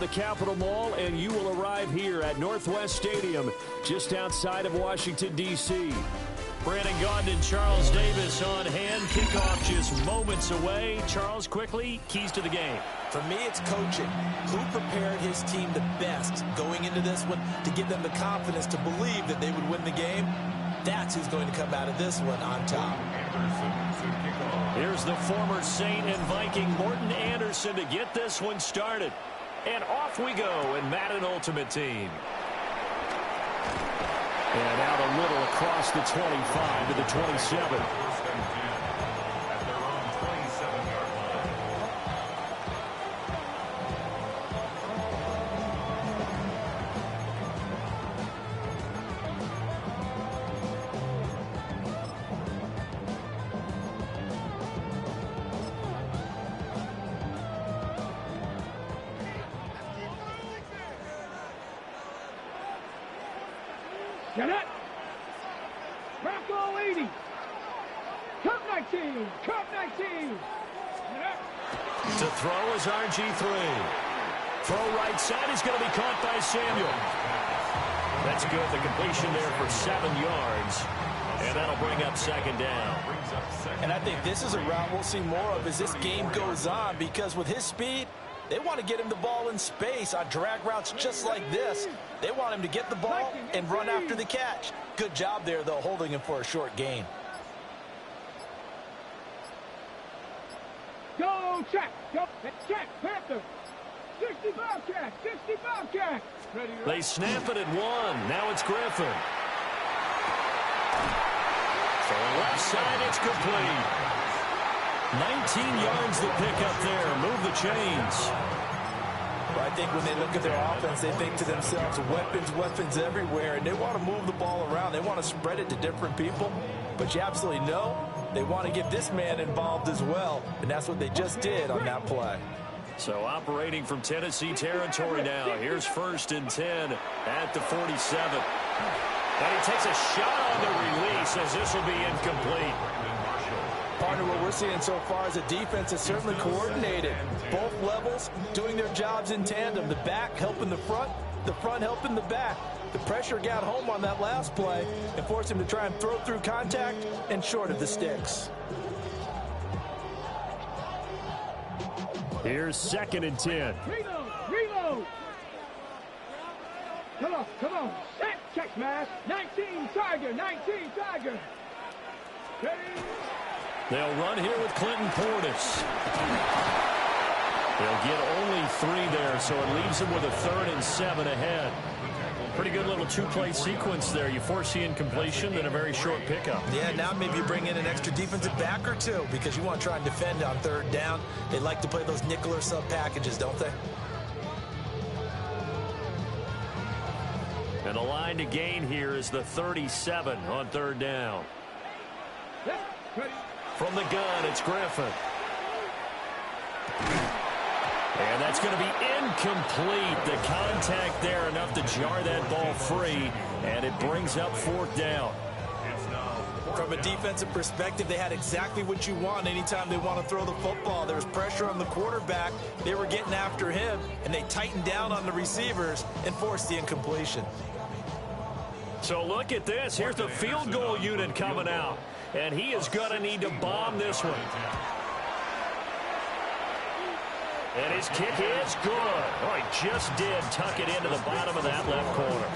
The Capitol Mall, and you will arrive here at Northwest Stadium just outside of Washington, D.C. Brandon Gaudin and Charles Davis on hand. Kickoff just moments away. Charles, quickly, keys to the game. For me, it's coaching. Who prepared his team the best going into this one to give them the confidence to believe that they would win the game? That's who's going to come out of this one on top. Here's the former Saint and Viking Morton Anderson to get this one started. And off we go in Madden Ultimate Team. And out a little across the 25 to the 27. Get it! Rocco 80! Cup 19! Cup 19! To throw is RG3. Throw right side is going to be caught by Samuel. That's good. The completion there for 7 yards. And that'll bring up second down. And I think this is a route we'll see more of as this game goes on, because with his speed, they want to get him the ball in space on drag routes just like this. They want him to get the ball and run after the catch. Good job there, though, holding him for a short gain. Go check! Go check! Panther! 65 catch! 65 catch! Ready, they snap it at 1. Now it's Griffin. So left side, it's complete. 19 yards to pick up there. Move the chains. Well, I think when they look at their offense, they think to themselves, weapons, weapons everywhere, and they want to move the ball around. They want to spread it to different people. But you absolutely know they want to get this man involved as well, and that's what they just did on that play. So operating from Tennessee territory now. Here's 1st and 10 at the 47. And he takes a shot on the release as this will be incomplete. Partner, what we're seeing so far is a defense is certainly coordinated. Both levels doing their jobs in tandem. The back helping the front helping the back. The pressure got home on that last play and forced him to try and throw through contact and short of the sticks. Here's 2nd and 10. Reload! Come on. Set, check, smash. 19, Tiger. Ready? They'll run here with Clinton Portis. They'll get only 3 there, so it leaves them with a 3rd and 7 ahead. Pretty good little 2-play sequence there. You force the incompletion, then a very short pickup. Yeah, now maybe you bring in an extra defensive back or 2 because you want to try and defend on 3rd down. They like to play those nickel or sub packages, don't they? And the line to gain here is the 37 on 3rd down. From the gun, it's Griffin. And that's going to be incomplete. The contact there enough to jar that ball free, and it brings up 4th down. From a defensive perspective, they had exactly what you want anytime they want to throw the football. There was pressure on the quarterback. They were getting after him, and they tightened down on the receivers and forced the incompletion. So look at this. Here's the field goal unit coming out, and he is going to need to bomb this one. And his kick is good. Oh, he just did tuck it into the bottom of that left corner.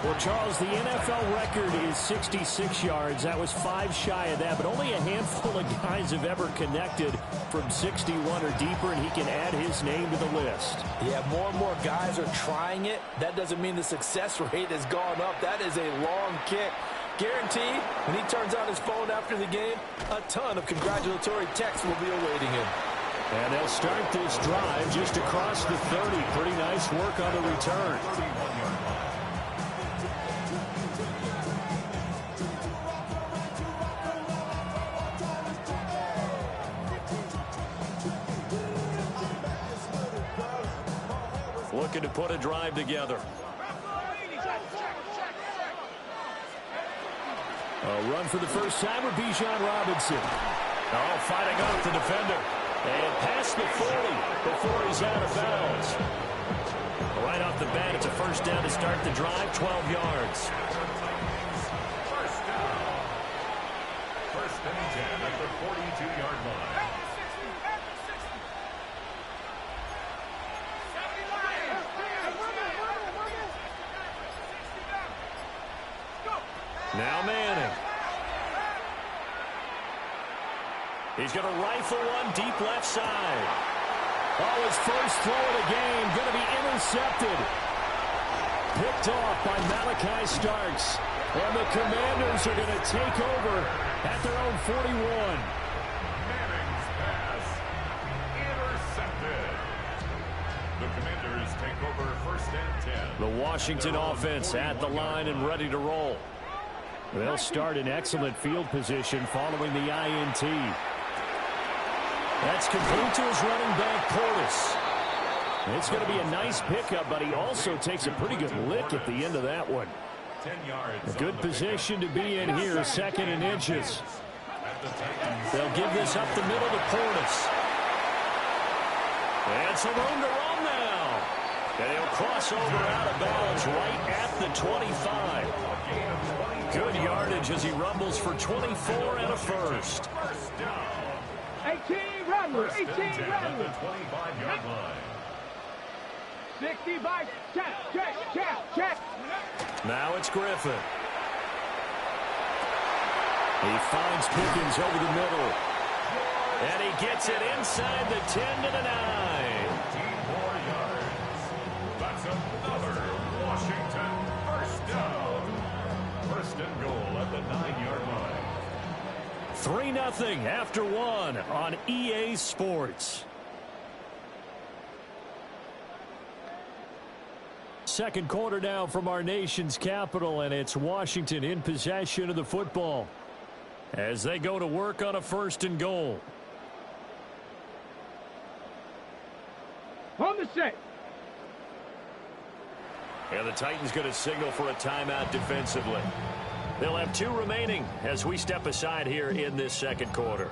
Well, Charles, the NFL record is 66 yards. That was 5 shy of that, but only a handful of guys have ever connected from 61 or deeper, and he can add his name to the list. Yeah, more and more guys are trying it. That doesn't mean the success rate has gone up. That is a long kick. Guaranteed, when he turns on his phone after the game, a ton of congratulatory texts will be awaiting him. And they'll start this drive just across the 30. Pretty nice work on the return. Looking to put a drive together. A run for the first time with Bijan Robinson. Oh, fighting off the defender. And past the 40 before he's out of bounds. Right off the bat, it's a first down to start the drive, 12 yards. First down. First and 10 at the 42-yard line. Now Manning. He's going to rifle one deep left side. Oh, his first throw of the game going to be intercepted. Picked off by Malachi Starks. And the Commanders are going to take over at their own 41. Manning's pass intercepted. The Commanders take over first and 10. The Washington offense at the line and ready to roll. They'll start in excellent field position following the INT. That's complete to his running back, Portis. It's going to be a nice pickup, but he also takes a pretty good lick at the end of that one. 10 yards. A good position to be in here, second and inches. They'll give this up the middle to Portis. And some room to run now. And he'll cross over out of bounds right at the 25. Good yardage as he rumbles for 24 and a first. 18 Rattler, 18 Rattler. The 25-yard line. 65, check. Now it's Griffin. He finds Pickens over the middle. And he gets it inside the 10 to the 9. 18 more yards. That's another Washington first down. First and goal at the 9-yard line. 3-0 after one on EA Sports. Second quarter now from our nation's capital, and it's Washington in possession of the football as they go to work on a first and goal. On the set. And the Titans going to signal for a timeout defensively. They'll have 2 remaining as we step aside here in this second quarter.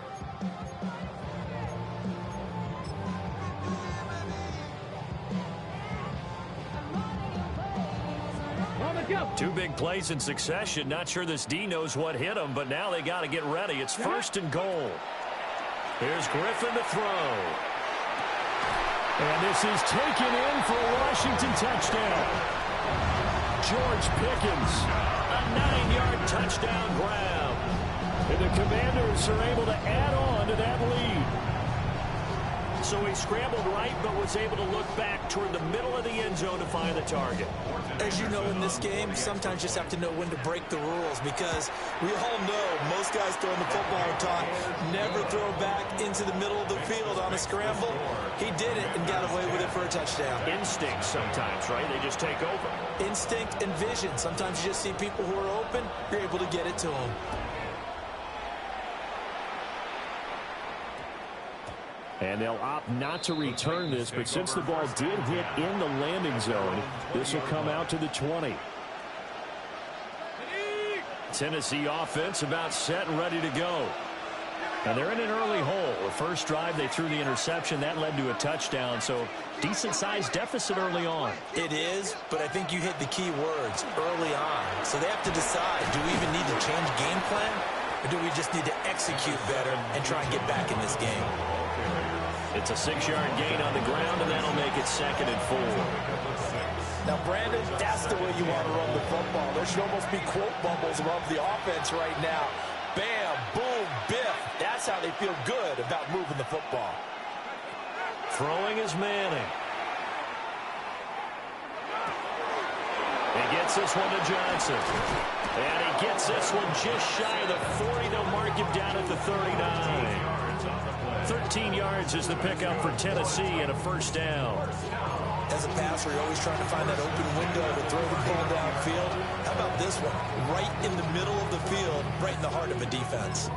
On the go. 2 big plays in succession. Not sure this D knows what hit him, but now they got to get ready. It's first and goal. Here's Griffin to throw. And this is taken in for a Washington touchdown. George Pickens, a 9-yard touchdown grab. And the Commanders are able to add on to that lead. So he scrambled right, but was able to look back toward the middle of the end zone to find the target. As you know, in this game, sometimes you just have to know when to break the rules, because we all know most guys throwing the football are taught never throw back into the middle of the field on a scramble. He did it and got away with it for a touchdown. Instinct sometimes, right? They just take over. Instinct and vision. Sometimes you just see people who are open, you're able to get it to them. And they'll opt not to return this, but since the ball did hit in the landing zone, this will come out to the 20. Tennessee offense about set and ready to go. And they're in an early hole. The first drive, they threw the interception. That led to a touchdown, so decent-sized deficit early on. It is, but I think you hit the key words, early on. So they have to decide, do we even need to change game plan, or do we just need to execute better and try and get back in this game? It's a 6-yard gain on the ground, and that'll make it 2nd and 4. Now, Brandon, that's the way you want to run the football. There should almost be quote bubbles above the offense right now. Bam, boom, biff. That's how they feel good about moving the football. Throwing is Manning. He gets this one to Johnson. And he gets this one just shy of the 40. They'll mark him down at the 39. 13 yards is the pickup for Tennessee and a first down. As a passer, you're always trying to find that open window to throw the ball downfield. How about this one? Right in the middle of the field, right in the heart of a defense.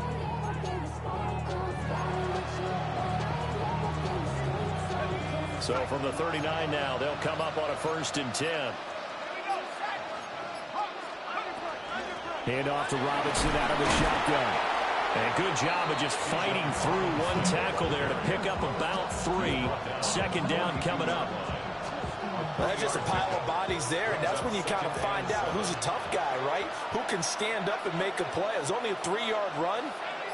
So from the 39 now, they'll come up on a 1st and 10. Hand off to Robinson out of the shotgun. And good job of just fighting through one tackle there to pick up about 3. Second down coming up. Well, that's just a pile of bodies there, and that's when you kind of find out who's a tough guy, right? Who can stand up and make a play. It was only a 3-yard run,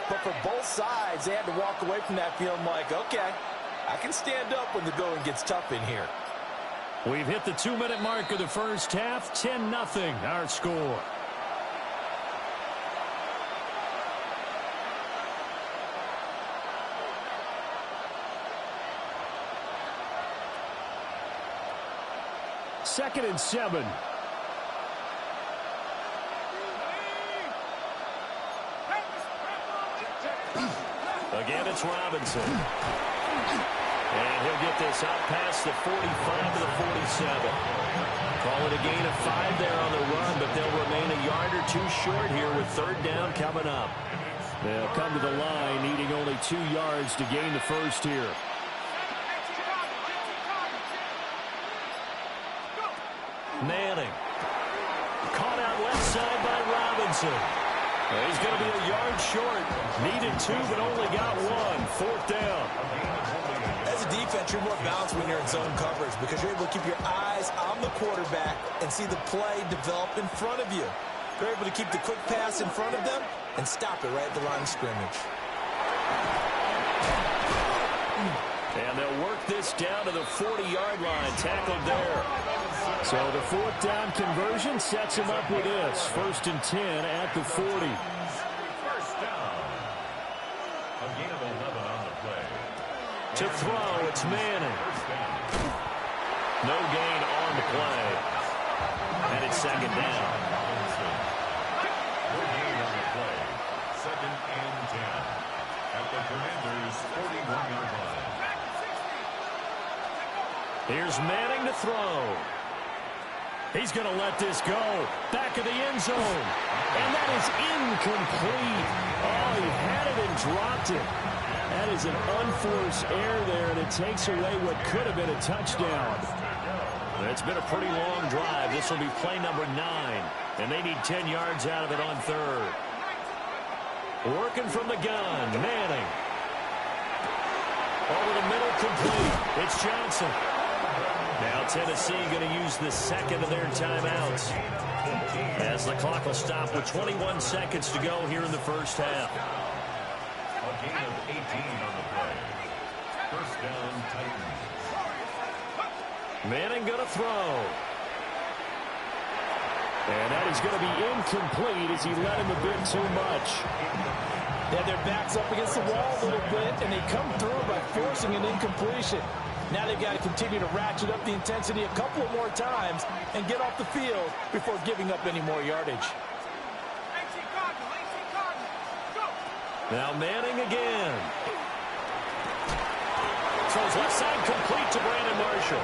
but for both sides, they had to walk away from that feeling like, okay, I can stand up when the going gets tough in here. We've hit the 2-minute mark of the first half. 10-0 our score. Second and 7. Again, it's Robinson. And he'll get this out past the 45 to the 47. Call it a gain of 5 there on the run, but they'll remain a yard or 2 short here with third down coming up. They'll come to the line needing only 2 yards to gain the first here. Manning. Caught out left side by Robinson. He's going to be a yard short. Needed 2, but only got 1. Fourth down. As a defense, you're more balanced when you're in zone coverage because you're able to keep your eyes on the quarterback and see the play develop in front of you. You're able to keep the quick pass in front of them and stop it right at the line of scrimmage. And they'll work this down to the 40-yard line. Tackled there. So the fourth down conversion sets him up with this. First and 10 at the 40. First down. A gain of 11 on the play. To throw, it's Manning. No gain on the play. And it's second down. No gain on the play. Second and 10. At the Commanders' 41-yard line. Here's Manning to throw. He's going to let this go. Back of the end zone. And that is incomplete. Oh, he had it and dropped it. That is an unforced error there, and it takes away what could have been a touchdown. It's been a pretty long drive. This will be play number 9. And they need 10 yards out of it on third. Working from the gun. Manning. Over the middle, complete. It's Johnson. Now Tennessee going to use the second of their timeouts as the clock will stop with 21 seconds to go here in the first half. A gain of 18 on the play. First down, Titans. Manning going to throw. And that is going to be incomplete as he let him a bit too much. Yeah, their backs up against the wall a little bit, and they come through by forcing an incompletion. Now they've got to continue to ratchet up the intensity a couple more times and get off the field before giving up any more yardage. Now Manning again. Throws left side, complete to Brandon Marshall.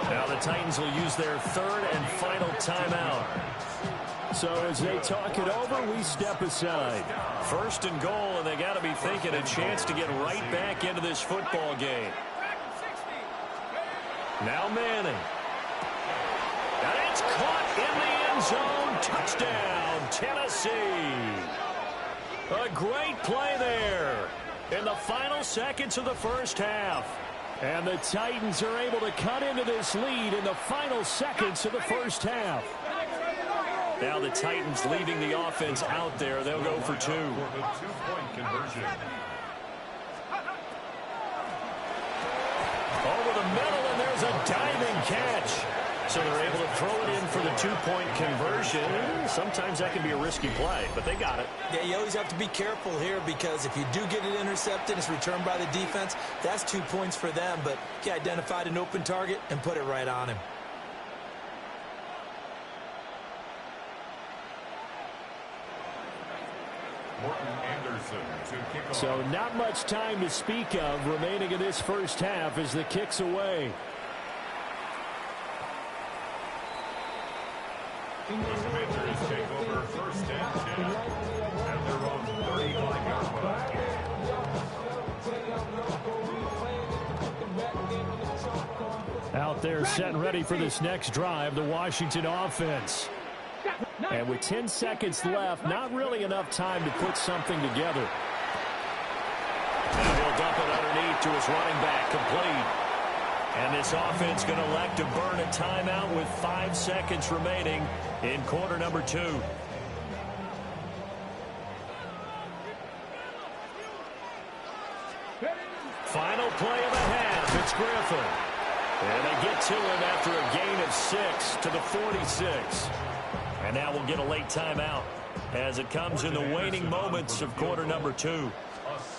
Now the Titans will use their third and final timeout. So as they talk it over, we step aside. First and goal, and they got to be thinking a chance to get right back into this football game. Now Manning. And it's caught in the end zone. Touchdown, Tennessee. A great play there in the final seconds of the first half. And the Titans are able to cut into this lead in the final seconds of the first half. Now the Titans leaving the offense out there. They'll go for 2. For the 2-point conversion. Over the middle, and there's a diving catch. So they're able to throw it in for the 2-point conversion. Sometimes that can be a risky play, but they got it. Yeah, you always have to be careful here because if you do get it intercepted, it's returned by the defense. That's 2 points for them, but he identified an open target and put it right on him. So not much time to speak of remaining in this first half as the kick's away. The Commanders take over first and 10 at their own 35-yard line. Out there set and ready for this next drive, the Washington offense. Now And with 10 seconds left, not really enough time to put something together. And he'll dump it underneath to his running back, complete. And this offense going to elect to burn a timeout with 5 seconds remaining in quarter number 2. Final play of the half. It's Griffin. And they get to him after a gain of 6 to the 46. And now we'll get a late timeout as it comes in the waning moments of quarter number 2. A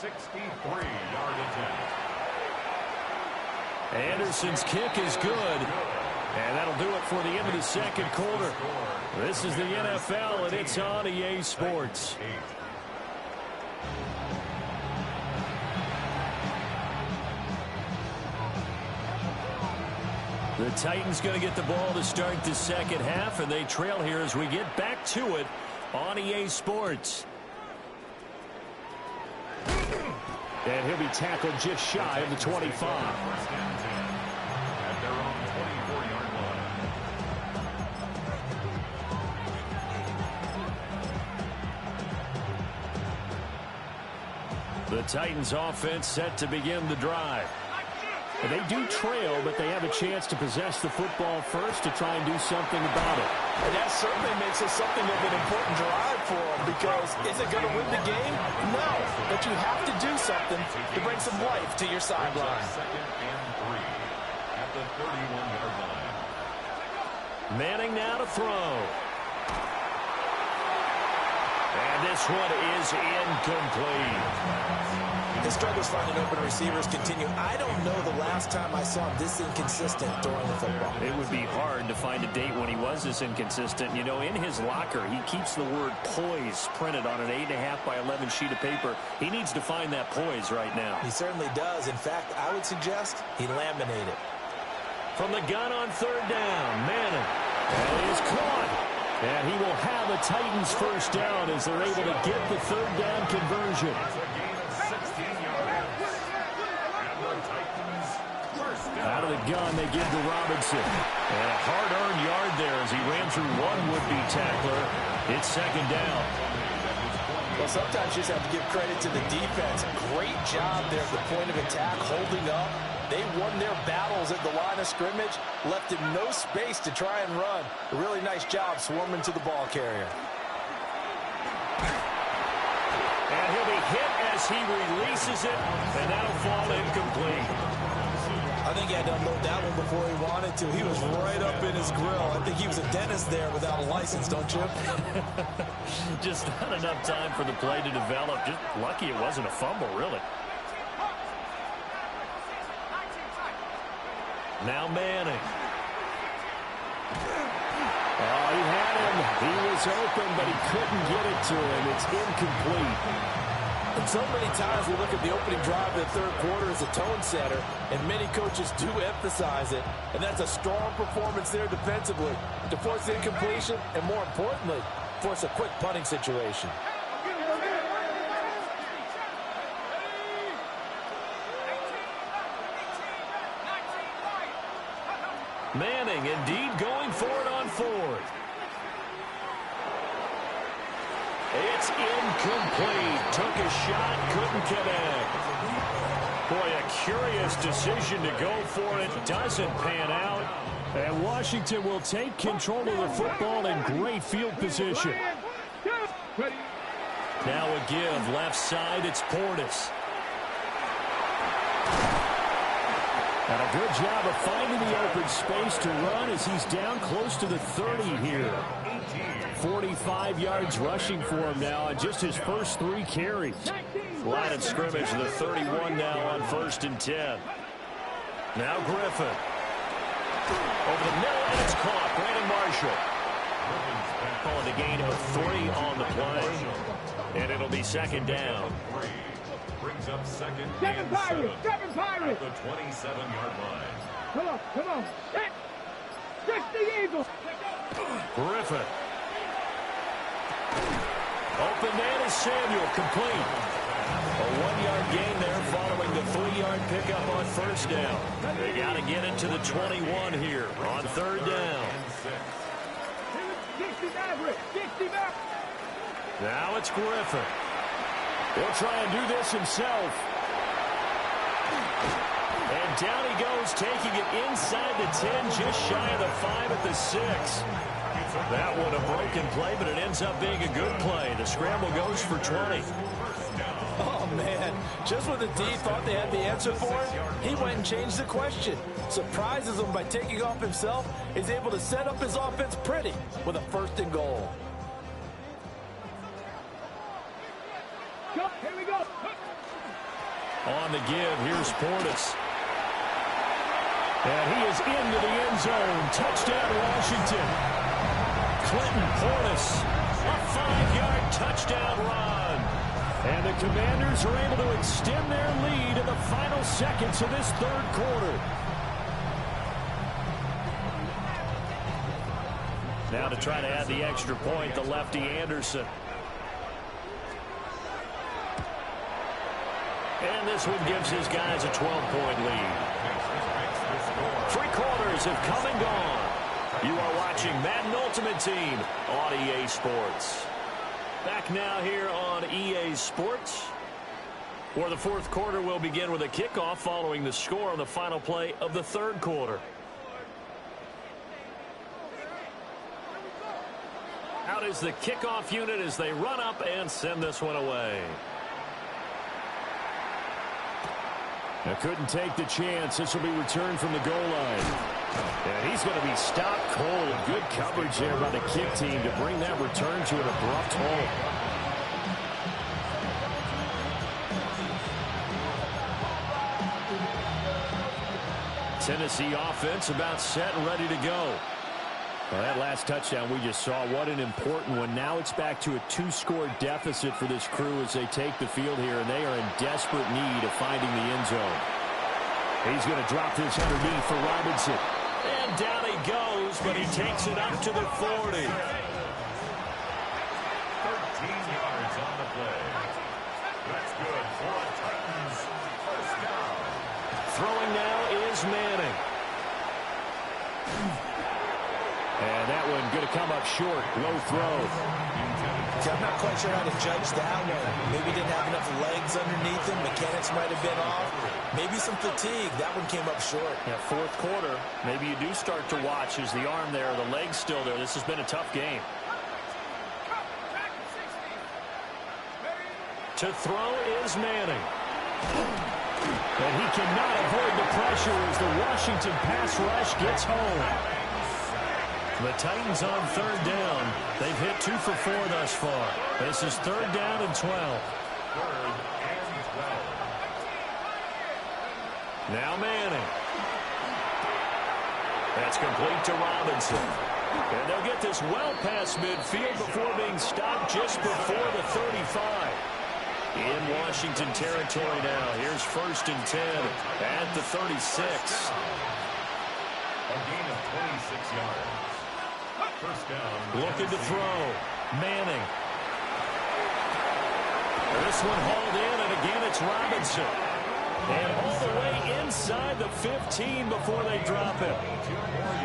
63-yard attempt. Anderson's kick is good. And that'll do it for the end of the second quarter. This is the NFL, and it's on EA Sports. The Titans going to get the ball to start the second half, and they trail here as we get back to it on EA Sports. And he'll be tackled just shy of the 25. At their own 24-yard line. The Titans offense set to begin the drive. They do trail, but they have a chance to possess the football first to try and do something about it. And that certainly makes it something of an important drive for them, because is it going to win the game? No, but you have to do something to bring some life to your sideline. Second and 3 at the 31-yard line. Manning now to throw. And this one is incomplete. His struggles finding open receivers continue. I don't know the last time I saw him this inconsistent during the football. It would be hard to find a date when he was this inconsistent. You know, in his locker, he keeps the word poise printed on an 8.5 by 11 sheet of paper. He needs to find that poise right now. He certainly does. In fact, I would suggest he laminate it. From the gun on third down, Manning. And he's caught. And he will have a Titans first down as they're able to get the third down conversion. Out of the gun, they give to Robinson. And a hard-earned yard there as he ran through one would-be tackler. It's second down. Well, sometimes you just have to give credit to the defense. Great job there at the point of attack, holding up. They won their battles at the line of scrimmage, left him no space to try and run. A really nice job swarming to the ball carrier. And he'll be hit as he releases it, and that'll fall incomplete. I think he had to unload that one before he wanted to. He was right up in his grill. I think he was a dentist there without a license, don't you? Just not enough time for the play to develop. Just lucky it wasn't a fumble, really. Now Manning. Oh, he had him. He was open, but he couldn't get it to him. It's incomplete. And so many times we look at the opening drive of the third quarter as a tone setter, and many coaches do emphasize it, and that's a strong performance there defensively to force the incompletion and, more importantly, force a quick punting situation. Manning indeed going for it on fourth. It's incomplete. Took a shot, couldn't connect. Boy, a curious decision to go for it. Doesn't pan out. And Washington will take control of the football in great field position. Now a give. Left side, it's Portis. And a good job of finding the open space to run as he's down close to the 30 here. 45 yards rushing for him now on just his first 3 carries. Line of scrimmage, the 31 now on 1st and 10. Now Griffin. Over the middle, and it's caught. Brandon Marshall. Calling a gain of 3 on the play. And it'll be second down. Brings up second Seven and Pirates! 7 Seven Pirates! at the 27-yard line. Come on. Catch the Eagles! Griffin. Open man is Samuel, complete. A 1-yard gain there following the 3-yard pickup on first down. They got to get it to the 21 here on third down. Now it's Griffin. He'll try and do this himself. And down he goes, taking it inside the 10, just shy of the 5 at the 6. That one a broken play, but it ends up being a good play. The scramble goes for 20. Oh, man. Just when the D thought they had the answer for it, he went and changed the question. Surprises him by taking off himself. He's able to set up his offense pretty with a 1st and goal. Here we go. On the give, here's Portis. And he is into the end zone. Touchdown, Washington. Clinton Portis, a 5-yard touchdown run. And the Commanders are able to extend their lead in the final seconds of this 3rd quarter. Now to try to add the extra point, the lefty Anderson. And this one gives his guys a 12-point lead. 3 quarters have come and gone. You are watching Madden Ultimate Team on EA Sports. Back now here on EA Sports, where the 4th quarter will begin with a kickoff following the score on the final play of the 3rd quarter. Out is the kickoff unit as they run up and send this one away. Now couldn't take the chance. This will be returned from the goal line. And he's going to be stopped cold. Good coverage there by the kick team to bring that return to an abrupt halt. Tennessee offense about set and ready to go. Well, that last touchdown we just saw, what an important one. Now it's back to a 2-score deficit for this crew as they take the field here, and they are in desperate need of finding the end zone. He's going to drop this underneath for Robinson. And down he goes, but he takes it up to the 40. 13 yards on the play. That's good for the Titans. 1st down. Throwing now is Manning. And that one going to come up short. Low throw. I'm not quite sure how to judge that one. Maybe didn't have enough legs underneath him. Mechanics might have been off. Maybe some fatigue. That one came up short. Yeah, 4th quarter. Maybe you do start to watch as the arm there, the leg's still there. This has been a tough game. To throw is Manning. And he cannot avoid the pressure as the Washington pass rush gets home. The Titans on 3rd down. They've hit 2 for 4 thus far. This is 3rd down and 12. 3rd and 12. Now Manning. That's complete to Robinson. And they'll get this well past midfield before being stopped just before the 35. In Washington territory now. Here's 1st and 10 at the 36. A gain of 26 yards. 1st down. Looking to throw. Manning. This one hauled in, and again it's Robinson. And all the way inside the 15 before they drop him.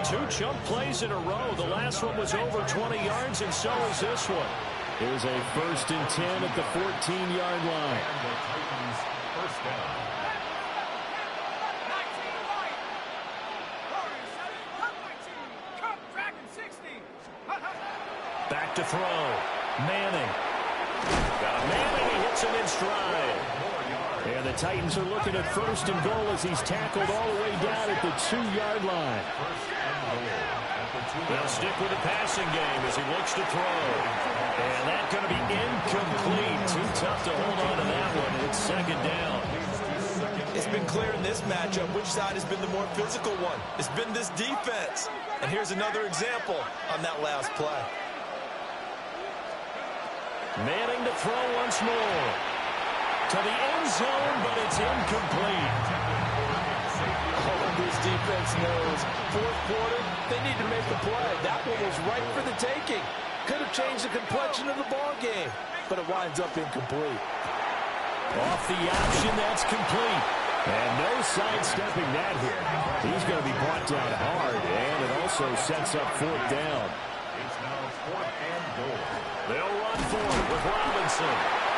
2 chunk plays in a row. The last one was over 20 yards, and so is this one. Here's a 1st and 10 at the 14-yard line. And the Titans 1st down. Back to throw. Manning. Got Manning. He hits him in stride. And the Titans are looking at 1st and goal as he's tackled all the way down at the 2-yard line. They'll stick with the passing game as he looks to throw. And that's going to be incomplete. Too tough to hold on to that one. It's 2nd down. It's been clear in this matchup which side has been the more physical one. It's been this defense. And here's another example on that last play. Manning to throw once more. To the end zone, but it's incomplete. Oh, this defense knows. 4th quarter, they need to make the play. That one was right for the taking. Could have changed the complexion of the ball game, but it winds up incomplete. Off the option, that's complete. And no sidestepping that here. He's going to be brought down hard, and it also sets up 4th down. It's now 4th with Robinson.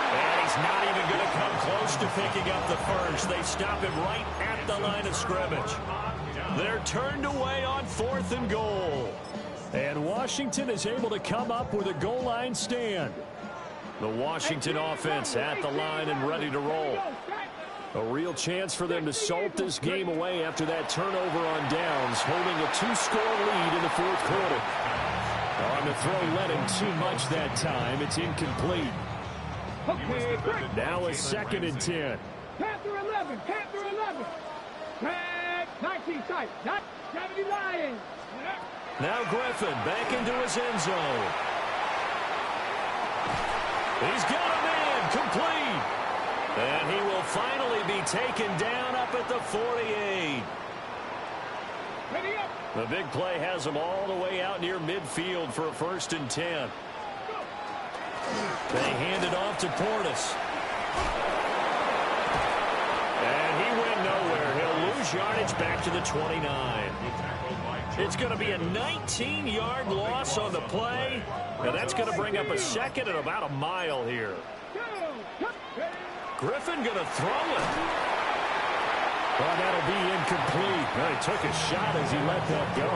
And he's not even going to come close to picking up the first. They stop him right at the line of scrimmage. They're turned away on 4th and goal. And Washington is able to come up with a goal line stand. The Washington offense at the line and ready to roll. A real chance for them to salt this game away after that turnover on downs, holding a 2-score lead in the 4th quarter. On the throw, led him too much that time. It's incomplete. Now a 2nd and 10. Panther 11, Panther 11. Tag, 19 sight, not 70 Lions. Now Griffin back into his end zone. He's got a man complete. And he will finally be taken down up at the 48. Ready up. The big play has him all the way out near midfield for a 1st and 10. They hand it off to Portis. And he went nowhere. He'll lose yardage back to the 29. It's going to be a 19-yard loss on the play. And that's going to bring up a 2nd and about a mile here. Griffin going to throw it. Well, that'll be incomplete. Well, he took a shot as he let that go.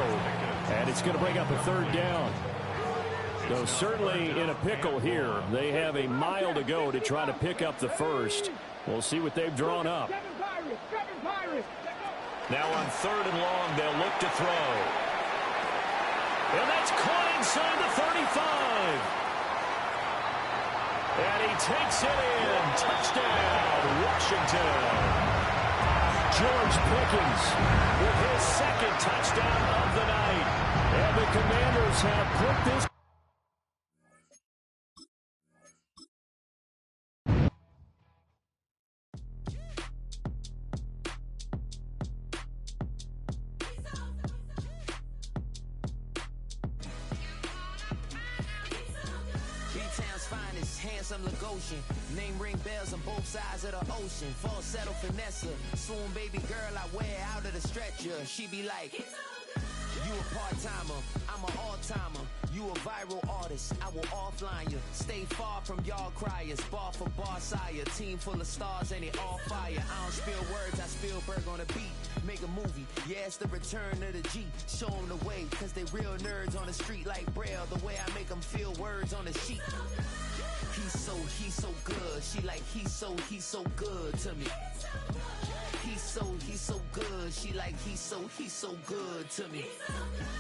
And it's going to bring up a 3rd down. So certainly in a pickle here. They have a mile to go to try to pick up the first. We'll see what they've drawn up. Now on 3rd and long, they'll look to throw. And that's caught inside the 35. And he takes it in. Touchdown, Washington. George Pickens with his 2nd touchdown of the night. And the Commanders have put this. Name ring bells on both sides of the ocean. Falsetto finesse. Soon baby girl I wear out of the stretcher. She be like, you a part-timer, I'm an all-timer. You a viral artist, I will offline you. Stay far from y'all criers. Bar for bar sire. Team full of stars and they all fire. I don't spill words, I Spielberg on a beat. Make a movie, yeah, it's the return of the G. Show them the way, cause they real nerds on the street like Braille. The way I make them feel words on the sheet. He's so good. She like, he's so good to me. He's so good. She like, he's so good to me.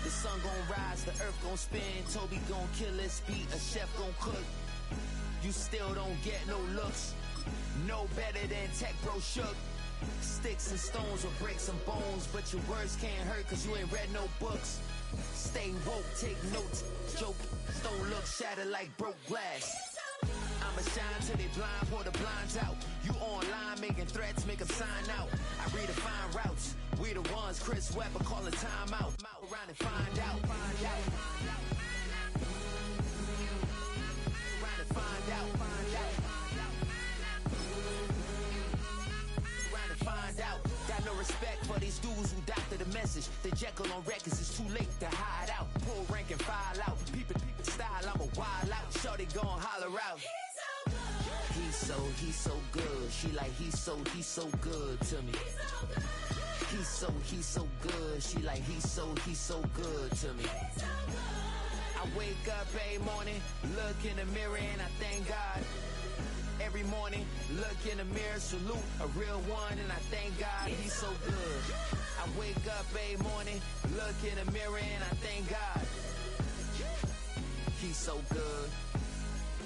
The sun gon' rise, the earth gon' spin. Toby gon' kill this beat, a chef gon' cook. You still don't get no looks. No better than Tech Bro Shook. Sticks and stones will break some bones, but your words can't hurt cause you ain't read no books. Stay woke, take notes. Joke, don't look shattered like broke glass. I'ma shine till they blind, pour the blinds out. You online making threats, make them sign out. I redefine routes. We the ones Chris Webber calling time out. Around and find out. Find out. Around and find out. Find out. Around and find out. Got no respect for these dudes who doctor the message. The Jekyll on records, it's too late to hide out. Pull rank and file out. Peep style, I'm a wild out. Shorty gon' holler out. He's so good. She like, he's so good to me. He's so good. She like, he's so good to me. I wake up every morning, look in the mirror and I thank God. Every morning, look in the mirror, salute a real one and I thank God he's so good. I wake up every morning, look in the mirror and I thank God. He's so good.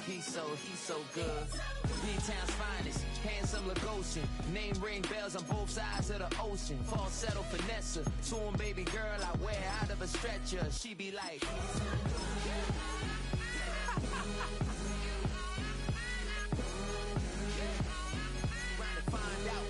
He's so good. B-Town's finest, handsome Lagosian. Name ring bells on both sides of the ocean. Falsetto finesse. Soon baby girl I wear out of a stretcher. She be like, trying to find out.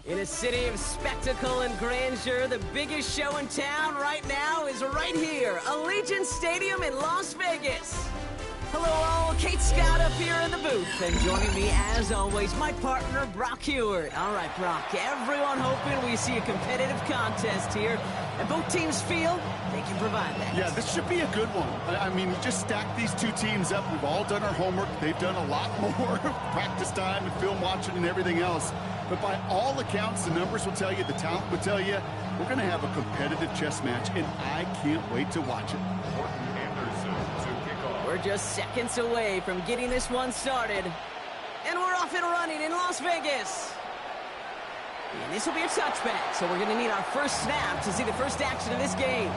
In a city of spectacle and grandeur, the biggest show in town right now is right here, Allegiant Stadium in Las Vegas. Hello all, Kate Scott up here in the booth, and joining me as always, my partner Brock Hewitt. All right, Brock, everyone hoping we see a competitive contest here, and both teams feel they can provide that. Yeah, this should be a good one. I mean, you just stack these two teams up. We've all done our homework. They've done a lot more practice time and film watching and everything else. But by all accounts, the numbers will tell you, the talent will tell you, we're going to have a competitive chess match, and I can't wait to watch it. We're just seconds away from getting this one started. And we're off and running in Las Vegas. And this will be a touchback, so we're going to need our first snap to see the first action of this game.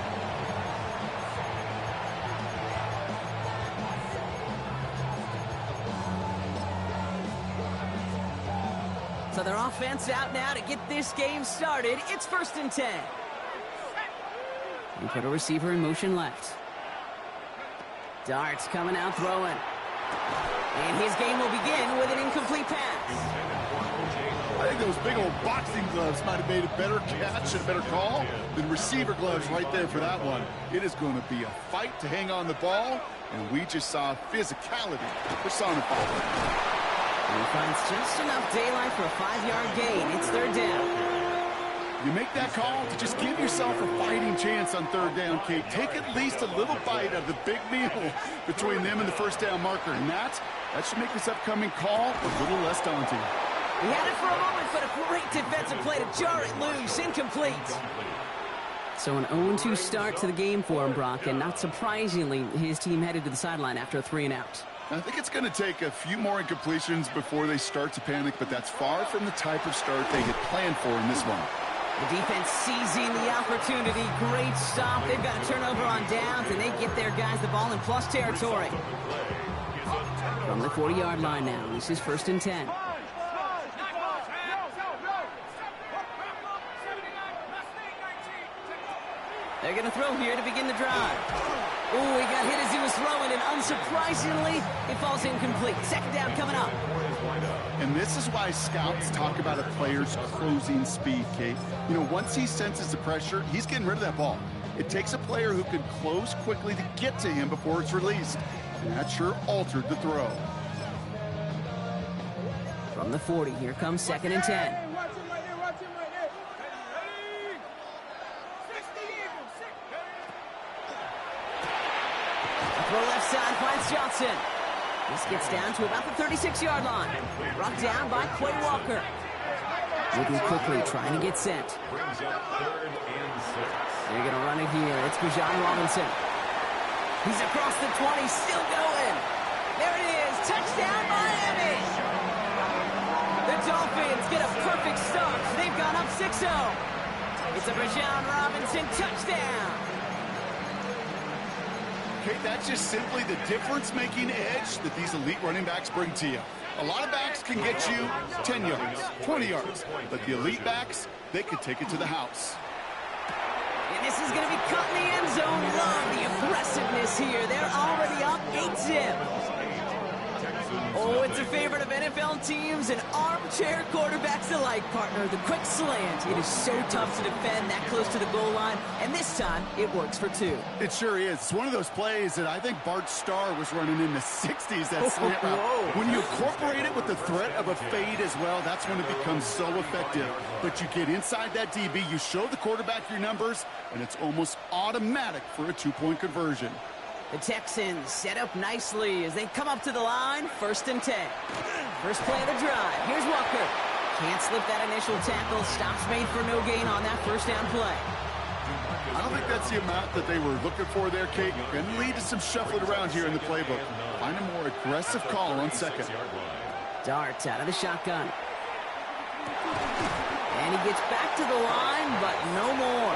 So their offense out now to get this game started. It's 1st and 10. We put a receiver in motion left. Darts coming out throwing. And his game will begin with an incomplete pass. I think those big old boxing gloves might have made a better catch and a better call than receiver gloves right there for that one. It is going to be a fight to hang on the ball, and we just saw physicality personified. And he finds just enough daylight for a 5-yard gain. It's 3rd down. You make that call to just give yourself a fighting chance on 3rd down, Kate. Take at least a little bite of the big meal between them and the 1st down marker. And that should make this upcoming call a little less daunting. He had it for a moment, but a great defensive play to jar it loose. Incomplete. So an 0-2 start to the game for him, Brock. And not surprisingly, his team headed to the sideline after a 3-and-out. I think it's going to take a few more incompletions before they start to panic, but that's far from the type of start they had planned for in this one. The defense seizing the opportunity. Great stop. They've got a turnover on downs, and they get their guys the ball in plus territory. From the 40-yard line now, this is 1st and 10. They're going to throw here to begin the drive. Oh, he got hit as he was throwing, and unsurprisingly, it falls incomplete. 2nd down coming up. And this is why scouts talk about a player's closing speed, Kate. You know, once he senses the pressure, he's getting rid of that ball. It takes a player who can close quickly to get to him before it's released. And that sure altered the throw. From the 40, here comes 2nd and 10. Throw left side, finds Johnson. This gets down to about the 36-yard line. Brought down by Quay Walker. Moving quickly, trying to get sent. They're going to run it here. It's Bijan Robinson. He's across the 20, still going. There it is, touchdown Miami. The Dolphins get a perfect start. They've gone up 6-0. It's a Bijan Robinson touchdown. Okay, that's just simply the difference-making edge that these elite running backs bring to you. A lot of backs can get you 10 yards, 20 yards, but the elite backs, they could take it to the house. And this is going to be cut in the end zone. Love the aggressiveness here. They're already up 8-zip. Oh, it's a favorite of NFL teams and armchair quarterbacks alike, partner. The quick slant. It is so tough to defend that close to the goal line, and this time it works for 2. It sure is. It's one of those plays that I think Bart Starr was running in the 60s, that slant route. When you incorporate it with the threat of a fade as well, that's when it becomes so effective. But you get inside that DB, you show the quarterback your numbers, and it's almost automatic for a 2-point conversion. The Texans set up nicely as they come up to the line. 1st and 10. First play of the drive. Here's Walker. Can't slip that initial tackle. Stops made for no gain on that 1st down play. I don't think that's the amount that they were looking for there, Kate. Going to lead to some shuffling around here in the playbook. Find a more aggressive call on 2nd. Darts out of the shotgun. And he gets back to the line, but no more.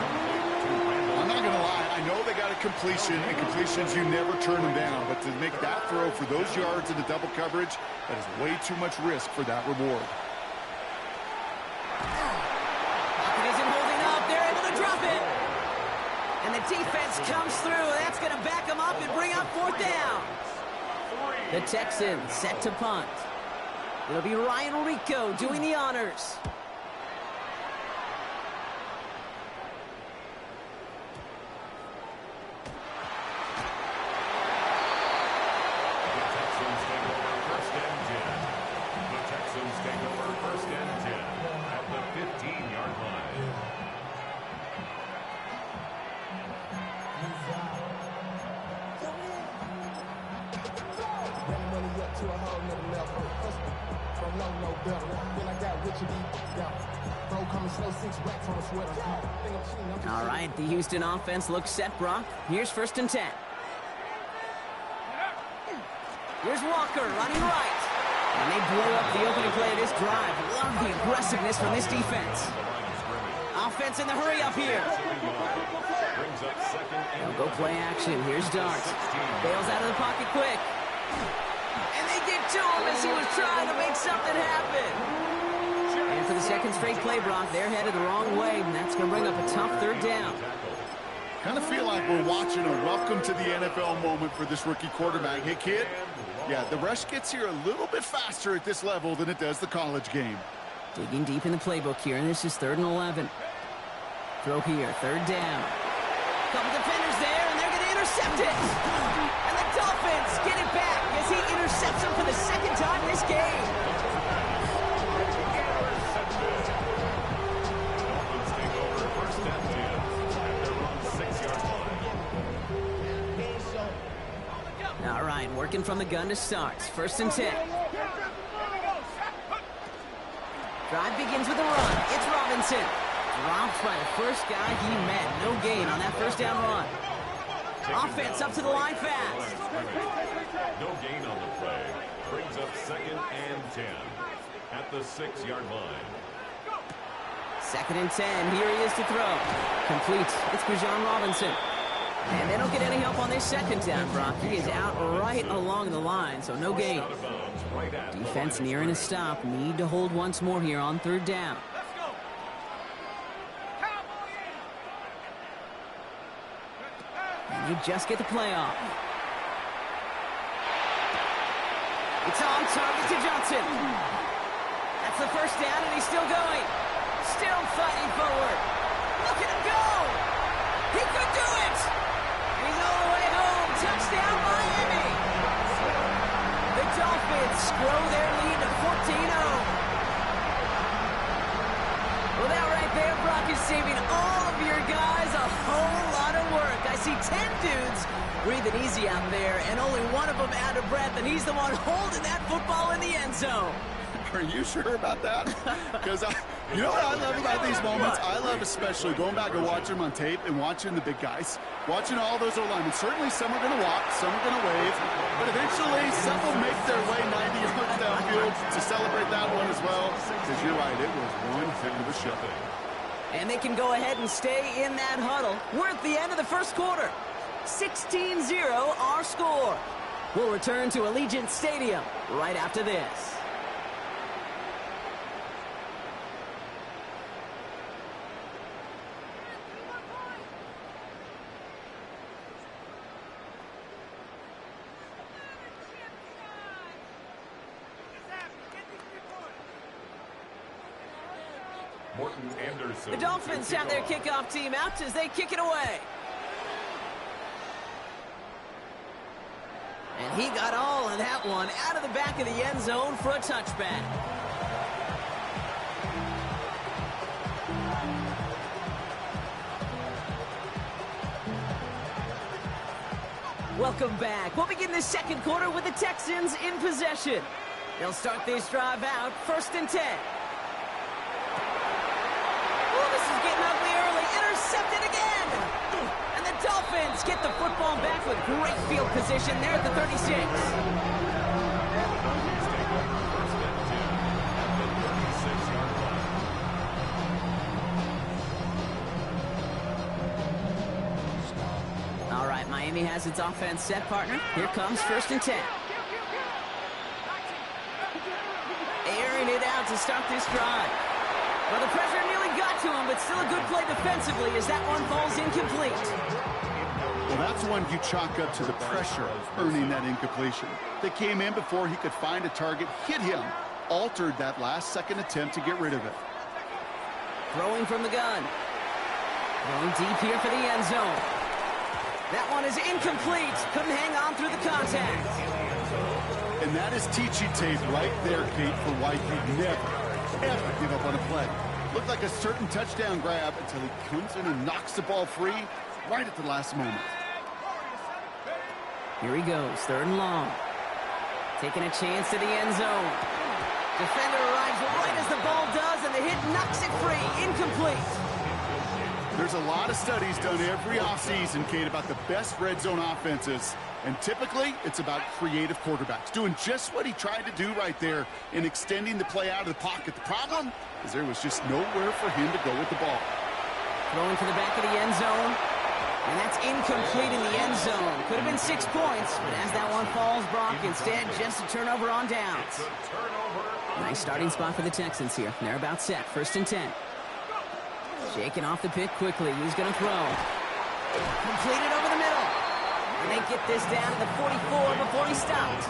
I'm not going to lie. I know they got a completion, and completions, you never turn them down. But to make that throw for those yards into double coverage, that is way too much risk for that reward. Pocket isn't holding up. They're able to drop it. And the defense comes through. That's going to back them up and bring up 4th down. The Texans set to punt. It'll be Ryan Rico doing the honors. All right, the Houston offense looks set, Brock. Here's 1st and 10. Here's Walker running right. And they blow up the opening play of this drive. Love the aggressiveness from this defense. Offense in the hurry up here. They'll go play action. Here's Dart. Bails out of the pocket quick. And they get to him as he was trying to make something happen. And for the second straight play, Brock, they're headed the wrong way, and that's going to bring up a tough 3rd down. Kind of feel like we're watching a welcome to the NFL moment for this rookie quarterback. Hey, kid, yeah, the rush gets here a little bit faster at this level than it does the college game. Digging deep in the playbook here, and this is 3rd and 11. Throw here, 3rd down. Couple defenders there, and they're going to intercept it. And the Dolphins get it back as he intercepts him for the 2nd time this game. All right, working from the gun to start. 1st and 10. Drive begins with a run. It's Robinson. Dropped by the first guy he met. No gain on that 1st down run. Offense up to the line fast. No gain on the play. Brings up 2nd and 10 at the 6-yard line. 2nd and 10. Here he is to throw. Complete. It's Bijan Robinson. And they don't get any help on this 2nd down, Brock. He is out right along the line, so no gain. Defense nearing a stop. Need to hold once more here on 3rd down. And they just get the play off. It's on target to Johnson. That's the 1st down, and he's still going. Still fighting forward. Look at him go. He could do it. He's all the way home. Touchdown, Miami. The Dolphins grow their lead to 14-0. Well, that right there, Brock, is saving all of your guys a whole lot of work. I see 10 dudes breathing easy out there, and only one of them out of breath, and he's the one holding that football in the end zone. Are you sure about that? Because you know what I love about these moments? I love especially going back and watching them on tape and watching the big guys. Watching all those O-linemen. Certainly some are going to walk, some are going to wave, but eventually some will make their way 90 yards downfield to celebrate that one as well. Because you're right, it was one heck of a show. And they can go ahead and stay in that huddle. We're at the end of the 1st quarter. 16-0 our score. We'll return to Allegiant Stadium right after this. The Dolphins have their kickoff team out as they kick it away. And he got all of that one out of the back of the end zone for a touchback. Welcome back. We'll begin the 2nd quarter with the Texans in possession. They'll start this drive out 1st and 10. Intercepted again! And the Dolphins get the football back with great field position there at the 36. All right, Miami has its offense set, partner. Here comes 1st and 10. Airing it out to start this drive. Well, the pressure nearly got to him, but still a good play defensively as that one falls incomplete. Well, that's one you chalk up to the pressure earning that incompletion. They came in before he could find a target, hit him, altered that last-second attempt to get rid of it. Throwing from the gun. Going deep here for the end zone. That one is incomplete. Couldn't hang on through the contact. And that is teaching tape right there, Kate, for why you never, ever give up on a play. Looked like a certain touchdown grab until he comes in and knocks the ball free right at the last moment. Here he goes, 3rd and long. Taking a chance to the end zone. Defender arrives right as the ball does, and the hit knocks it free. Incomplete. There's a lot of studies done every offseason, Kate, about the best red zone offenses. And typically, it's about creative quarterbacks doing just what he tried to do right there in extending the play out of the pocket. The problem is there was just nowhere for him to go with the ball. Throwing to the back of the end zone. And that's incomplete in the end zone. Could have been 6 points, but as that one falls, Brock, instead just a turnover on downs. Nice starting spot for the Texans here. They're about set. 1st and 10. Shaking off the pick quickly. He's going to throw. Completed over the middle. And they get this down to the 44 before he stopped.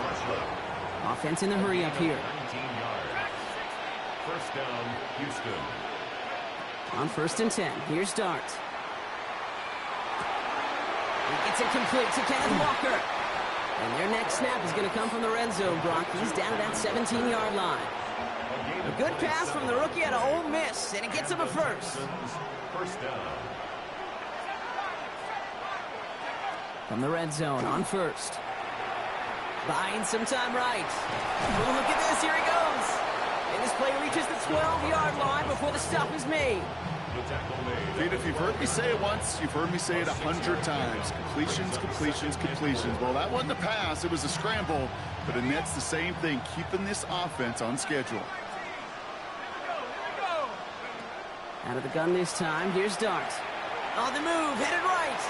Offense in the hurry up here. 1st down, Houston. On 1st and 10. Here's Dart. He gets it complete to Kenneth Walker. And their next snap is going to come from the red zone, Brock. He's down to that 17-yard line. A good pass from the rookie out of Ole Miss, and it gets him a first. 1st down. From the red zone on 1st. Buying some time right. Oh, look at this, here he goes. And this play reaches the 12-yard line before the stop is made. Kate, if you've heard me say it once, you've heard me say it 100 times. Completions, completions, completions. Well, that wasn't a pass, it was a scramble. But Annette's the same thing, keeping this offense on schedule. Out of the gun this time, here's Dart. On the move, headed right.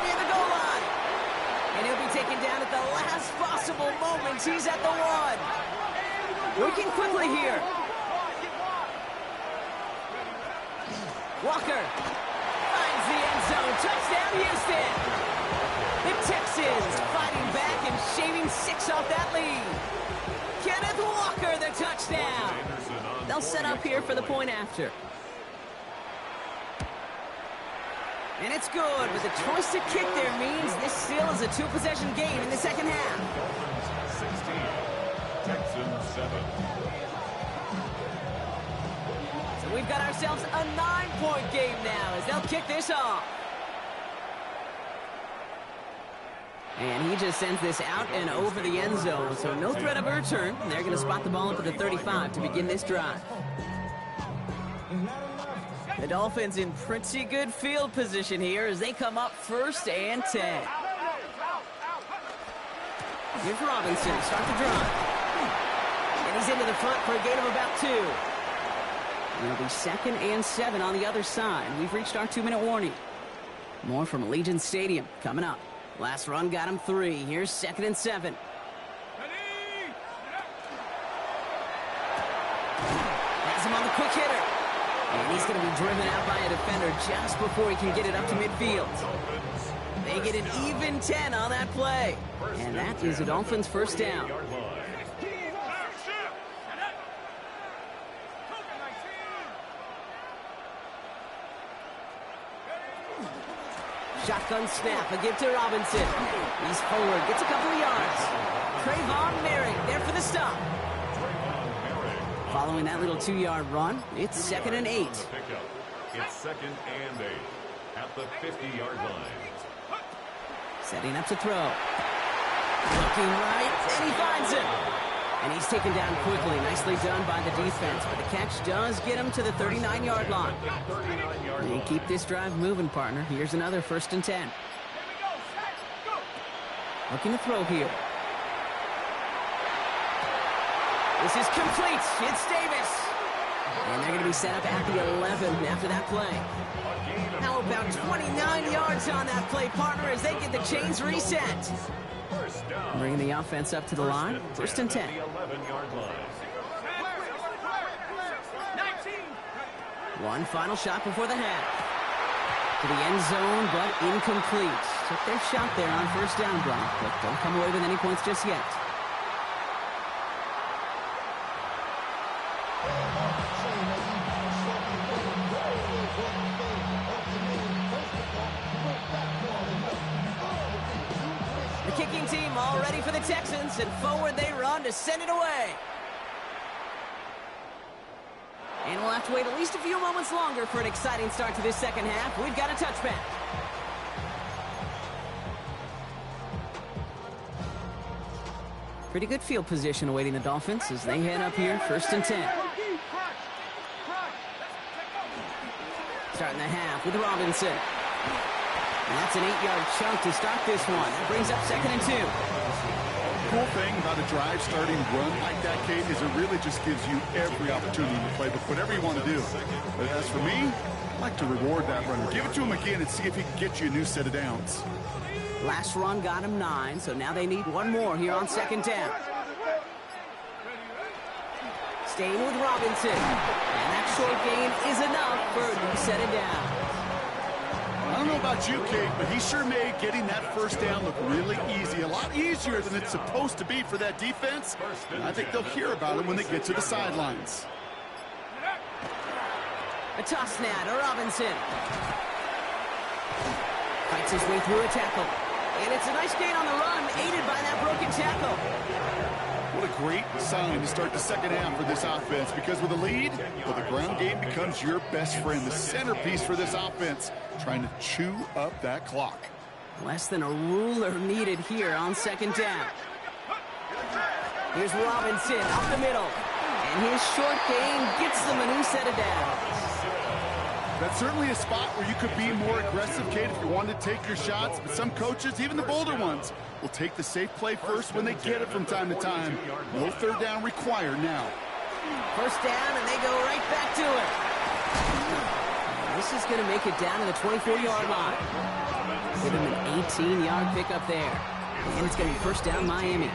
Near the goal line. And he'll be taken down at the last possible moment. He's at the 1. Working quickly here. Walker finds the end zone. Touchdown, Houston. The Texans fighting back and shaving 6 off that lead. Kenneth Walker, the touchdown. They'll set up here for the point after. And it's good, but the choice to kick there means this still is a 2-possession game in the second half. 16, Texans 7. So we've got ourselves a 9-point game now as they'll kick this off. And he just sends this out and over the end zone, so no threat of a return. They're going to spot the ball up at the 35 to begin this drive. The Dolphins in pretty good field position here as they come up 1st and 10. Here's Robinson to start the drive. And he's into the front for a gain of about 2. It'll be 2nd and 7 on the other side. We've reached our 2-minute warning. More from Allegiant Stadium coming up. Last run got him 3. Here's 2nd and 7. Has him on the quick hitter. And he's going to be driven out by a defender just before he can get it up to midfield. They get an even 10 on that play. And that is the Dolphins' 1st down. Shotgun snap, a give to Robinson. He's forward, gets a couple of yards. Trayvon Merrick there for the stop. Following that little 2-yard run, it's 2nd and 8. It's 2nd and 8 at the 50-yard line. Setting up to throw. Looking right, and he finds it. And he's taken down quickly. Nicely done by the defense, but the catch does get him to the 39-yard line. And keep this drive moving, partner. Here's another 1st and 10. Looking to throw here. This is complete. It's Davis. And they're going to be set up at the 11 after that play. How about 29 yards on that play, partner, as they get the chains reset. Bringing the offense up to the line. 1st and 10. One final shot before the half. To the end zone, but incomplete. Took their shot there on 1st down, Brock, but don't come away with any points just yet. The kicking team all ready for the Texans, and forward they run to send it away. And we'll have to wait at least a few moments longer for an exciting start to this second half. We've got a touchback. Pretty good field position awaiting the Dolphins as they head up here, 1st and 10. Starting the half with Robinson. And that's an 8-yard chunk to start this one. That brings up 2nd and 2. Cool thing about a drive starting run like that, Kate, is it really just gives you every opportunity to play with whatever you want to do. But as for me, I like to reward that runner. Give it to him again and see if he can get you a new set of downs. Last run got him 9, so now they need one more here on 2nd down. Staying with Robinson. And that short gain is enough for a new set of downs. I don't know about you, Kate, but he sure made getting that 1st down look really easy. A lot easier than it's supposed to be for that defense. And I think they'll hear about it when they get to the sidelines. A toss now to Robinson. Fights his way through a tackle. And it's a nice gain on the run, aided by that broken tackle. What a great sign to start the 2nd half for this offense, because with a lead, well, the ground game becomes your best friend, the centerpiece for this offense, trying to chew up that clock. Less than a ruler needed here on 2nd down. Here's Robinson up the middle. And his short gain gets them a new set of downs. That's certainly a spot where you could be more aggressive, Kate, if you wanted to take your shots. But some coaches, even the bolder ones, will take the safe play first when they get it from time to time. No 3rd down required now. 1st down, and they go right back to it. This is going to make it down to the 24-yard line. Give him an 18-yard pickup there. And it's going to be 1st down Miami.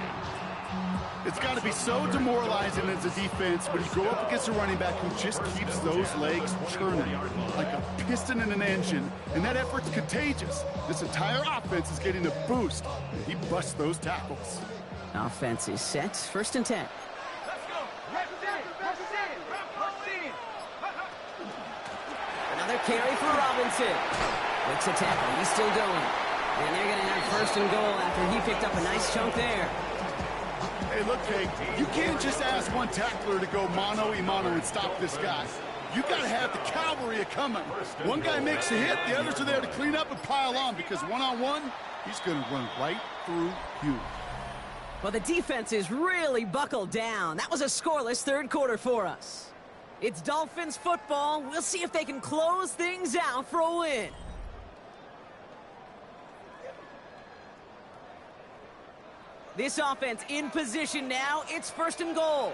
It's got to be so demoralizing as a defense when you go up against a running back who just keeps those legs churning like a piston in an engine, and that effort's contagious. This entire offense is getting a boost, and he busts those tackles. Offense is set, 1st and 10. Another carry for Robinson. Makes a tackle, he's still going. And they're going to have 1st and goal after he picked up a nice chunk there. Hey, look, Kate, you can't just ask one tackler to go mano-a-mano and stop this guy. You got to have the cavalry coming. One guy makes a hit, the others are there to clean up and pile on, because one-on-one, he's going to run right through you. Well, the defense is really buckled down. That was a scoreless 3rd quarter for us. It's Dolphins football. We'll see if they can close things out for a win. This offense in position now. It's 1st and goal.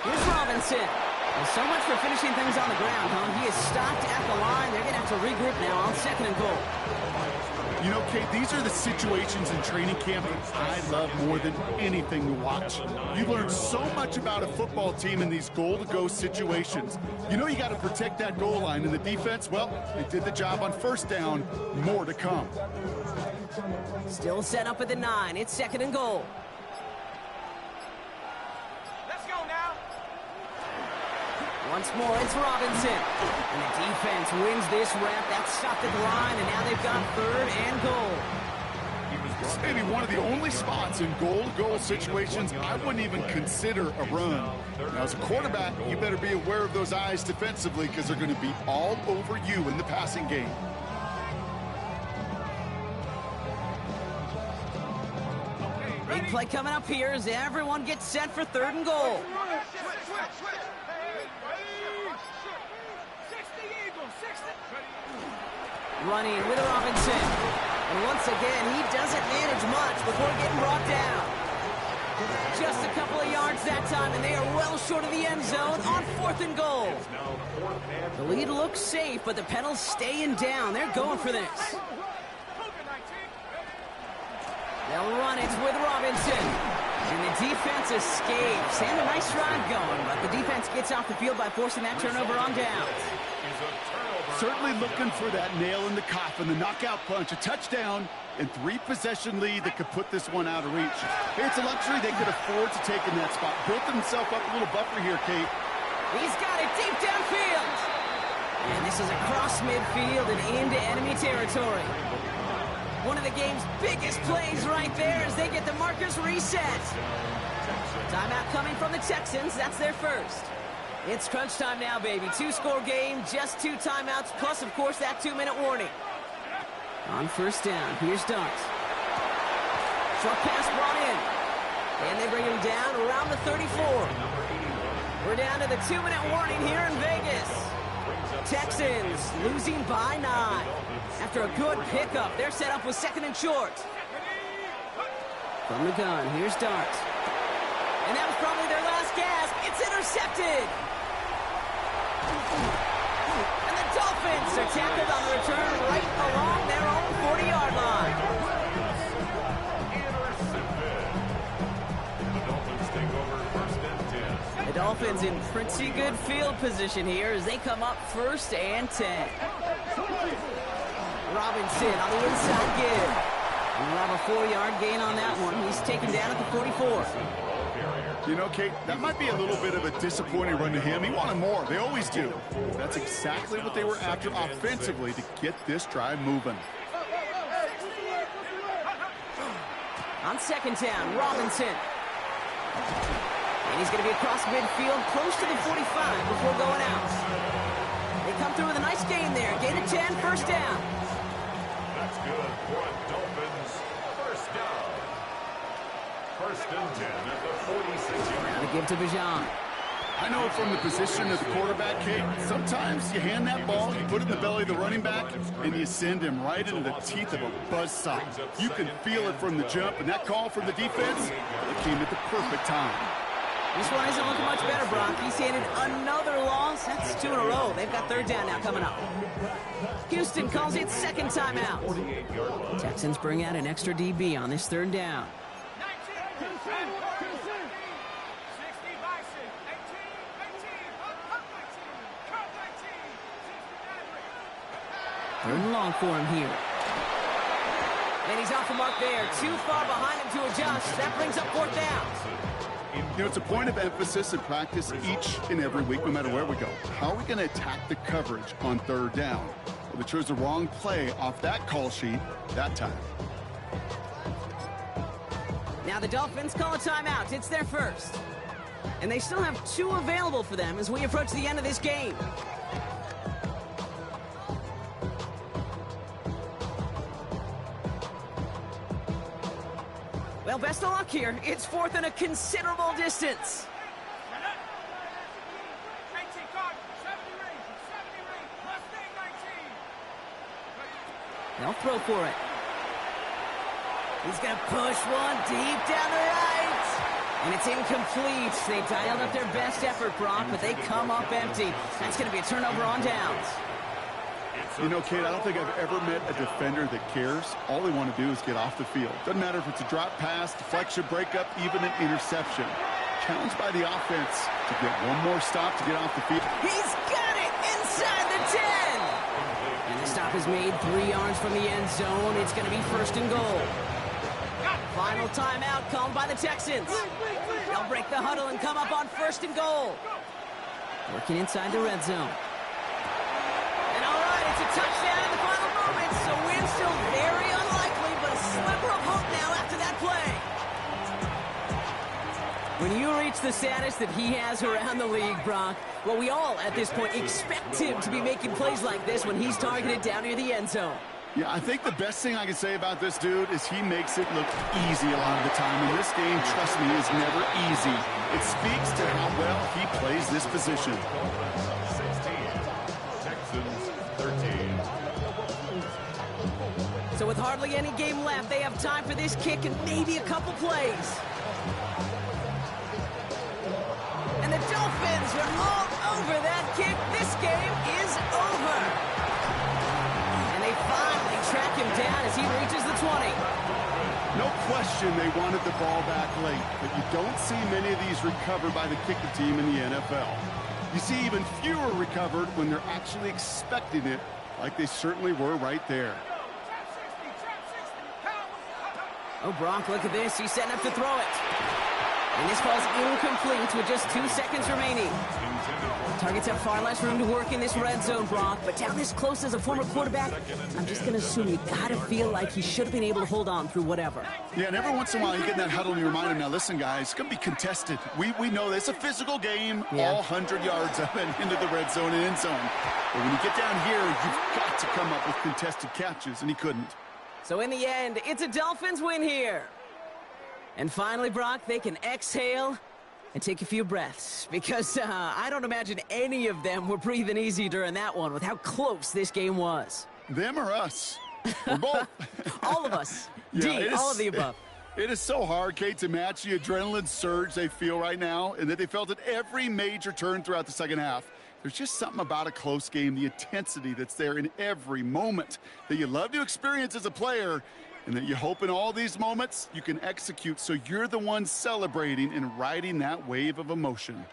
Here's Robinson. Well, so much for finishing things on the ground, huh? He is stopped at the line. They're going to have to regroup now on 2nd and goal. You know, Kate, these are the situations in training camp that I love more than anything to watch. You learn so much about a football team in these goal-to-go situations. You know you got to protect that goal line, and the defense, well, they did the job on 1st down. More to come. Still set up at the 9. It's 2nd and goal. Let's go now. Once more, it's Robinson. And the defense wins this rep. That's stopped at the line, and now they've got 3rd and goal. This may be one of the only spots in goal-to-goal situations I wouldn't even consider a run. Now, as a quarterback, you better be aware of those eyes defensively, because they're going to be all over you in the passing game. Big play coming up here as everyone gets set for 3rd and goal. Running with Robinson. And once again, he doesn't manage much before getting brought down. Just a couple of yards that time, and they are well short of the end zone on 4th and goal. The lead looks safe, but the Pedals staying down. They're going for this. They'll run it with Robinson. And the defense escapes. And a nice drive going, but the defense gets off the field by forcing that turnover on downs. Certainly looking for that nail in the coffin, the knockout punch, a touchdown, and 3-possession lead that could put this one out of reach. Hey, it's a luxury they could afford to take in that spot. Built himself up a little buffer here, Kate. He's got it deep downfield. And this is across midfield and into enemy territory. One of the game's biggest plays right there as they get the markers reset. Timeout coming from the Texans. That's their 1st. It's crunch time now, baby. 2-score game, just 2 timeouts, plus, of course, that 2-minute warning. On first down, here's Darts. Short pass brought in. And they bring him down around the 34. We're down to the 2-minute warning here in Vegas. Texans losing by 9. After a good pickup, they're set up with 2nd and short. From the gun, here's Darts. And that was probably their last gasp. It's intercepted. And the Dolphins are tackled on the return right along their own 40-yard line. The Dolphins in pretty good field position here as they come up 1st and 10. Robinson on the inside give. And we'll have a 4-yard gain on that one. He's taken down at the 44. You know, Kate, that might be a little bit of a disappointing run to him. He wanted more. They always do. That's exactly what they were after offensively to get this drive moving. On 2nd down, Robinson. And he's going to be across midfield, close to the 45 before going out. They come through with a nice gain there. Gain of 10, 1st down. That's good for Dolphins. 1st down. 1st and 10 at the 46-yard. Now to give to Bijan. I know from the position of the quarterback, Kate, sometimes you hand that ball, you put it in the belly of the running back, and you send him right into the teeth of a buzzsaw. You can feel it from the jump, and that call from the defense, it came at the perfect time. This one isn't looking much better, Brock. He's handed another loss. That's 2 in a row. They've got 3rd down now coming up. Houston calls it 2nd timeout. Texans bring out an extra DB on this 3rd down. 3rd and long for him here. And he's off the mark there. Too far behind him to adjust. That brings up 4th down. You know, it's a point of emphasis in practice each and every week, no matter where we go. How are we going to attack the coverage on 3rd down? Well, they chose the wrong play off that call sheet that time. Now the Dolphins call a timeout. It's their first. And they still have 2 available for them as we approach the end of this game. Well, best of luck here. It's 4th and a considerable distance. They'll throw for it. He's going to push one deep down the right. And it's incomplete. They dialed up their best effort, Brock, but they come up empty. That's going to be a turnover on downs. You know, Kate, I don't think I've ever met a defender that cares. All they want to do is get off the field. Doesn't matter if it's a drop pass, deflection, breakup, even an interception. Challenged by the offense to get one more stop to get off the field. He's got it inside the 10. And the stop is made 3 yards from the end zone. It's going to be 1st and goal. Final timeout called by the Texans. They'll break the huddle and come up on 1st and goal. Working inside the red zone. And all right, it's a touchdown in the final moments. So win still very unlikely, but a sliver of hope now after that play. When you reach the status that he has around the league, Brock, well, we all at this point expect him to be making plays like this when he's targeted down near the end zone. Yeah, I think the best thing I can say about this dude is he makes it look easy a lot of the time. And this game, trust me, is never easy. It speaks to how well he plays this position. 16, Texans 13. So with hardly any game left, they have time for this kick and maybe a couple plays. And the Dolphins are all over that kick. This game is over. And they finally track him down as he reaches the 20. No question they wanted the ball back late, but you don't see many of these recovered by the kicker team in the NFL. You see even fewer recovered when they're actually expecting it, like they certainly were right there. Oh, Brock, look at this. He's setting up to throw it. And this ball's incomplete with just 2 seconds remaining. Targets have far less room to work in this red zone, Brock, but down this close as a former quarterback, I'm just going to assume you got to feel like he should have been able to hold on through whatever. Yeah, and every once in a while you get in that huddle and you remind him, now listen, guys, it's going to be contested. We know this. It's a physical game, all 100 yards up and into the red zone and end zone. But when you get down here, you've got to come up with contested catches, and he couldn't. So in the end, it's a Dolphins win here. And finally, Brock, they can exhale and take a few breaths, because I don't imagine any of them were breathing easy during that one with how close this game was. Them or us? We're both. All of us. Yeah, all of the above. It is so hard, Kate, to match the adrenaline surge they feel right now, and that they felt at every major turn throughout the second half. There's just something about a close game, the intensity that's there in every moment that you love to experience as a player, and that you hope in all these moments you can execute so you're the one celebrating and riding that wave of emotion.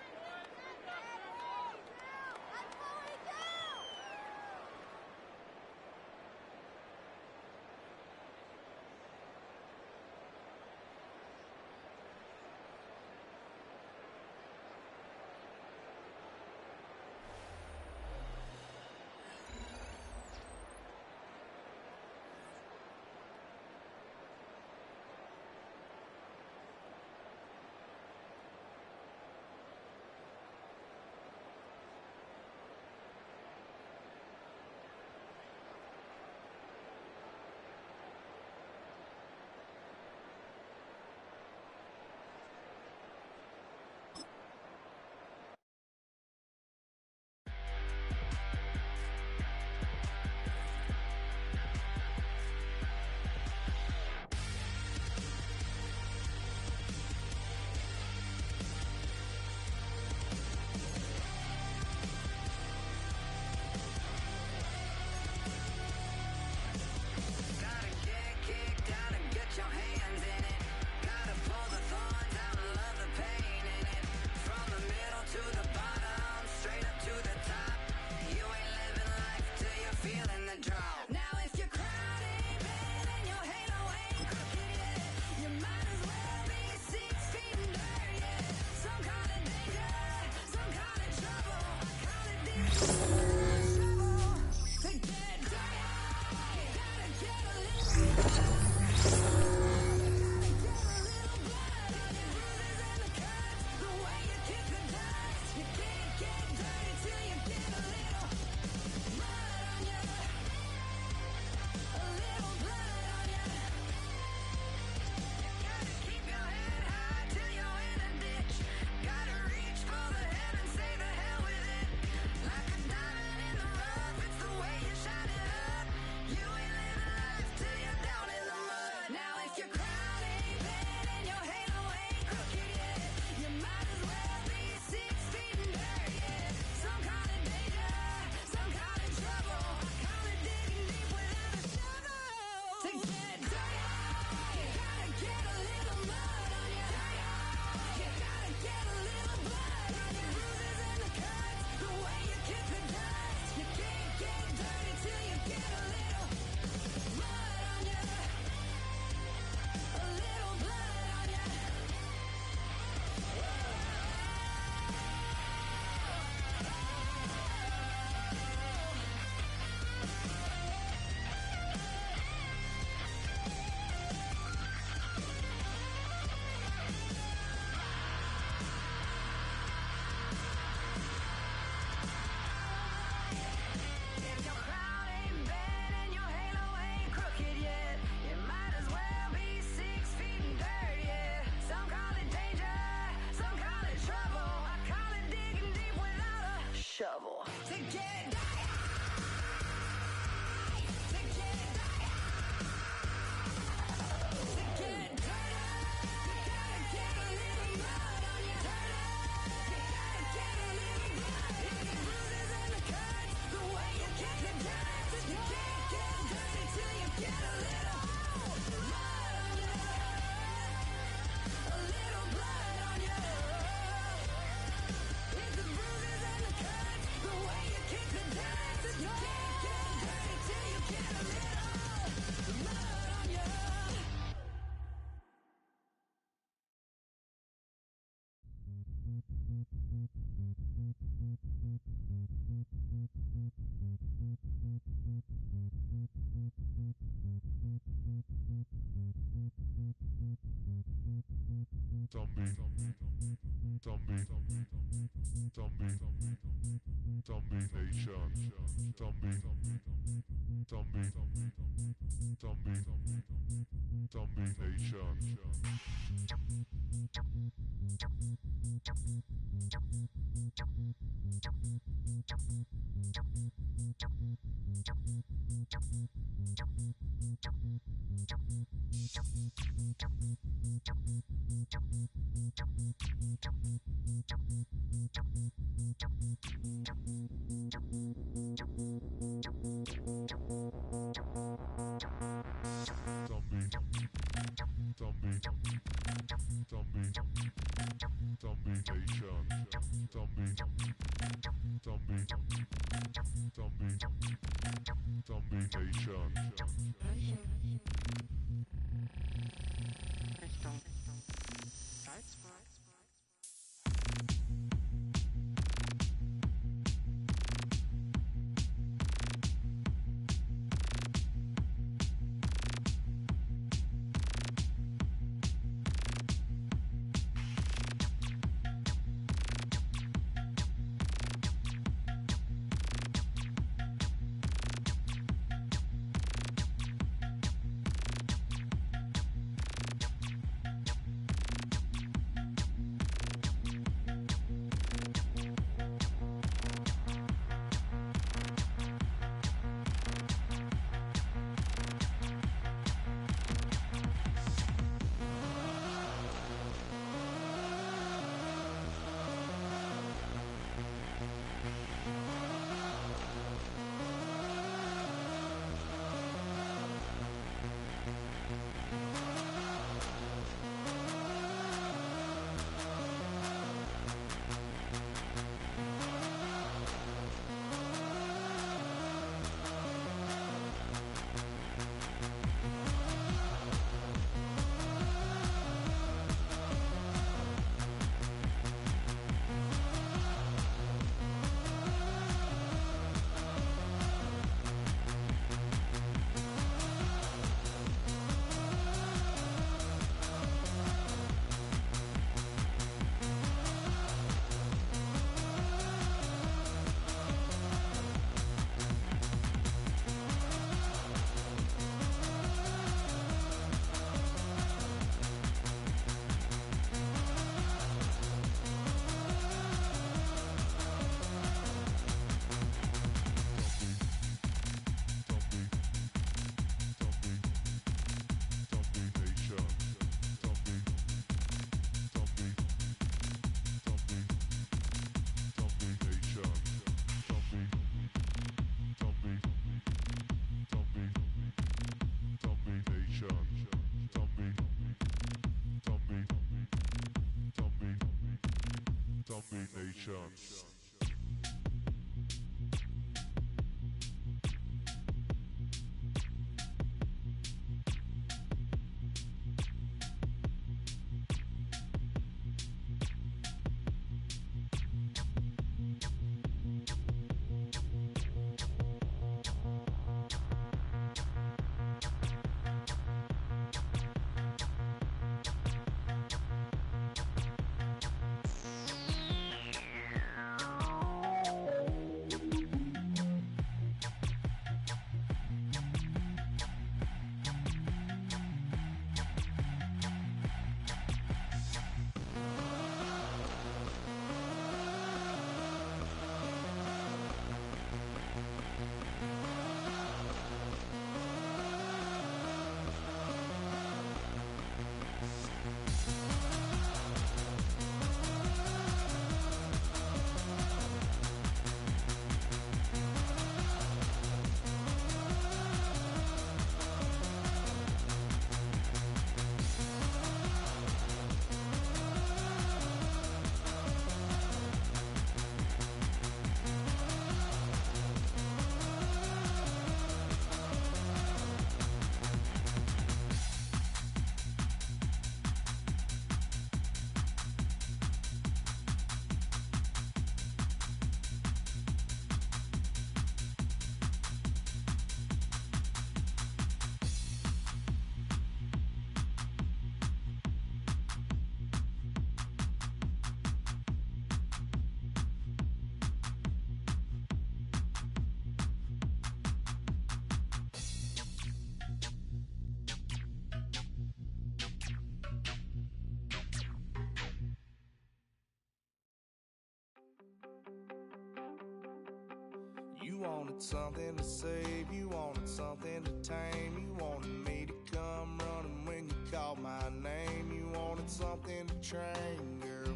You wanted something to save, you wanted something to tame. You wanted me to come running when you called my name. You wanted something to train, girl,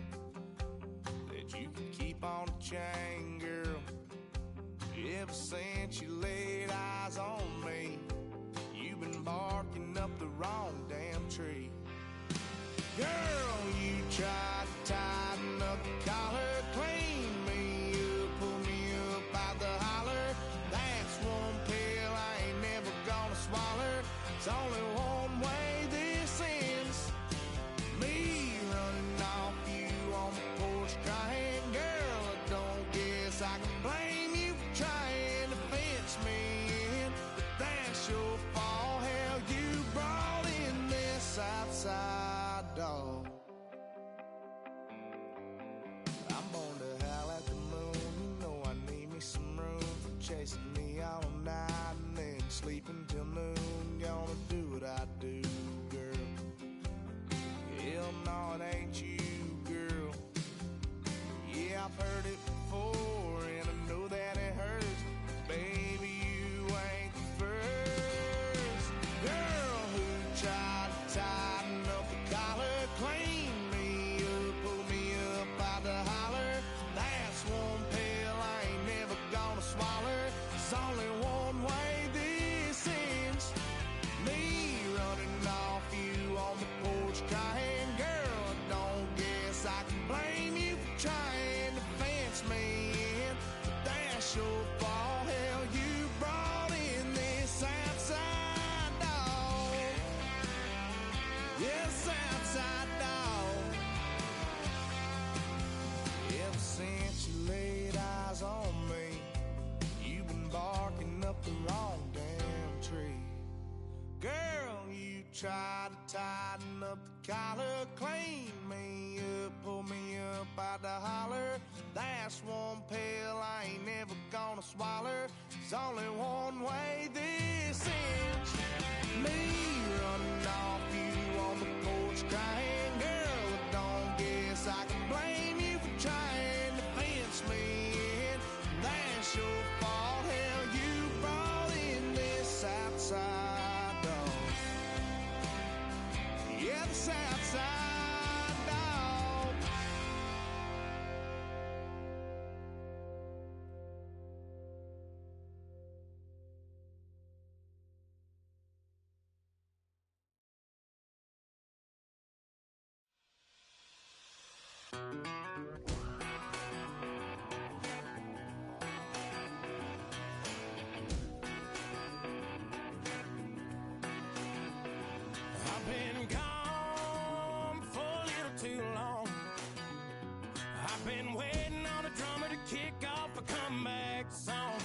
that you could keep on the chain, girl. Ever since you laid eyes on me, you've been barking up the wrong damn tree. Girl, you tried to tighten up the collar, clean me up, pull me up out the holler. That's one pill I ain't never gonna swallow. It's only one way this ends. Me running off you on the porch crying. Girl, I don't guess I can blame you for trying to fence me in, but that's your fault. Hell, you brought in this outside dog. I'm born to howl at the moon. You know I need me some room for chasing me all night and then sleeping till noon. Gonna do what I do, girl. Hell no, it ain't you, girl. Yeah, I've heard it before and I know that it hurts, but baby, you ain't the first girl who tried to tighten up the collar, clean me up, pull me up out the holler. That's one pill I ain't never gonna swallow. There's only one way this ends. Me running off you on the porch crying. Girl, I don't guess I can blame you for trying to fence me in, but that's your fault. Hell, you brought in this outside dog. Yes, outside dog. Ever since you laid eyes on me, you've been barking up the wrong damn tree. Girl, you tried to tighten up the collar, clean me up, pull me up out the holler. That's one pill I ain't never gonna swallow. There's only one way this ends. Me running off you on the porch crying. Girl, I don't guess I can blame you for trying to fence me in. That's your fault. Hell, you brought in this outside dog. Yeah, this outside dog. I've been gone for a little too long. I've been waiting on a drummer to kick off a comeback song.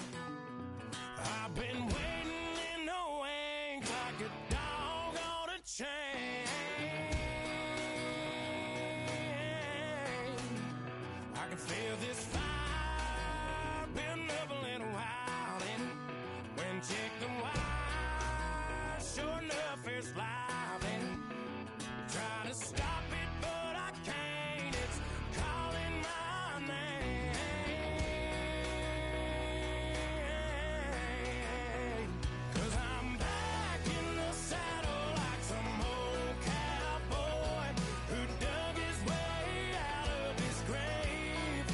I've been waiting in the wings like a dog on a chain. I can feel this fire building up a little while, and when check the wire, sure enough it's live, and try to stop it, but I can't. It's calling my name. 'Cause I'm back in the saddle like some old cowboy who dug his way out of his grave.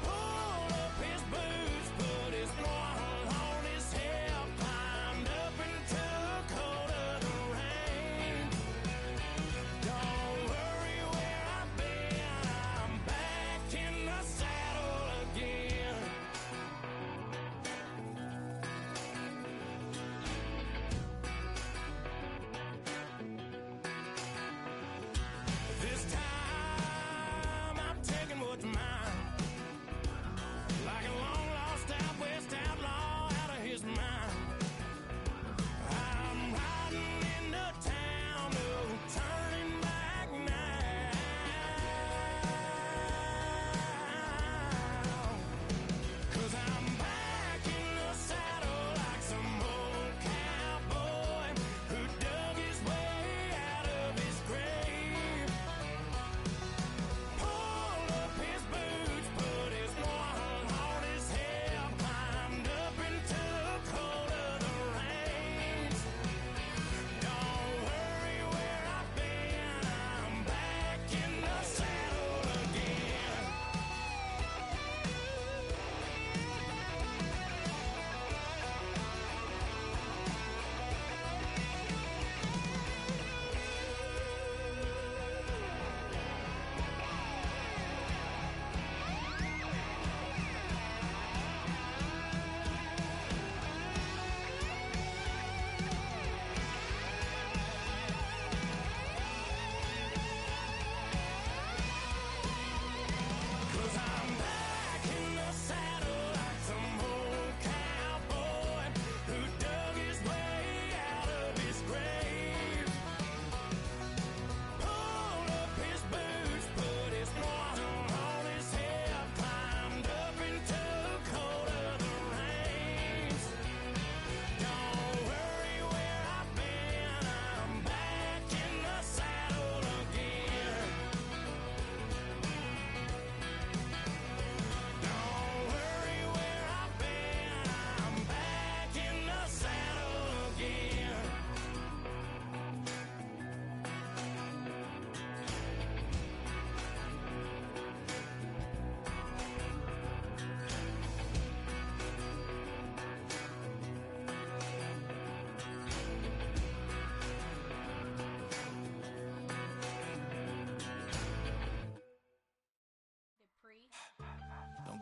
Pulled up his boots, put his noir on his hip, climbed up and took hold of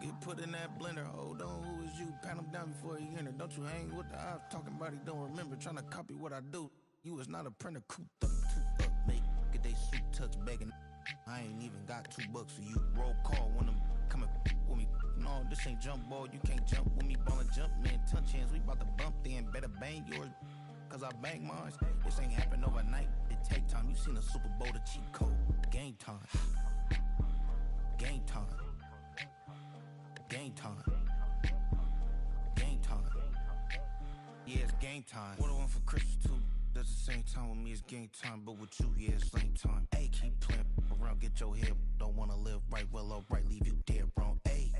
Get put in that blender. Hold on, who is you? Pat him down before he enter. Don't you hang with the ops talking about he don't remember. Trying to copy what I do. You is not a printer. Cooped up, too up, mate. Get they suit tucks begging. I ain't even got $2 for you. Roll call when I'm coming with me. No, this ain't jump ball. You can't jump with me. Ballin' jump, man. Touch hands. We about to bump then. Better bang yours. Cause I bang mine. This ain't happen overnight. It take time. You seen a Super Bowl, the cheat code. Game time. Game time. Game time. Game time. Yeah, it's game time. What I want for Christmas too. That's the same time with me, it's game time. But with you, yeah, it's lame time. Ayy, keep playing around, get your head. Don't wanna live right, well, alright, leave you dead wrong. Ayy,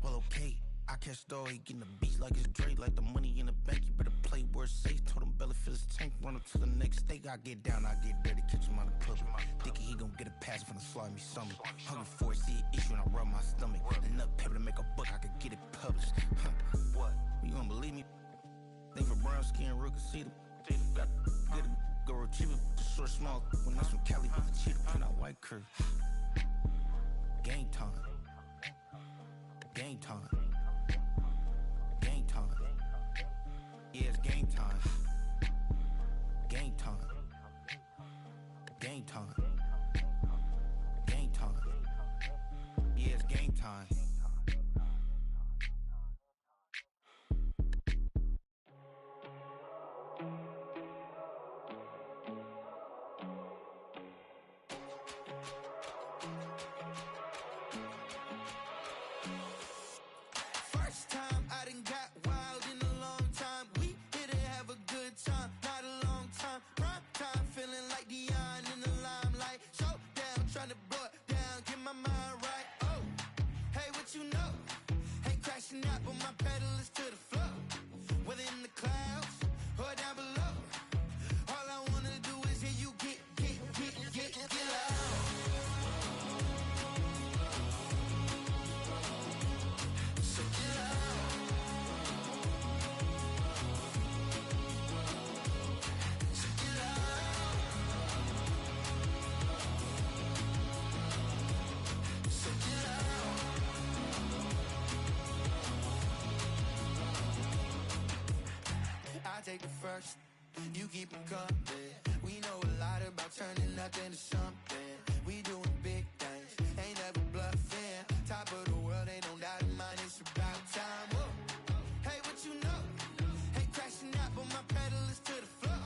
well, okay. I catch the dog, he getting the beats like it's Dre. Like the money in the bank, you better play where it's safe. Told him belly fill his tank, run up to the next state. I get down, I get dirty, catch him on the public. Thinking he gon' get a pass from the slimy stomach. Hungry for it, see an issue and I rub my stomach. Enough paper to make a book, I could get it published. What? You don't believe me? Think for brown skin, real can see them. Got get it, go retrieve it, just short, small. When that's from Cali, with the cheetah print out white curve. Game time. Game time. Game time. Yeah, it's game time. Game time. Game time. Game time. Yeah, it's game time. Take the first, you keep them coming. We know a lot about turning nothing to something. We doing big things, ain't never bluffing. Top of the world, ain't no doubt in mine, it's about time. Whoa. Hey, what you know? Hey, crashing out, but my pedal is to the floor.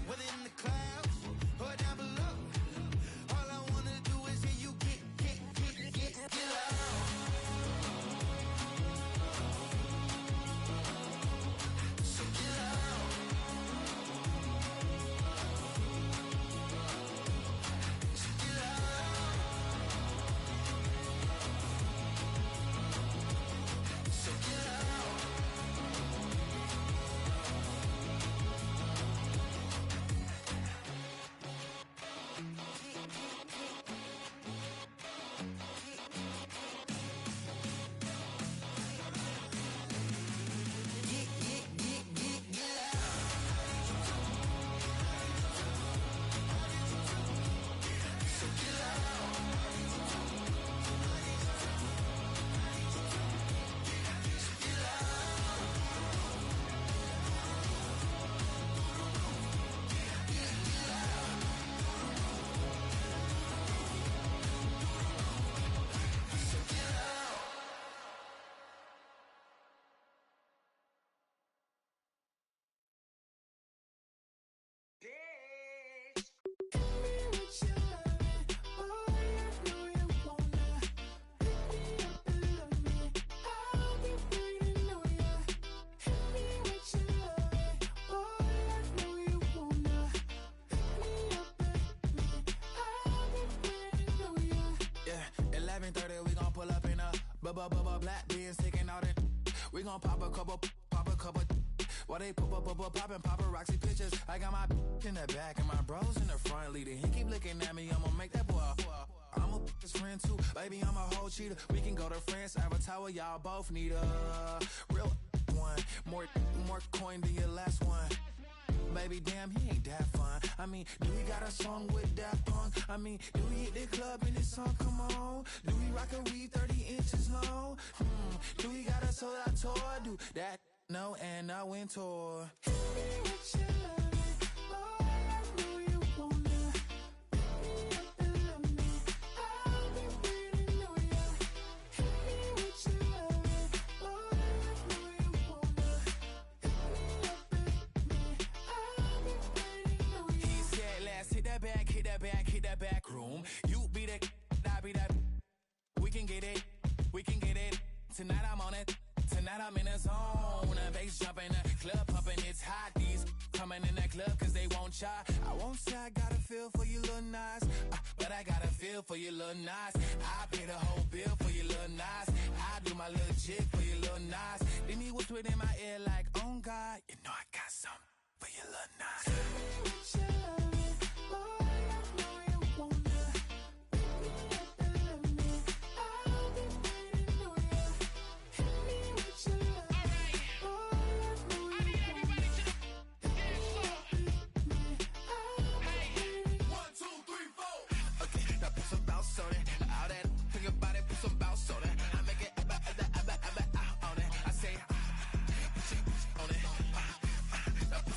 Whether in the clouds or down below, all I wanna do is hear you get loud. So get loud. Black beans taking out it. We gon' pop a couple. While they poppin' paparazzi pictures. I got my in the back and my bros in the front leading. He keep looking at me, I'ma make that boy. I'm a his friend too, baby, I'm a whole cheater. We can go to France, Avatar, y'all both need a real one. More coin than your last one. Baby, baby, damn, he ain't that fine. I mean, do we got a song with that punk? I mean, do we hit the club in this song? Come on. Do we rock a weed 30 inches long? Do we got a sold out tour? Do that? No, and I went tour. Hit me with your loving, boy, I know you wanna. Pick me up and love me, I'll be waiting on ya. Hit me with your loving, boy, I know you wanna. Pick me up and love me, I'll be waiting on ya. He said, let's hit that back, hit that back, hit that back room. You be the, I be that. We can get it, we can get it. Tonight I'm on it. Tonight I'm in a zone, a bass jumping, a club pumping, it's hot. These coming in that club cause they won't try. I won't say I got a feel for you little nice, but I got a feel for you little nice. I pay the whole bill for you little nice. I do my little jig for you little nice. Then he whispered in my ear like, oh God, you know I got something for you little nice. Tell me what you loving, boy, I know you wanna. Pick me up and love me, I'll be waiting on ya. Hit me with your loving, boy, I know you wanna. Pick me up and love me, I'll be waiting. 1, 2, 3, 4. Okay, now put some bounce on it. All that, think about it, put some bounce on it. I make it on it. I say, put your on it. Now put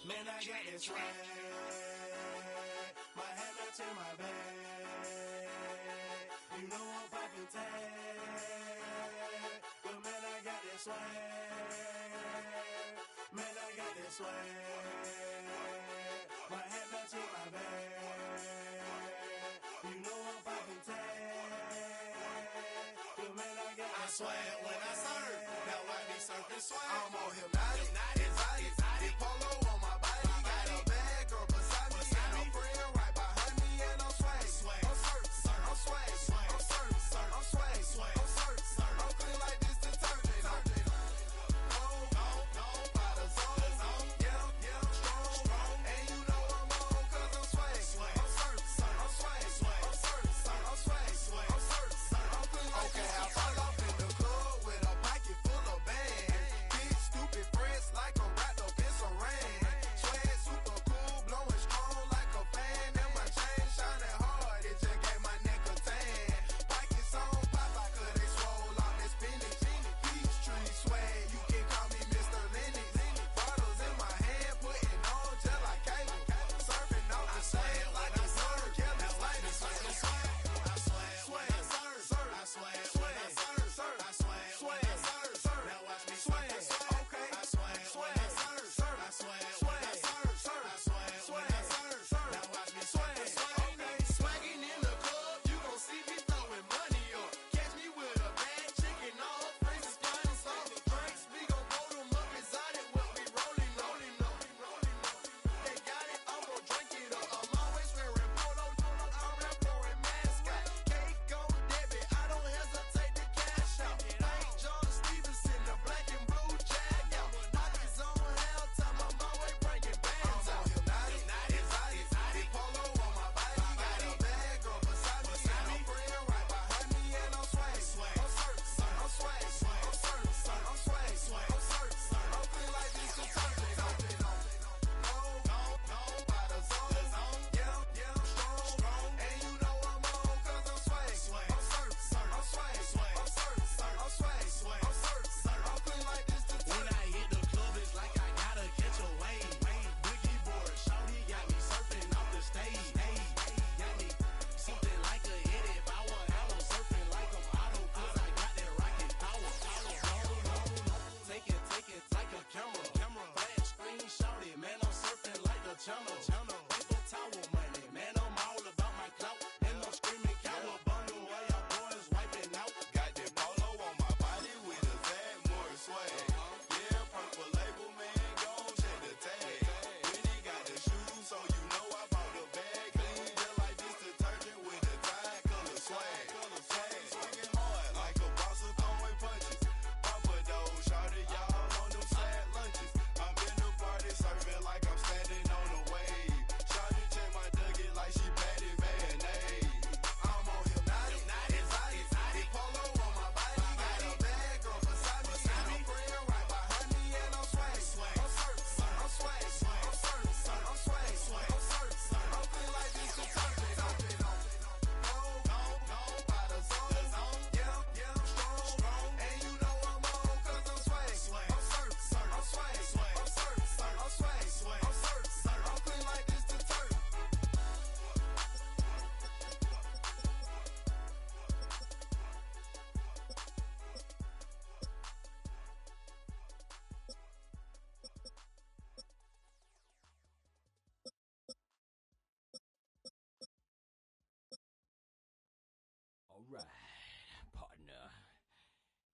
Man, I got this swag. My hat matching my bag. You know I'm poppin' tag. But man, I got this swag. Man, I got this swag. My hat matching my bag. You know I'm poppin' tag. But man, I got this swag. When I surf, now I be surfing swag. I'm on hypnotic, exotic, polo on my body. Got a bad girl beside me, and a friend right behind me, and I'm swag. I'm surf, I'm swag, I'm surf, I'm swag, I'm surf, I'm clean like this detergent. No, by the zone, yeah, strong, and you know I'm on 'cause I'm swag. I'm surf, I'm swag, I'm surf, I'm swag, I'm surf, I'm clean like this. Okay, I fall off in the club with a pocket full of bands. Big stupid friends like a wrapped up in some rain. Swag super cool, blowing strong like a fan. And my chain shining hard, it just gave my neck a tan. Pockets on Popeye 'cause they swole off that spinach. Peachtree swag, you can call me Mr. Lennox. Bottles in my hand, putting on just like cable. Surfing off the sand like a surf. Kelly's like the swag. I swag, swag, surf, I swag, swag, surf, I swag, swag, surf. Now watch me swag. Okay, I swag, swag, surf, I swag, swag, surf, I swag, swag, surf. Now watch me swag. Okay, swagging in the club, you gon' see me throwing money up. Catch me with a bad chicken, all her friends is flying some drinks. We gon' blow them up exotic, what we rolling up. They got it, I'm gon' drink it up. I'm always wearing polo, I'm rap pouring mascot. Cake on debit, I don't hesitate to cash out. Thank John Stevenson, the black and blue jag out. Pockets on hell time, I'm always bringing bands out. Hypnotic, exotic, polo on my body. Got a bad girl beside me, and a friend right behind me, and I'm swag. I'm surf, I'm swag, I'm surf, I'm swag, I'm surf, I'm clean like this detergent. No, by the zone, yeah, strong, and you know I'm on 'cause I'm swag. I'm surf, I'm swag, I'm surf, I'm swag, I'm surf, I'm clean like this detergent. When I hit the club, it's like I gotta catch a wave. Boogie board, shawty got me surfing off the stage. Got me something like a hit if I was out surfing like I'm auto 'cause I got that rocket power. Take it like a camera. Flash screen, shawty, man, I'm surfing like the channel. Paper towel money, man, I'm all about my clout. And I'm screaming cowabunga while y'all boys wiping out. Got that polo on my body with a tag, more swag. Yeah, purple label, man, gon' check the tag. When he got the shoes, so you know I bought the bag. Clean just like this detergent with a tag, color swag. Swinging hard like a boss of throwing punches. Papa though, shawty, y'all on them sad lunches. I'm in the party serving like I'm standing on a wave. Shawty check my nugget like she patty mayonnaise. I'm on hypnotic, exotic, polo on my body. Got a bad girl beside me, and a friend right behind me, and I'm swag. I'm surf, I'm swag, I'm surf, I'm swag, I'm surf, I'm clean like this detergent. No, by the zone, yeah, strong, and you know I'm on 'cause I'm swag. I'm surf, I'm swag, I'm surf, I'm swag, I'm surf, I'm clean like this detergent. All right, partner.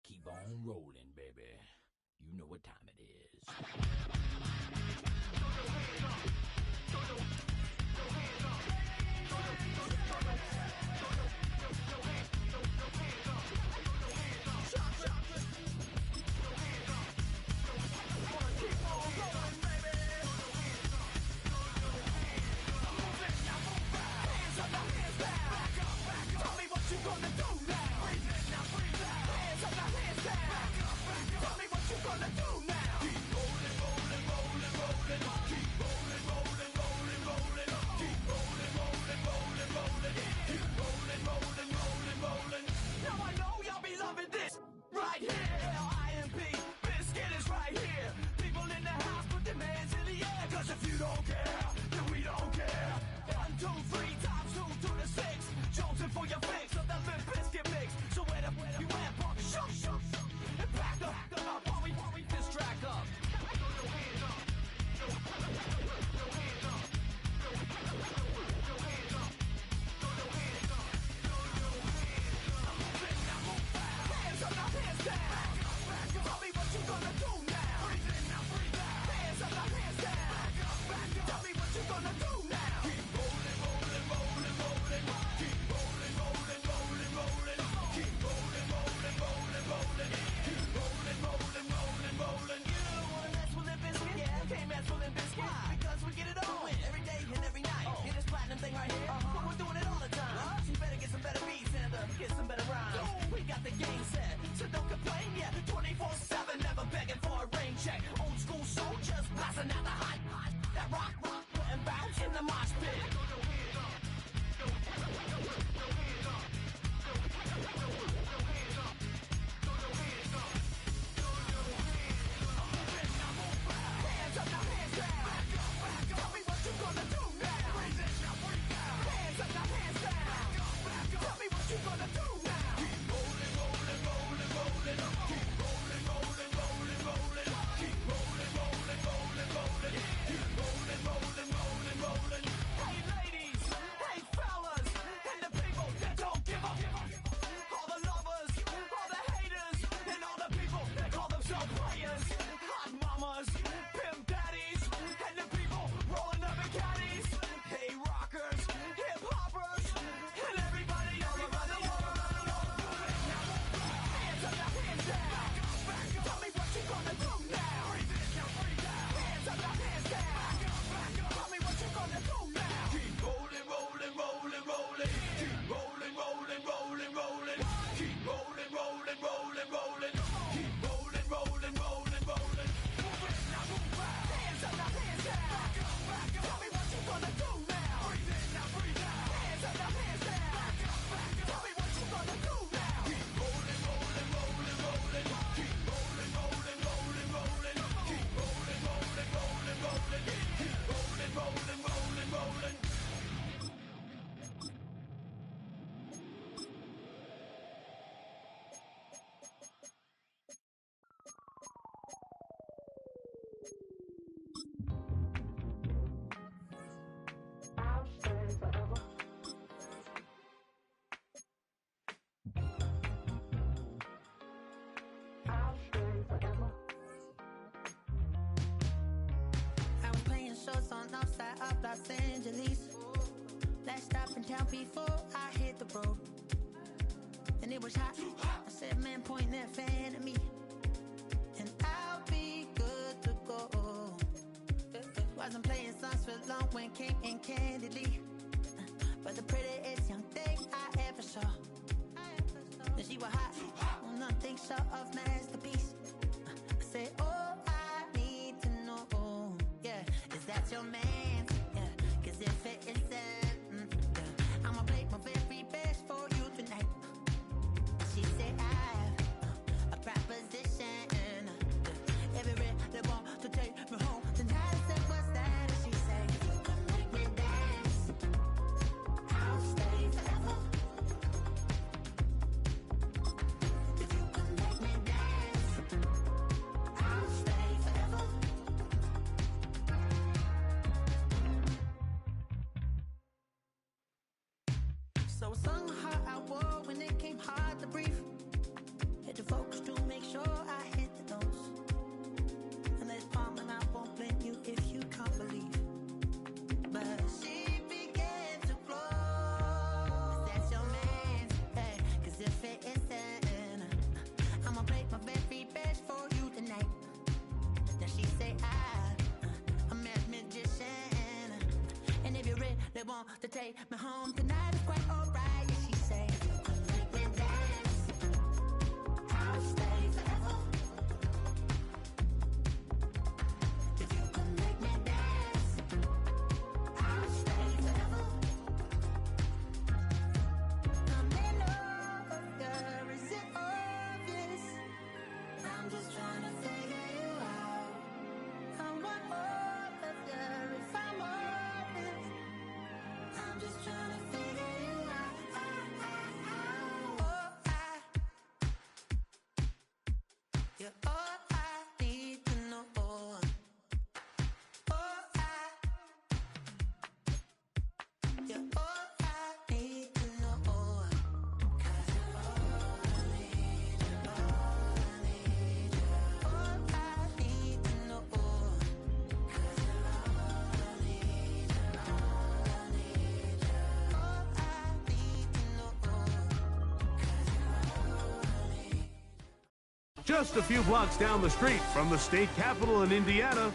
Keep on rolling, baby. You know what time it is. Tell me what you gonna do now. Hands up, now hands down. Tell me what you gonna do now. Keep rolling, rolling. don't care, then we don't care. 1, 2, 3 times 2 to the 6. Jonesing for your fix of that Limp Bizkit mix. So where you at, punk? Shoot. And back up while we this track up. Hands up, now hands down. Tell me what you gonna do now. Hands up, now hands down. Tell me what you gonna do now. Keep rolling, rolling, rolling, rolling. Keep rolling, rolling, rolling, rolling. Keep rolling, rolling, rolling, rolling. Keep rolling, rolling, rolling, rolling. You don't wanna mess with Limp Bizkit? Yeah, can't mess with Limp Bizkit. Why? Because we get it on every day and every night. Get this platinum thing right here. But we're doing it all the time. So you better get some better beats and get some better rhymes. We got the game set, so don't complain. Yeah, 24/7, never begging for a rain check. Old school soldiers blasting out the hot. That rock, putting bounce in the mosh pit. Hands up, now hands down. Tell me what you gonna do now. Hands up, now hands down. Tell me what you gonna do now. Keep rolling, rolling, rolling, rolling. Keep rolling, rolling, rolling, rolling. Keep rolling, rolling, rolling, rolling. Keep rolling, rolling, rolling, rolling. Hey ladies, hey fellas, and the people that don't give up. All the lovers, all the haters, and all the people that call themselves players. Hot mamas, pimp daddies, and the people rolling up in caddies. Hey rockers, hip hoppers, and everybody. Hands up, now hands down. Tell me what you gonna do now. Hands up, now hands down. Tell me what you gonna do now. Keep rolling, rolling, rolling, rolling. Keep rolling, rolling, rolling, rolling. Keep rolling, rolling, rolling, rolling. Keep rolling, rolling, rolling, rolling. Hands up, now hands down. Tell me what you gonna do now. Hands up, now hands down. Tell me what you gonna do now. Keep rolling, rolling, rolling, rolling. Keep rolling, rolling, rolling, rolling. Keep rolling, rolling, rolling, rolling. Keep rolling, rolling, rolling, rolling. I was playing shows on outside of Los Angeles. Last stop in town before I hit the road. And it was hot. I said, man, point that fan at me. And I'll be good to go. Wasn't playing songs for long when came in candidly. But the prettiest young thing I ever saw. And she was hot. Well, nothing short of masterpiece. I said, oh, I need to know. Yeah, is that your man? Yeah, cause if it isn't, yeah, I'ma play my very best for you tonight. She said, I have a proposition. Every really want to take me home tonight. I said, what's that? And she said, you can make me dance. I'll stay forever. If you can make me dance, I'll stay forever. So I sung how I wore when it came hard to breathe. Had to focus to make sure I hit the notes. And there's palm and I won't blame you if you can't believe. But she began to flow. That's your man, hey, cause if it isn't, I'ma play my very best for you tonight. Then she say I'm a magician. And if you really want to take me home tonight, it's quite alright. Yeah, she say, you can make me dance. I'll stay forever. If you can make me dance, I'll stay forever. I'm in love, girl, is it obvious? I'm just trying to figure you out. I want all of you if I Just a few blocks down the street from the state capitol in Indiana,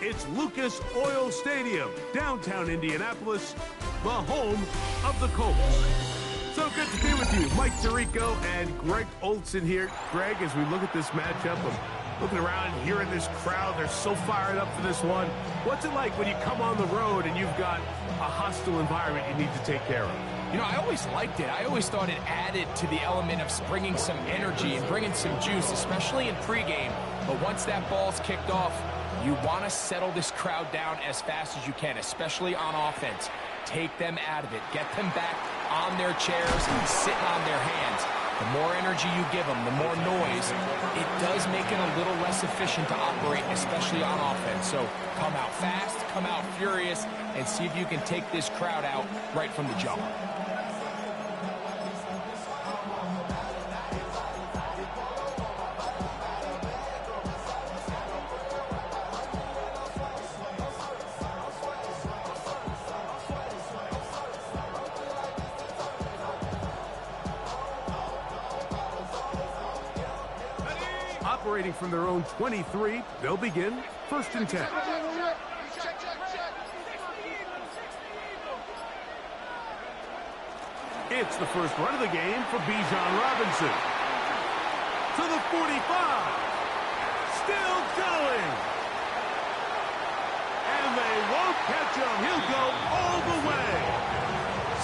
it's Lucas Oil Stadium, downtown Indianapolis, the home of the Colts. So good to be with you. Mike Tirico and Greg Olson here. Greg, as we look at this matchup, I'm looking around and hearing this crowd. They're so fired up for this one. What's it like when you come on the road and you've got a hostile environment you need to take care of? You know, I always liked it. I always thought it added to the element of bringing some energy and bringing some juice, especially in pregame. But once that ball's kicked off, you want to settle this crowd down as fast as you can, especially on offense. Take them out of it. Get them back on their chairs and sitting on their hands. The more energy you give them, the more noise, it does make it a little less efficient to operate, especially on offense. So come out fast, come out furious, and see if you can take this crowd out right from the jump. Operating from their own 23, they'll begin 1st and 10. It's the first run of the game for Bijan Robinson. To the 45. Still going. And they won't catch him. He'll go all the way.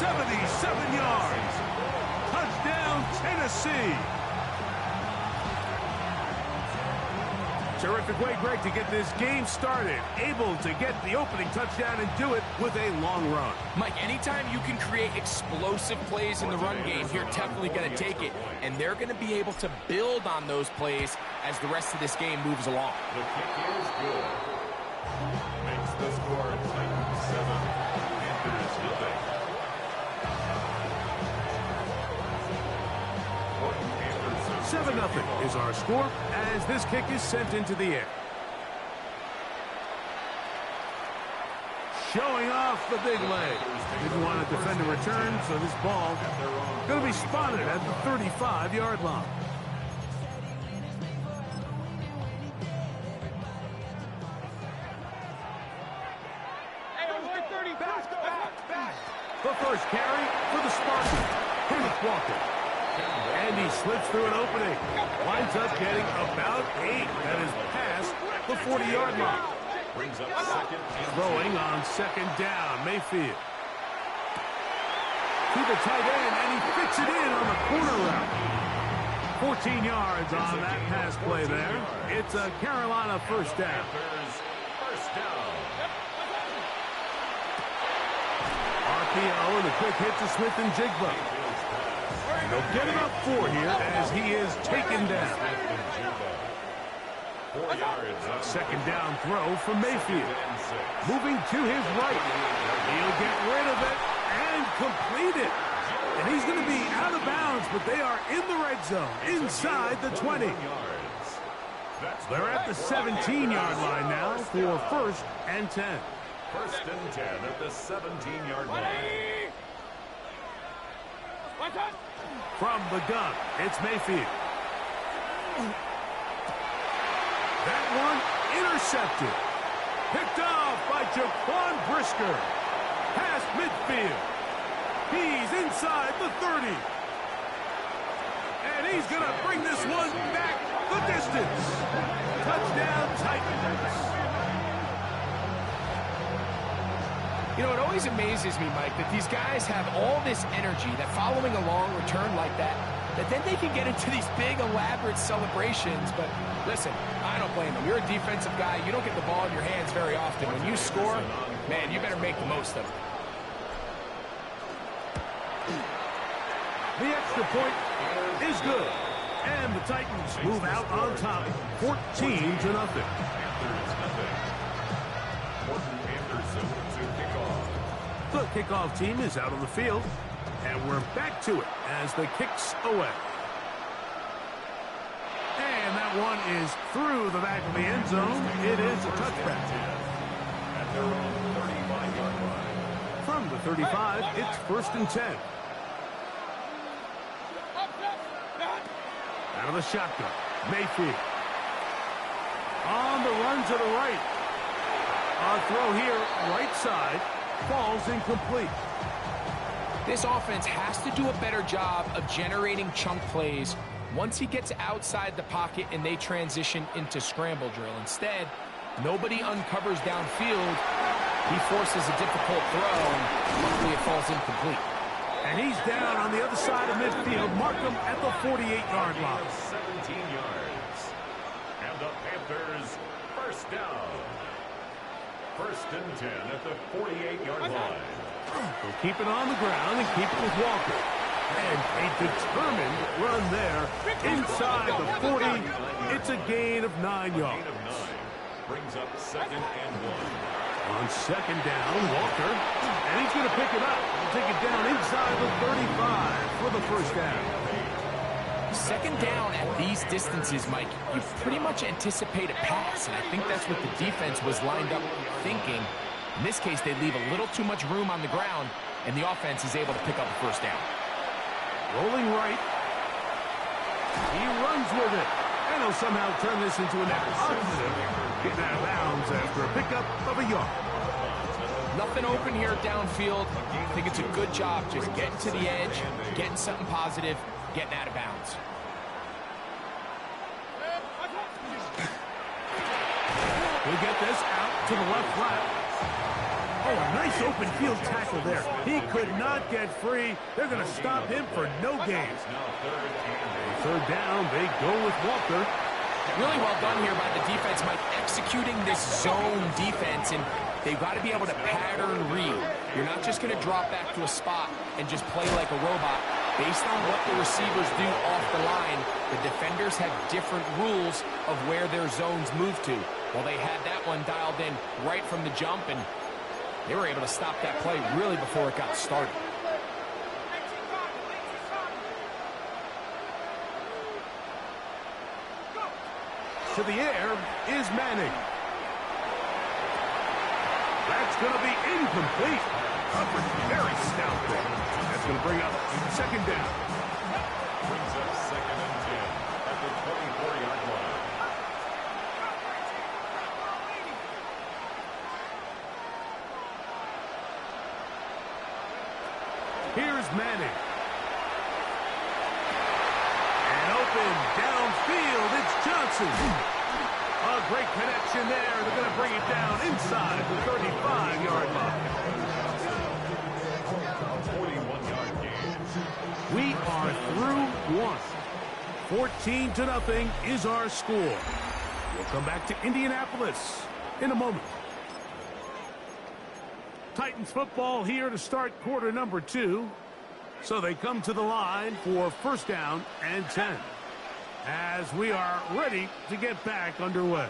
77 yards. Touchdown, Tennessee. Terrific way, Greg, to get this game started. Able to get the opening touchdown and do it with a long run. Mike, anytime you can create explosive plays in the run game, you're definitely going to take it. And they're going to be able to build on those plays as the rest of this game moves along. The kick is good. Makes the score 7. Panthers nothing. 7-0 is our score as this kick is sent into the air. Showing off the big leg. Didn't want to defend a return, so this ball going to be spotted at the 35-yard line. The first carry for the Spartans. Kenneth Walker. And he slips through an opening. Winds up getting about 8. That is past the 40-yard line. Brings up second. Throwing on 2nd down. Mayfield. To the tight end, and he fits it in on the corner route. 14 yards on that pass play there. It's a Carolina first down. First down. RPO and a quick hit to Smith and Jigba. They'll get it up 4 here as he is taken down. 4 yards. 2nd down throw from Mayfield. Moving to his right. He'll get rid of it and complete it. And he's going to be out of bounds, but they are in the red zone, inside the 20. They're at the 17-yard line now for 1st and 10. 1st and 10 at the 17-yard line. From the gun, it's Mayfield. That one intercepted. Picked off by Jaquan Brisker. Past midfield. He's inside the 30. And he's going to bring this one back the distance. Touchdown, Titans. You know, it always amazes me, Mike, that these guys have all this energy, that following a long return like that then they can get into these big, elaborate celebrations. But listen, I don't blame them. You're a defensive guy. You don't get the ball in your hands very often. When you score, man, you better make the most of it. The extra point is good. And the Titans move out on top, 14-0. The kickoff team is out on the field, and we're back to it as the kick's away. And that one is through the back of the end zone. It is a touchback. At their own 35-yard line. From the 35, it's 1st and 10. Out of the shotgun. Mayfield. On the run to the right. A throw here, right side, falls incomplete. This offense has to do a better job of generating chunk plays once he gets outside the pocket and they transition into scramble drill. Instead, nobody uncovers downfield. He forces a difficult throw, and luckily it falls incomplete. And he's down on the other side of midfield. Mark him at the 48-yard line. 17 yards. And the Panthers first down. First and 10 at the 48-yard line. We'll keep it on the ground and keep it with Walker. And a determined run there inside the 40. It's a gain of 9 yards. Gain of 9. Brings up 2nd and 1. On 2nd down, Walker. And he's going to pick it up. He'll take it down inside the 35 for the first down. 2nd down at these distances, Mike, you pretty much anticipate a pass, and I think that's what the defense was lined up thinking. In this case, they leave a little too much room on the ground, and the offense is able to pick up a first down. Rolling right. He runs with it, and he'll somehow turn this into a net positive. Getting out of bounds after a pickup of a yard. Nothing open here downfield. I think it's a good job just getting to the edge, getting something positive, getting out of bounds. We'll get this out to the left flat. Oh, a nice open field tackle there. He could not get free. They're going to stop him for no gain. 3rd down, they go with Walker. Really well done here by the defense, Mike, executing this zone defense, and they've got to be able to pattern read. You're not just going to drop back to a spot and just play like a robot. Based on what the receivers do off the line, the defenders have different rules of where their zones move to. Well, they had that one dialed in right from the jump, and they were able to stop that play really before it got started. To the air is Manning. That's going to be incomplete. Coverage very stout there. That's going to bring up 2nd down. Brings up 2nd and 10 at the 24-yard line. Here's Manning. And open downfield, it's Johnson. A great connection there. They're going to bring it down inside the 35-yard line. 41-yard gain. We are through one. 14-0 is our score. We'll come back to Indianapolis in a moment. Titans football here to start quarter number 2. So they come to the line for 1st down and 10. As we are ready to get back underway.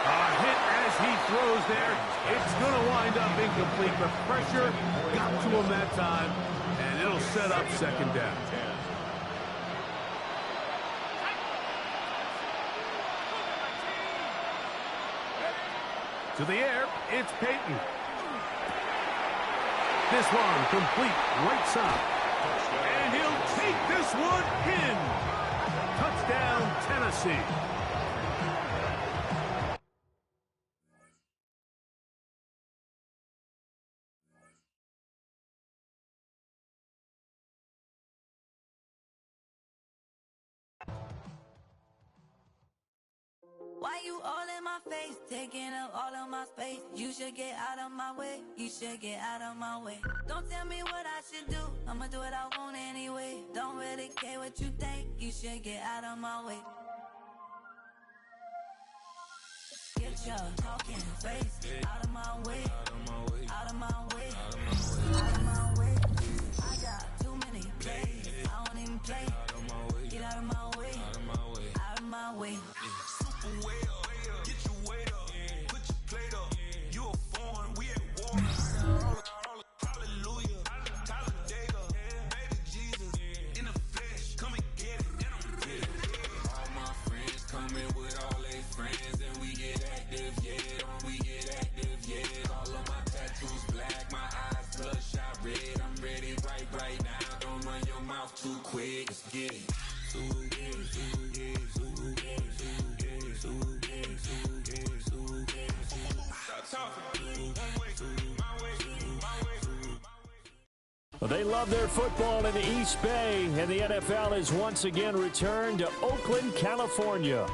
A hit as he throws there. It's going to wind up incomplete. The pressure got to him that time, and it'll set up 2nd down. To the air, it's Peyton. This one complete right side. And he'll take this one in. Touchdown, Tennessee. Why you all in my face, taking up all of my space? You should get out of my way, you should get out of my way. Don't tell me what I should do, I'ma do what I want anyway. Don't really care what you think, you should get out of my way. Get your talking face out of my way, out of my way, out of my way, out of my way. I got too many plays, I don't even play. Get out of my way, out of my way, out of my way. Get your weight up, put your plate up. You a foreign, we at war. Hallelujah, Talladega, baby Jesus, in the flesh, come and get it. All my friends coming with all their friends, and we get active, yeah. We get active, yeah. All of my tattoos black, my eyes bloodshot red. I'm ready right now. Don't run your mouth too quick. Let's get it. Well, they love their football in the East Bay, and the NFL has once again returned to Oakland, California.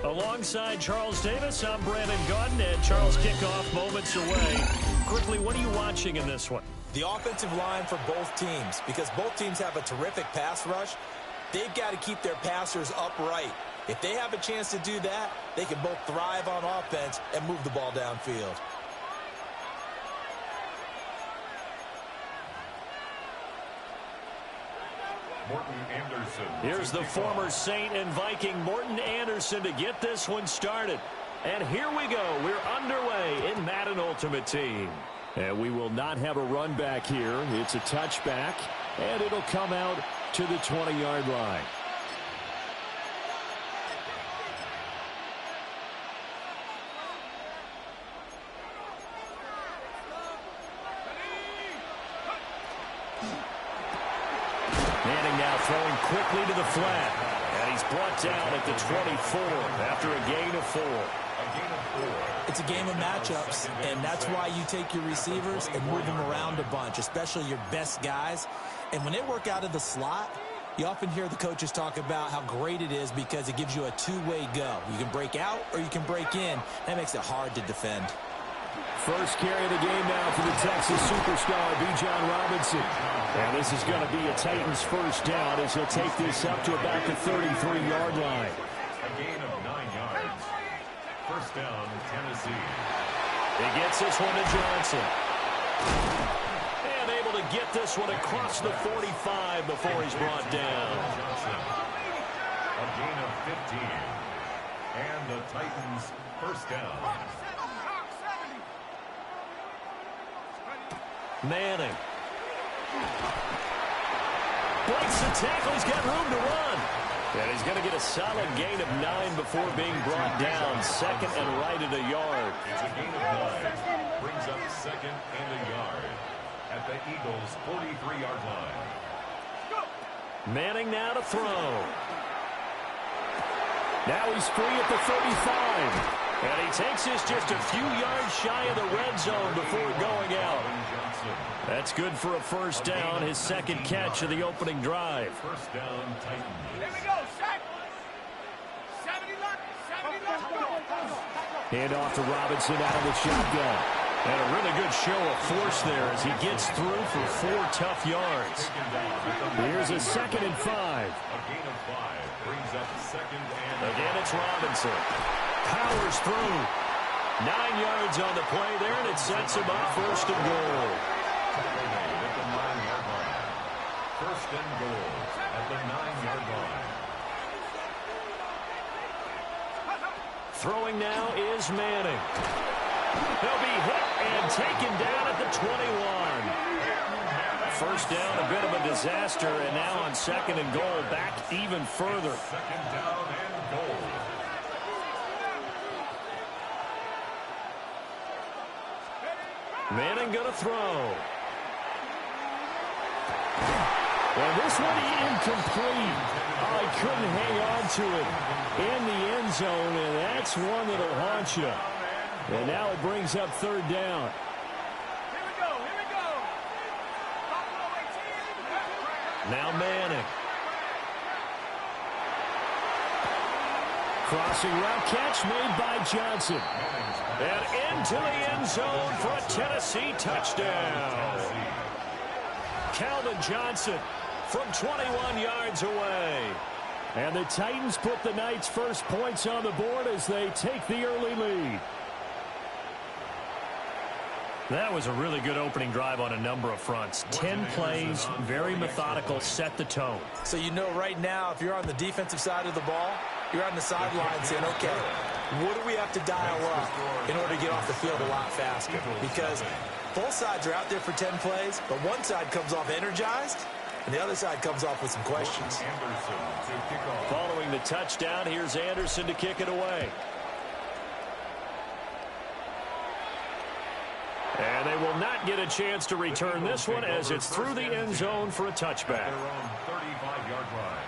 Alongside Charles Davis, I'm Brandon Gaudin, and Charles, kickoff moments away. Quickly, what are you watching in this one? The offensive line for both teams, because both teams have a terrific pass rush. They've got to keep their passers upright. If they have a chance to do that, they can both thrive on offense and move the ball downfield. Morton Anderson. Here's the former Saint and Viking Morton Anderson to get this one started. And here we go. We're underway in Madden Ultimate Team. And we will not have a run back here. It's a touchback, and it'll come out to the 20-yard line. Manning now throwing quickly to the flat. And he's brought down at the 24 after a gain of 4. It's a game of matchups, and that's why you take your receivers and move them around a bunch, especially your best guys. And when they work out of the slot, you often hear the coaches talk about how great it is because it gives you a two-way go. You can break out or you can break in. That makes it hard to defend. First carry of the game now for the Texas superstar, Bijan Robinson. And this is going to be a Titans first down as he'll take this up to about the 33-yard line. A gain of 9 yards. First down, Tennessee. He gets this one to Johnson. And able to get this one across the 45 before he's brought down. Johnson. A gain of 15. And the Titans first down. Manning. Breaks the tackle. He's got room to run. And he's going to get a solid gain of 9 before being brought down. Second and right at a yard. It's a gain of 9. Brings up second and a yard at the Eagles' 43-yard line. Manning now to throw. Now he's free at the 35. And he takes this just a few yards shy of the red zone before going out. That's good for a first down, his second catch of the opening drive. First down, Titans. Here we go, set. 70 left. Hand off to Robinson out of the shotgun. And a really good show of force there as he gets through for 4 tough yards. Here's a 2nd and 5. A gain of 5 brings up second and again, it's Robinson. Powers through. 9 yards on the play there, and it sets him up first and goal. At the 9-yard line. First and goal at the 9-yard line. Throwing now is Manning. He'll be hit and taken down at the 21. First down, a bit of a disaster, and now on second and goal, back even further. Second down and goal. Manning going to throw. Well, this one incomplete. Oh, he couldn't hang on to it in the end zone, and that's one that'll haunt you. And now it brings up third down. Here we go. Now Manning. Crossing route catch made by Johnson. And into the end zone for a Tennessee touchdown. Calvin Johnson from 21 yards away. And the Titans put the Knights' first points on the board as they take the early lead. That was a really good opening drive on a number of fronts. 10 plays, very methodical, set the tone. So you know right now, if you're on the defensive side of the ball, you're on the sideline saying, okay, what do we have to dial up in order to get off the field a lot faster? Because both sides are out there for 10 plays, but one side comes off energized, and the other side comes off with some questions. Following the touchdown, here's Anderson to kick it away. And they will not get a chance to return this one as it's through the end zone for a touchback. Their own 35-yard line.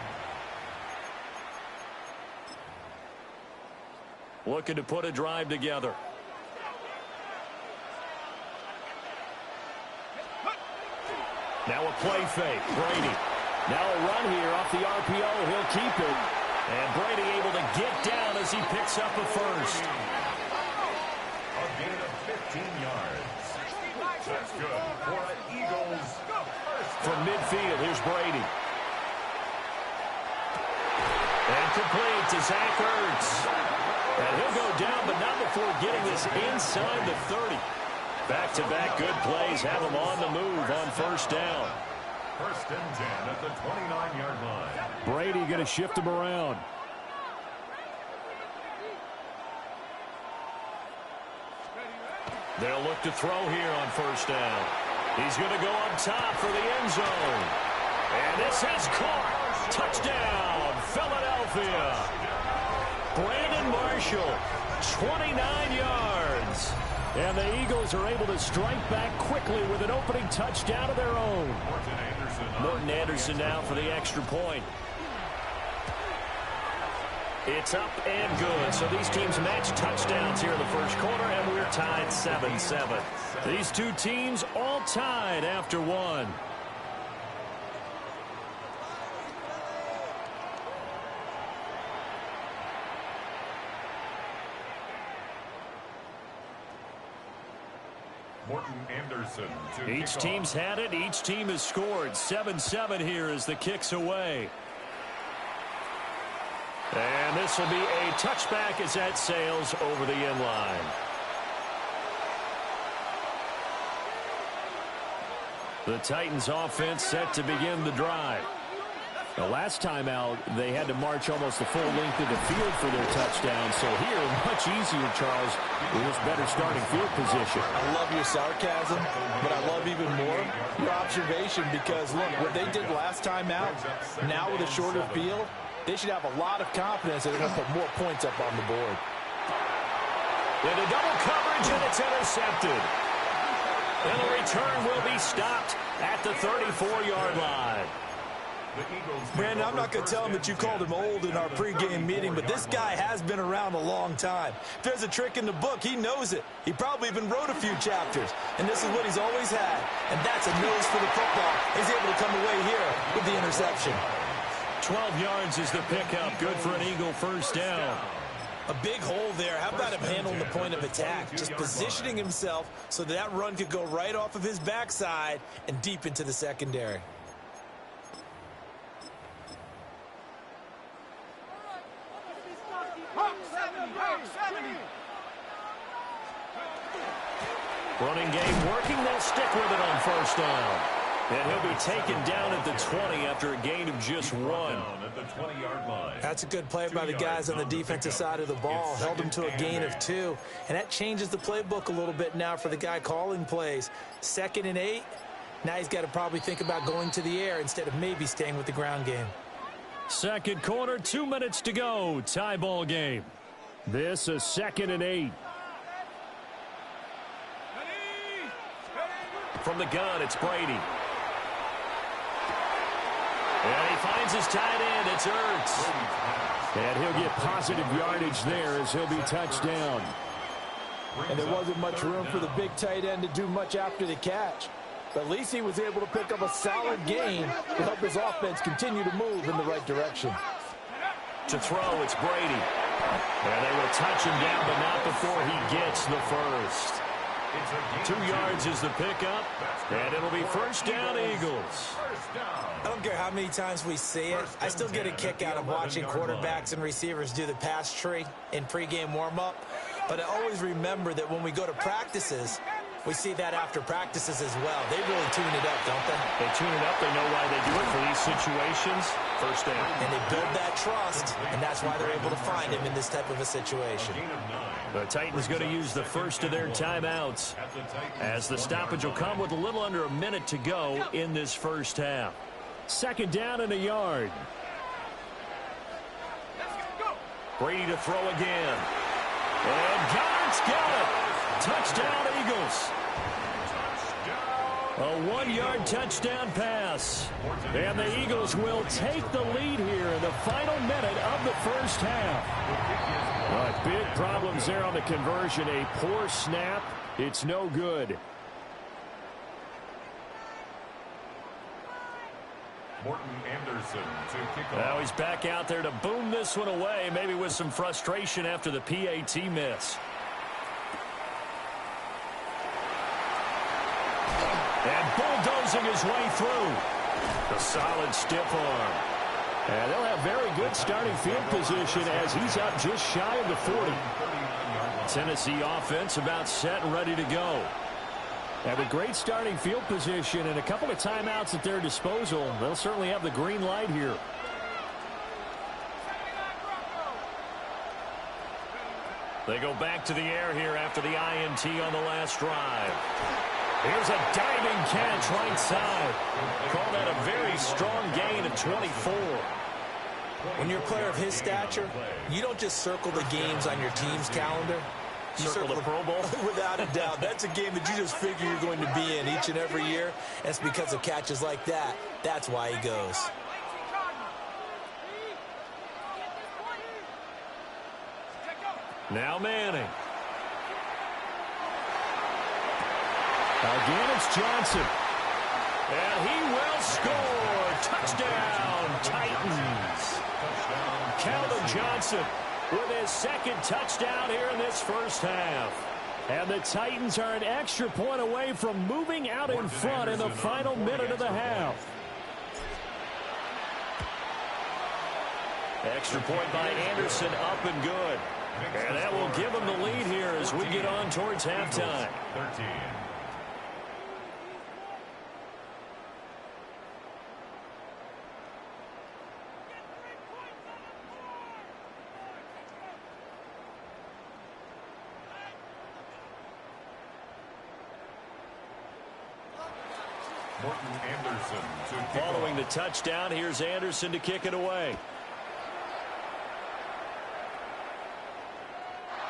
Looking to put a drive together. Now a play fake. Brady. Now a run here off the RPO. He'll keep it. And Brady able to get down as he picks up a first. A gain of 15 yards. That's good for an Eagles first. From midfield, here's Brady. And complete to Zach Ertz. And he'll go down, but not before getting this inside the 30. Back-to-back good plays have him on the move on first down. First and 10 at the 29-yard line. Brady going to shift him around. They'll look to throw here on first down. He's going to go up top for the end zone. And this is caught. Touchdown, Philadelphia. Brandon Marshall, 29 yards. And the Eagles are able to strike back quickly with an opening touchdown of their own. Morton Anderson now for the extra point. It's up and good. So these teams match touchdowns here in the first quarter, and we're tied 7-7. These two teams all tied after one. Morton Anderson. Each team's had it. Each team has scored. 7-7 here as the kick's away. And this will be a touchback as that sails over the end line. The Titans offense set to begin the drive. The last time out, they had to march almost the full length of the field for their touchdown. So here, much easier, Charles, with this better starting field position. I love your sarcasm, but I love even more your observation because, look, what they did last time out, now with a shorter field, they should have a lot of confidence that they're going to put more points up on the board. Into double coverage, and it's intercepted. And the return will be stopped at the 34-yard line. Brandon, I'm not going to tell him that you called him old in our pregame meeting, but this guy has been around a long time. If there's a trick in the book, he knows it. He probably even wrote a few chapters, and this is what he's always had, and that's a nose for the football. He's able to come away here with the interception. 12 yards is the pickup. Good for an Eagle first down. A big hole there. How about him handling the point of attack? Just positioning himself so that run could go right off of his backside and deep into the secondary. Running game working. They'll stick with it on first down. And he'll be taken down at the 20 after a gain of just one. At the 20-yard line. That's a good play by the guys on the defensive side of the ball. Held him to a gain of 2. And that changes the playbook a little bit now for the guy calling plays. 2nd and 8. Now he's got to probably think about going to the air instead of maybe staying with the ground game. Second quarter, 2 minutes to go. Tie ball game. This is 2nd and 8. From the gun, it's Brady. And he finds his tight end. It's Ertz. And he'll get positive yardage there as he'll be touched down. And there wasn't much room for the big tight end to do much after the catch. But at least he was able to pick up a solid gain to help his offense continue to move in the right direction. To throw, it's Brady. And they will touch him down, but not before he gets the first. 2 yards is the pickup, and it'll be first down, Eagles. I don't care how many times we see it. I still get a kick out of watching quarterbacks and receivers do the pass tree in pregame warm-up. But I always remember that when we go to practices, we see that after practices as well. They really tune it up, don't they? They tune it up. They know why they do it for these situations. First down. And they build that trust, and that's why they're able to find him in this type of a situation. The Titans going to use the first of their timeouts as the stoppage will come with a little under a minute to go in this first half. 2nd down and a yard. Brady to throw again. And Goddard's got it. Touchdown, Eagles. A 1-yard touchdown pass. And the Eagles will take the lead here in the final minute of the first half. Big problems there on the conversion. A poor snap. It's no good. Morton Anderson to kick off. Now he's back out there to boom this one away, maybe with some frustration after the PAT miss. And bulldozing his way through. A solid stiff arm. And they'll have very good starting field position as he's up just shy of the 40. Tennessee offense about set and ready to go. And with great starting field position and a couple of timeouts at their disposal, they'll certainly have the green light here. They go back to the air here after the INT on the last drive. Here's a diving catch right side. Call that a very strong gain of 24. When you're a player of his stature, you don't just circle the games on your team's calendar. You circle the Pro Bowl? Without a doubt. That's a game that you just figure you're going to be in each and every year. And it's because of catches like that. That's why he goes. Now Manning. Again, it's Johnson. And he will score. Touchdown, Titans. Calvin Johnson with his second touchdown here in this first half. And the Titans are an extra point away from moving out in front in the final minute of the half. Extra point by Anderson, up and good. And that will give them the lead here as we get on towards halftime. 13. Morton Anderson to kick Following off. the touchdown, here's Anderson to kick it away.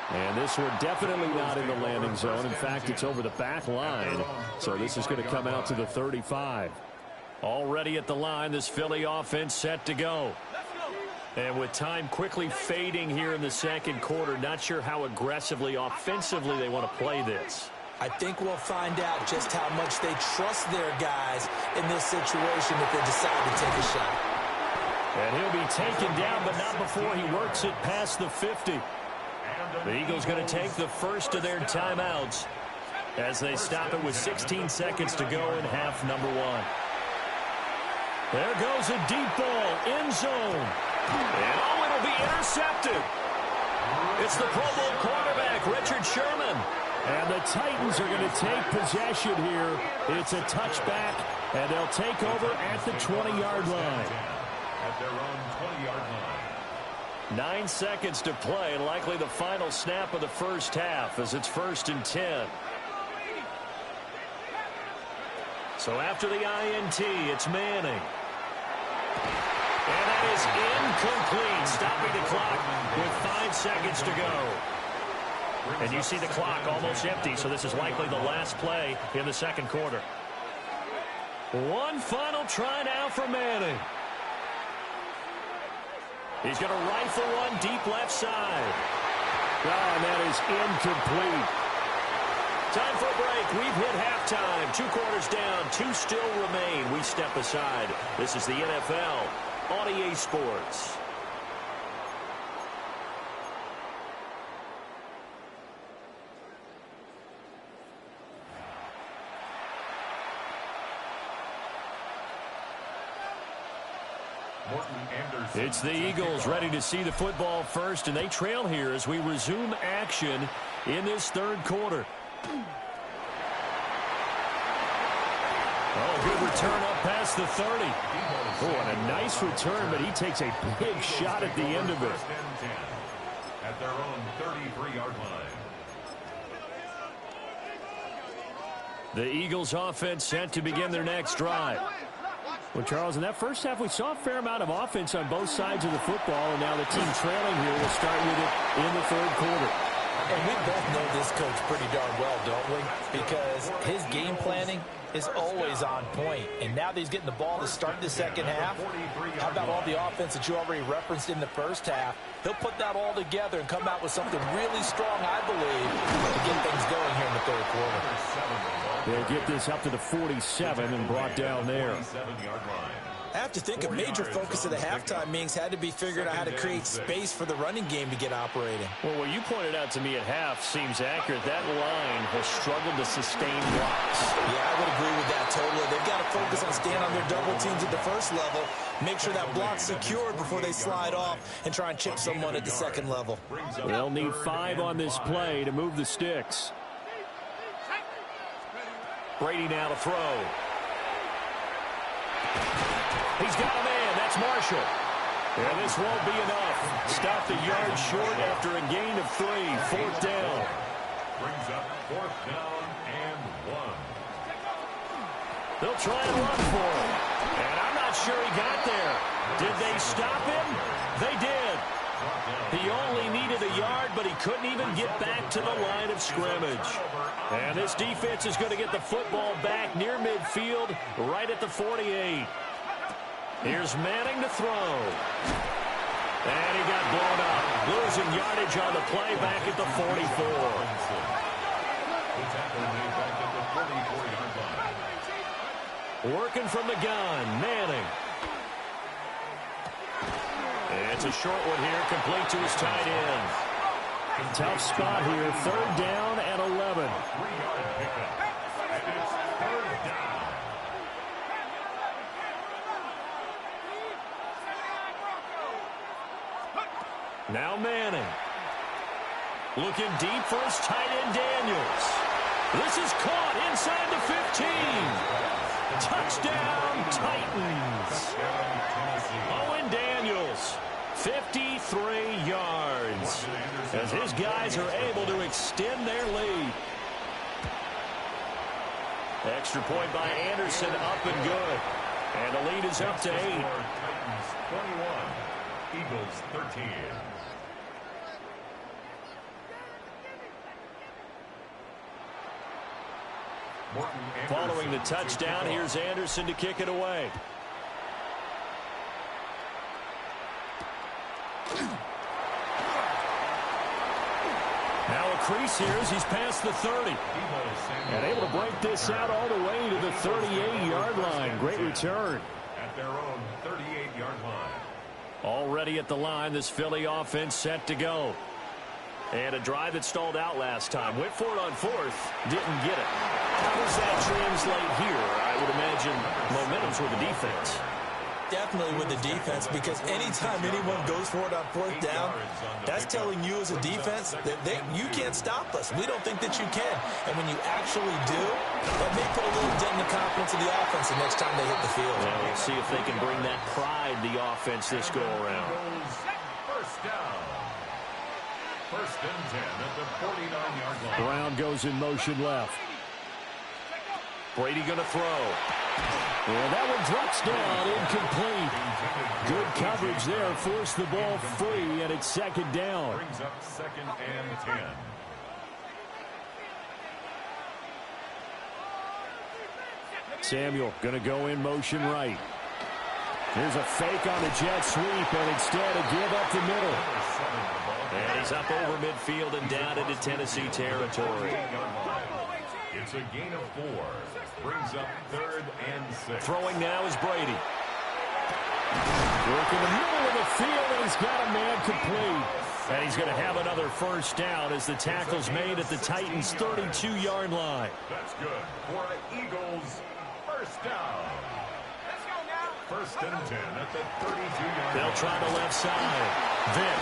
And this one definitely not in the landing zone. In fact, it's over the back line. So this is going to come out to the 35. Already at the line, this Philly offense set to go. And with time quickly fading here in the second quarter, not sure how aggressively, offensively they want to play this. I think we'll find out just how much they trust their guys in this situation if they decide to take a shot. And he'll be taken down, but not before he works it past the 50. The Eagles going to take the first of their timeouts as they stop it with 16 seconds to go in half number one. There goes a deep ball, end zone. And oh, it'll be intercepted. It's the Pro Bowl quarterback, Richard Sherman. And the Titans are going to take possession here. It's a touchback, and they'll take over at the 20-yard line. At their own 20-yard line. 9 seconds to play, and likely the final snap of the first half as it's 1st and 10. So after the INT, it's Manning. And that is incomplete, stopping the clock with 5 seconds to go. And you see the clock almost empty, so this is likely the last play in the second quarter. One final try now for Manning. He's going to rifle one deep left side. Oh, and that is incomplete. Time for a break. We've hit halftime. 2 quarters down. 2 still remain. We step aside. This is the NFL on EA Sports. It's the Eagles ready to see the football first, and they trail here as we resume action in this third quarter. Oh, good return up past the 30. Oh, and a nice return, but he takes a big shot at the end of it. At their own 33-yard line. The Eagles offense set to begin their next drive. Well, Charles, in that first half, we saw a fair amount of offense on both sides of the football, and now the team trailing here will start with it in the third quarter. And we both know this coach pretty darn well, don't we? Because his game planning is always on point. And now that he's getting the ball to start the second half, how about all the offense that you already referenced in the first half? He'll put that all together and come out with something really strong, I believe, to get things going here in the third quarter. They'll get this up to the 47 and brought down there. 47-yard line. I have to think a major focus of the halftime meetings had to be figuring out how to create space for the running game to get operating. Well, what you pointed out to me at half seems accurate. That line has struggled to sustain blocks. Yeah, I would agree with that totally. They've got to focus on staying on their double teams at the first level, make sure that block's secured before they slide off, and try and chip someone at the second level. They'll need 5 on this play to move the sticks. Brady now to throw. He's got a man. That's Marshall. And this won't be enough. Stopped a yard short after a gain of 3. 4th down. Brings up 4th down and 1. They'll try and run for him. And I'm not sure he got there. Did they stop him? They did. He only needed a yard, but he couldn't even get back to the line of scrimmage. And this defense is going to get the football back near midfield, right at the 48. Here's Manning to throw. And he got blown up. Losing yardage on the play back at the 44. Working from the gun, Manning. And it's a short one here, complete to his tight end. Tough spot here, 3rd down and 11. 3-yard pickup. And it's 3rd down. Now Manning. Looking deep for his tight end, Daniels. This is caught inside the 15. Touchdown, Titans. Owen Daniels, 53 yards. As his guys are able to extend their lead. Extra point by Anderson, up and good. And the lead is up to 8. Titans 21, Eagles 13. Following the touchdown, here's Anderson to kick it away. Now a crease here as he's past the 30. And able to break this out all the way to the 38-yard line. Great return. At their own 38-yard line. Already at the line, this Philly offense set to go. And a drive that stalled out last time. Went for it on 4th. Didn't get it. How does that translate here? I would imagine momentum's with the defense. Definitely with the defense, because anytime anyone goes for it on 4th down, that's telling you as a defense that you can't stop us. We don't think that you can. And when you actually do, that may put a little dent in the confidence of the offense the next time they hit the field. Well, we'll see if they can bring that pride, the offense, this go-around. First down. 1st and 10 at the 49-yard line. Brown goes in motion left. Brady going to throw. And that one drops down, incomplete. Good coverage there, forced the ball free, and it's 2nd down. Brings up 2nd and 10. Samuel going to go in motion right. Here's a fake on the jet sweep, and instead a give up the middle. And he's up over midfield and down into Tennessee territory. It's a gain of 4. Brings up 3rd and 6. Throwing now is Brady. Work in the middle of the field, and he's got a man complete. And he's going to have another 1st down as the tackle's made at the Titans' 32-yard line. That's good for Eagles. 1st down. 1st and 10 at the 32-yard line. They'll try the left side. Vick.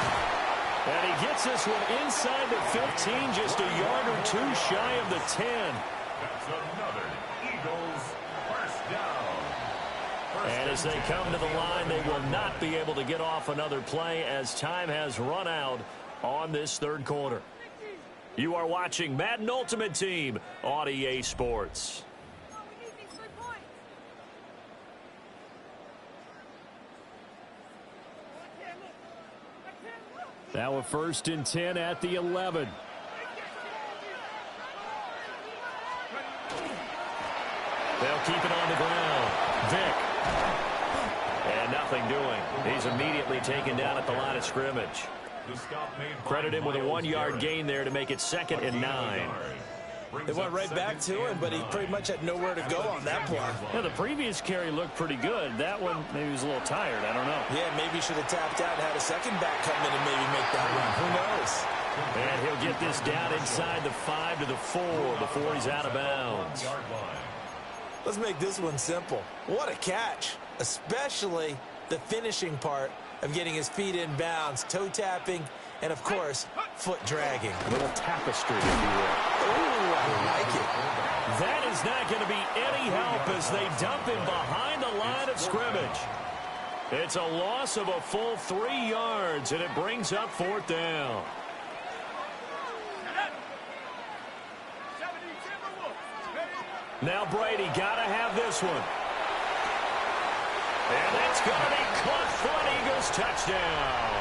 And he gets this one inside the 15, just a yard or 2 shy of the 10. That's another Eagles 1st down. And as they come to the line, they will not be able to get off another play as time has run out on this 3rd quarter. You are watching Madden Ultimate Team on EA Sports. Now a 1st and 10 at the 11. They'll keep it on the ground. Vick. And nothing doing. He's immediately taken down at the line of scrimmage. Credit him with a 1-yard gain there to make it 2nd and 9. They went right back to him, but he pretty much had nowhere to go on that play. Yeah, the previous carry looked pretty good. That one, maybe he was a little tired. I don't know. Yeah, maybe he should have tapped out and had a second back come in and maybe make that run. Who knows? And he'll get this down inside the 5 to the 4 before he's out of bounds. Let's make this one simple. What a catch, especially the finishing part of getting his feet in bounds, toe tapping, and of course, foot dragging. A little tapestry, if you will. Ooh, I like it. That is not going to be any help as they dump him behind the line of scrimmage. It's a loss of a full 3 yards, and it brings up 4th down. Now Brady got to have this one. And that's going to be caught for an Eagles touchdown.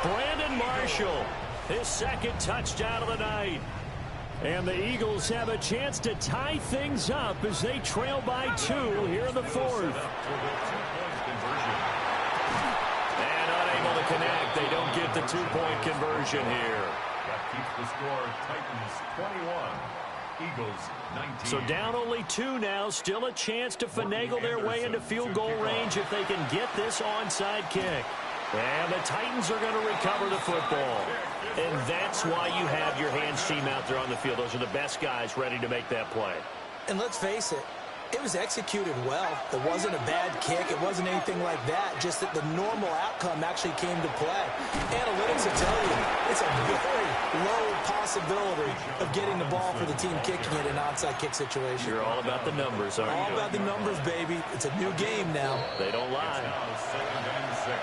Brandon Marshall, his second touchdown of the night. And the Eagles have a chance to tie things up as they trail by 2 here in the 4th. And unable to connect. They don't get the 2-point conversion here. That keeps the score Titans 21. Eagles 19. So down only 2 now. Still a chance to finagle their way into field goal range if they can get this onside kick. And the Titans are going to recover the football. And that's why you have your hands team out there on the field. Those are the best guys ready to make that play. And let's face it, it was executed well. It wasn't a bad kick. It wasn't anything like that. Just that the normal outcome actually came to play. Analytics will tell you it's a very low possibility of getting the ball for the team kicking it in an onside kick situation. You're all about the numbers, aren't you? All about the numbers, baby. It's a new game now. They don't lie.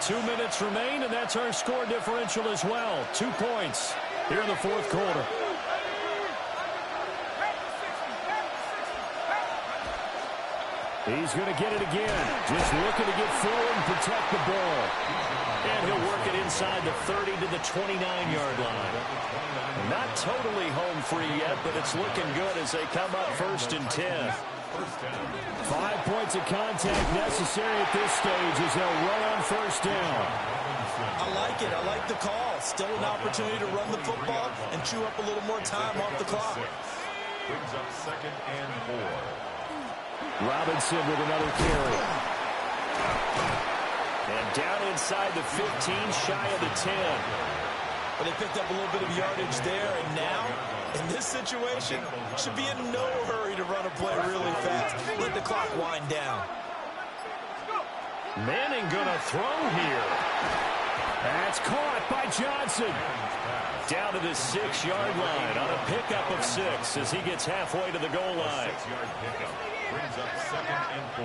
2 minutes remain, and that's our score differential as well. 2 points here in the 4th quarter. He's going to get it again. Just looking to get forward and protect the ball. And he'll work it inside the 30 to the 29-yard line. Not totally home free yet, but it's looking good as they come up 1st and 10. 5 points of contact necessary at this stage as they'll run on 1st down. I like it. I like the call. Still an opportunity to run the football and chew up a little more time off the clock. Brings up 2nd and 4. Robinson with another carry. And down inside the 15, shy of the 10. But they picked up a little bit of yardage there, and now, in this situation, should be in no hurry to run a play really fast. Let the clock wind down. Manning gonna throw here. That's caught by Johnson. Down to the 6-yard line on a pickup of 6 as he gets halfway to the goal line. 6-yard pickup brings up 2nd and 4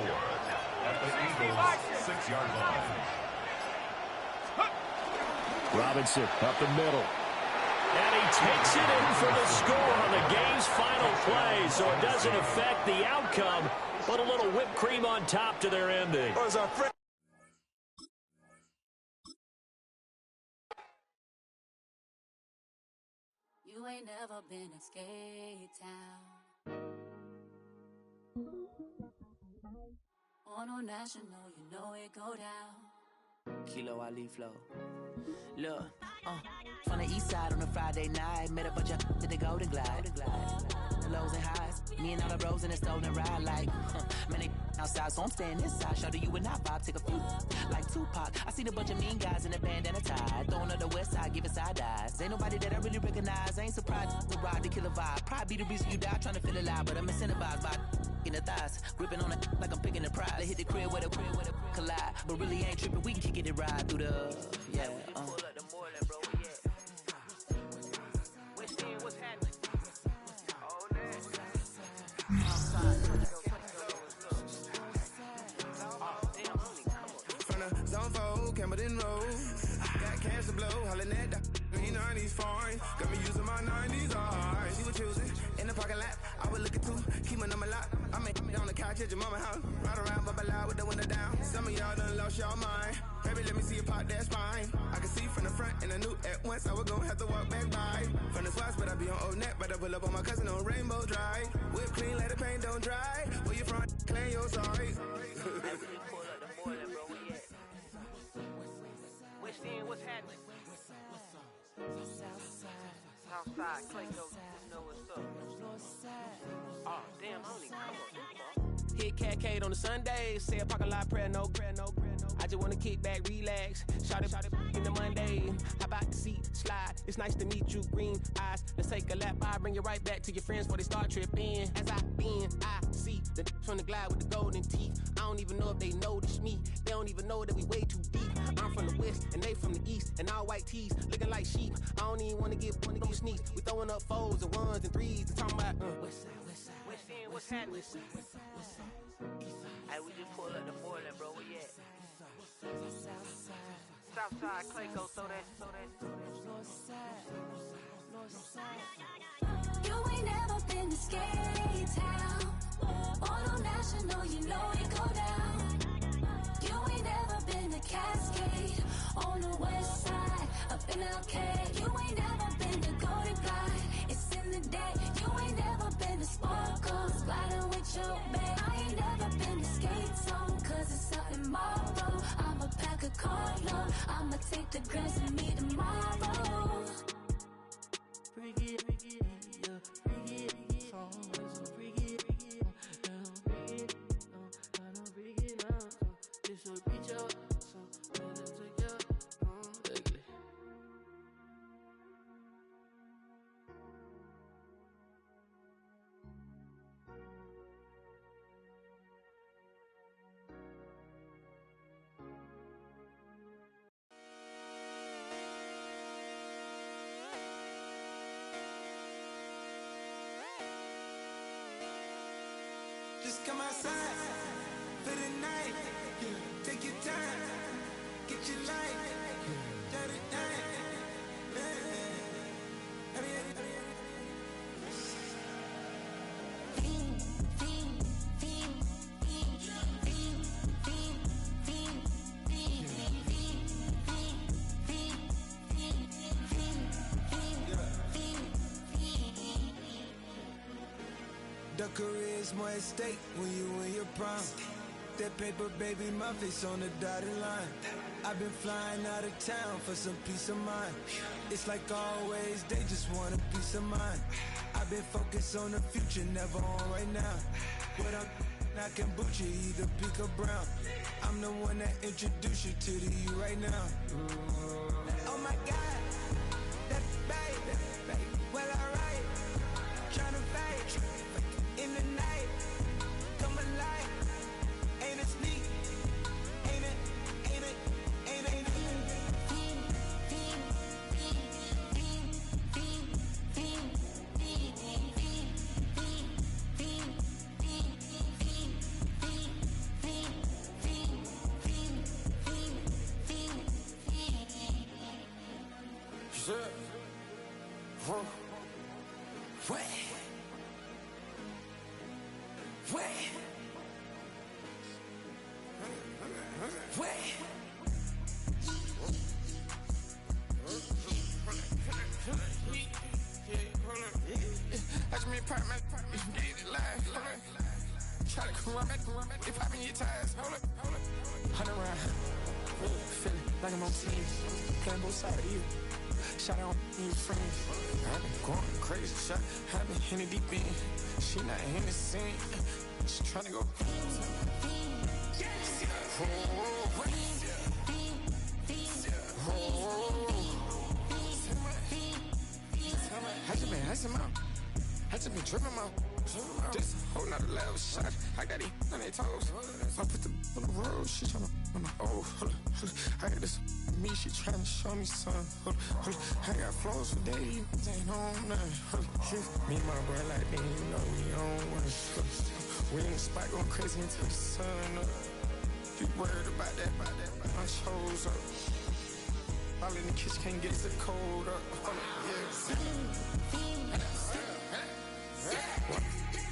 at the Eagles' 6-yard line. Robinson up the middle. And he takes it in for the score on the game's final play, so it doesn't affect the outcome, but a little whipped cream on top to their ending. You ain't never been in skate town. On a national, you know it go down. Kilo Ali flow. Look, from the east side on a Friday night, met a bunch of to the Golden Glide. Lows and highs, me and all the bros in a stolen ride like, man, they outside, so I'm staying inside. Show you and I vibe, take a few, like Tupac. I seen a bunch of mean guys in a band and a tie, throwing up the west side, giving side eyes. Ain't nobody that I really recognize, I ain't surprised to ride the killer vibe. Probably be the reason you die, trying to feel alive, but I'm incentivized by in the thighs, gripping on it like I'm picking the prize. They hit the crib with a collide, but really ain't tripping. We can kick it and ride through the yeah. From the zone 4, Campbellton Road. Got cash to blow, hollering at the 90s foreign. Got me using my 90s hard. She was choosing in the parking lot. I would look at two, keep my number locked. I'm on the couch at your mama house. Ride around, bubble loud with the window down. Some of y'all done lost y'all mind. Baby, let me see you pop that spine. I can see from the front and I knew at once I was gonna have to walk back by. From the spots, but I be on Old Net. But I pull up on my cousin on Rainbow Drive. Whip clean, let the paint don't dry. Where you from? Clean your sorry. What's happening? Southside, Clayco, Oh, damn, I don't even come on this far. Hit Catcade on the Sundays. Say a parking lot prayer, no. I just wanna kick back, relax. Shout it in the Monday. Hop out the seat, slide. It's nice to meet you, green eyes. Let's take a lap. I bring you right back to your friends before they start tripping. As I bend, I see the from the glide with the golden teeth. I don't even know if they notice me. They don't even know that we way too deep. I'm from the west and they from the east, and all white tees looking like sheep. I don't even wanna get sneaks. We throwing up fours and ones and threes and talking about west side. What's happening? Hey, we just pulled up the Portland, bro. Where you at? Southside, Clayco, throw that. You ain't never been to Scary Town. Auto National, you know it go down. You ain't never been to Cascade. On the west side, up in LK. You ain't never been to Golden Glide. It's in the day. You ain't never been to Sparkles. Gliding with your babe. I ain't never been to Skate Zone. Cause it's out in Marlboro. I'ma pack a carload. I'ma take the girls and meet tomorrow. Bring it, yeah, bring it, song, so bring it, bring it, I don't bring it now, so this will reach out, so better take care, ugly. Just come outside for the night. Take your time, get your life. Shut it down. The career is more at stake when you in your prime. That paper, baby, my face on the dotted line. I've been flying out of town for some peace of mind. It's like always, they just want a peace of mind. I've been focused on the future, never on right now. What I'm not kombucha, either pink or brown. I'm the one that introduced you to the you right now. Oh my God, that baby, well alright. Tryna fight in the night, come alive. Ain't it sneak? Ain't it? Watch me part my get it live. Try to come back, they popping your tires. Hold up. 100 round, feeling like I'm on team. Playing both sides of you. Shot on your friends. I've been going crazy. Shot, I've been in the deep end. She not in the scene. She tryna go. I just been tripping out. This whole nother level shot. I got it on their toes. I put the on the road. She tryna on the hold up. I got this me. She tryna show me something. I got flows for days. Ain't on nothing. Me and my bro like that. You know we on one. We in the spot going crazy until the sun up. You worried about that? My shows up. All in the kitchen can't get the cold up.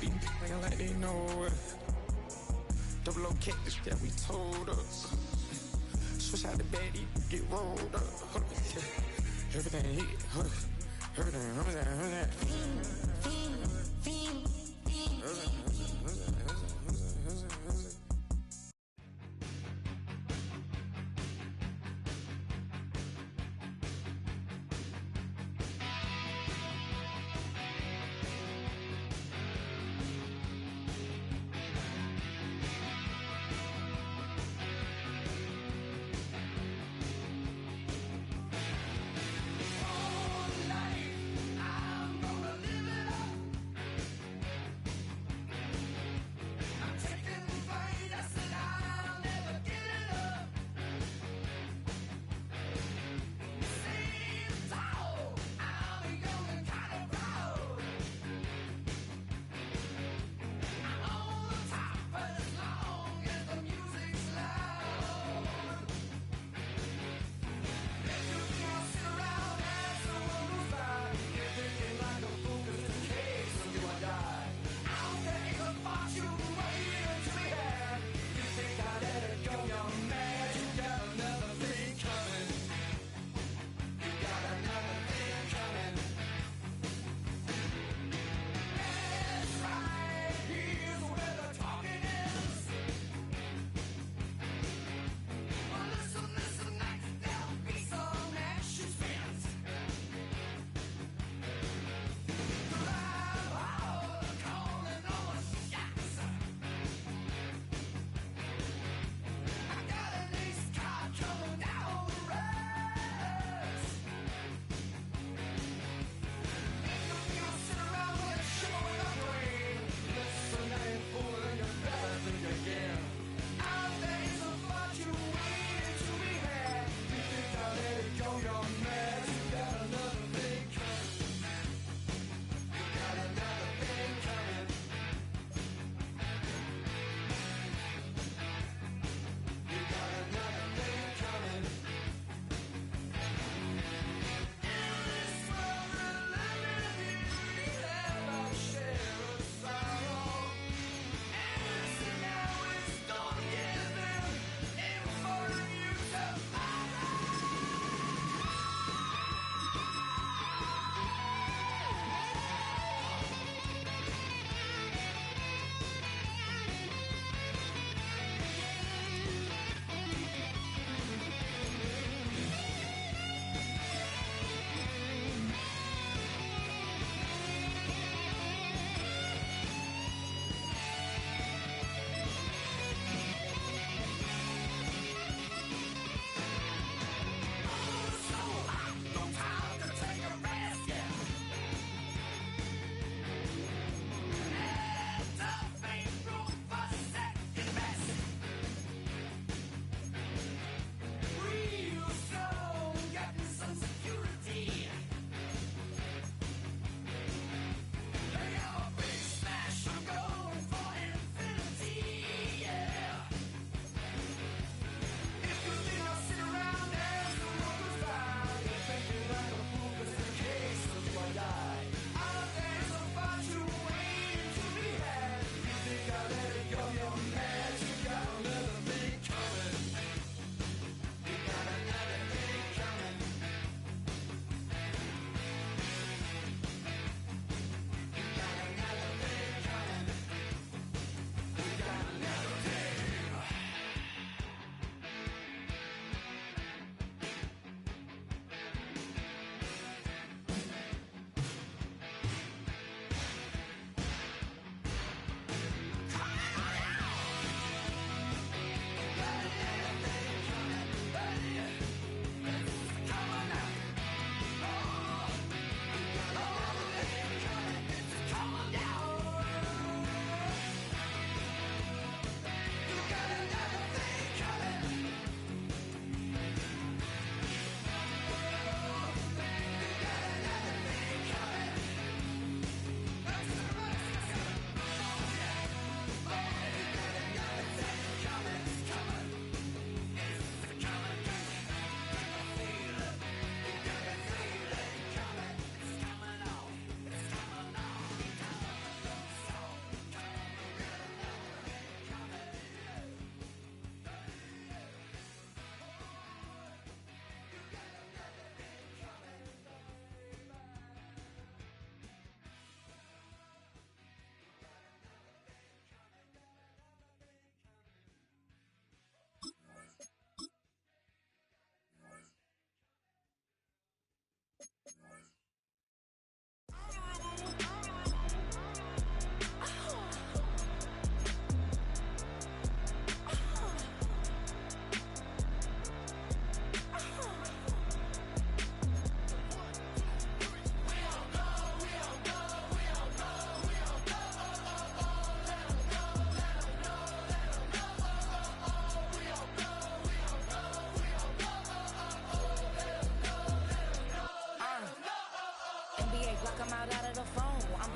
Nigga like they know it. Double O cactus that we told us. Switch out the baddie, get rolled up. Everything hit, everything.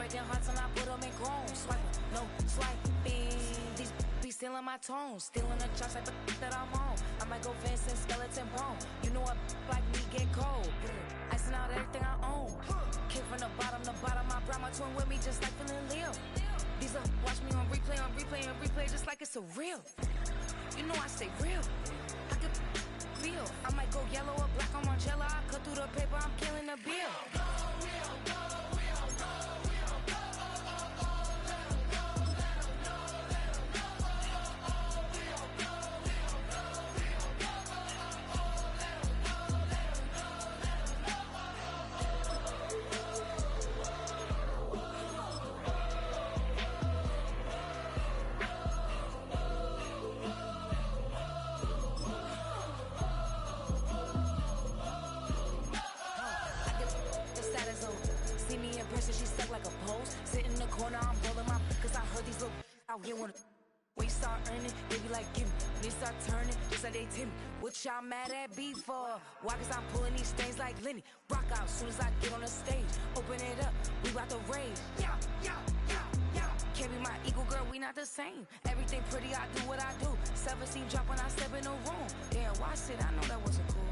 breaking hearts and I put them in chrome. Swiping, no swiping. These be stealing my tone, stealing the chops like the that I'm on. I might go Vincent, skeleton bone. You know what like me get cold. Icing out everything I own. Kick from the bottom to bottom. I brought my twin with me just like feeling Leo. These up, watch me on replay, just like it's a real. You know I stay real. I could feel. I might go yellow or black on Margiela. I cut through the paper, I'm killing the bill. She stuck like a post. Sit in the corner, I'm rolling my cause I heard these little out here wanna. We start earning, they be like, gimme. They start turning, just like they Timmy. What y'all mad at me for? Why? Cause I'm pulling these things like Lenny. Rock out soon as I get on the stage. Open it up, we about to rage. Yeah. Can't be my equal, girl, we not the same. Everything pretty, I do what I do. 17 drop when I step in the room. Damn, watch it, I know that wasn't cool.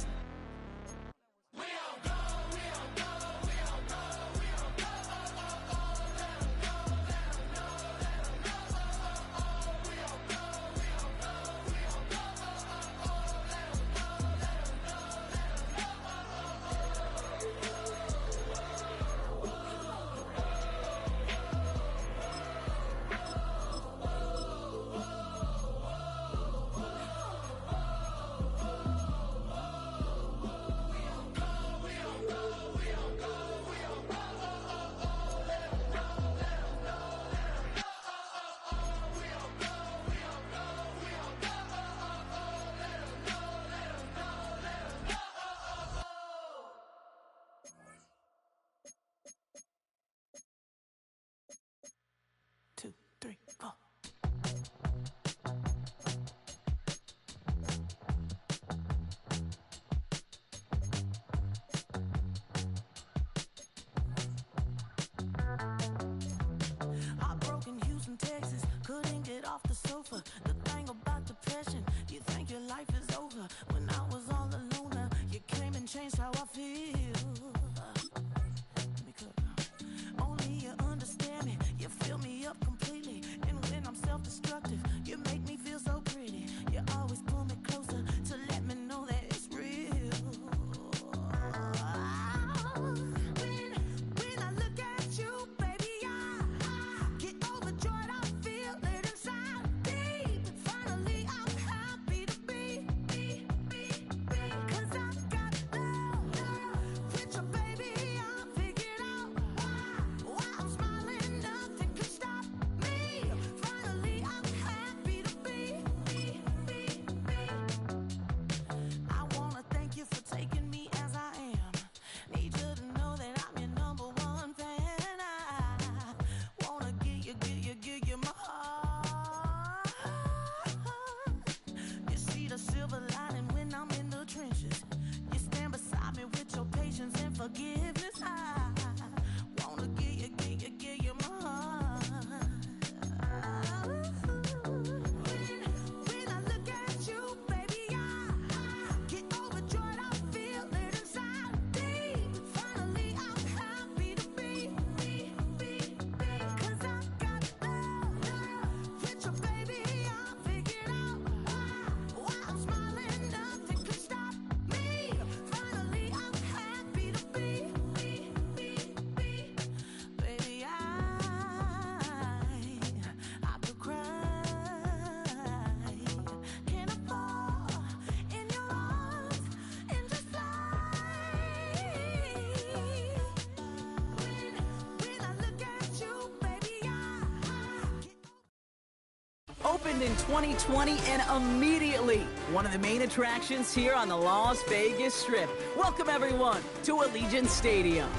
Texas, couldn't get off the sofa. The thing about depression, you think your life is over. When I was all alone, you came and changed how I feel. Let me cut now. Only you understand me, you fill me up completely. And when I'm self-destructive, you make me feel so pretty. You always pull me closer to let me know that it's real. When I look at you, baby, I get overjoyed. I feel it inside me. Finally, I'm happy to be. Cause I got love with your baby. I figured out why I'm smiling. Nothing can stop me. Finally, I'm happy to be. I wanna thank you for taking me as I am. Need you to know that I'm your number one fan. I wanna give you my heart. You see the silver lining when I'm in the trenches. You stand beside me with your patience and forgiveness. I wanna give you my heart. When I look at you, baby, I get overjoyed. I feel it inside me. Finally, I'm happy to be. Cause I got love with your baby. I figured out why I'm smiling. Nothing can stop me. Finally, I'm happy to be. Baby, I could cry. Can I fall in your arms and just fly? When I look at you, baby, Opened in 2020 and immediately one of the main attractions here on the Las Vegas Strip. Welcome everyone to Allegiant Stadium.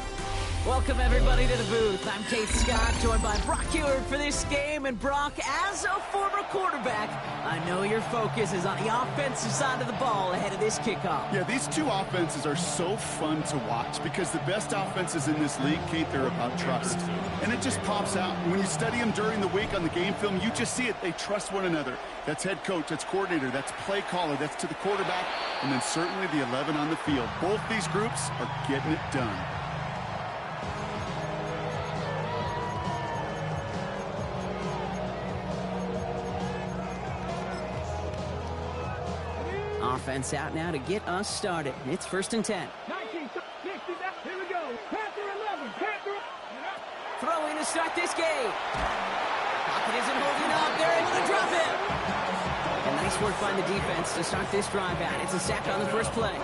Welcome, everybody, to the booth. I'm Kate Scott, joined by Brock Heward for this game. And Brock, as a former quarterback, I know your focus is on the offensive side of the ball ahead of this kickoff. Yeah, these two offenses are so fun to watch because the best offenses in this league, Kate, they're about trust. And it just pops out. When you study them during the week on the game film, you just see it. They trust one another. That's head coach, that's coordinator, that's play caller, that's to the quarterback, and then certainly the 11 on the field. Both these groups are getting it done. Offense out now to get us started. It's 1st and 10. 19, 60, here we go. Panther 11, Panther. Throwing to start this game. Pocket isn't holding up. They're able to drop it. And nice work by the defense to start this drive out. It's a sack on the first play.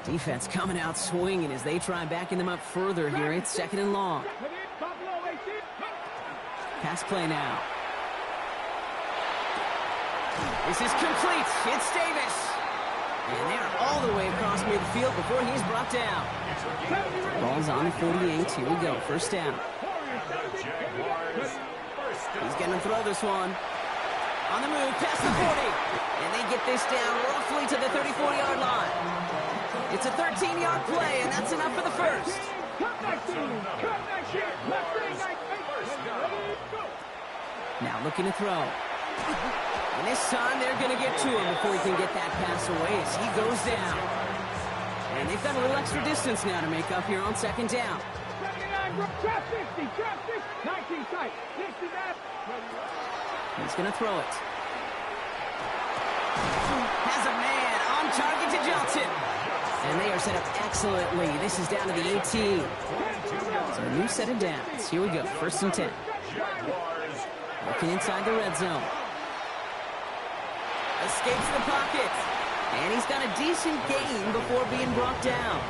Defense coming out swinging as they try backing them up further here. It's 2nd and long. Pass play now. This is complete. It's Davis. And they're all the way across midfield before he's brought down. Ball's on the 48. Here we go. 1st down. He's going to throw this one. On the move, past the 40. And they get this down roughly to the 34-yard line. It's a 13-yard play, and that's enough for the first. Now looking to throw. And this time they're going to get to him before he can get that pass away as he goes down. And they've got a little extra distance now to make up here on 2nd down. 60, 19 tight. 60 back. He's going to throw it. Has a man on target to Johnson. And they are set up excellently. This is down to the 18. So a new set of downs. Here we go. 1st and 10. Looking inside the red zone. Escapes the pocket. And he's got a decent gain before being brought down.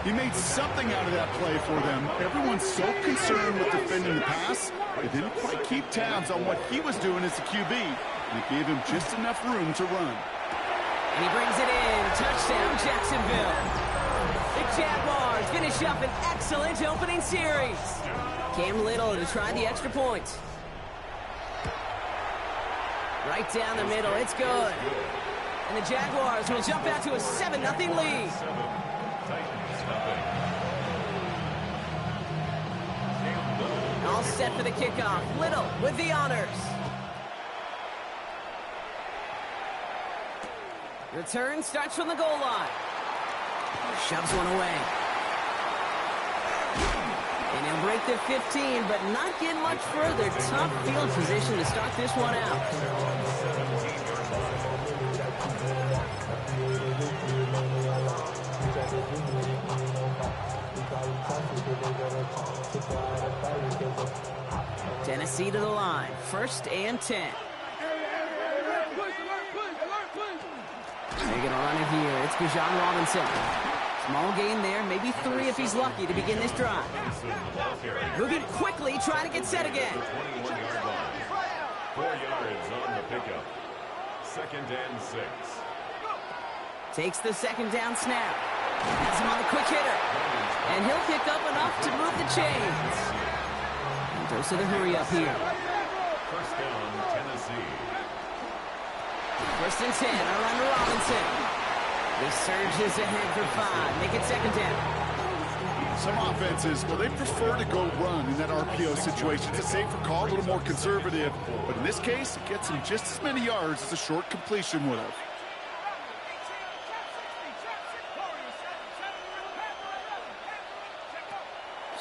He made something out of that play for them. Everyone's so concerned with defending the pass, they didn't quite keep tabs on what he was doing as a QB. And it gave him just enough room to run. And he brings it in. Touchdown, Jacksonville. The Jaguars finish up an excellent opening series. Cam Little to try the extra point. Right down the middle. It's good. And the Jaguars will jump out to a 7-0 lead. All set for the kickoff. Little with the honors. Return starts from the goal line. Shoves one away. And he'll break the 15, but not get much further. Tough field position to start this one out. Tennessee to the line. 1st and 10. They're going to run it here. It's Bijan Robinson. Small gain there, maybe 3 if he's lucky to begin this drive. Moving quickly, trying to get set again. 4 yards on the pickup. 2nd and 6. Takes the 2nd down snap. Has him on the quick hitter. And he'll pick up enough to move the chains. And goes to the hurry up here. 1st down, Tennessee. 1st and 10, around to Robinson. He surges ahead for 5. Make it 2nd down. Some offenses, well, they prefer to go run in that RPO situation. It's a safer call, a little more conservative. But in this case, it gets him just as many yards as a short completion would have.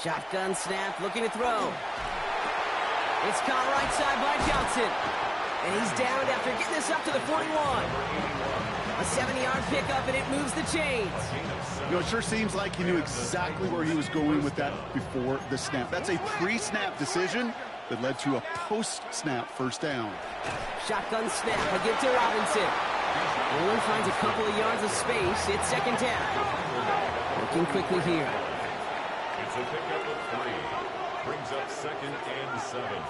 Shotgun snap, looking to throw. It's caught right side by Johnson. And he's down after getting this up to the 41. A 70-yard pickup, and it moves the chains. You know, it sure seems like he knew exactly where he was going with that before the snap. That's a pre-snap decision that led to a post-snap 1st down. Shotgun snap, a give to Robinson. Owen finds a couple of yards of space. It's 2nd down. Looking quickly here. It's a pickup of 3. Brings up 2nd and 7.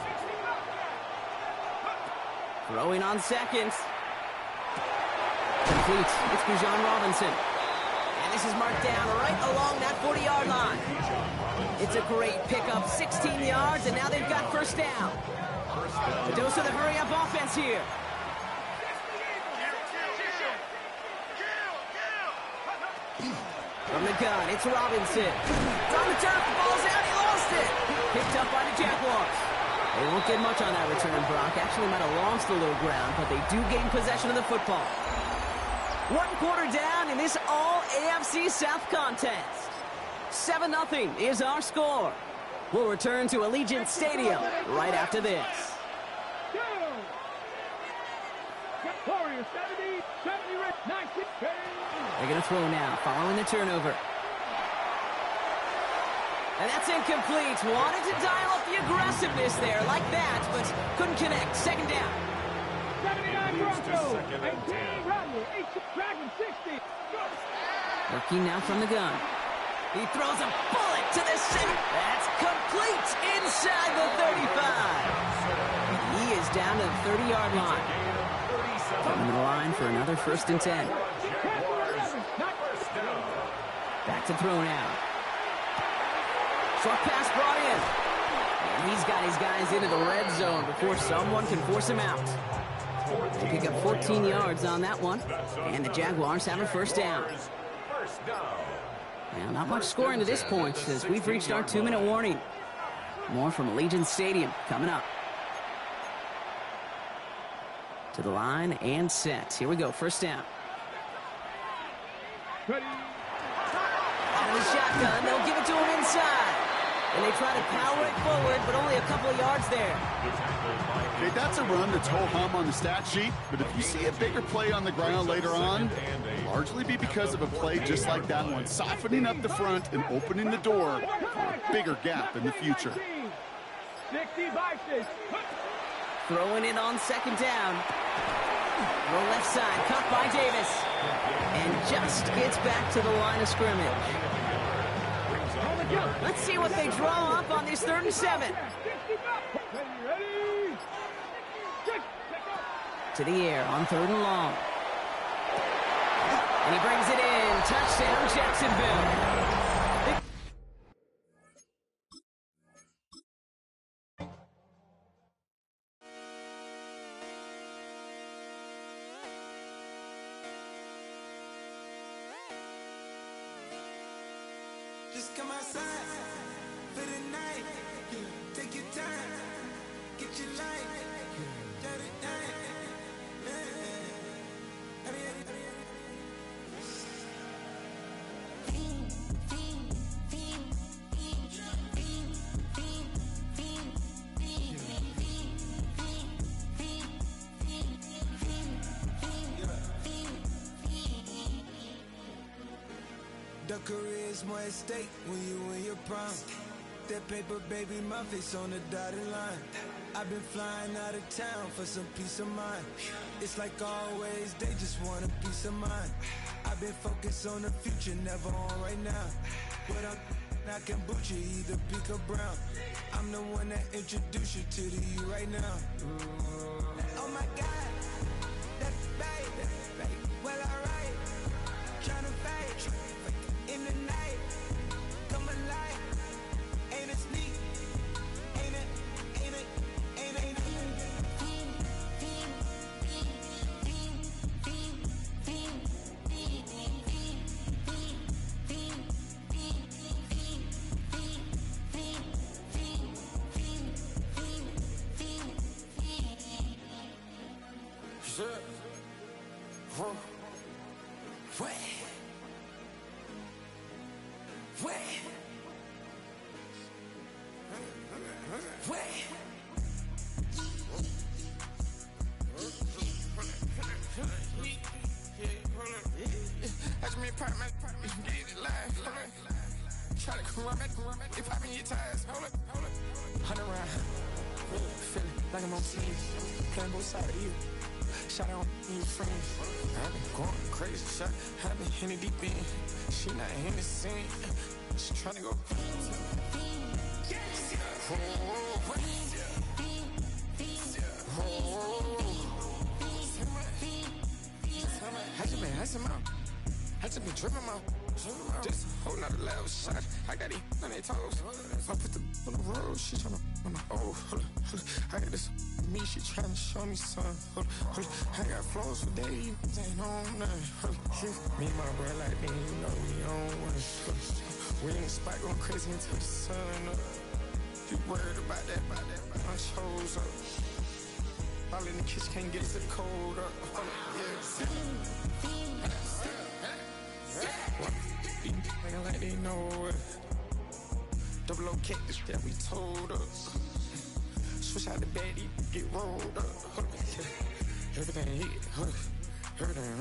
Throwing on 2nd. Complete. It's Bijan Robinson. And this is marked down right along that 40-yard line. It's a great pickup, 16 yards, and now they've got first down. A dose of the hurry-up offense here. From the gun, it's Robinson. It's on the turf, the ball's out, he lost it. Picked up by the Jaguars. They won't get much on that return, Brock. Actually might have lost a little ground, but they do gain possession of the football. 1 quarter down in this all-AFC South contest. 7-0 is our score. We'll return to Allegiant Stadium right after this. They're going to throw now, following the turnover. And that's incomplete. Wanted to dial up the aggressiveness there like that, but couldn't connect. Second down. 79 Broncos. 18 Rodney. 60. Working now from the gun. He throws a bullet to the center. That's complete inside the 35. He is down to the 30-yard line. Coming to the line for another 1st and 10. Back to throw now. Short pass brought in. And he's got his guys into the red zone before someone can force him out. They pick up 14 yards on that one. And the Jaguars have a first down. Now, not much scoring to this point as we've reached our 2-minute warning. More from Allegiant Stadium coming up. To the line and set. Here we go, first down. Ready. Out of the shotgun, they'll give it to him inside. And they try to power it forward, but only a couple of yards there. Okay, that's a run that's ho-hum on the stat sheet, but if you see a bigger play on the ground later on, it'll largely be because of a play just like that one, softening up the front and opening the door for a bigger gap in the future. 60-6. Throwing it on second down. The left side, caught by Davis. And just gets back to the line of scrimmage. Let's see what they draw up on this 3rd and 7. To the air on 3rd and long. And he brings it in. Touchdown, Jacksonville. Just come outside for the night. Take your time, get your life. Shut it down. The career's more at stake when you in your prime. That paper, baby, my face on the dotted line. I've been flying out of town for some peace of mind. It's like always, they just want a peace of mind. I've been focused on the future, never on right now. But I can boot you either pink or brown. I'm the one that introduced you to the you right now. Oh my God, that's baby. Well, alright, tryna fight in the night. Come alive, ain't it sneak? Ain't it? Try to come run back, they popping your tires. Hold up. 100 round, feeling like I'm on team. Playing both sides of you. Shot on your friends. I've been going crazy, shot. I've been in the deep end. She not in the scene. She trying to go. I just been tripping out. This a whole nother level shot. I got it on their toes. I put the on the road. She tryna on the hold up. I got this me. She tryna show me something. I got flows for days. Ain't on nothing. Me and my bro like me, you know we on one. We in the spot going crazy until the sun up. You worried about that? My shows up. All in the kitchen can't get to the cold up. Nigga like they know it. Double O cactus that we told us. Switch out the baddie, get rolled up. Everything hit, everything.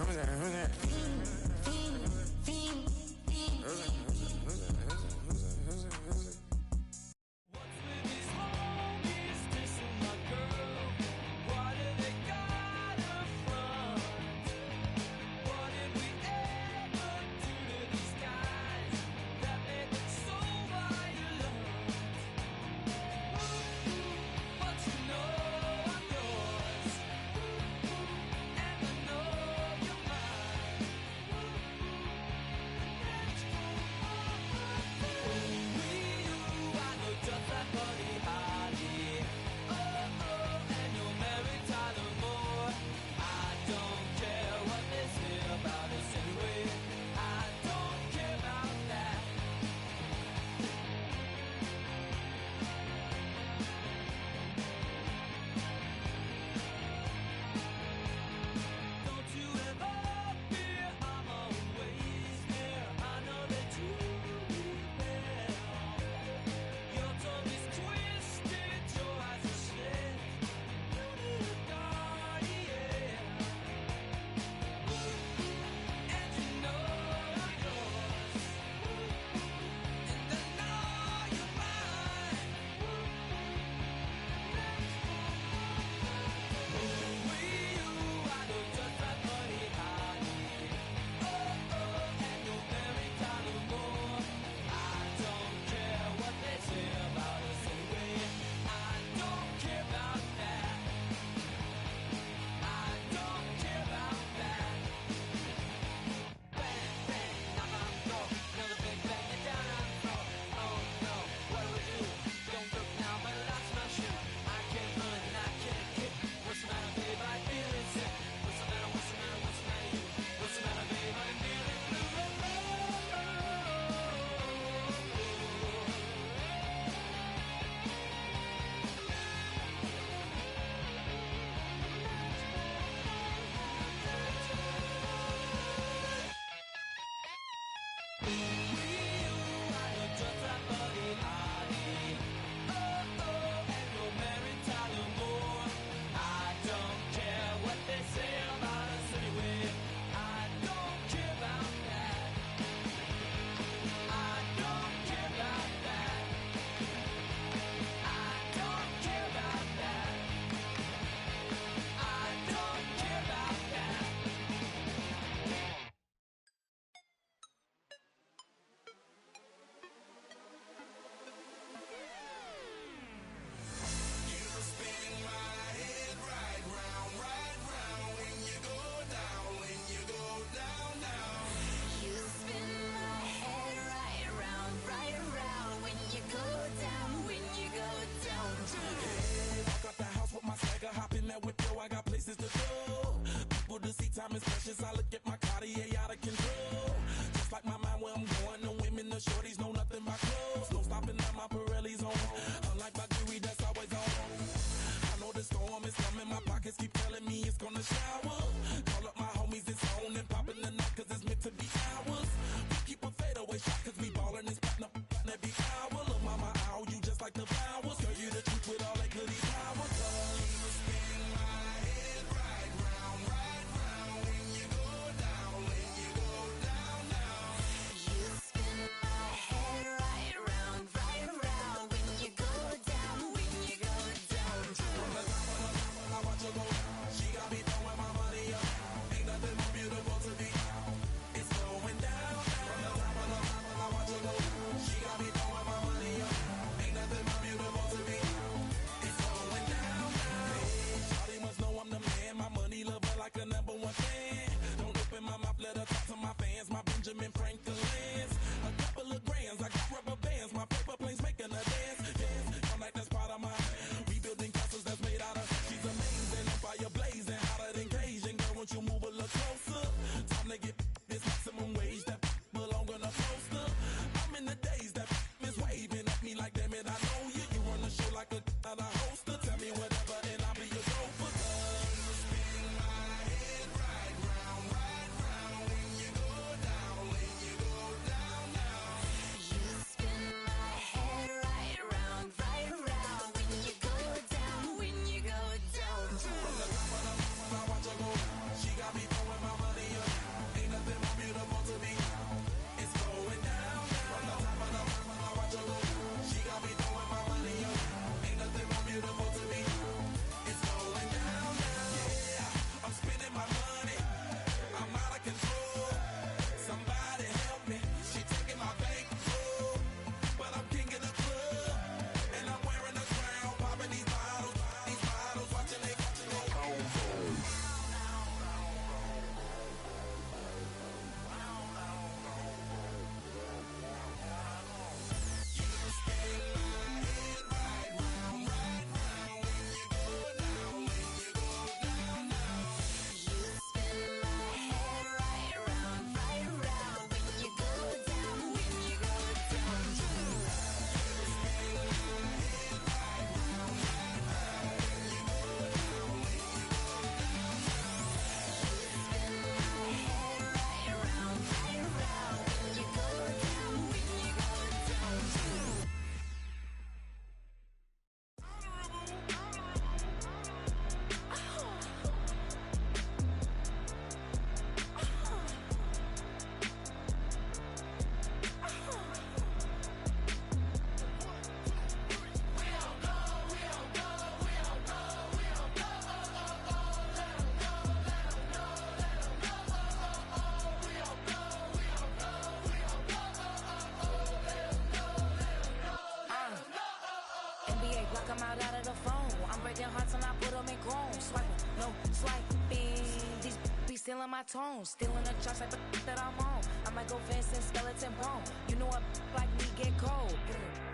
feeling my tones. Still in the charts like the that I'm on. I might go Vincent, skeleton bone. You know a like me get cold.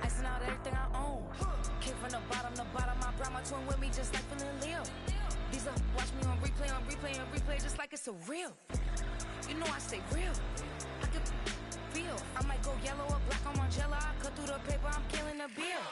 Icing out everything I own. Came from the bottom to bottom. I brought my twin with me just like feeling Leo. These are watch me on replay, just like it's a real. You know I stay real. I can feel. I might go yellow or black on Margiela. I cut through the paper, I'm killing the bill.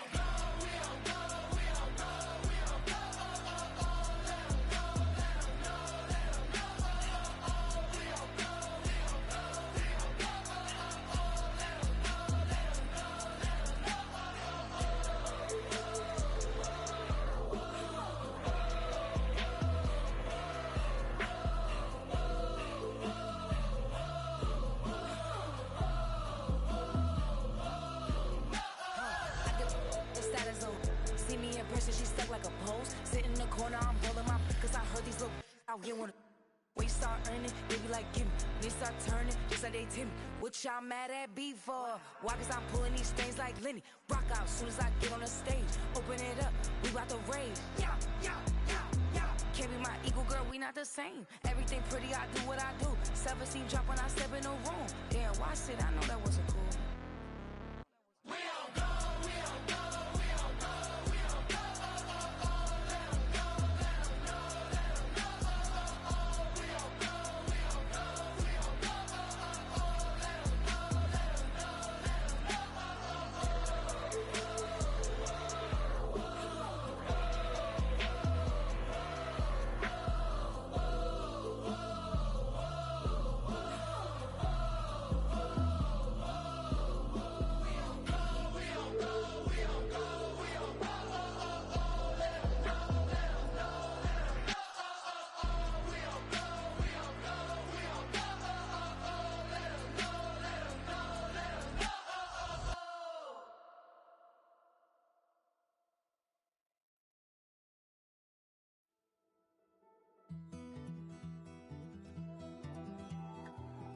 She stuck like a post. Sit in the corner, I'm rolling my cause I heard these little out here wanna. When you start earning, they be like, give me. When they start turning, just like they timid. What y'all mad at me for? Why? Cause I'm pulling these things like Lenny. Rock out soon as I get on the stage. Open it up, we bout to rage. Yeah. Can't be my equal, girl, we not the same. Everything pretty, I do what I do. Self-esteem drop when I step in the room. Damn, watch it, I know that wasn't cool. We don't go, we don't go.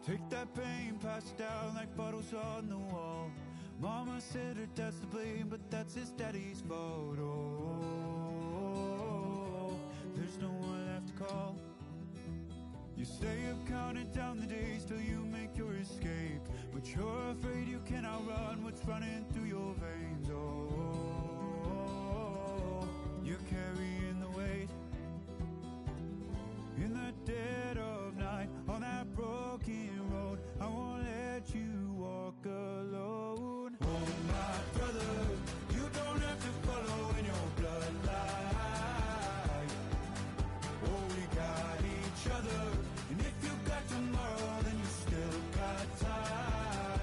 Take that pain, pass it down like photos on the wall. Mama said her dad's to blame, but that's his daddy's fault. Oh, there's no one left to call. You stay up counting down the days till you make your escape, but you're afraid you can outrun what's running through your veins. Oh, you're carrying the weight in the dead of night on that broken road. I won't let you walk alone. Oh my brother, you don't have to follow in your bloodline. Oh, we got each other, and if you got tomorrow, then you still got time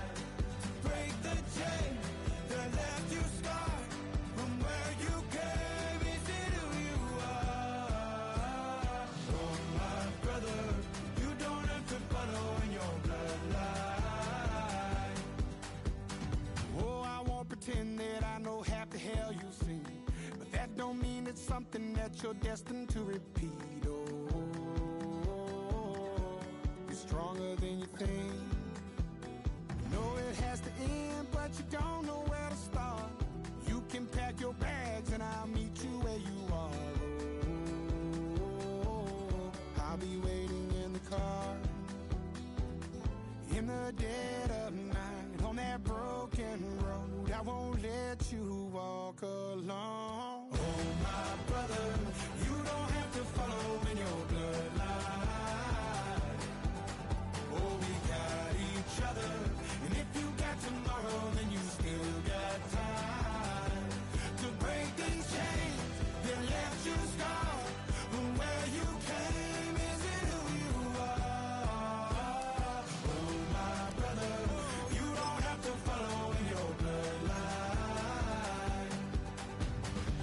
to break the chain that left you scarred from where you came. Is it who you are? Oh my brother, you don't have to follow in your bloodline. Oh, I won't pretend that I know half the hell you've seen, but that don't mean it's something that you're destined to repeat. Oh, you're stronger than you think. You know it has to end, but you don't know where to start. You can pack your bags and I'll meet you where you are. Oh, I'll be waiting in the car in the dead of night on that broken road. I won't let you walk alone. Oh my brother, you don't have to follow in your bloodline. Oh, we got each other, and if you got tomorrow, then you still got time to break these chains that left you scarred from where you came. Is it who you are? Oh my brother, you don't have to follow in your bloodline.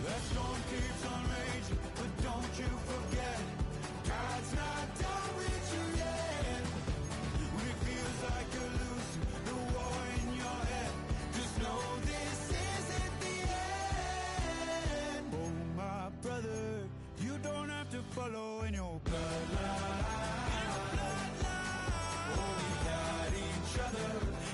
That storm keeps on raging, but don't you forget, God's not done with you yet. When it feels like you're losing the war in your head, just know this isn't the end. Oh my brother, you don't have to follow in your bloodline. Oh, we got each other,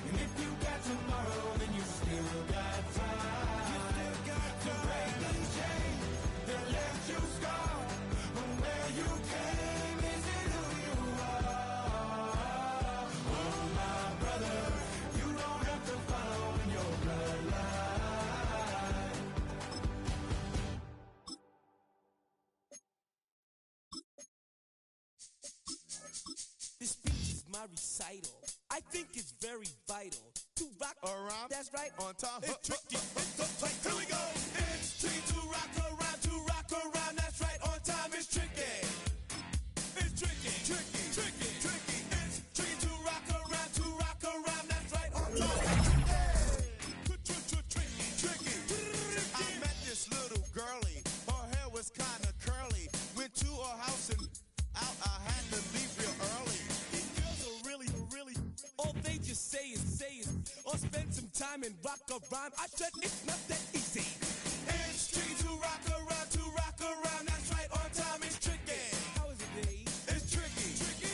and if you got tomorrow, then you still got time. You still got to break these chains that left you scarred from where you came. Is it who you are? recital. I think it's very vital to rock around. That's right, on time. It's tricky. Here we go. It's tricky to rock around, to rock around. That's right, on time. It's tricky. It's tricky, tricky, tricky, tricky. It's tricky to rock around. That's right, on time. Tricky, tricky. I met this little girlie. Her hair was kind of curly. Went to her house and out. I had to leave real early. These girls are really. All they just say is, or spend some time and rock around. I said it's not that easy. It's tricky to rock around. That's right, on time. It's tricky. How is it, Dave? It's tricky, tricky.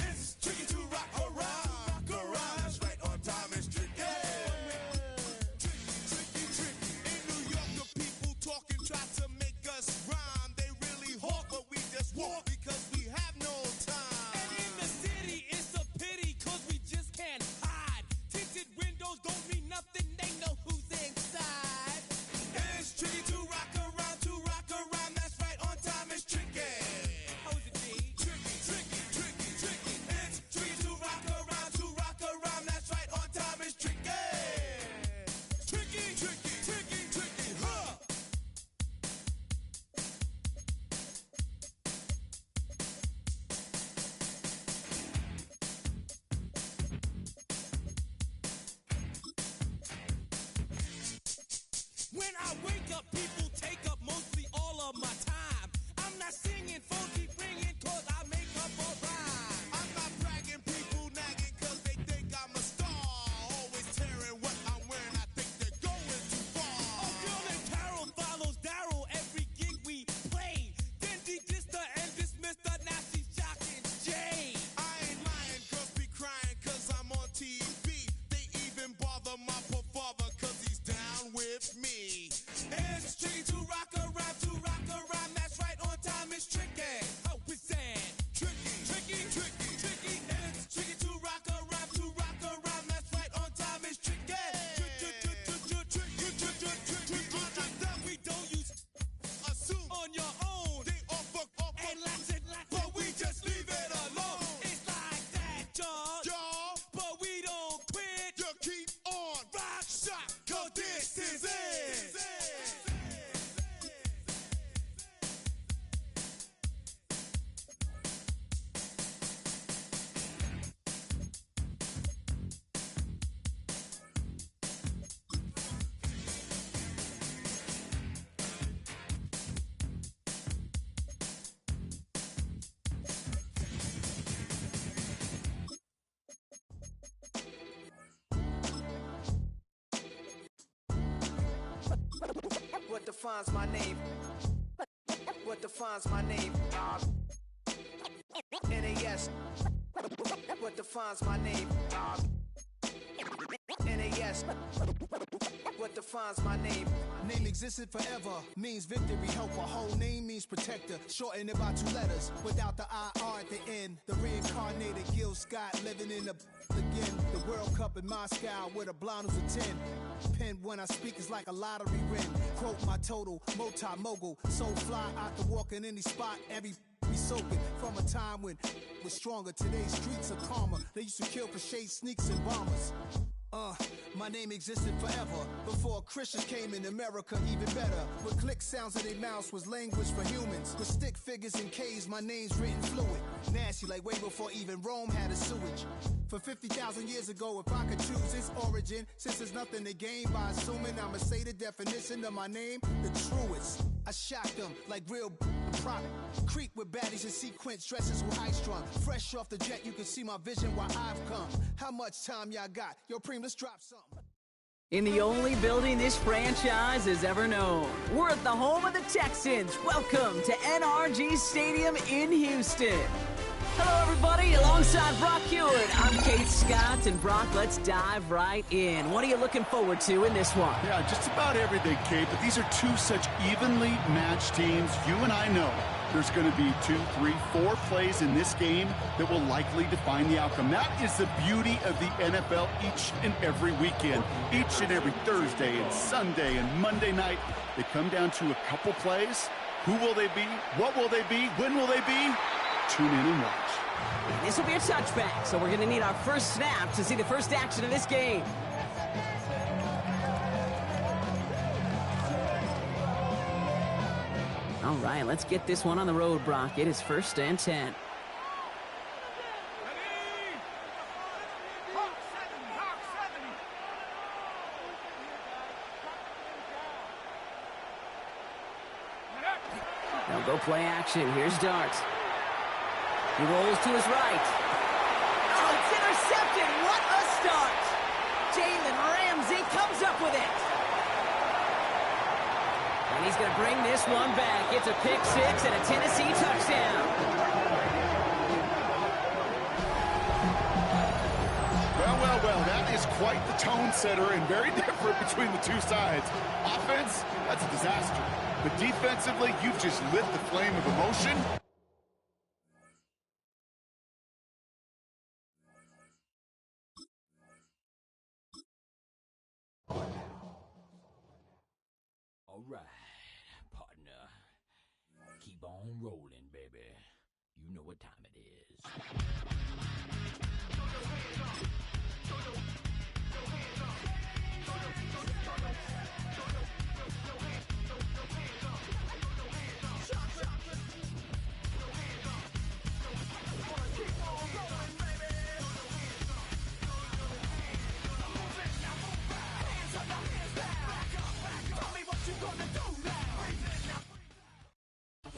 It's tricky to rock around. That's right, on time. It's tricky. Tricky. In New York, the people talking try to make us rhyme. They really hawk, but we just walk because we have no time. And in the city, it's a pity, cause we just can't hide. Tinted windows don't mean nothing, they know who's inside. It's tricky to rock around, that's right, on time. It's tricky. How is it, B? Tricky. It's tricky to rock around, that's right, on time. It's tricky. Tricky, huh? When I wake up, people take up mostly all of my time. I'm not singing, phone keep ringing, cause I make up a rhyme. I'm not bragging, people nagging, cause they think I'm a star. Always tearing what I'm wearing, I think they're going too far. Oh, girl and Carol follows Daryl every gig we play. Then de-dissed her and dismissed her, now she's shocking Jay. I ain't lying, girls be crying, cause I'm on TV. They even bother my poor father, cause he's down with me. It's tricky to rock around, that's right, on time. It's tricky. How is that? Tricky. It's tricky to rock around, that's right, on time. It's tricky. Tricky. We don't use assume on your own. They offer and lots, but we just leave it alone. It's like that, y'all. But we don't quit. You keep on rock shot, cause this is it. What defines my name? What defines my name? NAS. What defines my name? NAS. What defines my name? Name existed forever, means victory, helper. Whole name means protector, shorten it by 2 letters, without the IR at the end. The reincarnated Gil Scott, living in the again. The World Cup in Moscow, where the blind was a 10. Pen when I speak is like a lottery win. Quote my total, multi-mogul, so fly I can walk in any spot, every be soaking from a time when was stronger. Today's streets are calmer. They used to kill for shade sneaks and bombers. My name existed forever before Christians came in America, even better. With click sounds in their mouths was language for humans. With stick figures and K's, my name's written fluid. Nasty like way before even Rome had a sewage. For 50,000 years ago, if I could choose its origin, since there's nothing to gain by assuming I'ma say the definition of my name, the truest. I shocked them like real product. Creep with baddies in sequence, dresses with high strung. Fresh off the jet, you can see my vision where I've come. How much time y'all got? Yo, Preem, let's drop something. In the only building this franchise has ever known. We're at the home of the Texans. Welcome to NRG Stadium in Houston. Hello, everybody. Alongside Brock Hewitt, I'm Kate Scott. And Brock, let's dive right in. What are you looking forward to in this one? Yeah, just about everything, Kate. But these are two such evenly matched teams. You and I know there's going to be 2, 3, 4 plays in this game that will likely define the outcome. That is the beauty of the NFL each and every weekend. Each and every Thursday and Sunday and Monday night, they come down to a couple plays. Who will they be? What will they be? When will they be? Tune in and watch. And this will be a touchback, so we're going to need our first snap to see the first action of this game. All right, let's get this one on the road, Brock. It is 1st and 10. They'll go play action. Here's Dart. He rolls to his right. Oh, it's intercepted. What a start. Jalen Ramsey comes up with it. And he's going to bring this one back. It's a pick six and a Tennessee touchdown. Well, that is quite the tone setter and very different between the two sides. Offense, that's a disaster. But defensively, you've just lit the flame of emotion. All right, partner. Keep on rolling, baby. You know what time it is.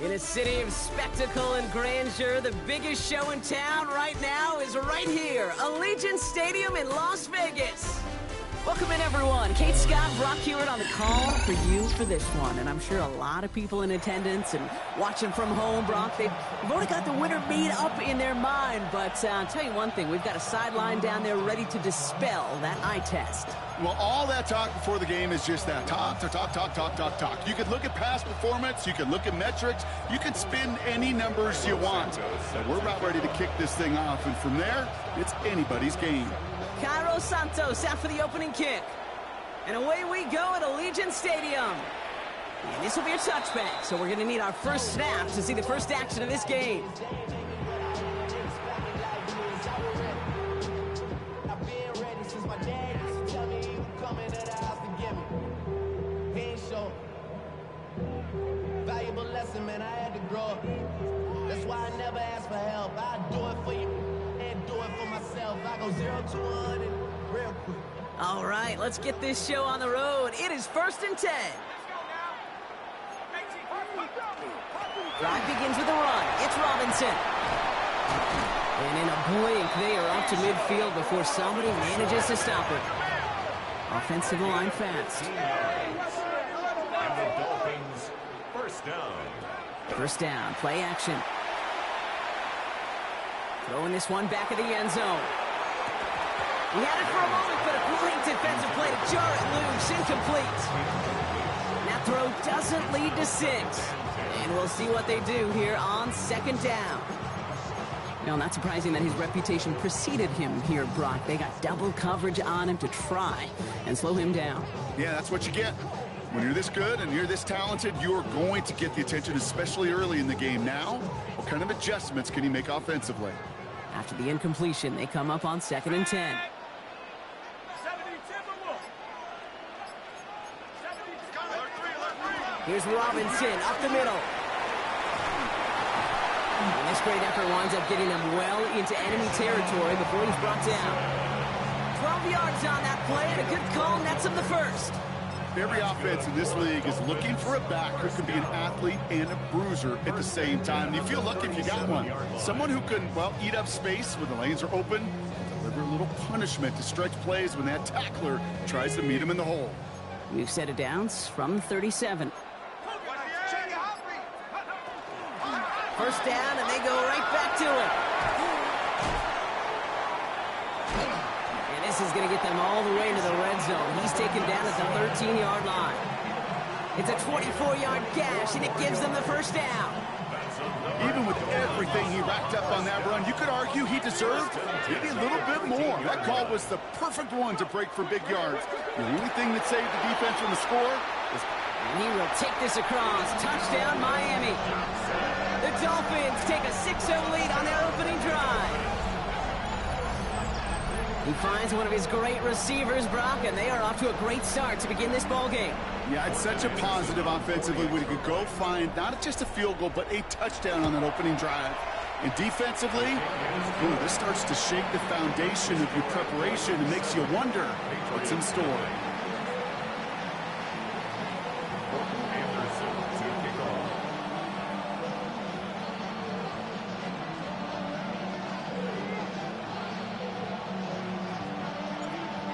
In a city of spectacle and grandeur, the biggest show in town right now is right here, Allegiant Stadium in Las Vegas. Welcome in, everyone. Kate Scott, Brock Hewitt on the call for you for this one. And I'm sure a lot of people in attendance and watching from home, Brock, they've already got the winner made up in their mind. But I'll tell you one thing, we've got a sideline down there ready to dispel that eye test. Well, all that talk before the game is just that. Talk. You could look at past performance. You could look at metrics. You could spin any numbers you want. But we're about ready to kick this thing off. And from there, it's anybody's game. Cairo Santos out for the opening kick. And away we go at Allegiant Stadium. And this will be a touchback, so we're going to need our first snap to see the first action of this game. Valuable lesson, man, I had to grow up. That's why I never ask for help. I do it for you and do it for myself. I go 0 to 100 real quick. All right, let's get this show on the road. It is 1st and 10. Drive begins with a run. It's Robinson. And in a blink, they are up to midfield before somebody manages to stop it. Offensive line fast. And the Dolphins, first down. First down, play action. Throwing this one back of the end zone. He had it for a moment, but a great defensive play to jar it loose, incomplete. That throw doesn't lead to 6. And we'll see what they do here on 2nd down. No, not surprising that his reputation preceded him here, Brock. They got double coverage on him to try and slow him down. Yeah, that's what you get. When you're this good and you're this talented, you're going to get the attention, especially early in the game. Now, what kind of adjustments can he make offensively? After the incompletion, they come up on 2nd and 10. Here's Robinson up the middle. And this great effort winds up getting them well into enemy territory before he's brought down. 12 yards on that play, and a good call nets him the first. Every offense in this league is looking for a back who can be an athlete and a bruiser at the same time. And you feel lucky if you got one. Someone who can, well, eat up space when the lanes are open, deliver a little punishment to stretch plays when that tackler tries to meet him in the hole. We've set it down from 37. First down, and they go right back to it. And this is going to get them all the way into the red zone. He's taken down at the 13-yard line. It's a 24-yard gash, and it gives them the first down. Even with everything he racked up on that run, you could argue he deserved maybe a little bit more. That call was the perfect one to break for big yards. The only thing that saved the defense from the score is... And he will take this across. Touchdown, Miami. The Dolphins take a 6-0 lead on their opening drive. He finds one of his great receivers, Brock, and they are off to a great start to begin this ball game. Yeah, it's such a positive offensively when you could go find not just a field goal, but a touchdown on that opening drive. And defensively, this starts to shake the foundation of your preparation and makes you wonder what's in store.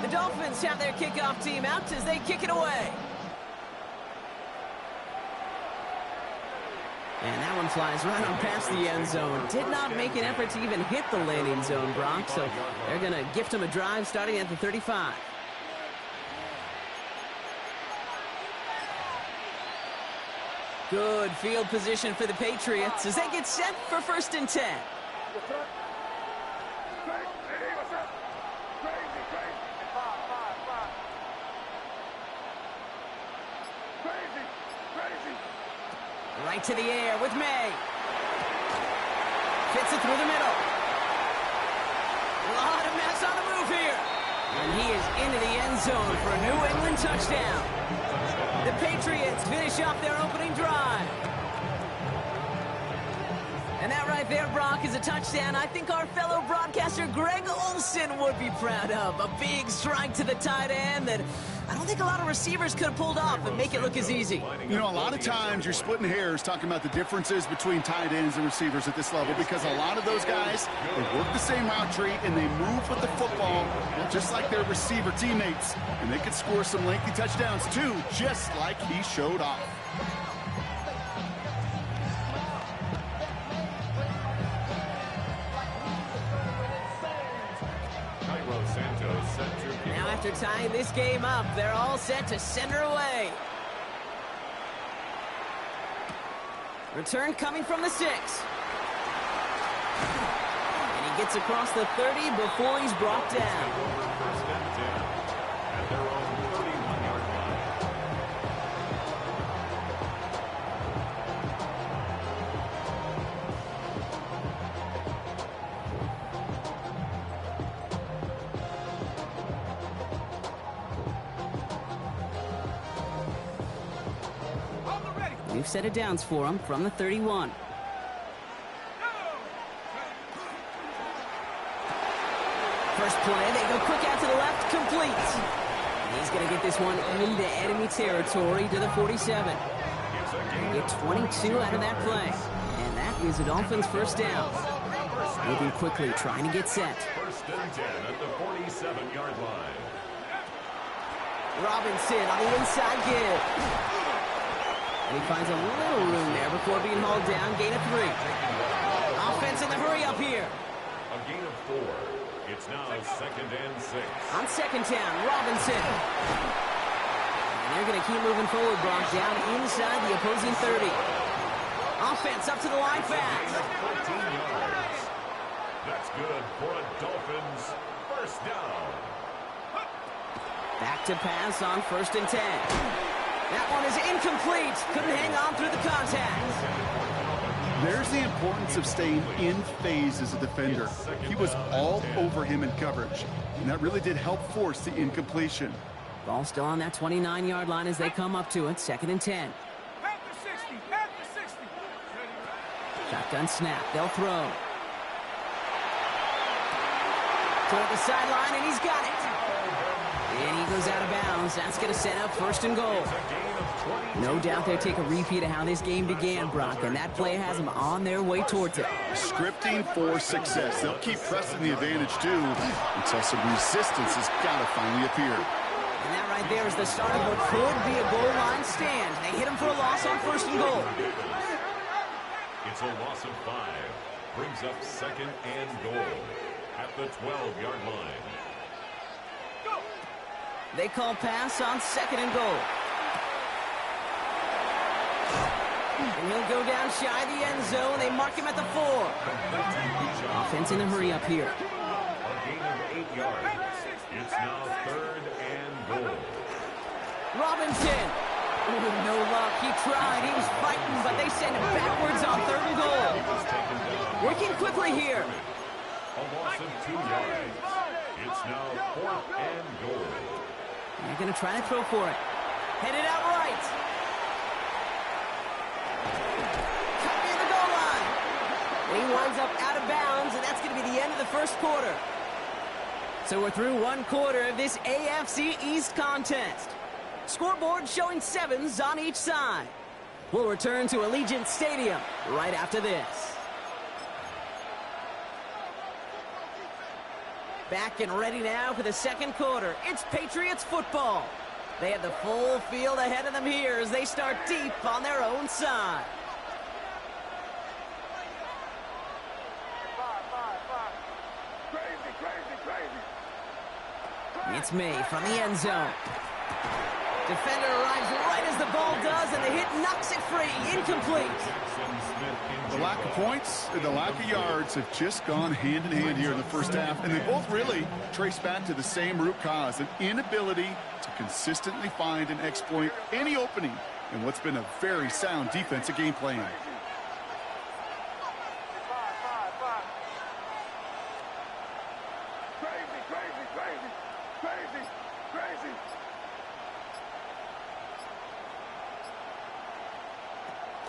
The Dolphins have their kickoff team out as they kick it away. And that one flies right on past the end zone. Did not make an effort to even hit the landing zone, Brock, so they're going to gift him a drive starting at the 35. Good field position for the Patriots as they get set for 1st and 10. Right to the air with May. Fits it through the middle. A lot of mess on the move here. And he is into the end zone for a New England touchdown. The Patriots finish off their opening drive. And that right there, Brock, is a touchdown I think our fellow broadcaster Greg Olsen would be proud of. A big strike to the tight end that I don't think a lot of receivers could have pulled off and make it look as easy. You know, a lot of times you're splitting hairs talking about the differences between tight ends and receivers at this level because a lot of those guys, they work the same route tree and they move with the football just like their receiver teammates. And they could score some lengthy touchdowns too, just like he showed off. Now after tying this game up, they're all set to send her away. Return coming from the 6. And he gets across the 30 before he's brought down. We've set it downs for him from the 31. First play, they go quick out to the left, complete. And he's going to get this one into enemy territory to the 47. And get 22 out of that play. And that is a Dolphins first down. Moving quickly, trying to get set. 1st and 10 at the 47-yard line. Robinson on the inside give. And he finds a little room there before being hauled down. Gain of 3. Offense in the hurry up here. A gain of 4. It's now 2nd and 6. On 2nd down, Robinson. And they're going to keep moving forward, Brock, down inside the opposing 30. Offense up to the line fast. 14 yards. That's good for a Dolphins first down. Back to pass on 1st and 10. That one is incomplete. Couldn't hang on through the contact. There's the importance of staying in phase as a defender. He was all over him in coverage, and that really did help force the incompletion. Ball still on that 29-yard line as they come up to it. 2nd and 10. Shotgun snap. They'll throw. Toward the sideline, and he's got it. And he goes out of bounds. That's going to set up 1st and goal. No doubt they'll take a repeat of how this game began, Brock, and that play has them on their way towards it. Scripting for success. They'll keep pressing the advantage, too, until some resistance has got to finally appear. And that right there is the start of what could be a goal line stand. They hit him for a loss on 1st and goal. It's a loss of 5. Brings up 2nd and goal at the 12-yard line. They call pass on 2nd and goal. And he'll go down shy of the end zone. They mark him at the 4. Offense in the hurry up here. A gain of 8 yards. It's now 3rd and goal. Robinson. Ooh, no luck. He tried. He was fighting, but they send him backwards on 3rd and goal. Working quickly here. A loss of 2 yards. It's now 4th and goal. They're going to try to throw for it. Headed out right. Cut near the goal line. He winds up out of bounds, and that's going to be the end of the first quarter. So we're through 1 quarter of this AFC East contest. Scoreboard showing 7s on each side. We'll return to Allegiant Stadium right after this. Back and ready now for the second quarter. It's Patriots football. They have the full field ahead of them here as they start deep on their own side. It's May from the end zone. Defender arrives right as the ball does, and the hit knocks it free. Incomplete. The lack of points and the lack of yards have just gone hand in hand here in the first half, and they both really trace back to the same root cause, an inability to consistently find and exploit any opening in what's been a very sound defensive game plan.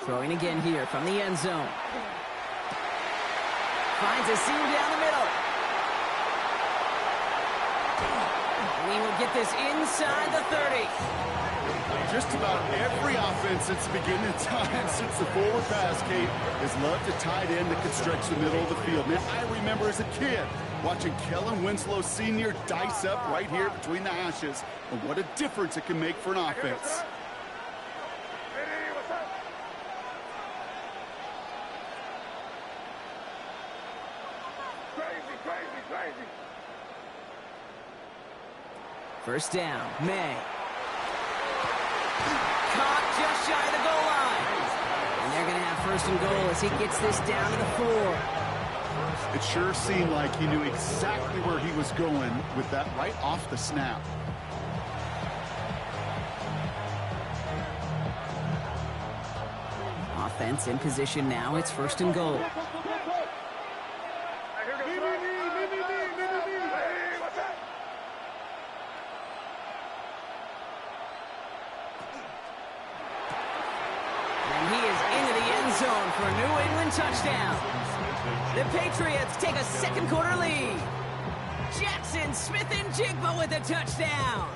Throwing again here from the end zone. Finds a seam down the middle. We will get this inside the 30. Just about every offense since the beginning of time, since the forward pass, Kate, has loved a tight end that could stretch the middle of the field. Now, I remember as a kid watching Kellen Winslow Sr. dice up right here between the hashes, and what a difference it can make for an offense. First down, May. Caught just shy of the goal line. And they're going to have first and goal as he gets this down to the 4. It sure seemed like he knew exactly where he was going with that right off the snap. Offense in position now. It's first and goal. Zone for a New England touchdown. The Patriots take a second quarter lead. Jackson Smith-Njigba with a touchdown.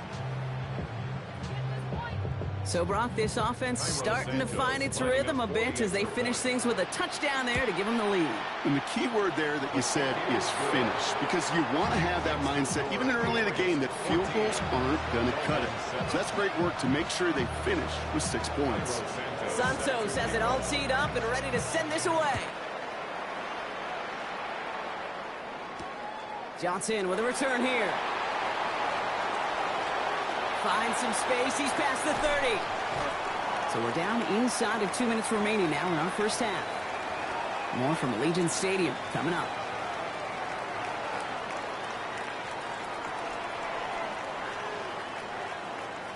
So, Brock, this offense starting to find its rhythm a bit as they finish things with a touchdown there to give them the lead. And the key word there that you said is finish, because you want to have that mindset, even early in the game, that field goals aren't going to cut it. So that's great work to make sure they finish with 6 points. Santos has it all teed up and ready to send this away. Johnson with a return here. Finds some space. He's past the 30. So we're down inside of 2 minutes remaining now in our first half. More from Allegiant Stadium coming up.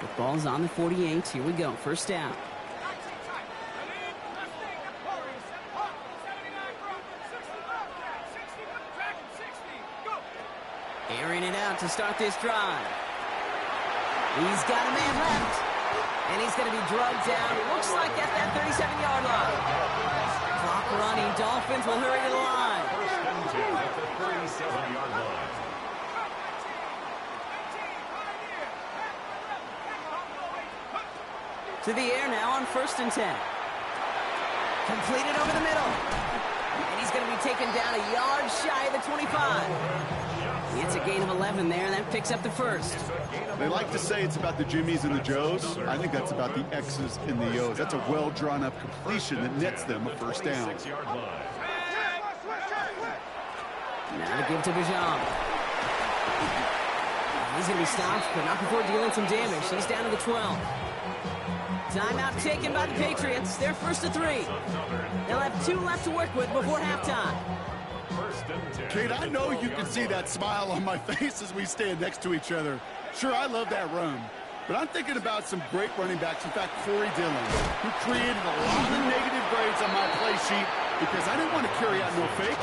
The ball's on the 48. Here we go. First down. Airing it out to start this drive. He's got a man left. And he's going to be drugged down. Looks like at that 37-yard line. Clock running. Dolphins will hurry to the line. First and 10 at the 37-yard line. To the air now on first and 10. Completed over the middle. And he's going to be taken down a yard shy of the 25. It's a gain of 11 there, and that picks up the first. They like to say it's about the Jimmies and the Joes. I think that's about the X's and the O's. That's a well-drawn-up completion that nets them a first down. Now to give to Bijan. He's going to be stopped, but not before dealing some damage. He's down to the 12. Timeout taken by the Patriots. They're first to 3. They'll have 2 left to work with before halftime. Kate, I know you can see that smile on my face as we stand next to each other. Sure, I love that run. But I'm thinking about some great running backs. In fact, Corey Dillon, who created a lot of negative grades on my play sheet. because I didn't want to carry out no fake.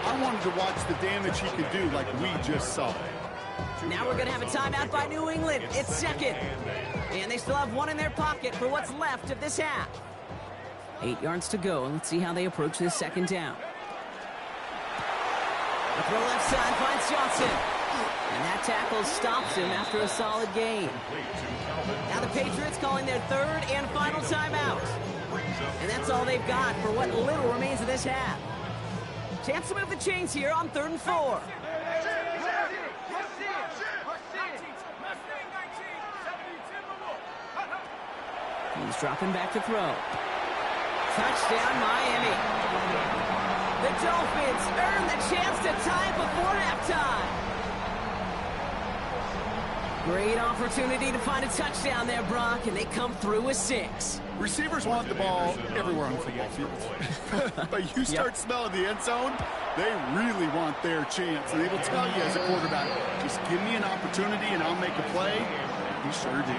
I wanted to watch the damage he could do like we just saw. Now we're going to have a timeout by New England. It's second. And they still have one in their pocket for what's left of this half. 8 yards to go, and let's see how they approach this second down. The throw left side finds Johnson. And that tackle stops him after a solid gain. Now the Patriots calling their third and final timeout. And that's all they've got for what little remains of this half. Chance to move the chains here on 3rd and 4. He's dropping back to throw. Touchdown, Miami. The Dolphins earn the chance to tie before halftime. Great opportunity to find a touchdown there, Brock, and they come through with 6. Receivers want the ball everywhere on the football field. But you start smelling the end zone, they really want their chance. And they will tell you as a quarterback, just give me an opportunity and I'll make a play. And he sure did.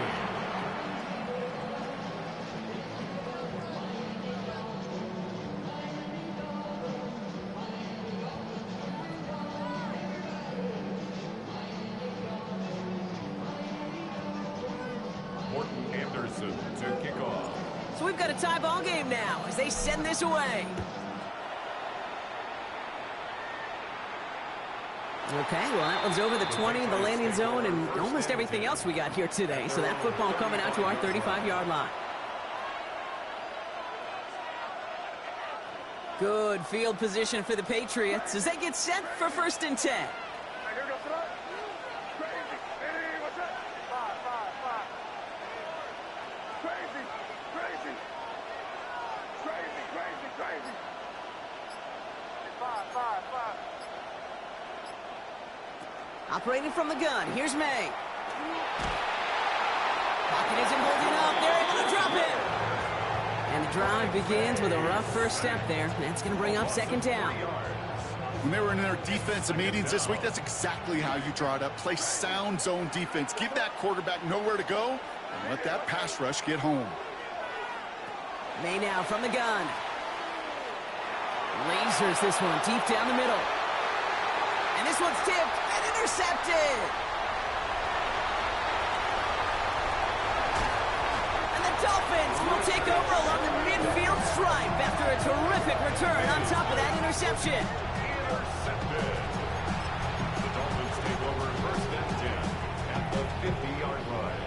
To kick off. So we've got a tie ball game now as they send this away. Okay, well, that one's over the 20, the landing zone, and almost everything else we got here today. So that football coming out to our 35-yard line. Good field position for the Patriots as they get set for 1st and 10. Operating from the gun, here's May. Pocket isn't holding up, they're able to drop it. And the drive begins with a rough first step there. That's going to bring up 2nd down. When they were in their defensive meetings this week, that's exactly how you draw it up. Play sound zone defense. Give that quarterback nowhere to go and let that pass rush get home. May now from the gun. Lasers this one deep down the middle. And this one's tipped and intercepted. And the Dolphins will take over along the midfield stripe after a terrific return on top of that interception. Intercepted. The Dolphins take over 1st and 10 at the 50-yard line.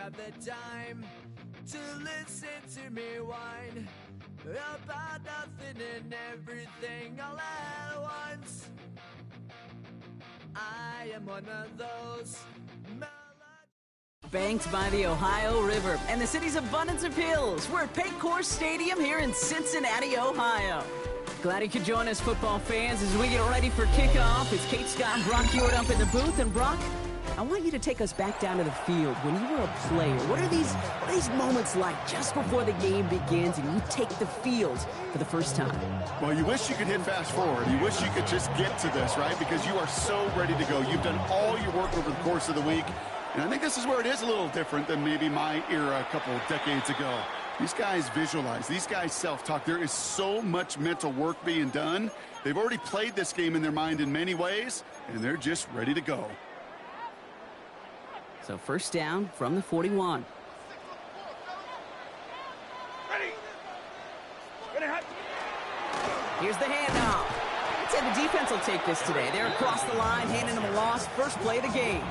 have the time to listen to me whine about nothing and everything all at once. I am one of those Banked by the Ohio River and the city's abundance of hills. We're at Paycor Stadium here in Cincinnati, Ohio. Glad you could join us, football fans, as we get ready for kickoff. It's Kate Scott and Brock Hewitt up in the booth. And Brock, I want you to take us back down to the field. When you were a player, what are these moments like just before the game begins and you take the field for the first time? Well, you wish you could hit fast forward. You wish you could just get to this, right? Because you are so ready to go. You've done all your work over the course of the week. And I think this is where it is a little different than maybe my era a couple of decades ago. These guys visualize. These guys self-talk. There is so much mental work being done. They've already played this game in their mind in many ways, and they're just ready to go. So first down from the 41. Here's the handoff. I'd say the defense will take this today. They're across the line, handing them a loss. First play of the game.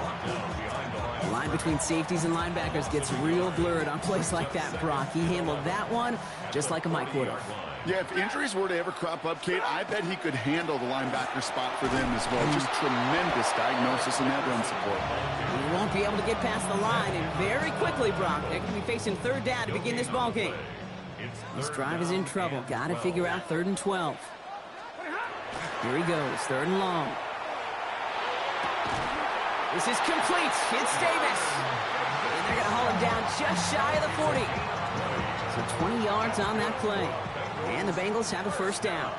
The line between safeties and linebackers gets real blurred on plays like that, Brock. He handled that one just like a Mike would have. Yeah, if injuries were to ever crop up, Kate, I bet he could handle the linebacker spot for them as well. Just tremendous diagnosis in that run support. He won't be able to get past the line, and very quickly, Brock, they're going to be facing third down to begin this ball game. This drive is in trouble. Got to figure out 3rd and 12. Here he goes, 3rd and long. This is complete. It's Davis. And they're going to haul him down just shy of the 40. So 20 yards on that play. And the Bengals have a first down.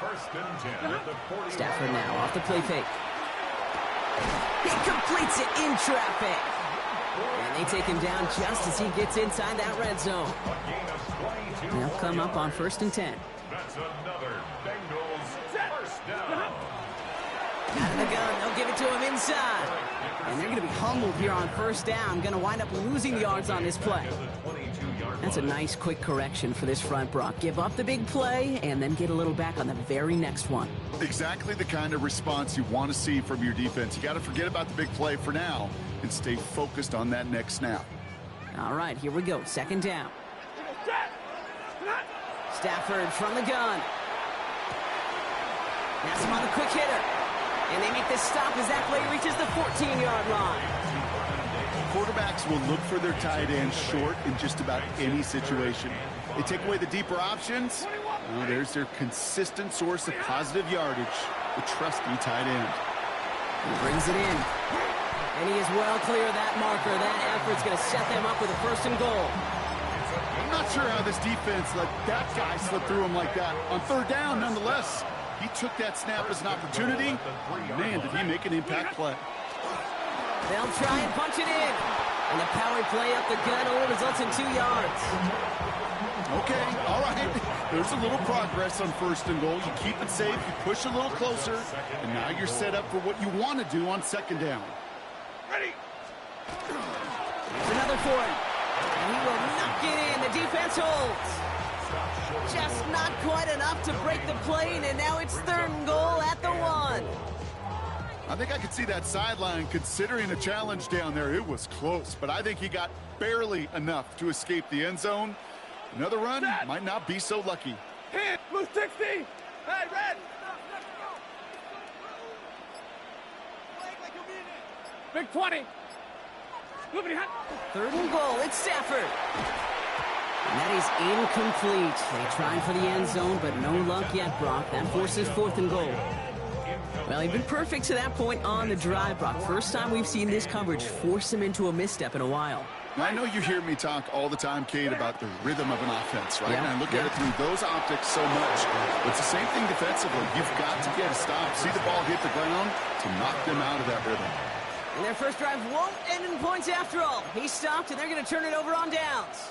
First and 10 at the 40. Stafford now off the play fake. He completes it in traffic. And they take him down just as he gets inside that red zone. They'll come up on 1st and 10. That's another Bengals first down. Out of the gun, they'll give it to him inside. And they're going to be humbled here on 1st down. Going to wind up losing yards on this play. That's a nice quick correction for this front, Brock. Give up the big play and then get a little back on the very next one. Exactly the kind of response you want to see from your defense. You got to forget about the big play for now and stay focused on that next snap. All right, here we go. 2nd down. Stafford from the gun. That's him on the quick hitter. And they make this stop as that play reaches the 14-yard line. Quarterbacks will look for their tight end short in just about any situation. They take away the deeper options. Well, there's their consistent source of positive yardage, the trusty tight end. He brings it in. And he is well clear of that marker. That effort's going to set them up with a 1st and goal. I'm not sure how this defense let that guy slip through him like that. On 3rd down, nonetheless, he took that snap as an opportunity. Man, did he make an impact play. They'll try and punch it in. And the power play up the gut only results in 2 yards. Okay, all right. There's a little progress on 1st and goal. You keep it safe, you push a little closer, and now you're set up for what you want to do on 2nd down. Ready. Here's another for him. And he will knock it in. The defense holds. Just not quite enough to break the plane, and now it's 3rd and goal at the 1. I think I could see that sideline considering a challenge down there. It was close, but I think he got barely enough to escape the end zone. Another run might not be so lucky. Hit. Blue 60. Hey, red. Big 20. 3rd and goal. It's Stafford. And that is incomplete. They tried for the end zone, but no luck yet, Brock. That forces 4th and goal. Well, he's been perfect to that point on the drive, Brock. First time we've seen this coverage force him into a misstep in a while. I know you hear me talk all the time, Kate, about the rhythm of an offense, right? Yeah, and I look at it through those optics so much. It's the same thing defensively. You've got to get a stop, see the ball hit the ground to knock them out of that rhythm. And their first drive won't end in points after all. He stopped, and they're going to turn it over on downs.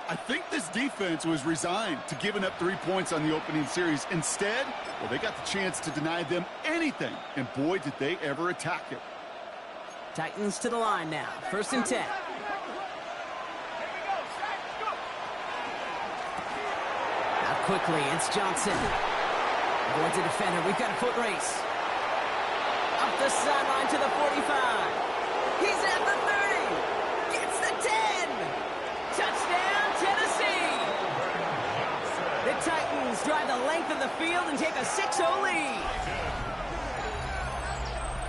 I think this defense was resigned to giving up 3 points on the opening series. Instead, well, they got the chance to deny them anything, and boy, did they ever attack it. Titans to the line now. 1st and 10. Out quickly, it's Johnson. Avoids a defender. We've got a foot race. Up the sideline to the 45. He's at the 30. length of the field and take a 6-0 lead.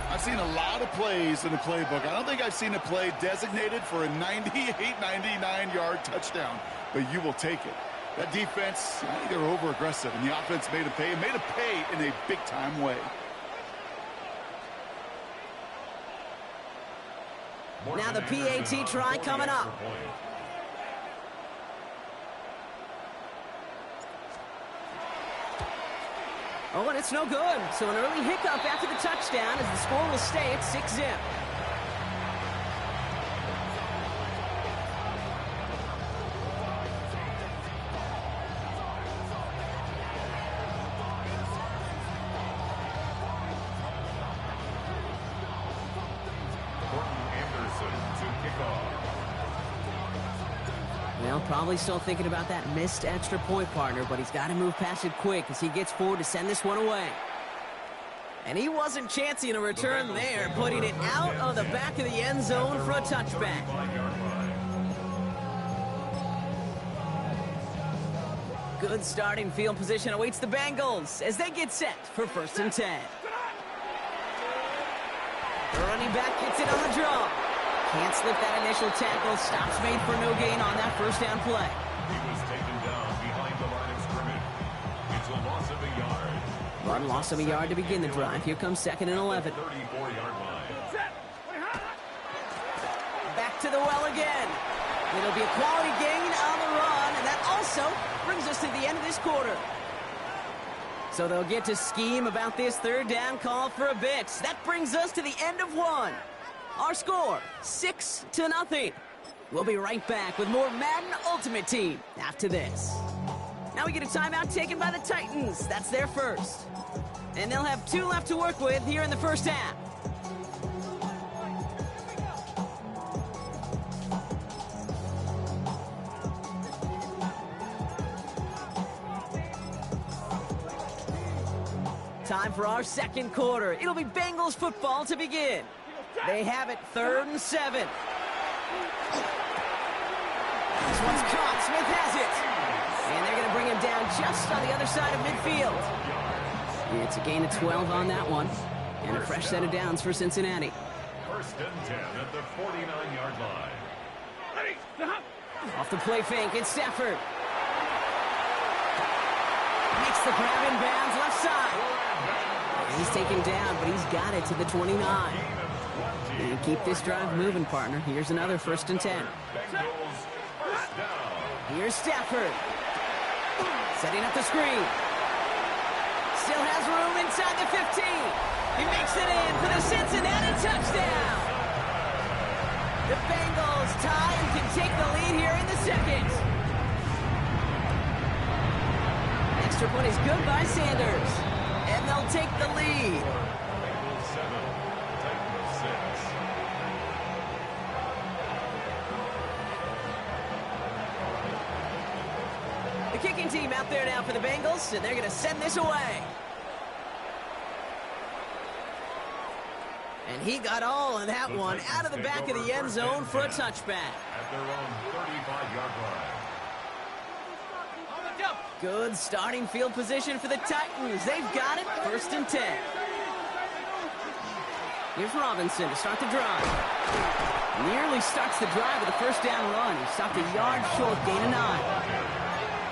I've seen a lot of plays in the playbook. I don't think I've seen a play designated for a 98, 99-yard touchdown, but you will take it. That defense, I think they were over-aggressive, and the offense made a pay in a big-time way. Now the PAT try coming up. Oh, and it's no good. So an early hiccup after the touchdown as the score will stay at 6-0. Well, probably still thinking about that missed extra point, partner, but he's got to move past it quick as he gets forward to send this one away. And he wasn't chancing a return there, putting it out of the back of the end zone for a touchback. Good starting field position awaits the Bengals as they get set for 1st and 10. The running back gets it on the draw. Can't slip that initial tackle. Stops made for no gain on that first down play. He was taken down behind the line of scrimmage. It's a loss of a yard. One loss of a yard to begin the drive. Here comes 2nd and 11. 34-yard line. Back to the well again. It'll be a quality gain on the run, and that also brings us to the end of this quarter. So they'll get to scheme about this 3rd down call for a bit. That brings us to the end of one. Our score, 6-0. We'll be right back with more Madden Ultimate Team after this. Now we get a timeout taken by the Titans. That's their first. And they'll have 2 left to work with here in the first half. Time for our second quarter. It'll be Bengals football to begin. They have it 3rd and 7. This one's caught. Smith has it. And they're going to bring him down just on the other side of midfield. It's a gain of 12 on that one. And a fresh set of downs for Cincinnati. 1st and 10 at the 49-yard line. Off the play fake, it's Stafford. Makes the grab in bounds left side. And he's taken down, but he's got it to the 29. And keep this drive moving, partner. Here's another 1st and 10. Here's Stafford. Setting up the screen. Still has room inside the 15. He makes it in for the Cincinnati touchdown. The Bengals tie and can take the lead here in the second. Extra point is good by Sanders. And they'll take the lead. Bengals 7, Titans 6. The kicking team out there now for the Bengals, and they're going to send this away. And he got all of that one out of the back of the end zone for a touchback. At their own 35-yard line. Good starting field position for the Titans. They've got it, 1st and 10. Here's Robinson to start the drive. Nearly starts the drive with a 1st down run. He stopped a yard short, gain of 9.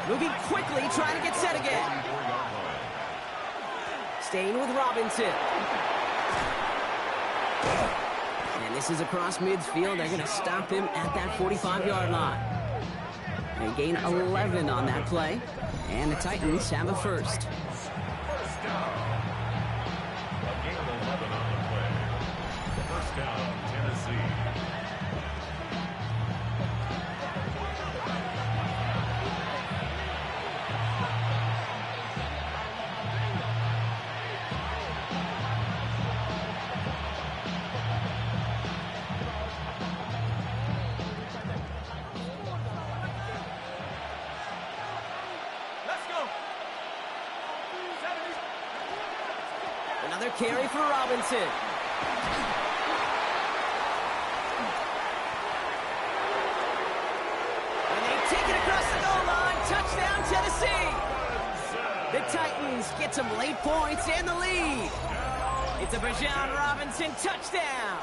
Moving quickly, trying to get set again. Staying with Robinson. And this is across midfield. They're going to stop him at that 45-yard line. They gain 11 on that play. And the Titans have a 1st. 1st down. A gain of 11 on the play. 1st down, Tennessee. Another carry for Robinson. And they take it across the goal line. Touchdown, Tennessee. The Titans get some late points and the lead. It's a Bijan Robinson touchdown.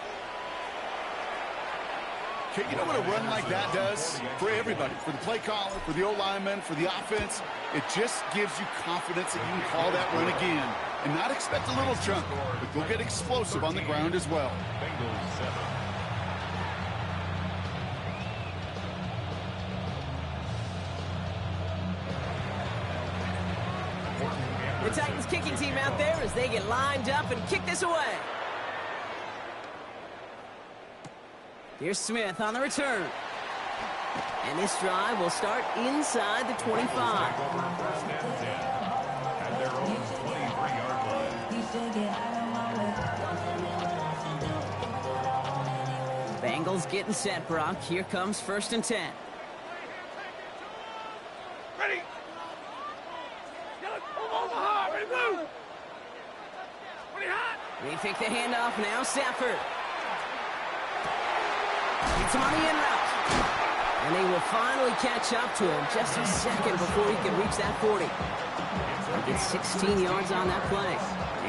Okay, you know what a run like that does? For everybody, for the play caller, for the O-lineman, for the offense, it just gives you confidence that you can call that run again and not expect a little chunk, but go get explosive on the ground as well. Bengals 7. The Titans kicking team out there as they get lined up and kick this away. Here's Smith on the return. And this drive will start inside the 25. First and 10 at their own 23-yard line. Bengals getting set, Brock. Here comes 1st and 10. Ready. Ready, move. Ready, hot. They take the handoff now. Stafford. Gets him on the in route. And they will finally catch up to him just a second before he can reach that 40. Gets 16 yards on that play.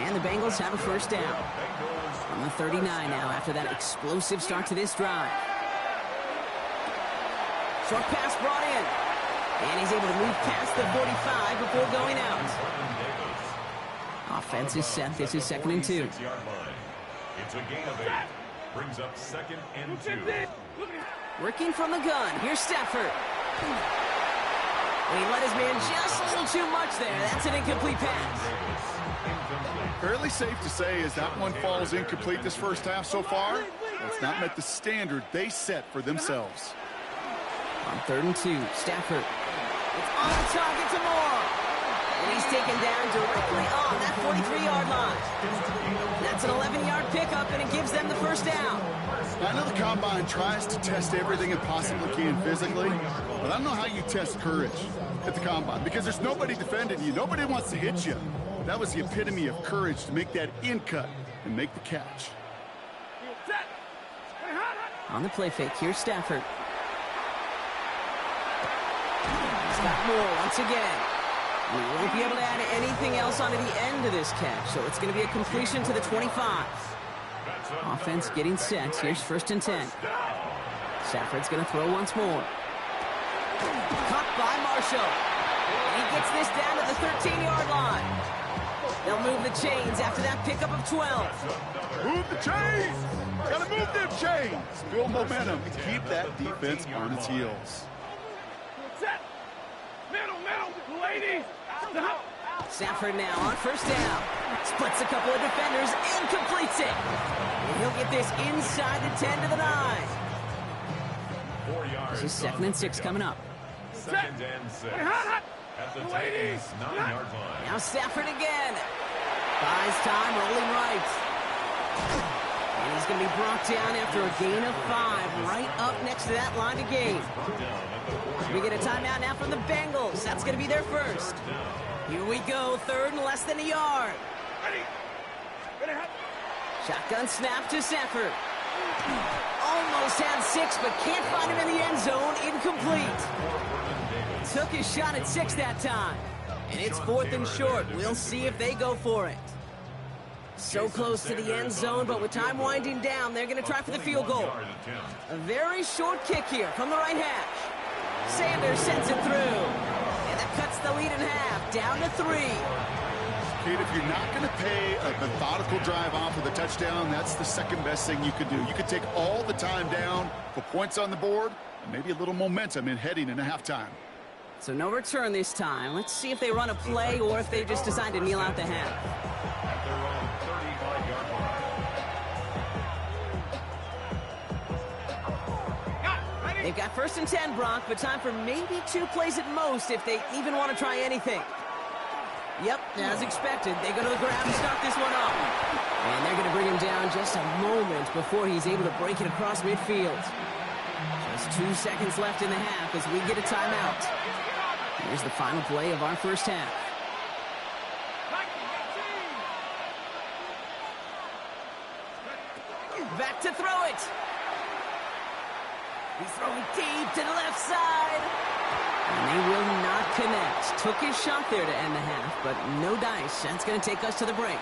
And the Bengals have a first down. On the 39 now after that explosive start to this drive. Short pass brought in. And he's able to move past the 45 before going out. Offense is set. This is 2nd and 2. It's a gain of 8. Brings up 2nd and 2. Working from the gun. Here's Stafford. And he let his man just a little too much there. That's an incomplete pass. Fairly safe to say as that one falls incomplete this first half so far. It's not met the standard they set for themselves. On 3rd and 2, Stafford. It's on target to Moore. And he's taken down directly on that 43-yard line. That's an 11-yard pickup, and it gives them the first down. I know the Combine tries to test everything it possibly can physically, but I don't know how you test courage at the Combine because there's nobody defending you. Nobody wants to hit you. That was the epitome of courage to make that in cut and make the catch. On the play fake, here's Stafford. He's got Moore once again. We won't be able to add anything else onto the end of this catch, so it's going to be a completion to the 25. Offense getting set. Here's 1st and 10. Stafford's going to throw once more. Caught by Marshall. And he gets this down to the 13-yard line. They'll move the chains after that pickup of 12. Move the chains! Gotta move them chains! Build momentum and keep that defense on its heels. Middle, ladies. Stafford now on 1st down. Splits a couple of defenders and completes it. And he'll get this inside the 10 to the 9. 4 yards. This is 2nd and 6 coming up. 2nd and 6. At the Titans' 9-yard line. Now Stafford again. Buys time, rolling right. And he's going to be brought down after a gain of 5 right up next to that line of game. We get a timeout now from the Bengals. That's going to be their first. Here we go, 3rd and less than a yard. Shotgun snap to Stafford. Almost had 6, but can't find him in the end zone. Incomplete. Took his shot at 6 that time. And it's 4th and short. We'll see if they go for it. So close to the end zone, but with time winding down, they're going to try for the field goal. A very short kick here from the right hash. Sanders sends it through. And that cuts the lead in half, down to 3. Kate, if you're not going to pay a methodical drive off with a touchdown, that's the second best thing you could do. You could take all the time down, put points on the board, and maybe a little momentum in heading into halftime. So no return this time. Let's see if they run a play or if they just decide to kneel out the half. At their own 35-yard line. They've got 1st and 10, Brock, but time for maybe 2 plays at most if they even want to try anything. Yep, as expected, they go to the ground and start this one off. And they're going to bring him down just a moment before he's able to break it across midfield. Just 2 seconds left in the half as we get a timeout. Here's the final play of our first half. Back to throw it. He's throwing deep to the left side. And they will not connect. Took his shot there to end the half, but no dice. That's going to take us to the break.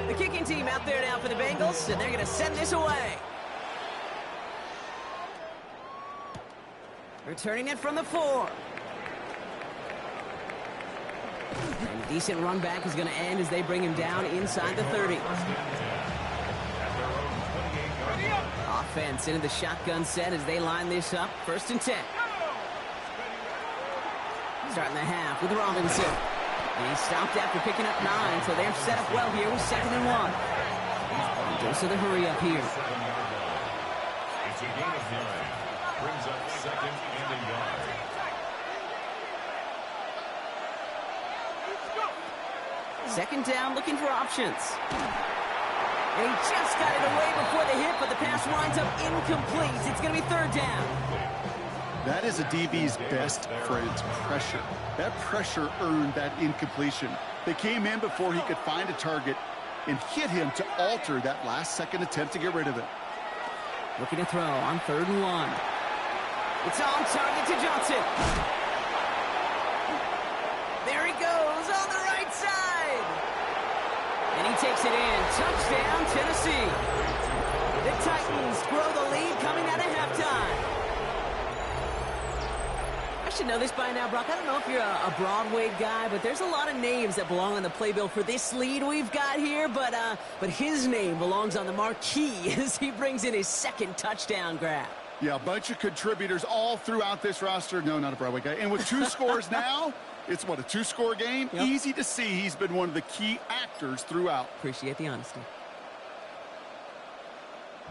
The kicking team out there now for the Bengals, and they're going to send this away. Returning it from the 4. And a decent run back is going to end as they bring him down inside the 30. Offense into the shotgun set as they line this up. 1st and 10. Starting the half with Robinson. And he stopped after picking up 9, so they're set up well here with 2nd and 1. And goes to the hurry up here. It's a gain of 9. Brings up 2nd and a yard. Second down, looking for options. And he just got it away before the hit, but the pass winds up incomplete. It's going to be 3rd down. That is a DB's best friend, pressure. That pressure earned that incompletion. They came in before he could find a target and hit him to alter that last-second attempt to get rid of it. Looking to throw on 3rd and 1. It's on target to Johnson. There he goes on the right side. And he takes it in. Touchdown, Tennessee. The Titans grow the lead coming out of halftime. I should know this by now, Brock. I don't know if you're a Broadway guy, but there's a lot of names that belong on the playbill for this lead we've got here, but his name belongs on the marquee as he brings in his 2nd touchdown grab. Yeah, a bunch of contributors all throughout this roster. No, not a Broadway guy. And with 2 scores now, it's what, a 2-score game? Yep. Easy to see he's been one of the key actors throughout. Appreciate the honesty.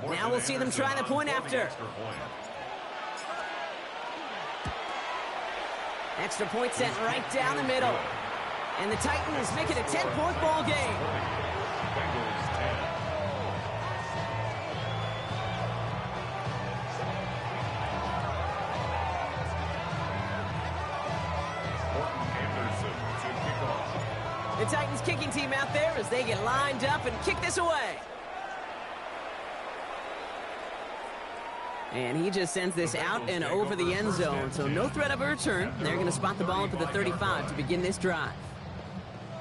Now we'll see them try the point after. Extra point sent right down the middle. And the Titans make it a 10-point ball game. The Titans kicking team out there as they get lined up and kick this away. And he just sends this out and over the end zone, so no threat of a return. They're going to spot the ball up at the 35 to begin this drive.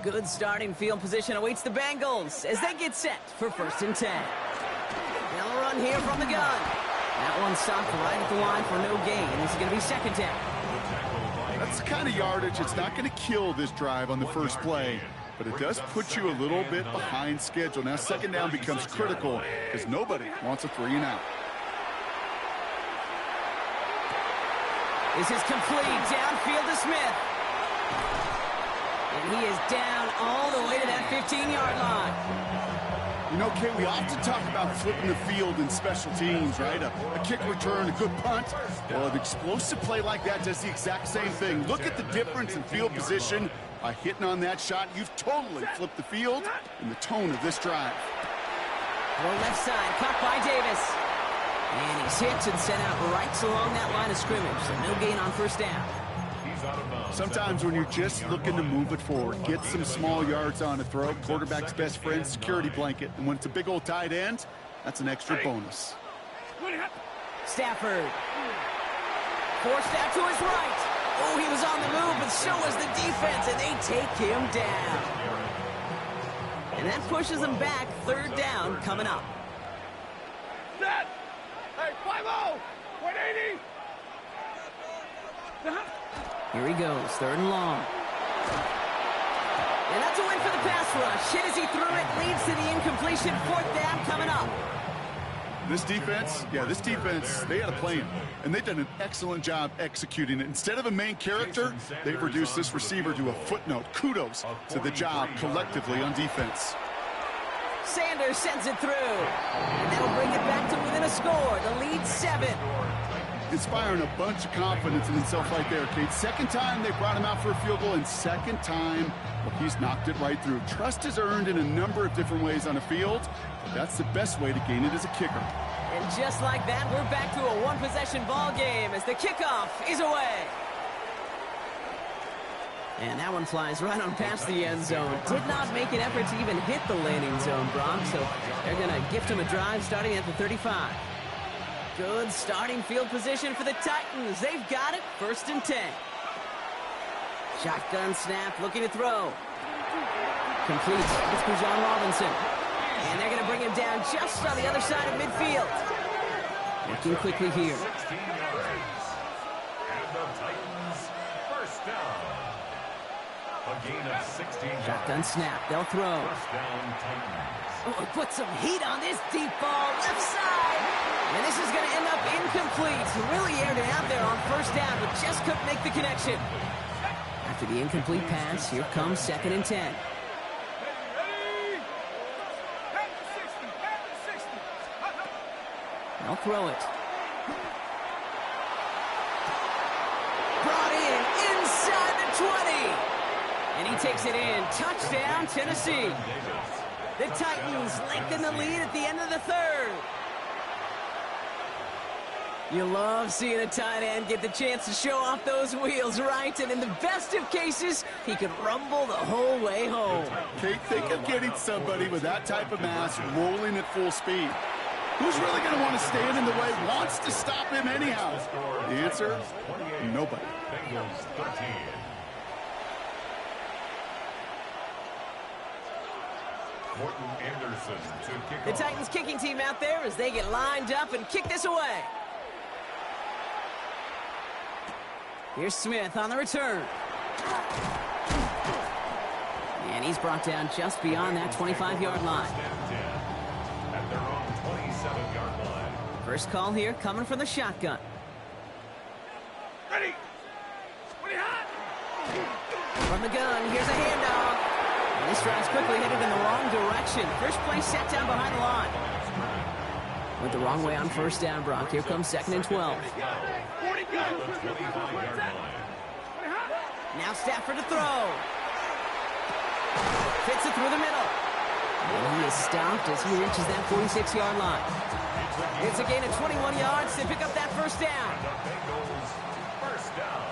Good starting field position awaits the Bengals as they get set for 1st and 10. They'll run here from the gun. That one stopped right at the line for no gain. This is going to be 2nd down. That's the kind of yardage. It's not going to kill this drive on the first play, but it does put you a little bit behind schedule. Now 2nd down becomes critical because nobody wants a 3-and-out. This is complete downfield to Smith. And he is down all the way to that 15-yard line. You know, Kay, we often talk about flipping the field in special teams, right? A kick return, a good punt. Well, an explosive play like that does the exact same thing. Look at the difference in field position. By hitting on that shot, you've totally flipped the field and the tone of this drive. Well, left side, caught by Davis. And he's hit and sent out right along that line of scrimmage, so no gain on 1st down. Sometimes when you're just looking to move it forward, get some small yards on a throw, quarterback's best friend, security blanket. And when it's a big old tight end, that's an extra bonus. Stafford. Forced out to his right. Oh, he was on the move, but so was the defense, and they take him down. And that pushes him back. 3rd down coming up. Set! Hey, 5-0! 180! Here he goes, 3rd and long. And that's a win for the pass rush. Hit as he threw it, leads to the incompletion. 4th down coming up. This defense, they had a plan, and they've done an excellent job executing it. Instead of a main character, they've reduced this receiver to a footnote. Kudos to the job collectively on defense. Sanders sends it through, and that'll bring it back to within a score. The lead 7. inspiring a bunch of confidence in himself right there, Kate. Second time they brought him out for a field goal, and second time, well, he's knocked it right through. Trust is earned in a number of different ways on a field, but that's the best way to gain it as a kicker. And just like that, we're back to a one-possession ball game as the kickoff is away. And that one flies right on past the end zone. Did not make an effort to even hit the landing zone, Brock, so they're going to gift him a drive starting at the 35. Good starting field position for the Titans. They've got it, 1st and 10. Shotgun snap, looking to throw. Complete. It's Bijan Robinson. And they're going to bring him down just on the other side of midfield. Working quickly here. 16 yards. And the Titans, first down. A gain of 16 yards. Shotgun snap. They'll throw. First down, Titans. Oh, put some heat on this deep ball. Left side. And this is going to end up incomplete. Really aired it out there on 1st down, but just couldn't make the connection. After the incomplete pass, here comes 2nd and 10. They'll throw it. Brought in inside the 20. And he takes it in. Touchdown, Tennessee. The Titans lengthen the lead at the end of the 3rd. You love seeing a tight end get the chance to show off those wheels, right? And in the best of cases, he could rumble the whole way home. Kate, think of getting somebody with that type of mass rolling at full speed. Who's really going to want to stand in the way, wants to stop him anyhow? The answer, nobody. Bengals 13. Morton Anderson to kick The off. Titans kicking team out there as they get lined up and kick this away. Here's Smith on the return. And he's brought down just beyond that 25-yard line. At their own 27-yard line. First call here coming from the shotgun. Ready. From the gun, here's a handoff. And this drive's quickly headed in the wrong direction. First play set down behind the line. Went the wrong way on 1st down, Brock. Here comes 2nd and 12. Now Stafford to throw. Fits it through the middle. And he is stopped as he reaches that 46-yard line. It's a gain of 21 yards to pick up that 1st down. First down.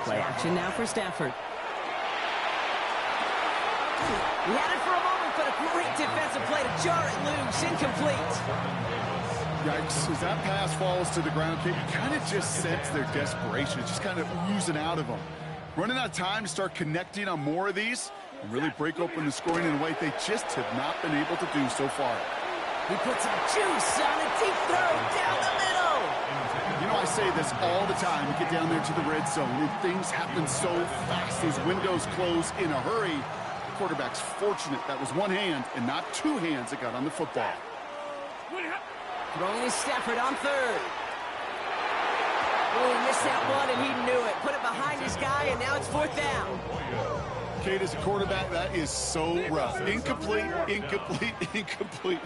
Play action now for Stafford. He had it for a moment, but a great defensive play to jar it loose. Incomplete. Yikes, as that pass falls to the ground, Kate, you kind of just sense their desperation. It's just kind of oozing out of them. Running out of time to start connecting on more of these and really break open the scoring in a way they just have not been able to do so far. He puts some juice on a deep throw down the middle. You know, I say this all the time. You get down there to the red zone, and things happen so fast. Those windows close in a hurry. The quarterback's fortunate that was one hand and not two hands that got on the football. Throwing is Stafford on 3rd. Oh, he missed that one, and he knew it. Put it behind his guy, and now it's 4th down. Kate, as a quarterback, that is so rough. Incomplete, incomplete, incomplete.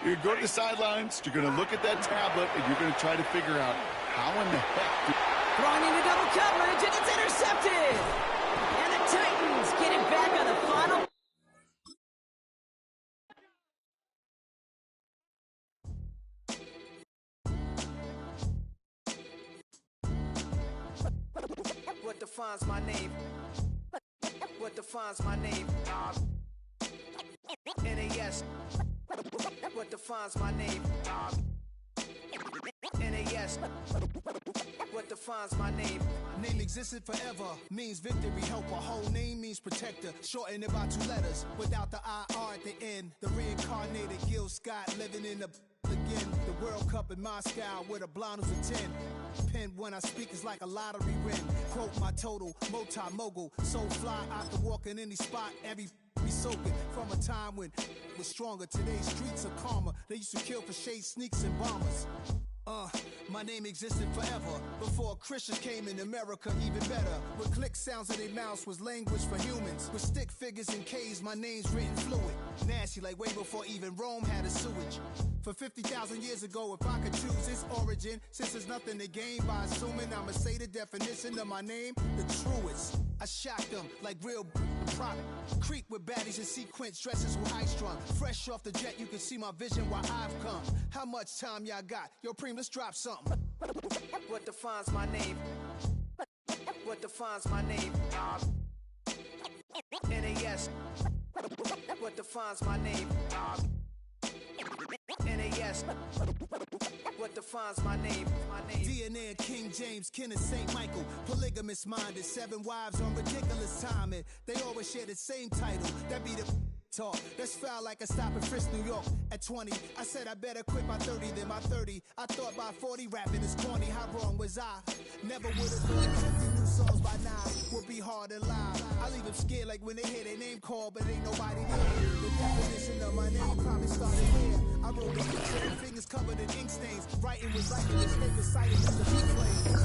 You're going to the sidelines, you're going to look at that tablet, and you're going to try to figure out how in the heck. Throwing into double coverage, and it's intercepted. And the Titans get it back on the final. What defines my name? What defines my name? NAS. What defines my name? NAS. What defines my name? Name existed forever, means victory, helper. Whole name means protector, shortened it by 2 letters, without the IR at the end. The reincarnated Gil Scott living in the again. The World Cup in Moscow with a blonde who's a 10. Pen when I speak is like a lottery win. Quote my total, multi-mogul, so fly I can walk in any spot, every be soaking from a time when it was stronger. Today's streets are calmer. They used to kill for shade sneaks and bombers. My name existed forever before Christians came in America, even better. With click sounds of their mouths was language for humans. With stick figures and K's, my name's written fluid. Nasty like way before even Rome had a sewage. For 50,000 years ago, if I could choose its origin, since there's nothing to gain by assuming, I'ma say the definition of my name, the truest. I shocked them like real prop. Creep with baddies in sequence, dresses with high strung. Fresh off the jet, you can see my vision where I've come. How much time y'all got? Yo, Preem, let's drop something. What defines my name? What defines my name? NAS. What defines my name? NAS. What defines my name? DNA of King James, kin of St. Michael. Polygamous minded, 7 wives on ridiculous timing. They always share the same title. That be the talk. That's foul like a stop in Frisk, New York. At 20, I said I better quit by 30 than my 30. I thought by 40 rapping is corny. How wrong was I? Never would have thought 50 new songs by now would be hard to lie. I leave them scared like when they hear their name called, but ain't nobody there. The definition of my name probably started here. I wrote the picture, fingers covered in ink stains. Writing was like a mistake recited in the beat plane.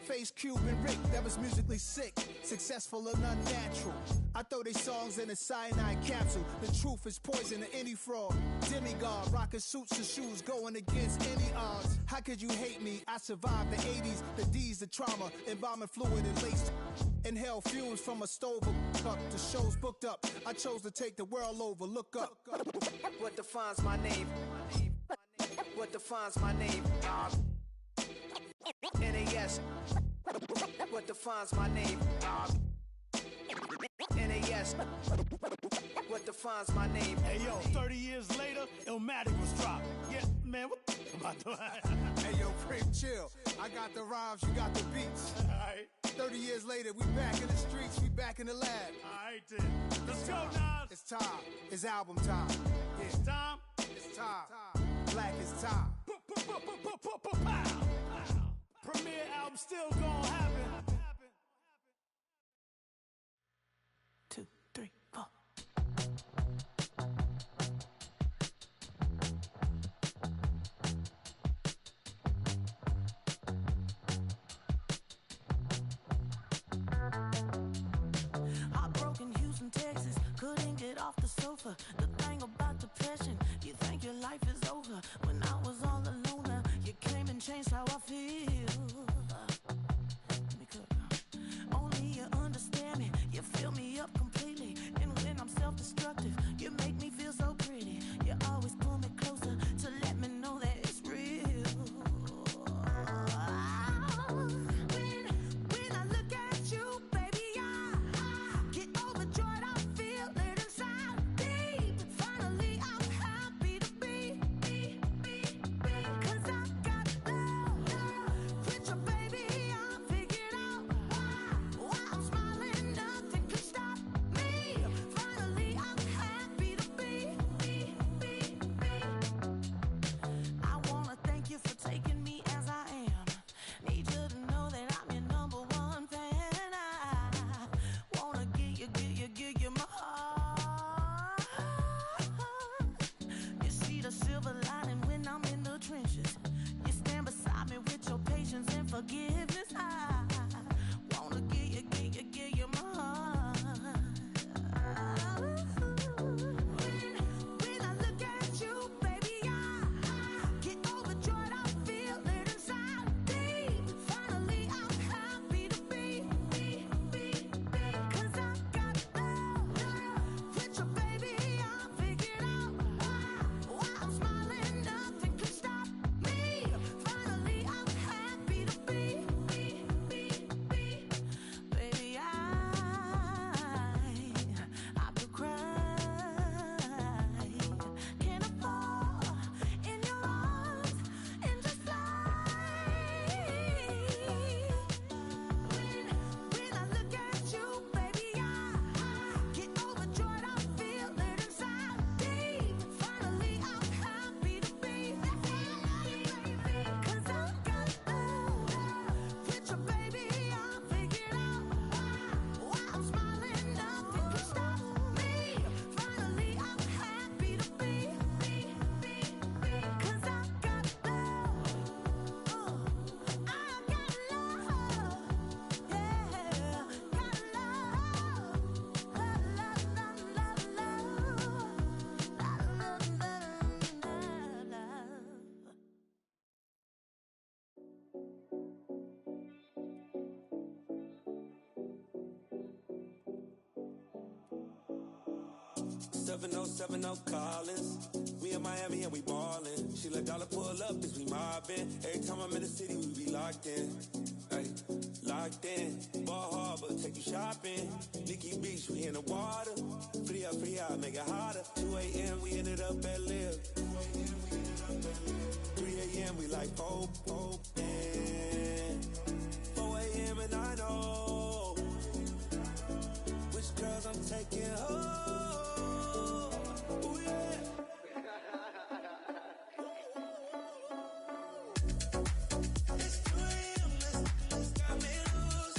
Face Cube and Rick, that was musically sick, successful and unnatural. I throw they songs in a cyanide capsule. The truth is poison to any fraud. Demigod, rocking suits and shoes, going against any odds. How could you hate me? I survived the 80s, the D's, the trauma, embalming fluid and laced. Inhale fumes from a stove up. The show's booked up. I chose to take the world over. Look up. What defines my name? What defines my name? NAS. What defines my name? NAS. What defines my name? Hey yo, 30 years later, Illmatic was dropped. Yeah, man, what am I doing? Hey yo, Preem, chill. I got the rhymes, you got the beats. Alright. 30 years later, we back in the streets, we back in the lab. Alright then. Let's go, Nas. It's time. It's album time. Yeah. It's time. It's time. Black is time. Premiere album still gonna happen. 2, 3, 4. Heartbroken Houston, Texas, couldn't get off the sofa. The thing about depression, you think your life is over. When I was all alone, now you came and changed how I feel. Let me cook. Only you understand me, you fill me up completely. And when I'm self-destructive, you make me feel so pretty. You always pull me closer to let me know that it's real. When I look at you, baby, I get overjoyed. I feel it inside deep. 7070 Collins. We in Miami and we ballin'. She let dollar pull up cause we mobbin'. Every time I'm in the city, we be locked in. Ay, locked in. Ball Harbor, take you shopping. Nikki Beach, we in the water. Free up, make it hotter. 2 a.m., we ended up at Live. 3 a.m., we like open. 4 a.m. and I know which girls I'm taking home. Ooh, yeah. It's 2 a.m., this got me loose.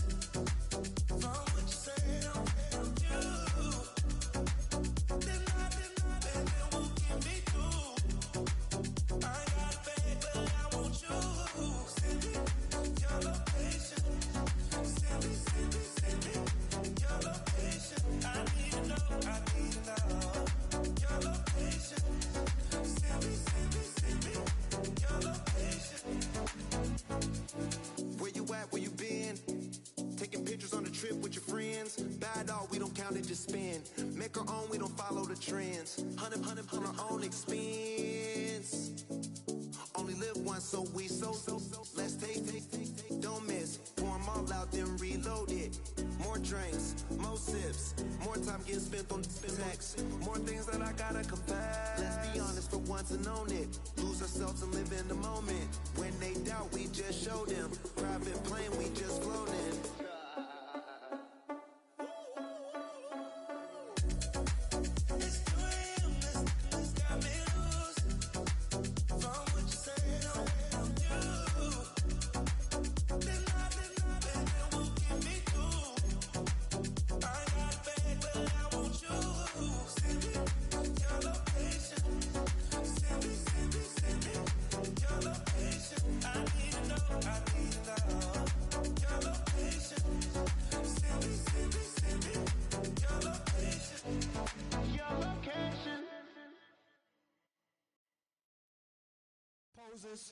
From what you say, don't do. Then nothing will get me through. I ain't got a bag, but I want you. Send me your location. Send me your location. I need to know your location. Send me your location. Where you at, where you been? Taking pictures on the trip with your friends. Bad all, we don't count it, just spend. Make our own, we don't follow the trends. 100 on our own expense. Only live once, so let's take. Don't miss. Pour 'em all out, then reload it. More drinks, more sips. More time getting spent on text. More things that I gotta confess. Let's be honest for once and own it. Lose ourselves and live in the moment. When they doubt, we just show them. Private plane, we just floating. It's 2 a.m., this got me loose. From what you say, don't do. Then nothing will get me through. I ain't got a bag, but I want you. Send me your location. Send me your location. I need to know your location. Send me your location. Your location. Poses.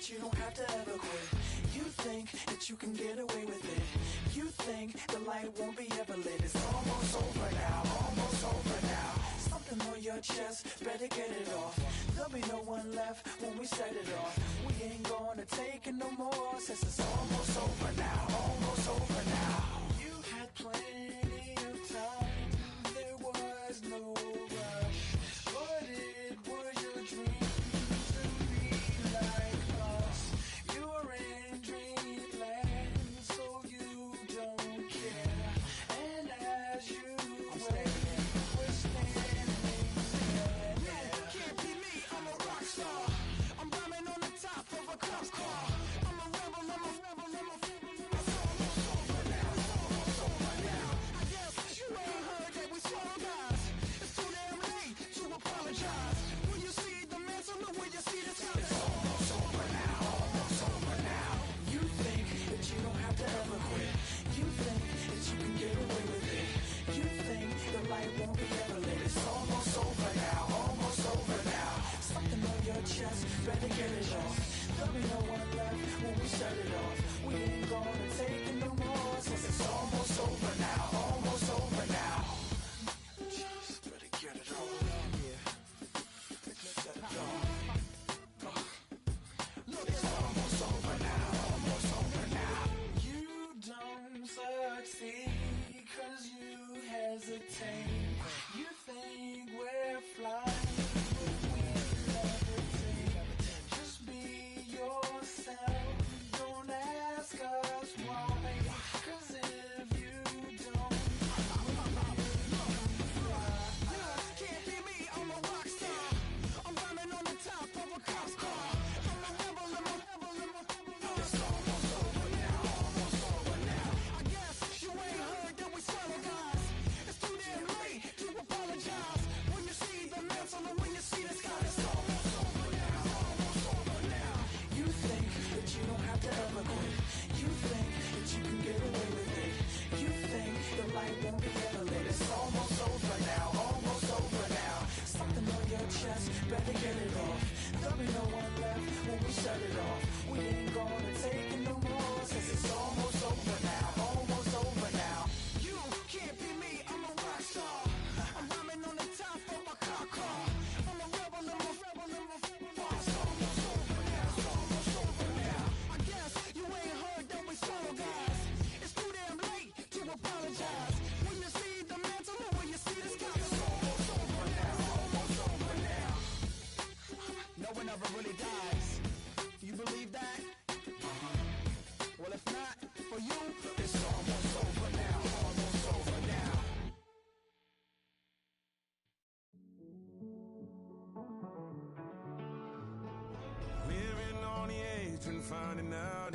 You don't have to ever quit. You think that you can get away with it. You think the light won't be ever lit. It's almost over now, almost over now. Something on your chest, better get it off. There'll be no one left when we set it off. We ain't gonna take it no more since it's almost over now, almost over now. You had plenty of time, there was no rush. But it was your dream to be like us. You're in dreamland, so you don't care. And as you wait, we're standing there. Can't be me, I'm a rock star. I'm rhyming on the top of a cop car. I'm a rebel, I'm a rebel, I'm a rebel. It's almost over now, it's almost over now. I guess you ain't heard that we swallow guys. It's too damn late to apologize. When you see the mantle, look where you see the sun. It's almost over now, almost over now. You think that you don't have to ever quit. You think that you can get away with it. You think the light won't be ever lit. It's almost over now, almost over now. Something on your chest, better get it off. There'll be no one left when we set it off. We ain't gonna take it no more since it's almost over now, almost over now. Just better get it off. Yeah. Set it off. Look, it's almost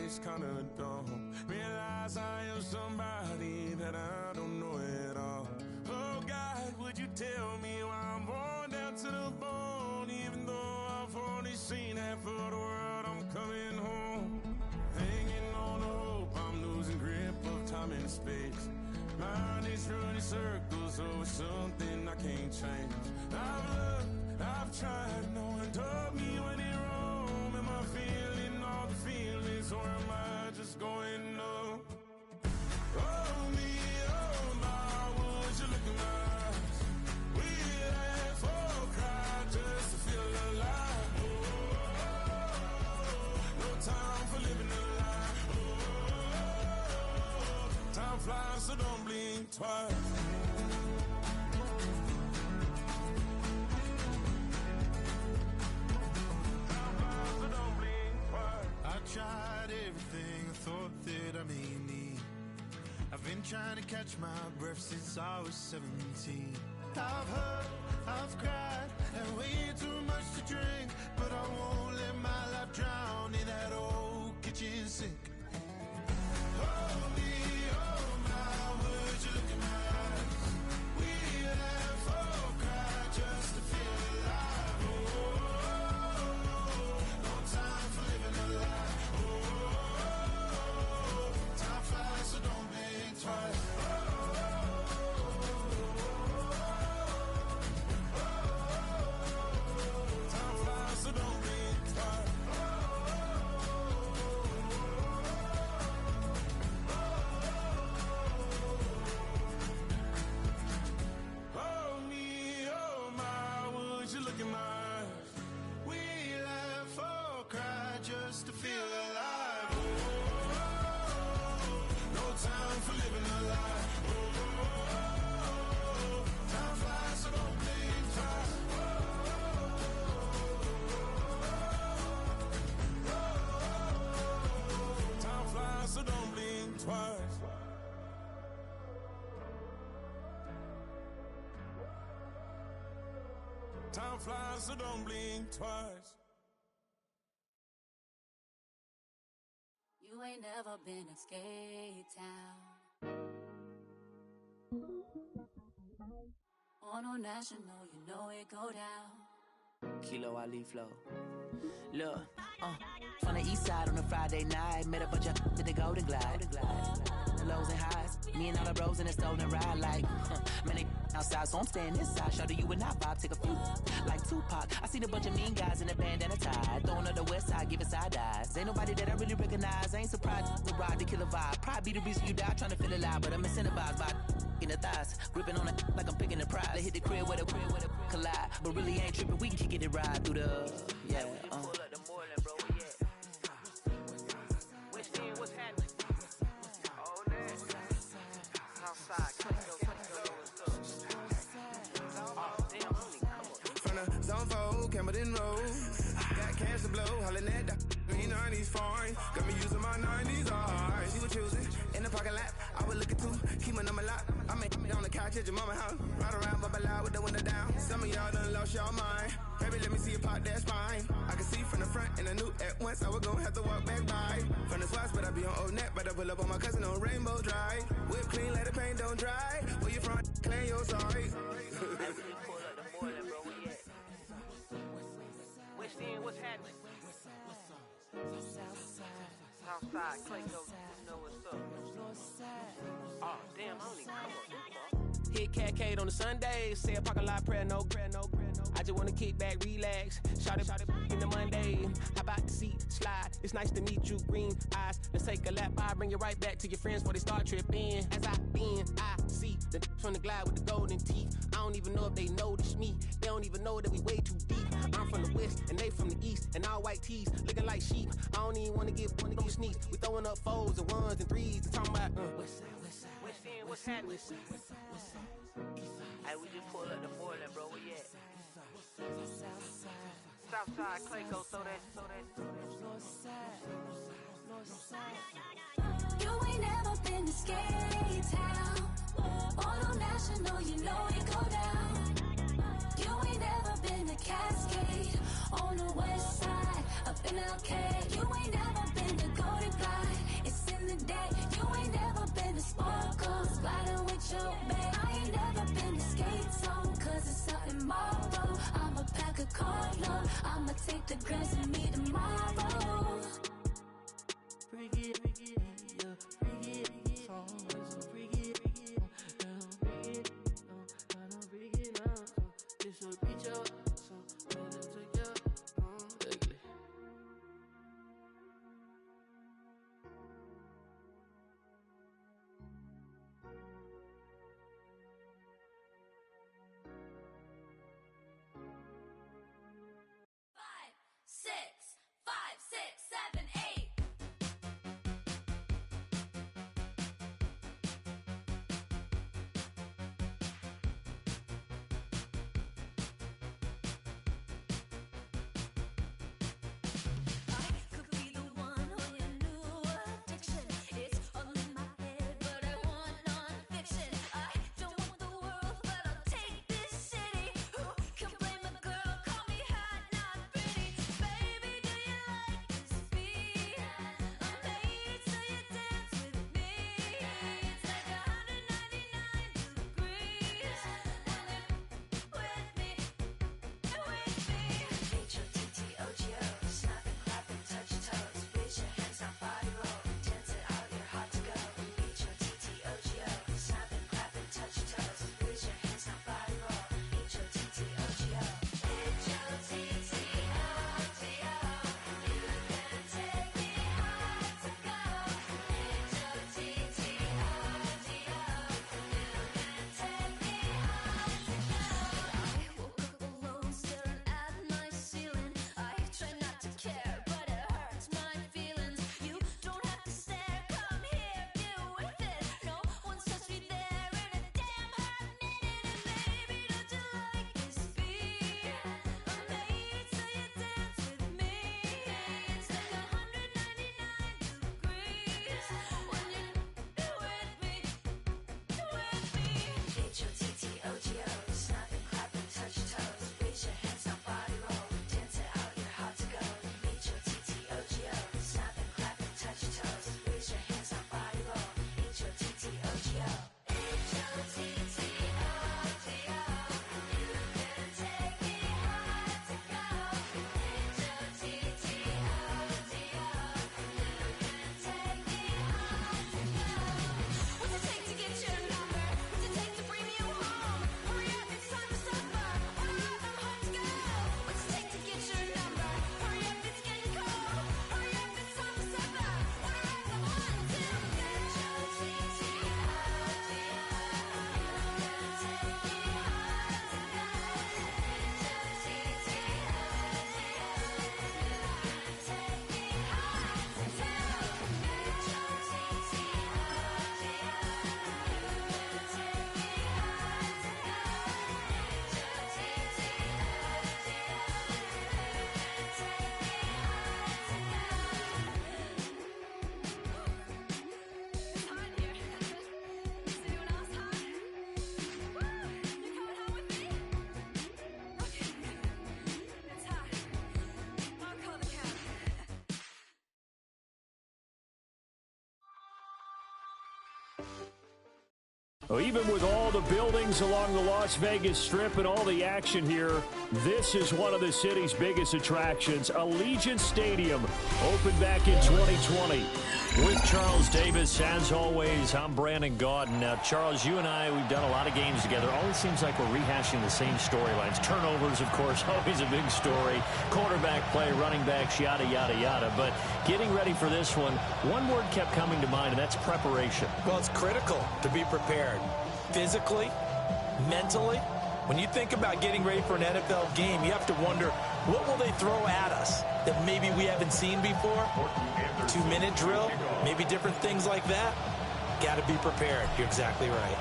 it's kinda dumb. Realize I am somebody that I don't know at all. Oh God, would you tell me why I'm worn down to the bone? Even though I've only seen half of the world, I'm coming home. Hanging on the hope, I'm losing grip of time and space. Mind is running circles over something I can't change. I've looked, I've tried, no one told me when it wrong. Am I feeling all the feelings, or am I just going numb? Oh me, oh my, would you look in my eyes? We laugh or cry just to feel alive. No time for living a lie. Time flies, so don't blink twice. I tried everything I thought that I may need. I've been trying to catch my breath since I was 17. I've hurt, I've cried, and way too much to drink, but I won't let my life drown in that old kitchen sink. Oh me, oh my, would you look in my eyes? We laugh or cry just to feel alive. Oh, no time for living a lie. Time flies, so don't blink twice. Time flies, so don't blink twice. Oh me, oh my, would you look in my eyes? We laugh or cry just to feel alive. No time for living a lie. Time flies, so don't blink twice. Time flies, so don't blink twice. Time flies, so don't blink twice. You ain't never been a skate town. On no national, you know it go down. Kilo Ali flow. Look, from the east side on a Friday night, met a bunch of to the Golden Glide. The lows and highs, me and all the bros in the stolen ride like, man, they outside, so I'm staying inside. Shout to you and I vibe, take a few like Tupac. I seen a bunch of mean guys in a bandana tie, throwing up the west side, giving side eyes. Ain't nobody that I really recognize. I ain't surprised to ride the killer vibe. Probably be the reason you die, trying to feel alive, but I'm incentivized by in the thighs, gripping on it like I'm picking the prize. They hit the crib where the collide, but really ain't tripping. We can kick it and ride through the Pull up the morning, bro. What's happening? Oh, outside, From the zone 4, Campbellton Road. Got cash to blow, hollering at the green 90s foreign. Got me using my 90s, alright. She was choosing in the parking lot. I was looking too, keep my number locked. I make on the couch at your mama house. Ride around, bubble loud with the window down. Some of y'all done lost y'all mind. Baby, let me see you pop that spine. I can see from the front and I knew at once I was gonna have to walk back by. From the spots, but I be on Old Neck. But I pull up on my cousin on Rainbow Drive. Whip clean, let the paint don't dry. Where you from? Clean your sorry. What's happening? Southside, Clayco, you know what's up. Oh, damn, I don't even come up. Hit Catcade on the Sundays, say a parking lot prayer, no. I just wanna kick back, relax. Shout it in the Monday. How about the seat slide? It's nice to meet you, green eyes. Let's take a lap, I bring you right back to your friends before they start tripping. As I bend, I see the from the glide with the golden teeth. I don't even know if they notice me. They don't even know that we way too deep. I'm from the west and they from the east, and all white tees looking like sheep. I don't even wanna get sneaks. We throwing up fours and ones and threes and talking about west end, what's happening? Hey, we just pulled up the morning, bro. Where you at? Southside, Clayco, throw that. You ain't never been to skate town. On no national, you know it go down. You ain't never been to Cascade on the west side. Up MLK. You ain't never been the golden glide. It's in the day. You ain't never been the sparkle. Sliding with your babe. I ain't never been the skate zone. Cause it's something more. I'ma pack a carload. I'ma take the grams and meet tomorrow. Bring it, yeah, bring it, song, so bring it, I don't bring it, I don't bring it now, so this will reach out, so let it take out, ugly. Five, six, 7, 8. I could be the one on your new addiction. It's all in my head, but I want non-fiction. I don't want the world, but I'll take this city. Who can blame a girl? Call me hot, not pretty. Baby, do you like this beat? I'm made so you dance with me. It's like 199 degrees when you're with me. H-O-T-T-O-G-O, snap and clap and touch your toes. Raise your hands now, body roll, dance it out, you're hot to go. H-O-T-T-O-G-O, snap and clap and touch your toes. Raise your hands now, body roll, H-O-T-T-O-G-O. H-O-T-T-O-G-O, you can take me high to go. H-O-T-T-O-G-O, you can take me high to go. I woke up alone, staring at my ceiling. I try not to care, but it hurts my feelings. You don't have to stare, come here, get with it. No one's touched me there in a damn hot minute. And baby, don't you like this beat? I'm made so you dance with me. It's like 199 degrees when you're with me. H-O-T-T-O-G-O, snap and clap and touch your toes. Raise your hands now, body roll, dance it out, you're hot to go. H-O-T-T-O-G-O, snap and clap and touch your toes. Raise your hands now, body roll, H-O-T-T-O-G-O. H-O-T-T-O-G-O, you can take me high to go. H-O-T-T-O-G-O, you can take me high to go. What's it take to get your number? What's it take to bring you home? Hurry up, it's time for supper. Order up, I'm hot to go. What's it take to get your number? Hurry up, it's getting cold. Hurry up, it's time for supper. Order up, I'm hot to go. Well, even with all the buildings along the Las Vegas Strip and all the action here, this is one of the city's biggest attractions. Allegiant Stadium opened back in 2020. With Charles Davis, as always, I'm Brandon Gaudin. Now, Charles, you and I, we've done a lot of games together. Always seems like we're rehashing the same storylines. Turnovers, of course, always a big story. Quarterback play, running backs, yada, yada, yada. But getting ready for this one word kept coming to mind, and that's preparation. Well, it's critical to be prepared physically, mentally. When you think about getting ready for an NFL game, you have to wonder, what will they throw at us that maybe we haven't seen before? 2-minute drill, maybe different things like that. Got to be prepared. You're exactly right.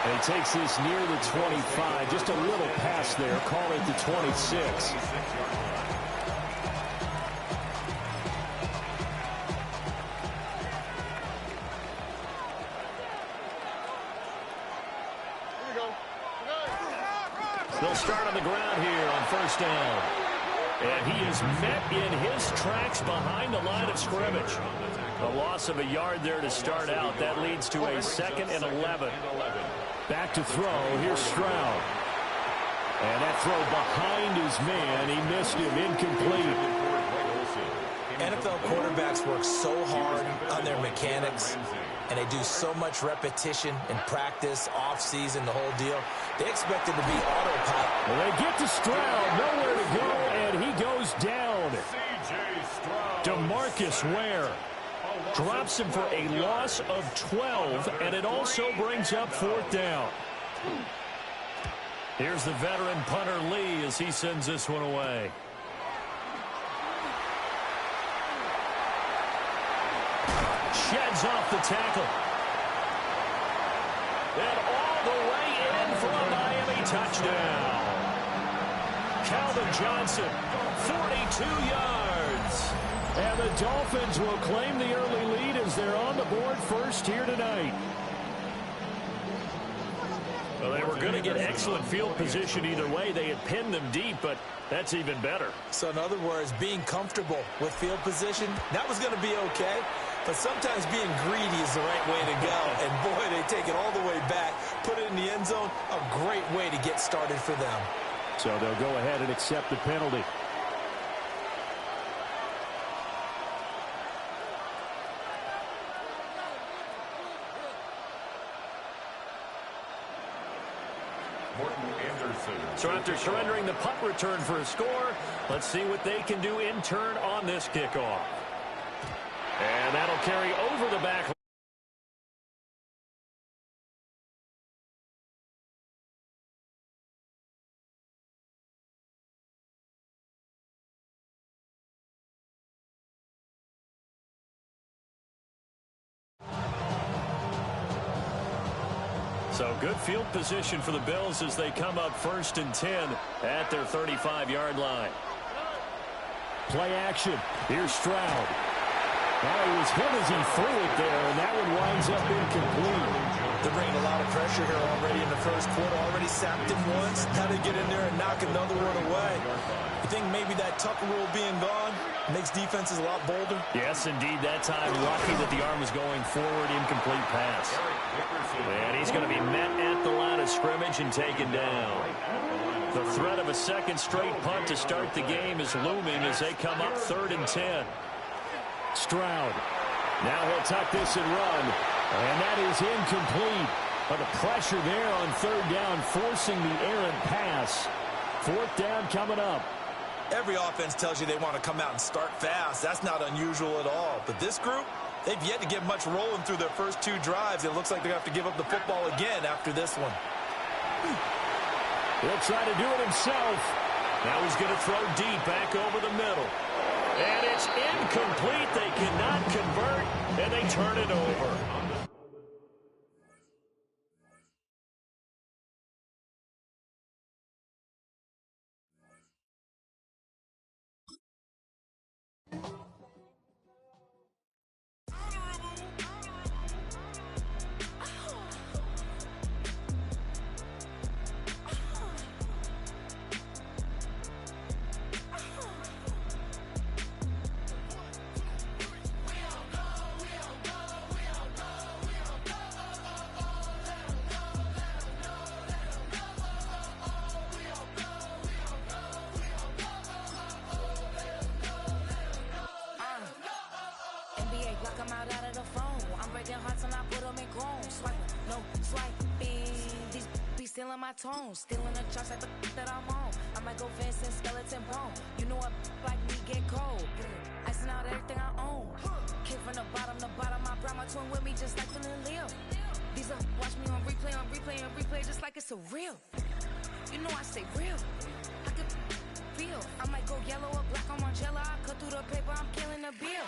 And he takes this near the 25, just a little pass there, call it the 26. Here we first down. And he is met in his tracks behind the line of scrimmage. A loss of a yard there to start out. That leads to a 2nd and 11. Back to throw. Here's Stroud. And that throw behind his man. He missed him. Incomplete. NFL quarterbacks work so hard on their mechanics, and they do so much repetition in practice, off-season, the whole deal. They expect it to be autopilot. Well, they get to Stroud, nowhere to go, and he goes down. DeMarcus Ware drops him for a loss of 12, and it also brings up 4th down. Here's the veteran punter Lee as he sends this one away. Sheds off the tackle. And all the way in for a Miami touchdown. Calvin Johnson, 42 yards. And the Dolphins will claim the early lead as they're on the board first here tonight. Well, they were going to get excellent field position either way. They had pinned them deep, but that's even better. So in other words, being comfortable with field position, that was going to be okay. But sometimes being greedy is the right way to go. And boy, they take it all the way back, put it in the end zone. A great way to get started for them. So they'll go ahead and accept the penalty. So after surrendering the punt return for a score, let's see what they can do in turn on this kickoff. And that'll carry over the back. So good field position for the Bills as they come up 1st and 10 at their 35-yard line. Play action. Here's Stroud. Well, he was hit as he threw it there, and that one winds up incomplete. They're bringing a lot of pressure here already in the first quarter. Already sacked him once. Now they get in there and knock another one away. You think maybe that Tucker rule being gone makes defenses a lot bolder? Yes, indeed. That time, lucky that the arm was going forward. Incomplete pass. And he's going to be met at the line of scrimmage and taken down. The threat of a second straight punt to start the game is looming as they come up 3rd and 10. Stroud. Now he'll tuck this and run. And that is incomplete. But the pressure there on 3rd down, forcing the errant pass. 4th down coming up. Every offense tells you they want to come out and start fast. That's not unusual at all. But this group, they've yet to get much rolling through their first 2 drives. It looks like they're going to have to give up the football again after this one. He'll try to do it himself. Now he's going to throw deep back over the middle. And it's incomplete. They cannot convert, and they turn it over. Stealing my tone, stealing the charts like the that I'm on. I might go fence and skeleton bone. You know what like me get cold. Icing out everything I own. Came from the bottom to bottom. I brought my twin with me just like Phil and Leo. These are watch me on replay just like it's a real. You know I stay real. I could feel. I might go yellow or black on Margiela. I cut through the paper, I'm killing the bill.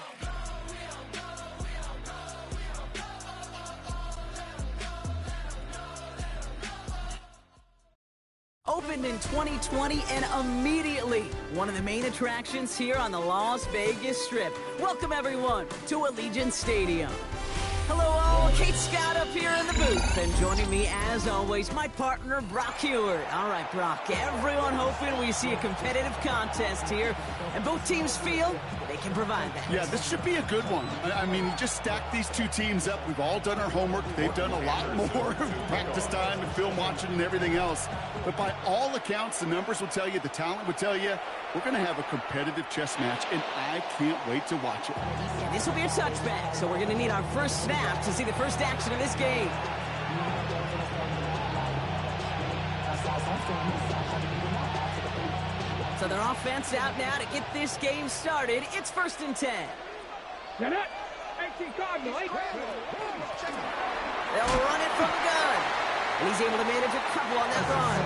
Opened in 2020 and immediately one of the main attractions here on the Las Vegas Strip. Welcome everyone to Allegiant Stadium. Hello all, Kate Scott up here in the booth, and joining me as always, my partner Brock Heward. All right, Brock, everyone hoping we see a competitive contest here, and both teams feel they can provide that. Yeah, this should be a good one. I mean, you just stack these two teams up. We've all done our homework. They've done a lot more practice time and film watching and everything else. But by all accounts, the numbers will tell you, the talent would tell you, we're going to have a competitive chess match, and I can't wait to watch it. Yeah, this will be a touchback, so we're going to need our first snap to see the first action of this game. So their offense out now to get this game started. It's 1st and 10. Set it. 18 Cardinal. They'll run it from the gun. And he's able to manage a couple on that run.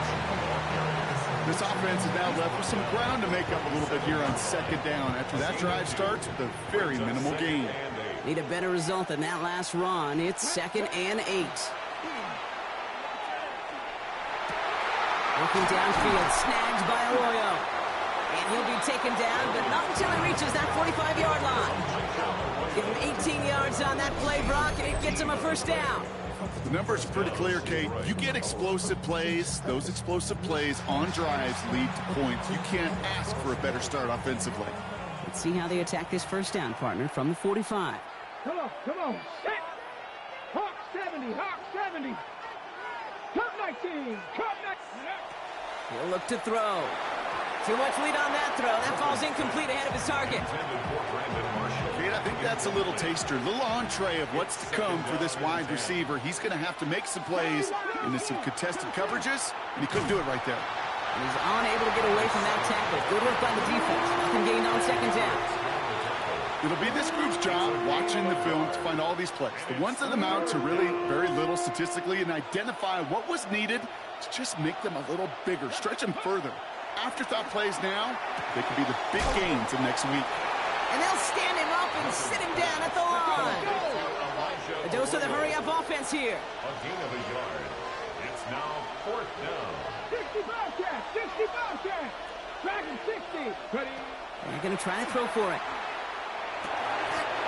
This offense is now left with some ground to make up a little bit here on 2nd down. After that drive starts with a very minimal gain. Need a better result than that last run. It's 2nd and 8. Working downfield, snagged by Arroyo. And he'll be taken down, but not until he reaches that 45-yard line. Give him 18 yards on that play, Brock, and it gets him a 1st down. The numbers are pretty clear, Kate. You get explosive plays. Those explosive plays on drives lead to points. You can't ask for a better start offensively. Let's see how they attack this 1st down, partner, from the 45. Come on. Set. Hawk 70. Cut 19. Cut 19. He'll look to throw. Too much lead on that throw. That falls incomplete ahead of his target. Kate, I think that's a little taster, a little entree of what's to come for this wide receiver. He's going to have to make some plays into some contested coverages, and he couldn't do it right there. And he's unable to get away from that tackle. Good work by the defense. Nothing gained on 2nd down. It'll be this group's job watching the film to find all these plays. The ones that amount to really very little statistically and identify what was needed to just make them a little bigger, stretch them further. Afterthought plays now, they could be the big gains of next week. And they'll stand him up and sit him down at the line. A dose of the hurry-up offense here. A gain of a yard. It's now 4th down. 60 Bobcat. Dragon 60. Ready. They're going to try to throw for it.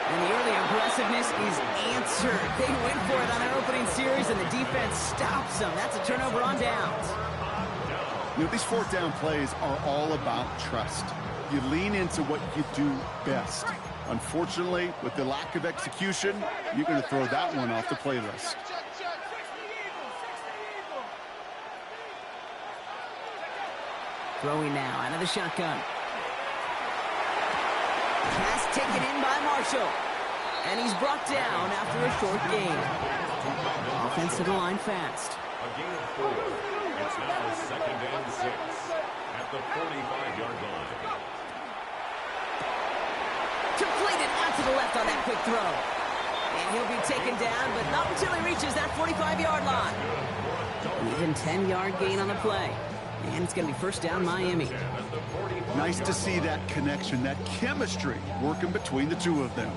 And the early aggressiveness is answered. They went for it on their opening series, and the defense stops them. That's a turnover on downs. You know, these 4th down plays are all about trust. You lean into what you do best. Unfortunately, with the lack of execution, you're going to throw that one off the playlist. Throwing now out of the shotgun. Pass taken in by Marshall. And he's brought down after a short gain. Offense to the line fast. A gain of 4. It's now 2nd and 6 at the 45-yard line. Completed out to the left on that quick throw. And he'll be taken down, but not until he reaches that 45-yard line. An even 10-yard gain on the play. And it's going to be 1st down Miami. Nice to see that connection, that chemistry working between the two of them.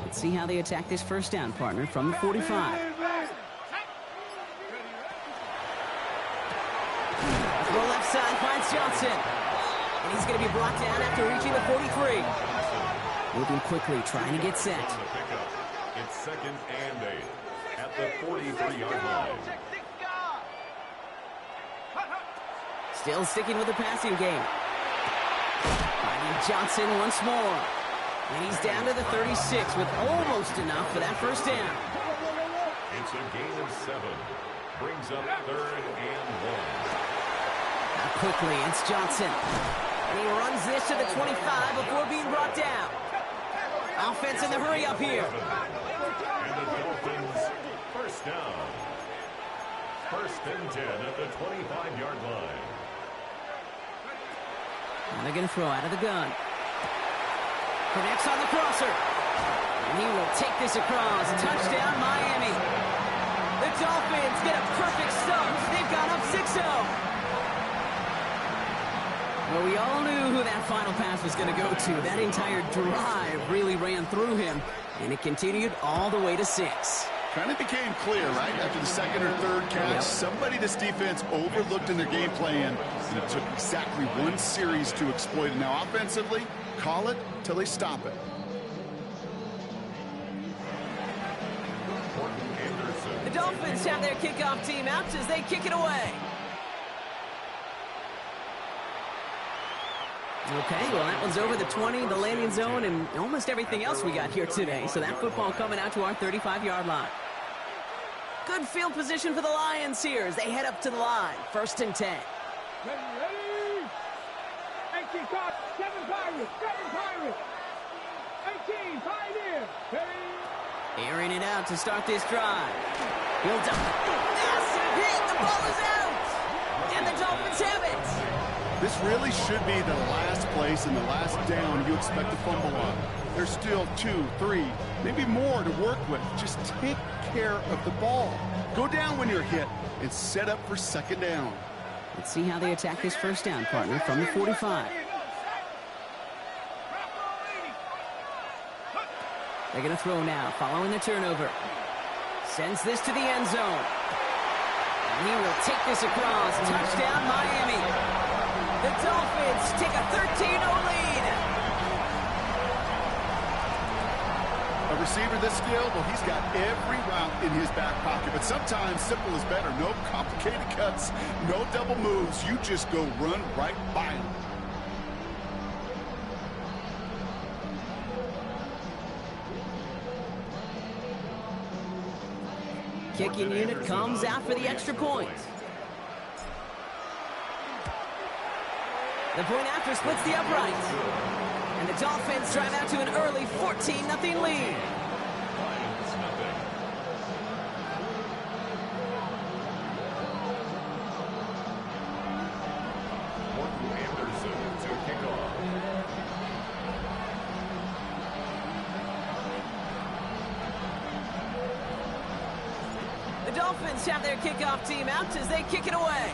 Let's see how they attack this 1st down, partner, from the 45. Throw left side finds Johnson. And he's going to be brought down after reaching the 43. Moving quickly, trying to get set. It's 2nd and 8 at the 43-yard line. Still sticking with the passing game. Finding Johnson once more. And he's down to the 36 with almost enough for that 1st down. It's a gain of 7. Brings up 3rd and 1. Now quickly, it's Johnson. And he runs this to the 25 before being brought down. Offense in the hurry up here. And the Dolphins 1st down. 1st and 10 at the 25-yard line. Now they're going to throw out of the gun. Connects on the crosser. And he will take this across. Touchdown, Miami. The Dolphins get a perfect start. They've gone up 6-0. Well, we all knew who that final pass was going to go to. That entire drive really ran through him. And it continued all the way to 6. Kind of became clear, right? After the second or third catch, somebody this defense overlooked in their game plan, and it took exactly one series to exploit it. Now, offensively, call it till they stop it. The Dolphins have their kickoff team out as they kick it away. Okay, well, that one's over the 20, the landing zone, and almost everything else we got here today. So that football coming out to our 35-yard line. Good field position for the Lions here as they head up to the line. 1st and 10. Ready? 18 top, 7 Pirates, 7 Pirates. 18, Pioneer. Ready? Airing it out to start this drive. Builds up. Massive hit. The ball is out. And the Dolphins have it. This really should be the last place and the last down you expect to fumble on. There's still 2, 3, maybe more to work with. Just take care of the ball. Go down when you're hit and set up for 2nd down. Let's see how they attack this 1st down, partner, from the 45. They're going to throw now, following the turnover. Sends this to the end zone. And he will take this across. Touchdown, Miami. The Dolphins take a 13-0 lead. A receiver this skilled, well, he's got every route in his back pocket. But sometimes simple is better. No complicated cuts, no double moves. You just go run right by him. Kicking unit comes out for the extra point. The point after splits the uprights. And the Dolphins drive out to an early 14-0 lead. The Dolphins have their kickoff team out as they kick it away.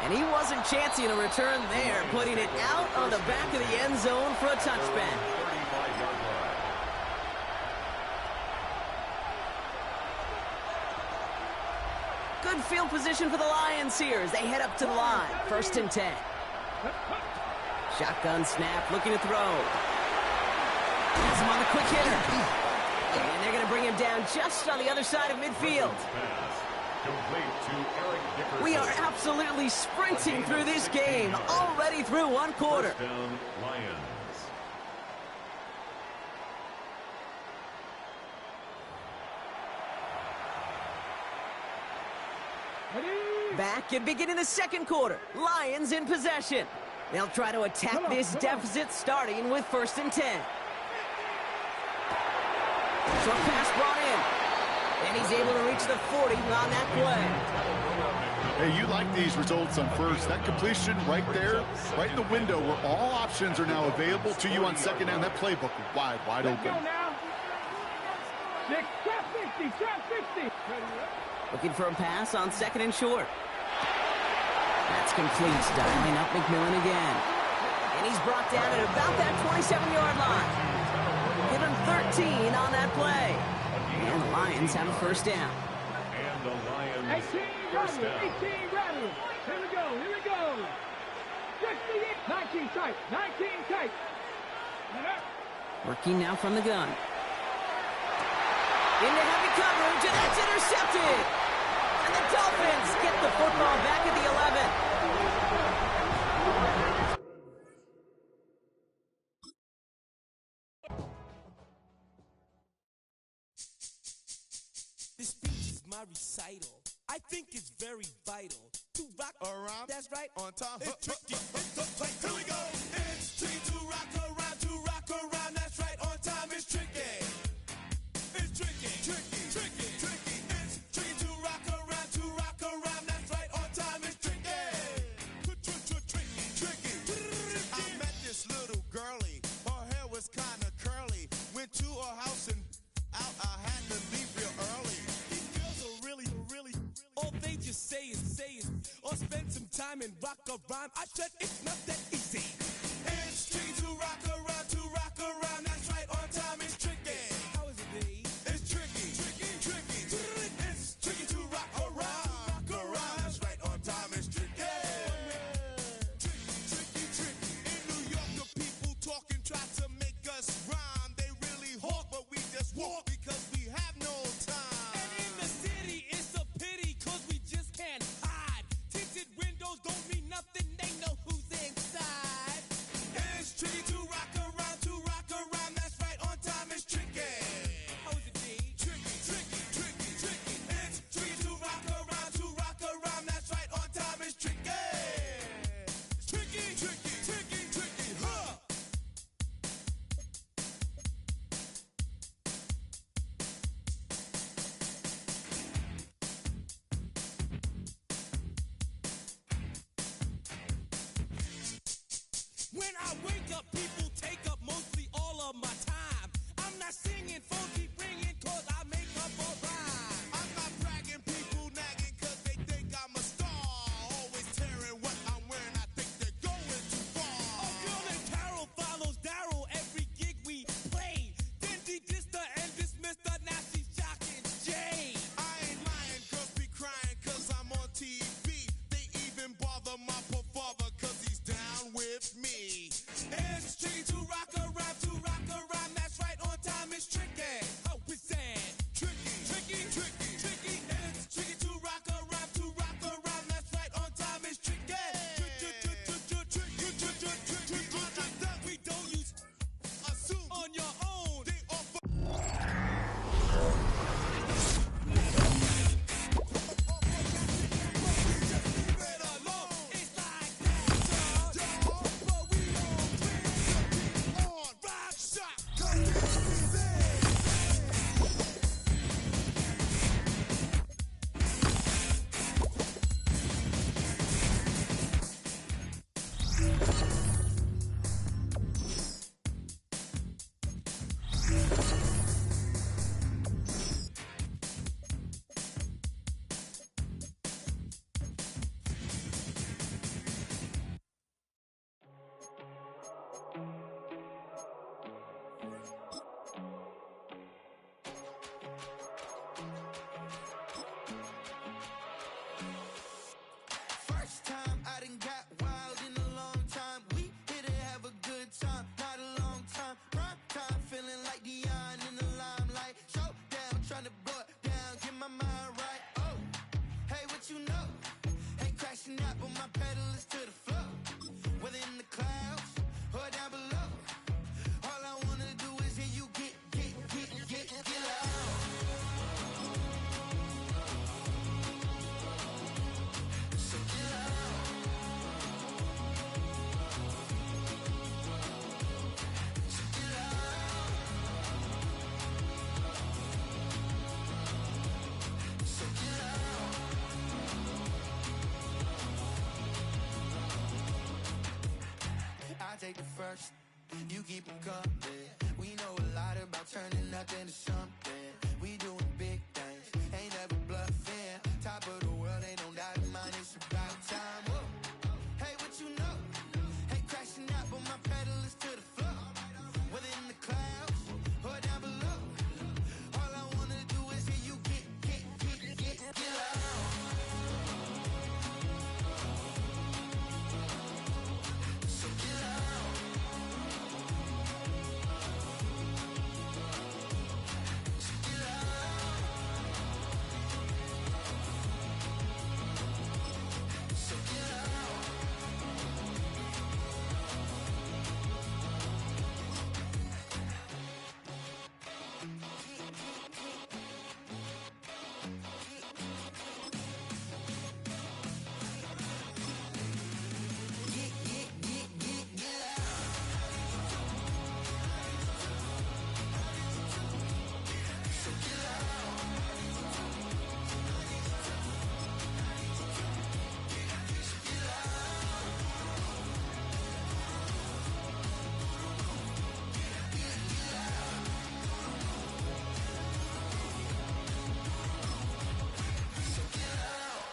And he wasn't chancing a return there, putting it out on the back of the end zone for a touchback. Good field position for the Lions here as they head up to the line. 1st and 10. Shotgun snap, looking to throw. Has him on the quick hitter. And they're going to bring him down just on the other side of midfield. We are absolutely sprinting through this game, already through 1 quarter. Back and beginning the 2nd quarter. Lions in possession. They'll try to attack this deficit starting with 1st and 10. Short pass brought in. And he's able to reach the 40 on that play. Hey, you like these results on 1st. That completion right there, right in the window where all options are now available to you on 2nd down. That playbook wide open. Go now. 50. Looking for a pass on 2nd and short. That's complete. Dialing up McMillan again. And he's brought down at about that 27-yard line. Give him 13 on that play. And the Lions have a 1st down. And the Lions 18 rattlers. Here we go. 19 tight. Working now from the gun. Into heavy coverage, and that's intercepted. And the Dolphins get the football back at the 11. This speech is my recital. I think it's very vital to rock around. That's right, on time. It's tricky. It's the play. Here we go. It's tricky to rock around. That's right, on time. It's tricky. It's tricky. It's tricky to rock around. That's right, on time. It's tricky. Tricky. I met this little girlie. Her hair was kind of curly. Went to her house and out. I had to leave real early. These girls are really. All they just say is, or spend some time and rock a rhyme. I said it's not that easy. It's tricky to rock around. That's right, on time. makeup people take up mostly all of my time. I'm not singing, phone keep ringing, cause I make up a rhyme. I'm not bragging, people nagging, cause they think I'm a star. Always tearing what I'm wearing, I think they're going too far. A girl named Carol follows Daryl every gig we play. Then she dissed her and dismissed her, now she's shocking Jay. I ain't lying, girls be crying, cause I'm on TV. They even bother my poor father, cause he's down with me. It's tricky to rock around, that's right, on time is tricky. How is that? Tricky. It's tricky to rock around, that's right, on time is tricky. We don't use Assume on your own. they offer. It's like that, but we don't On rock shot. First time I done got wild in a long time. We here to have a good time, not a long time. Prime time, feeling like Dion in the limelight. Showdown, trying to blow it down, get my mind right. Oh, hey, what you know? Ain't crashing out, but my pedal is to the floor. Whether in the clouds or down below, all I wanna do is hear you get loud. So get loud. So get loud. So get loud. I take the first, you keep 'em coming. We know a lot about turning nothing to something. We doing big things, ain't never bluffing. Top of the world, ain't no doubt in mine, it's about time. Whoa. Hey, what you know? Ain't crashing out, but my pedal is to the floor. Whether in the clouds or down below, all I wanna do is hear you get loud. So get loud. So get loud. So get loud. So get loud. So get loud. So get loud.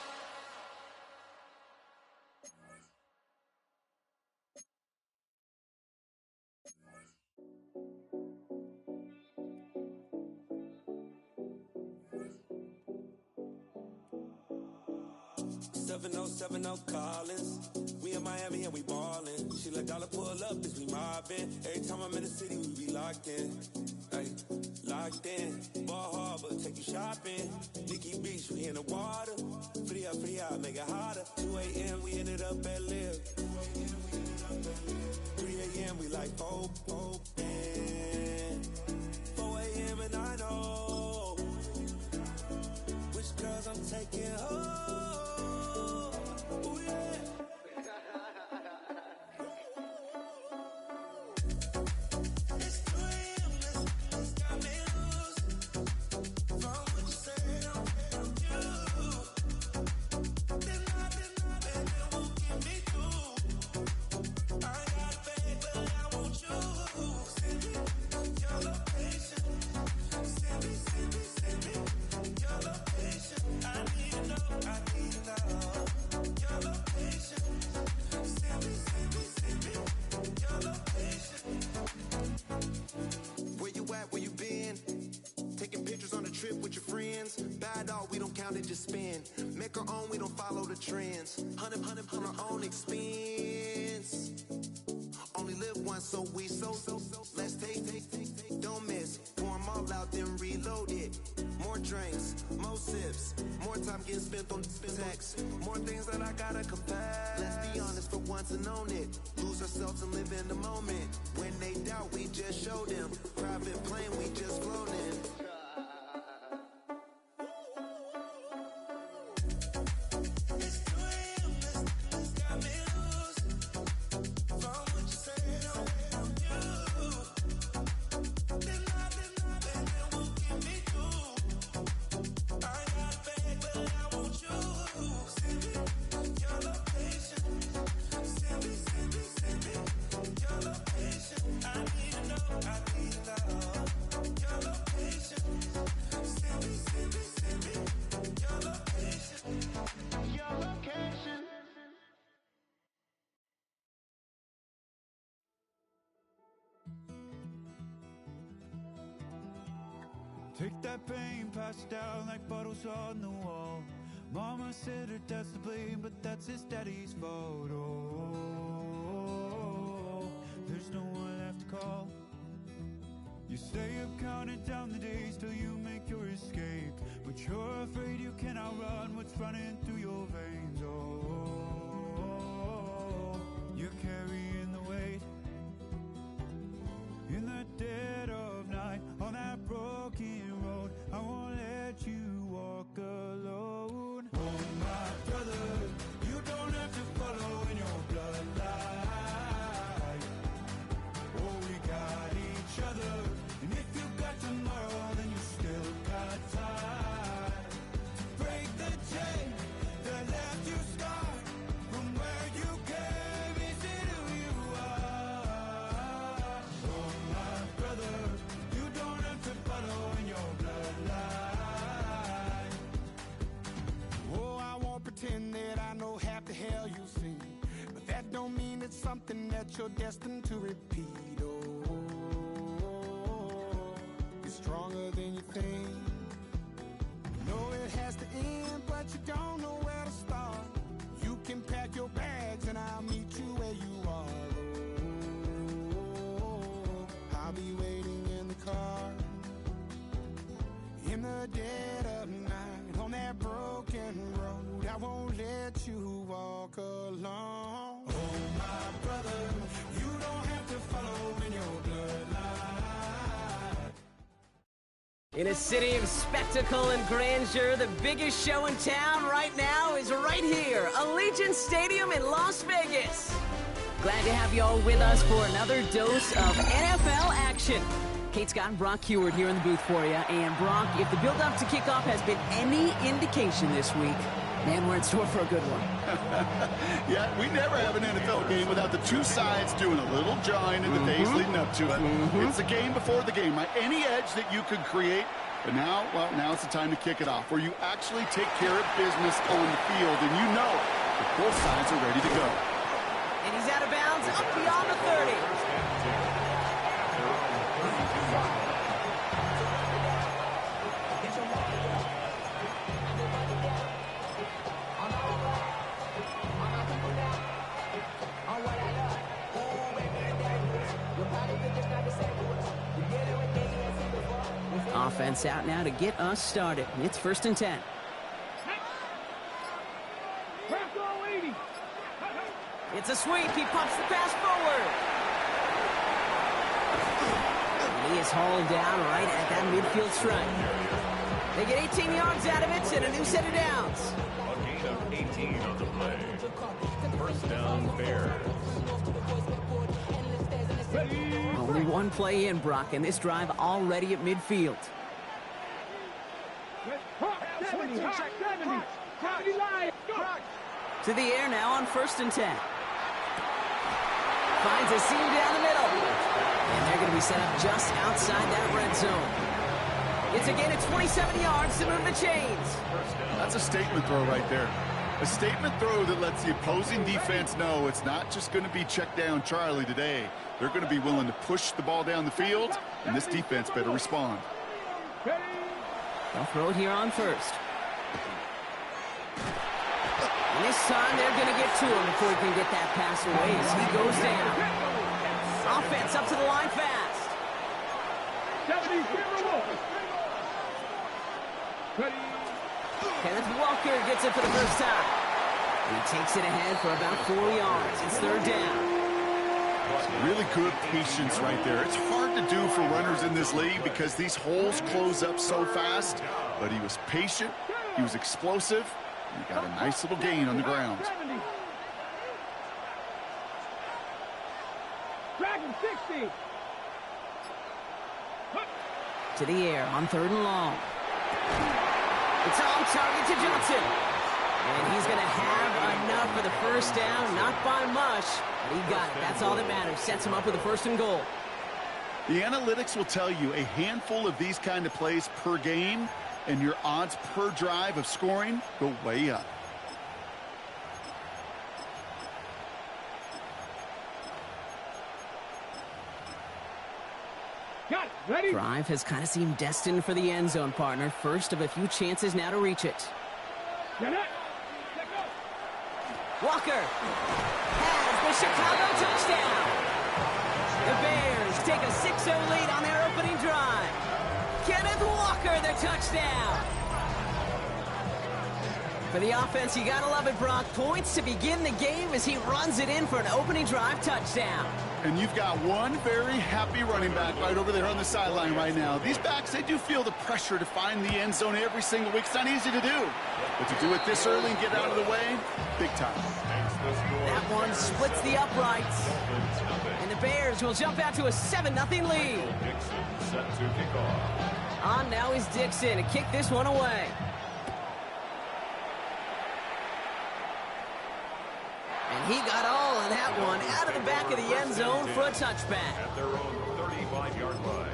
Seven oh Collins. We in Miami and we ballin'. She let dollar pull up as we mobbin'. Every time I'm in the city, we be locked in. Ay, locked in. Ball Harbor, take you shopping. Nikki Beach, we in the water. Fria, make it hotter. 2 a.m. we ended up at Live. 3 a.m. we like Pope. 4 a.m. and I know which girls I'm taking home. Ooh, yeah. It's 2 a.m. Let's got me loose. From what you say, don't you? Then baby, I won't count it, just spend. Make our own, we don't follow the trends. Hundred on our own expense. Only live once, so we so. Let's take, don't miss. Pour 'em all out, then reload it. More drinks, more sips. More time getting spent on text. More things that I gotta confess. Let's be honest for once and own it. Lose ourselves and live in the moment. When they doubt, we just show them. Private plane, we just float in. Take that pain, pass it down like bottles on the wall. Mama said her dad's to blame, but that's his daddy's fault. Oh, there's no one left to call. You stay up counting down the days till you make your escape, but you're afraid you cannot run what's running through your veins. Oh, you're carrying the weight in the dead of night on that broken road. I won't let you walk alone. Oh my brother, you don't have to follow in your bloodline. Oh, we got each other, and if you got tomorrow, then you still got time to break the chain that left you scarred from where you came into who you are. Oh my brother, you don't have to follow in your bloodline. Oh, I won't pretend that I know half the hell you've seen, but that don't mean it's something that you're destined to repeat. Oh, you're stronger than you think. You know it has to end, but you don't know where to start. You can pack your bags and I'll meet you where you are. Oh, I'll be waiting in the car in the dead of night on that broken road. I won't let you walk alone. Oh my brother, you don't have to follow in your bloodline. In a city of spectacle and grandeur, the biggest show in town right now is right here, Allegiant Stadium in Las Vegas. Glad to have you all with us for another dose of NFL action. Kate Scott and Brock Heward here in the booth for you. And Brock, if the build-up to kickoff has been any indication this week, man, we're in store for a good one. Yeah, we never have an NFL game without the two sides doing a little jawing in the days leading up to it. It's the game before the game, right? Any edge that you could create. But now, well, now it's the time to kick it off, where you actually take care of business on the field, and you know that both sides are ready to go. And he's out of bounds, up beyond the 30. Offense out now to get us started. It's 1st and 10. It's a sweep. He pumps the pass forward. And he is hauled down right at that midfield stripe. They get 18 yards out of it and a new set of downs. A gain of 18 on the play. 1st down, Bears. Only one play in, Brock, and this drive already at midfield. 70. To the air now on 1st and 10. Finds a seam down the middle. And they're going to be set up just outside that red zone. It's a gain of 27 yards to move the chains. That's a statement throw right there. A statement throw that lets the opposing defense know it's not just going to be check down Charlie today. They're going to be willing to push the ball down the field, and this defense better respond. They'll throw it here on 1st. And this time they're going to get to him before he can get that pass away as he goes down. Offense up to the line fast. 70, Kenneth Walker gets it for the first time. He takes it ahead for about 4 yards. It's third down. Really good patience right there. It's hard to do for runners in this league because these holes close up so fast. But he was patient. He was explosive. And he got a nice little gain on the ground. Dragon 60. To the air on third and long. It's on target to Johnson. And he's going to have enough for the first down. Not by much, but he got it. That's all that matters. Sets him up with a first and goal. The analytics will tell you a handful of these kind of plays per game, and your odds per drive of scoring go way up. Got it. Ready? Drive has kind of seemed destined for the end zone, partner. First of a few chances now to reach it. Get it. Walker has the Chicago touchdown. The Bears take a 6-0 lead on their opening drive. Kenneth Walker, the touchdown. For the offense, you gotta love it, Brock. Points to begin the game as he runs it in for an opening drive touchdown. And you've got one very happy running back right over there on the sideline right now. These backs, they do feel the pressure to find the end zone every single week. It's not easy to do. But to do it this early and get out of the way, big time. That one splits the uprights. And the Bears will jump out to a 7-0 lead. On now is Dixon to kick this one away. And he got all of that one out of the back of the end zone for a touchback. At their own 35-yard line.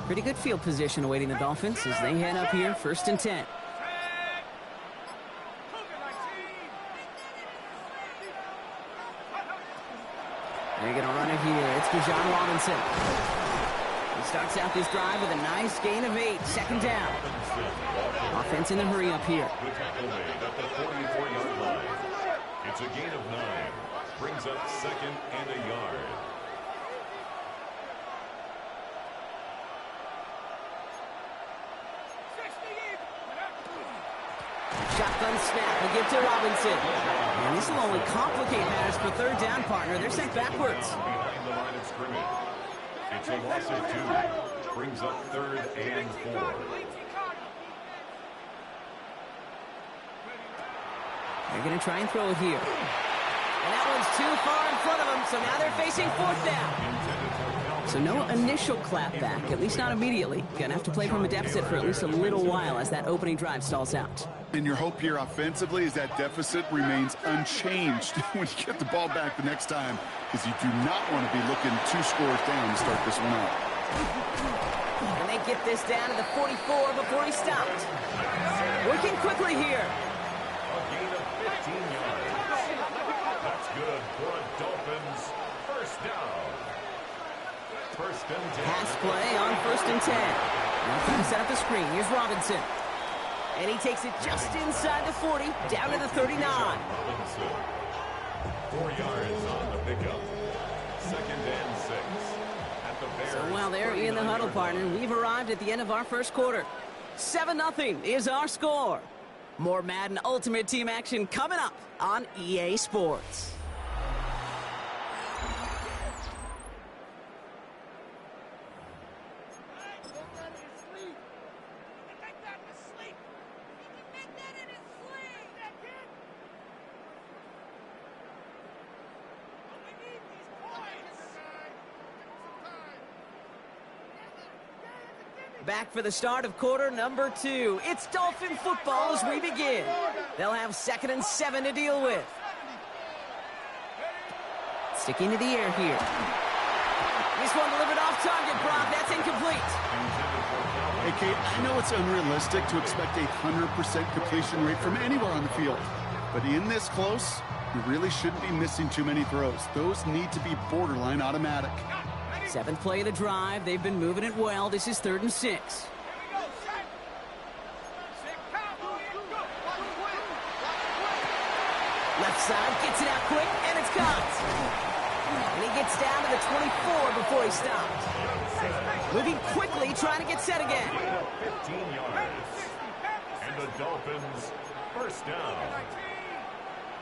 Pretty good field position awaiting the Dolphins as they head up here, 1st and 10. They're going to run it here. It's Bijan Robinson. He starts out this drive with a nice gain of 8. 2nd down. Offense in the hurry up here. The tackle made at the 44-yard line. It's a gain of 9. Brings up 2nd and a yard. Shotgun snap. They give to Robinson. And this will only complicate matters for 3rd down, partner. They're sent backwards. Behind the line of scrimmage. It's a loss of 2. Brings up 3rd and 4. They're going to try and throw it here. And that one's too far in front of them, so now they're facing 4th down. So no initial clap back, at least not immediately. Gonna have to play from a deficit for at least a little while as that opening drive stalls out. And your hope here offensively is that deficit remains unchanged when you get the ball back the next time, because you do not want to be looking 2 scores down to start this one out. And they get this down to the 44 before he stopped. Working quickly here. A gain of 15 yards. That's good for a Dolphins 1st down. 1st and 10. Pass play on 1st and 10. Now trying to set up the screen. Here's Robinson. And he takes it just inside the 40, down to the 39. Robinson. 4 yards on the pickup. 2nd and 6. At the Bears. So while they're in the huddle, partner, we've arrived at the end of our 1st quarter. 7-0 is our score. More Madden Ultimate Team action coming up on EA Sports. Back for the start of quarter number 2. It's Dolphin football as we begin. They'll have 2nd and 7 to deal with. Sticking to the air here. This one delivered off target, Brock. That's incomplete. Hey, Kate, I know it's unrealistic to expect a 100% completion rate from anywhere on the field. But in this close, you really shouldn't be missing too many throws. Those need to be borderline automatic. 7th play of the drive. They've been moving it well. This is 3rd and 6. Left side, gets it out quick, and it's caught. And he gets down to the 24 before he stops. Moving quickly, trying to get set again. 15 yards. And the Dolphins, first down.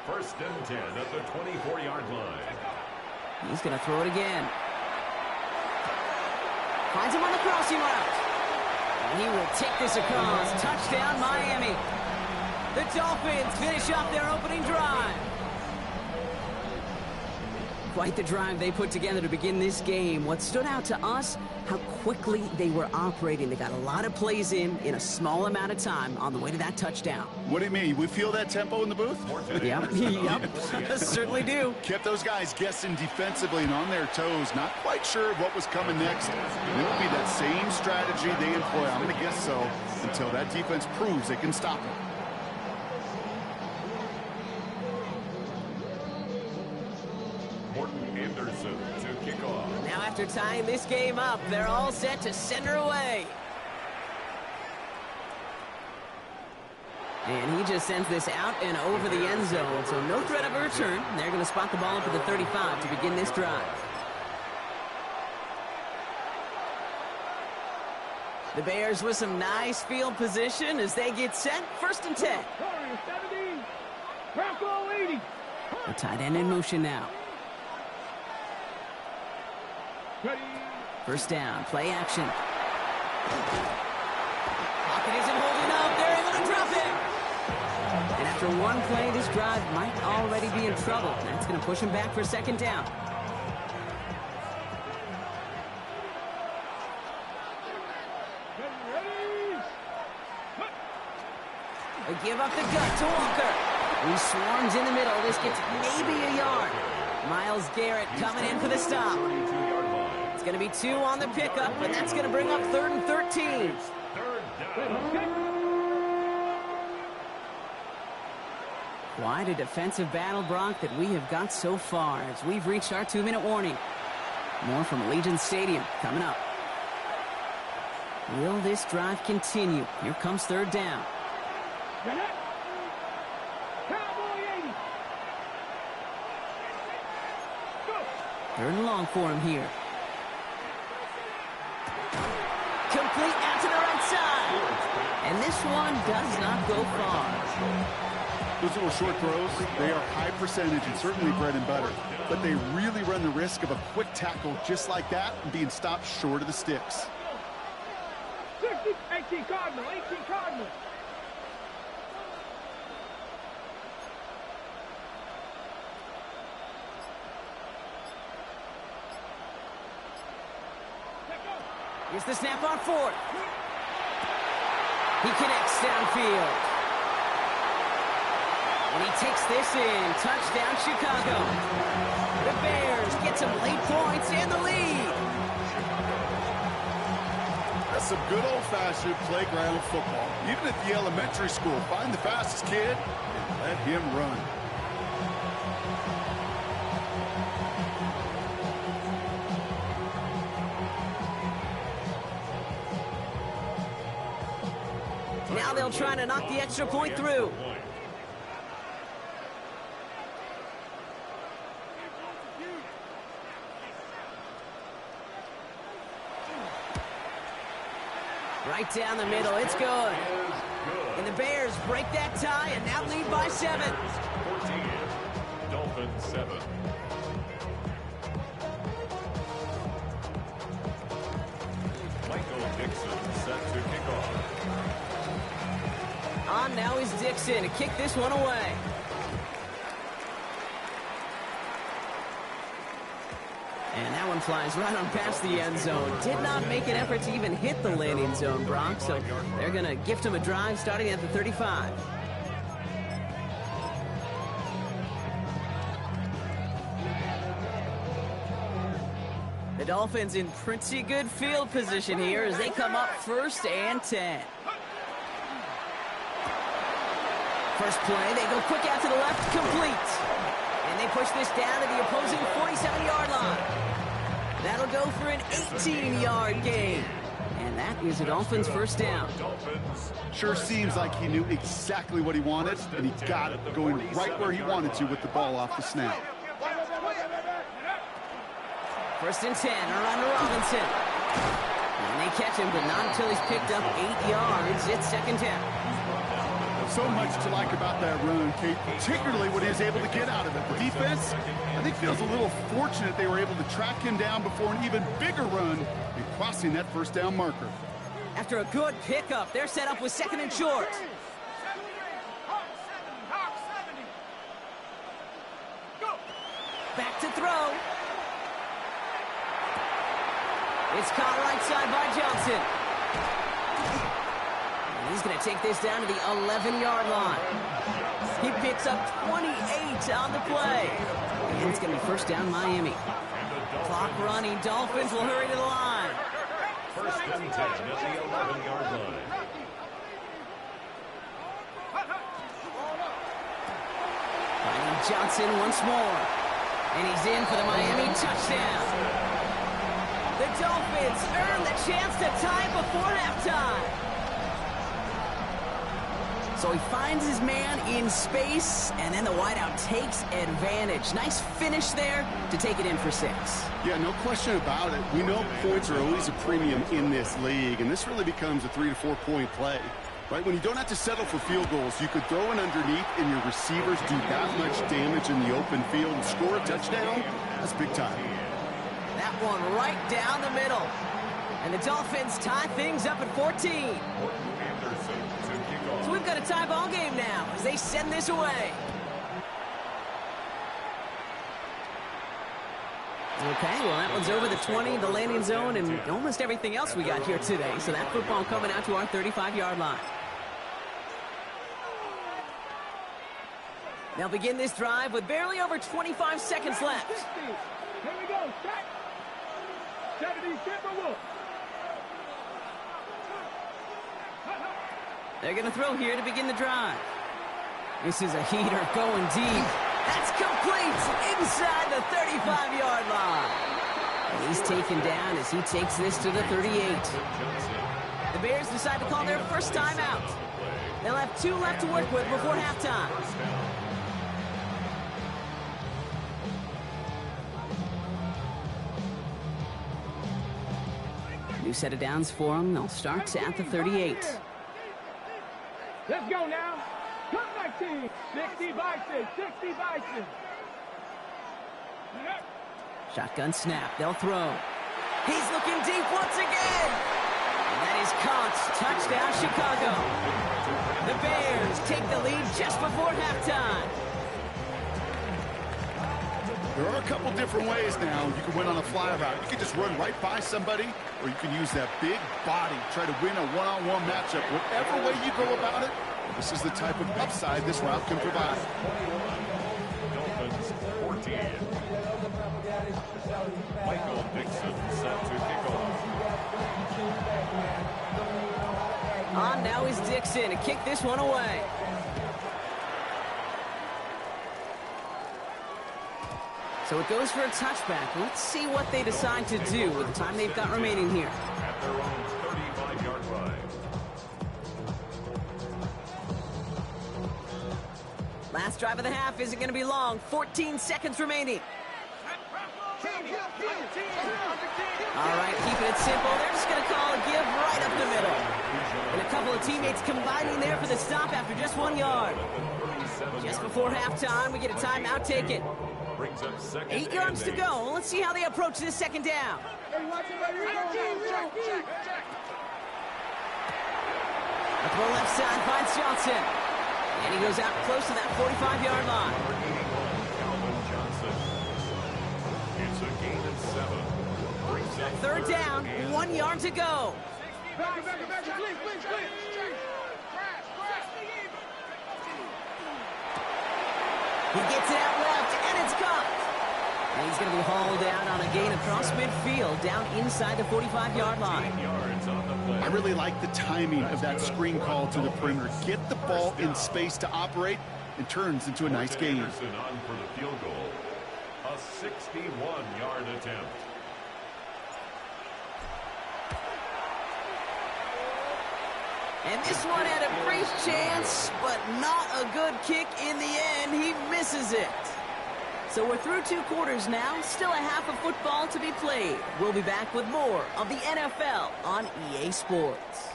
1st and 10 at the 24-yard line. He's going to throw it again. Finds him on the crossing route. And he will take this across. Touchdown, Miami. The Dolphins finish up their opening drive. Quite the drive they put together to begin this game. What stood out to us, how quickly they were operating. They got a lot of plays in a small amount of time on the way to that touchdown. What do you mean? We feel that tempo in the booth? Yep, certainly do. Kept those guys guessing defensively and on their toes. Not quite sure what was coming next. It will be that same strategy they employ. I'm going to guess so until that defense proves they can stop it. To kick off. Now after tying this game up, they're all set to send her away. And he just sends this out and over the end zone, so no threat of a return. They're going to spot the ball up at the 35 to begin this drive. The Bears with some nice field position as they get set. 1st and 10. The tight end in motion now. 1st down, play action. Pocket isn't holding up. They're able to drop it. And after one play, this drive might already be in trouble. That's going to push him back for 2nd down. They give up the gut to Walker. He swarms in the middle. This gets maybe a yard. Myles Garrett coming in for the stop. It's going to be 2 on the pickup, and that's going to bring up 3rd and 13. Quite a defensive battle, Brock, that we have got so far as we've reached our 2-minute warning. More from Allegiant Stadium coming up. Will this drive continue? Here comes 3rd down. 3rd and long for him here. Complete out to the right side. And this one does not go far. Those little short throws, they are high percentage and certainly bread and butter. But they really run the risk of a quick tackle just like that and being stopped short of the sticks. 18 Cardinal, 18 Cardinal. Here's the snap on 4th. He connects downfield. And he takes this in. Touchdown, Chicago. The Bears get some late points and the lead. That's some good old-fashioned playground football. Even at the elementary school, find the fastest kid and let him run. Now they'll try to knock the extra point through. Right down the middle, it's good. And the Bears break that tie and now lead by 7. 14, Dolphins 7. Michael Dixon set to kick off. On now is Dixon to kick this one away. And that one flies right on past the end zone. Did not make an effort to even hit the landing zone, Brock. So they're going to gift him a drive starting at the 35. The Dolphins in pretty good field position here as they come up 1st and 10. First play, they go quick out to the left, complete. And they push this down to the opposing 47-yard line. That'll go for an 18-yard gain. And that is the Dolphins' first down. Sure seems like he knew exactly what he wanted, and he got it going right where he wanted to with the ball off the snap. 1st and 10, around to Robinson. And they catch him, but not until he's picked up 8 yards. It's 2nd down. So much to like about that run, Kate, particularly what he was able to get out of it. The defense, I think, feels a little fortunate they were able to track him down before an even bigger run and crossing that 1st down marker. After a good pickup, they're set up with 2nd and short. Back to throw. It's caught right side by Johnson. And he's going to take this down to the 11-yard line. He picks up 28 on the play. And it's going to be 1st down Miami. Clock running. Dolphins will hurry to the line. 1st and 10 at the 11-yard line. Finding Johnson once more. And he's in for the Miami touchdown. The Dolphins earn the chance to tie before halftime. So he finds his man in space, and then the wideout takes advantage. Nice finish there to take it in for 6. Yeah, no question about it. We know points are always a premium in this league, and this really becomes a 3 to 4 point play. Right, when you don't have to settle for field goals, you could throw it underneath and your receivers do that much damage in the open field and score a touchdown. That's big time. That one right down the middle. And the Dolphins tie things up at 14. So we've got a tie ball game now as they send this away. Okay, well, that one's over the 20, the landing zone, and almost everything else we got here today. So that football coming out to our 35-yard line. They'll begin this drive with barely over 25 seconds left. Here we go, set. 70 Timberwolves. They're going to throw here to begin the drive. This is a heater going deep. That's complete inside the 35-yard line. And he's taken down as he takes this to the 38. The Bears decide to call their first timeout. They'll have 2 left to work with before halftime. New set of downs for them. They'll start at the 38. Let's go now. Come back, team. 60 Bison. 60 Bison. Shotgun snap. They'll throw. He's looking deep once again. And that is caught. Touchdown, Chicago. The Bears take the lead just before halftime. There are a couple different ways now you can win on a fly route. You can just run right by somebody, or you can use that big body, try to win a one-on-one matchup. Whatever way you go about it, this is the type of upside this route can provide. Dolphins 14. Michael Dixon set to kick off. On now is Dixon to kick this one away. So it goes for a touchback. Let's see what they decide to do with the time they've got remaining here. At their own 35-yard line. Last drive of the half isn't going to be long. 14 seconds remaining. All right, keeping it simple. They're just going to call a give right up the middle. And a couple of teammates combining there for the stop after just 1 yard. Just before halftime, we get a timeout taken. 8 yards to go. Let's see how they approach this 2nd down. Up the left side finds Johnson. And he goes out close to that 45-yard line. It's a gain of Third down, 1 yard to go. He gets it out left, and it's caught. And he's going to be hauled down on a gain across midfield, down inside the 45-yard line. I really like the timing of that screen call to the perimeter. Get the ball in space to operate, and turns into a nice gain. On for the field goal. A 61-yard attempt. And this one had a brief chance, but not a good kick in the end. He misses it. So we're through 2 quarters now. Still a half of football to be played. We'll be back with more of the NFL on EA Sports.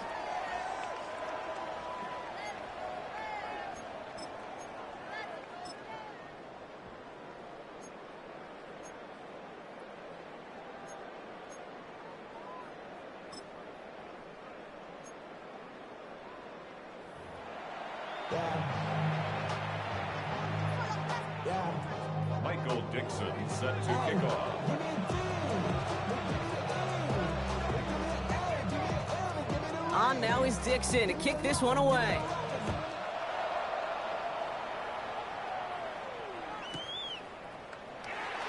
Michael Dixon set to kick off. On now is Dixon to kick this one away.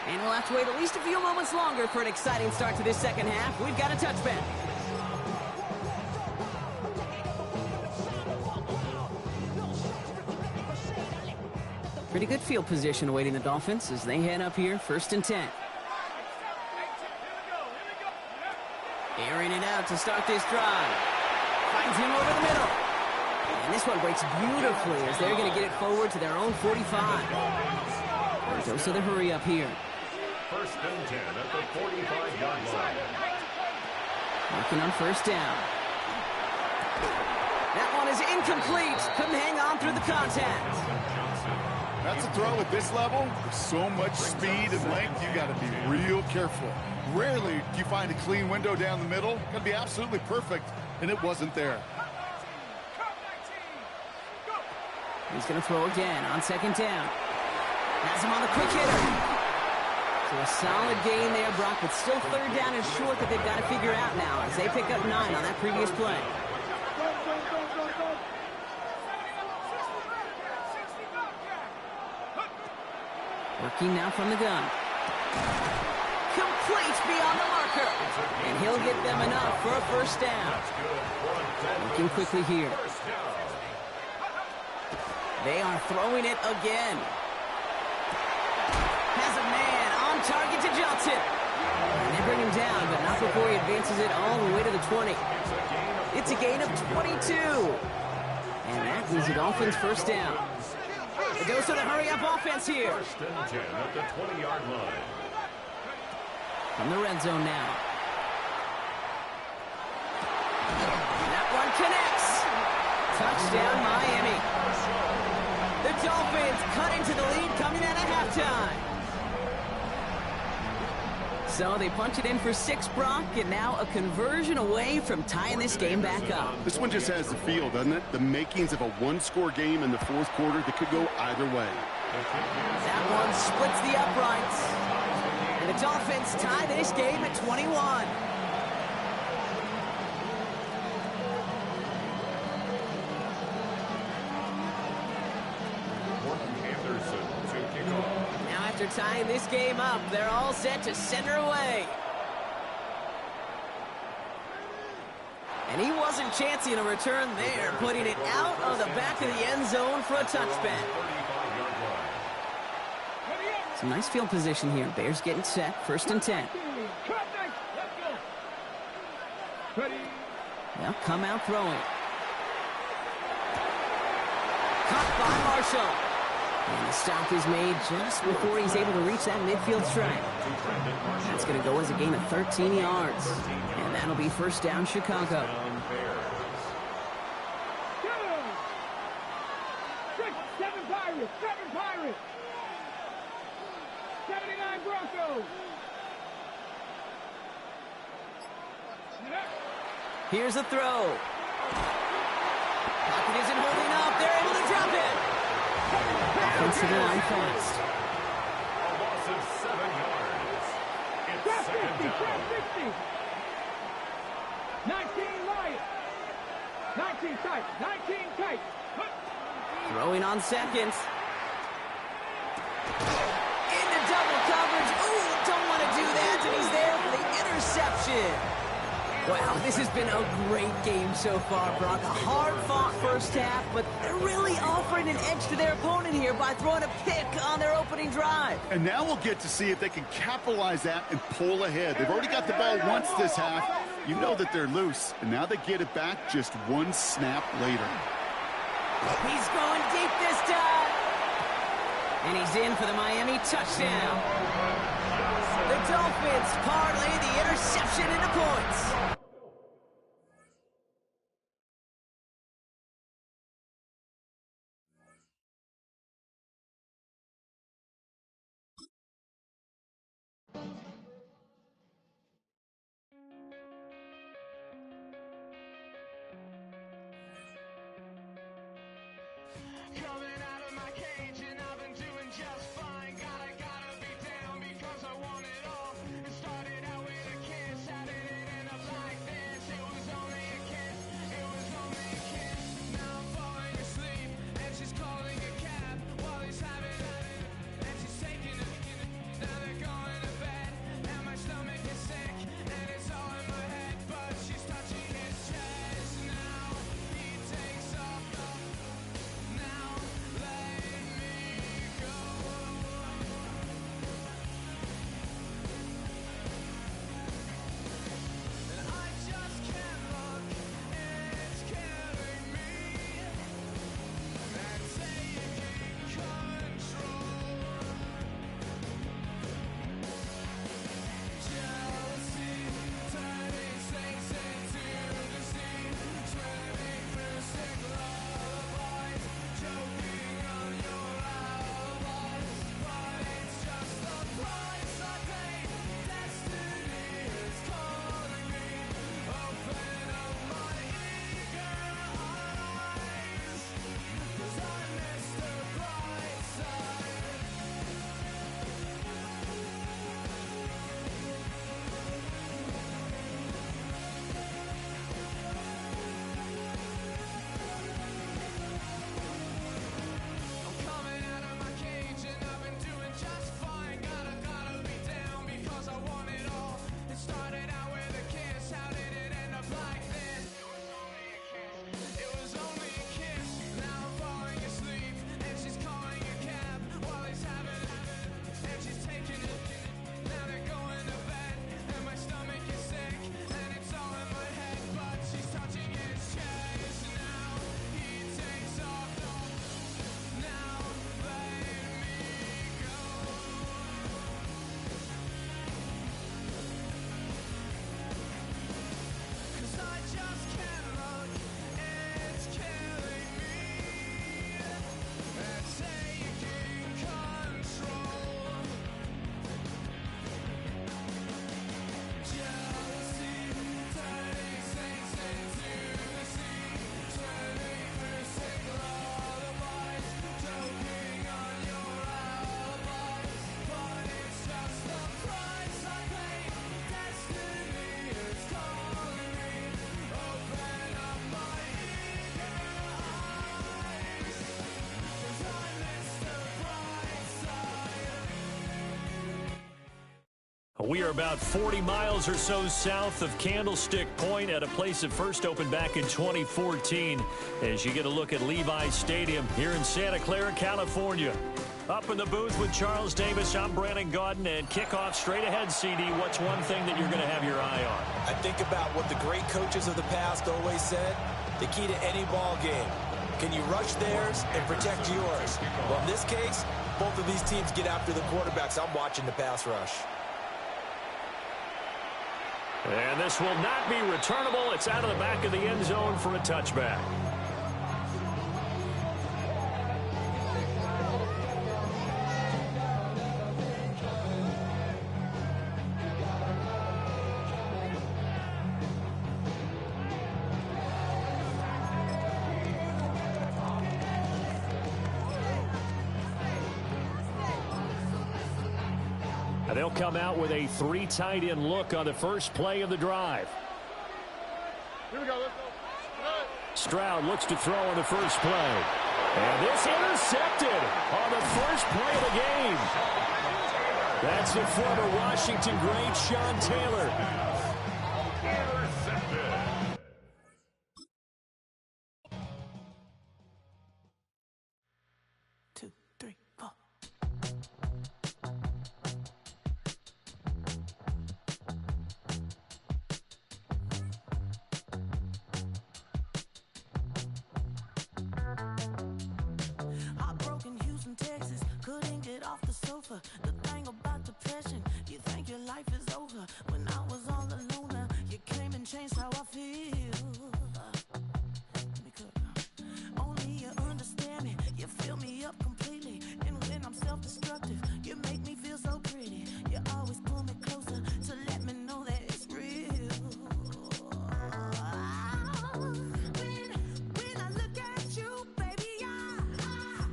And we'll have to wait at least a few moments longer for an exciting start to this second half. We've got a touchback. Pretty good field position awaiting the Dolphins as they head up here, 1st and 10. Airing it out to start this drive. Finds him over the middle. And this one breaks beautifully as they're going to get it forward to their own 45. Goes to the hurry up here. 1st and 10 at the 45-yard line. Working on 1st down. That one is incomplete. Couldn't hang on through the contact. That's a throw at this level. With so much speed and length, you got to be real careful. Rarely do you find a clean window down the middle. Got to be absolutely perfect, and it wasn't there. He's going to throw again on 2nd down. Has him on the quick hitter. So a solid gain there, Brock, but still 3rd down and short that they've got to figure out now as they pick up 9 on that previous play. Working now from the gun. Complete beyond the marker. And he'll get them enough for a 1st down. Working quickly here. They are throwing it again. Has a man on target to Johnson. And they bring him down, but not before he advances it all the way to the 20. It's a gain of 22. And that is the Dolphins' 1st down. It goes to the hurry-up offense here. 1st and 10 at the 20-yard line. From the red zone now. That one connects. Touchdown, Miami. The Dolphins cut into the lead coming out of halftime. So they punch it in for 6, Brock, and now a conversion away from tying this game back up. This one just has the feel, doesn't it? The makings of a 1-score game in the 4th quarter that could go either way. That one splits the uprights. And the Dolphins tie this game at 21. Now after tying this game up, they're all set to send her away. And he wasn't chancing a return there, putting it out of the back of the end zone for a touchback. Some nice field position here. Bears getting set, 1st and 10. They'll come out throwing. Caught by Marshall. And the stop is made just before he's able to reach that midfield strike. That's going to go as a gain of 13 yards. And that'll be 1st down, Chicago. 7 Pirates. 79 Broncos. Here's a throw. Pocket isn't holding up. They're able to drop it. Offensive line fast. A loss of 7 yards. It's 2nd Bobcat 60. 19 Lions. 19 tight. 19 tight. Throwing on seconds. Into double coverage. Ooh, don't want to do that. And he's there for the interception. Wow, this has been a great game so far, Brock. A hard-fought first half, but they're really offering an edge to their opponent here by throwing a pick on their opening drive. And now we'll get to see if they can capitalize that and pull ahead. They've already got the ball once this half. You know that they're loose, and now they get it back just one snap later. He's going deep this time. And he's in for the Miami touchdown. The Dolphins parlay the interception into points. Coming out of my cage and I've been doing just fine. Gotta be down because I want it all. It started out with a kiss, how did it end up like this? It was only a kiss, it was only a kiss. Now I'm falling asleep and she's calling a cab while he's having and she's taking it. Now they're going to bed and my stomach is sick and it's all in my head, but she's touching his chest. Now he takes off. Now let me go. And I just can't look, it's killing me. And taking control. Jealousy turning snakes into the sea, swimming through sick lullabies, choking on your alibis. But it's just the price I pay. Destiny is calling me. Open up my eager eyes, 'cause I miss the bright side. I'm coming out of my cage and I've been doing just fine. Gotta be down because I want it all. It started out with a kiss, how did it end up like this? It was only a kiss, now I'm falling asleep and she's calling a cab while he's having and she's taking it. Now they're going to bed and my stomach is sick and it's all in my head, but she's touching his chest. Now he takes off. Now let me go. Cause I just can't look, it's killing me. And taking control. Jealousy turning snakes into the sea, swimming through sick lullabies, choking on your alibis. But it's just the price I pay. Destiny is calling me. Open up my eager eyes, 'cause I miss the bright side. We are about 40 miles or so south of Candlestick Point at a place that first opened back in 2014 as you get a look at Levi Stadium here in Santa Clara, California. Up in the booth with Charles Davis, I'm Brandon Gaudin, and kickoff straight ahead, CD. What's one thing that you're going to have your eye on? I think about what the great coaches of the past always said, the key to any ball game. Can you rush theirs and protect yours? Well, in this case, both of these teams get after the quarterbacks. I'm watching the pass rush. And this will not be returnable. It's out of the back of the end zone for a touchback. And they'll come out with a 3 tight end look on the first play of the drive. Here we go. Let's go. Stroud looks to throw on the first play. And this intercepted on the first play of the game. That's the former Washington great Sean Taylor. Intercepted. Heartbroken Houston, Texas, couldn't get off the sofa. The thing about depression, you think your life is over. When I was all alone, you came and changed how I feel. Only you understand me, you fill me up completely. And when I'm self-destructive, you make me feel so pretty. You always pull me closer to let me know that it's real. When I look at you, baby, I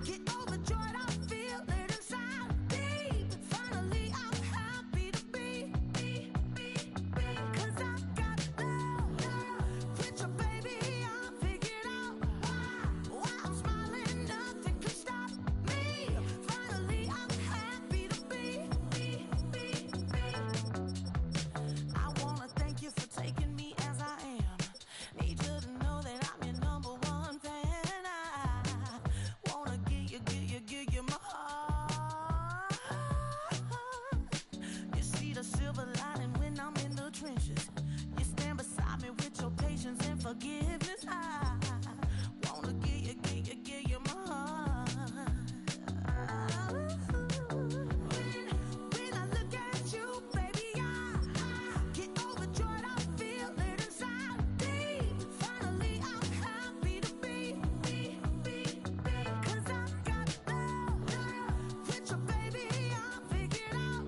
get overjoyed. I feel it inside me. Finally, I'm happy to be. 'Cause I got love with your baby. I figured out why I'm smiling. Nothing can stop me. Finally, I'm happy to be. I wanna thank you for taking me as I am. Need you to know that I'm your number one fan. I wanna give you my heart. You see the silver lining when I'm in the trenches. You stand beside me with your patience and forgiveness. I wanna give you my heart. When I look at you, baby, I get overjoyed. I feel it inside me. Finally, I'm happy to be. 'Cause I got love with your baby. I figured out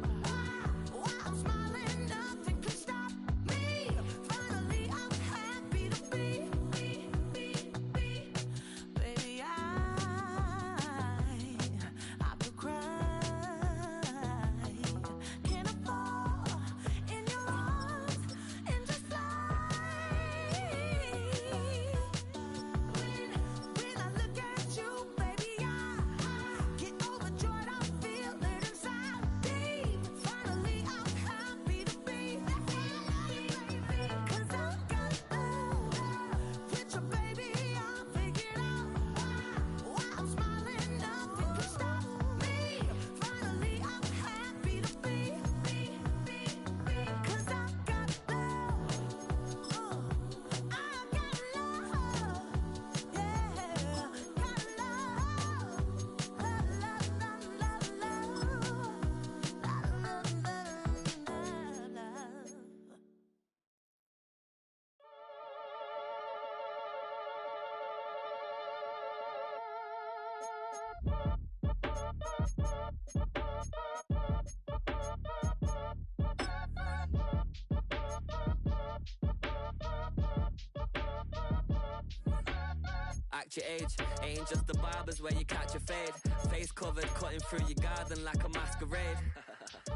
why I'm smiling. Nothing can stop me. Finally, I'm happy to be. Baby, I could cry. Can I fall in your arms and just fly? When I look at you, baby, I get overjoyed. I feel it inside me. Finally, I'm happy to be. 'Cause I got love with your baby. I figured out why I'm smiling. Nothing can stop me. Finally, I'm happy to be. 'Cause I got love. I got love. Yeah, got love. Act your age, ain't just the barbers where you catch a fade. Face covered, cutting through your garden like a masquerade.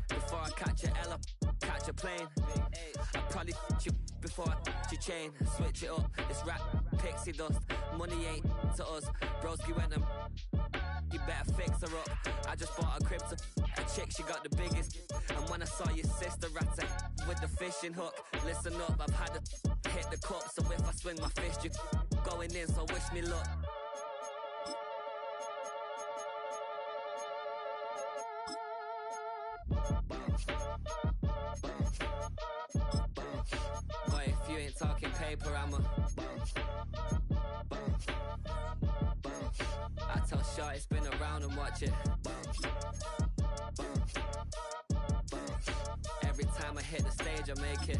Before I catch a L, catch a plane. I probably you before I your chain. Switch it up, it's rap, pixie dust. Money ain't to us. Broski went and you better fix her up. I just bought a crib to a chick, she got the biggest. And when I saw your sister rat with the fishing hook, listen up, I've had to hit the cup. So if I swing my fist, you going in, so wish me luck. Boy, if you ain't talking paper, I'm a I tell Shorty spin around and watch it. Every time I hit the stage, I make it.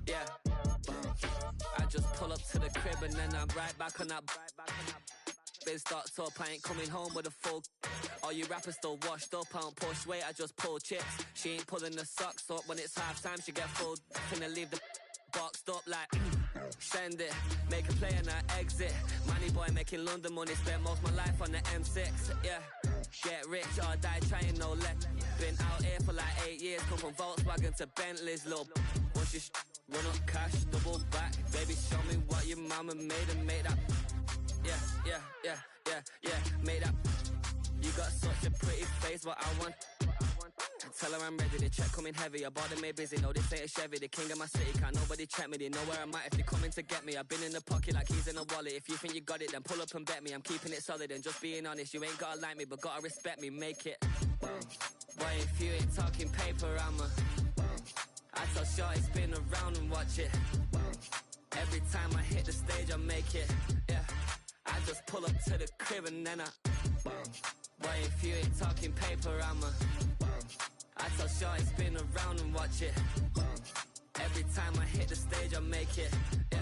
Yeah. I just pull up to the crib and then I'm right back on that. Been stocked up, I ain't coming home with a full. All you rappers still washed up, I don't push weight, I just pull chips. She ain't pulling the socks up when it's half time, she get full. Finna leave the boxed up like send it, make a play and I exit. Money boy making London money, spent most of my life on the M6. Yeah, Get rich or die trying, no less. Been out here for like 8 years, come from Volkswagen to Bentley's, little. Once you run up cash, double back. Baby, show me what your mama made and make that. Yeah, make that. You got such a pretty face, what I want. Tell her I'm ready, the check coming heavy. I bought them made busy, no this ain't a Chevy. The king of my city, can't nobody check me. They know where I'm at if they coming to get me. I've been in the pocket like keys in a wallet. If you think you got it, then pull up and bet me. I'm keeping it solid and just being honest. You ain't gotta like me, but gotta respect me, make it. Boy, if you ain't talking paper, I tell shorty spin around and watch it. Every time I hit the stage, I make it. Yeah, I just pull up to the crib and then boy, if you ain't talking paper, I tell shorty spin around and watch it. Every time I hit the stage, I make it. Yeah,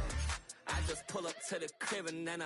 I just pull up to the crib and then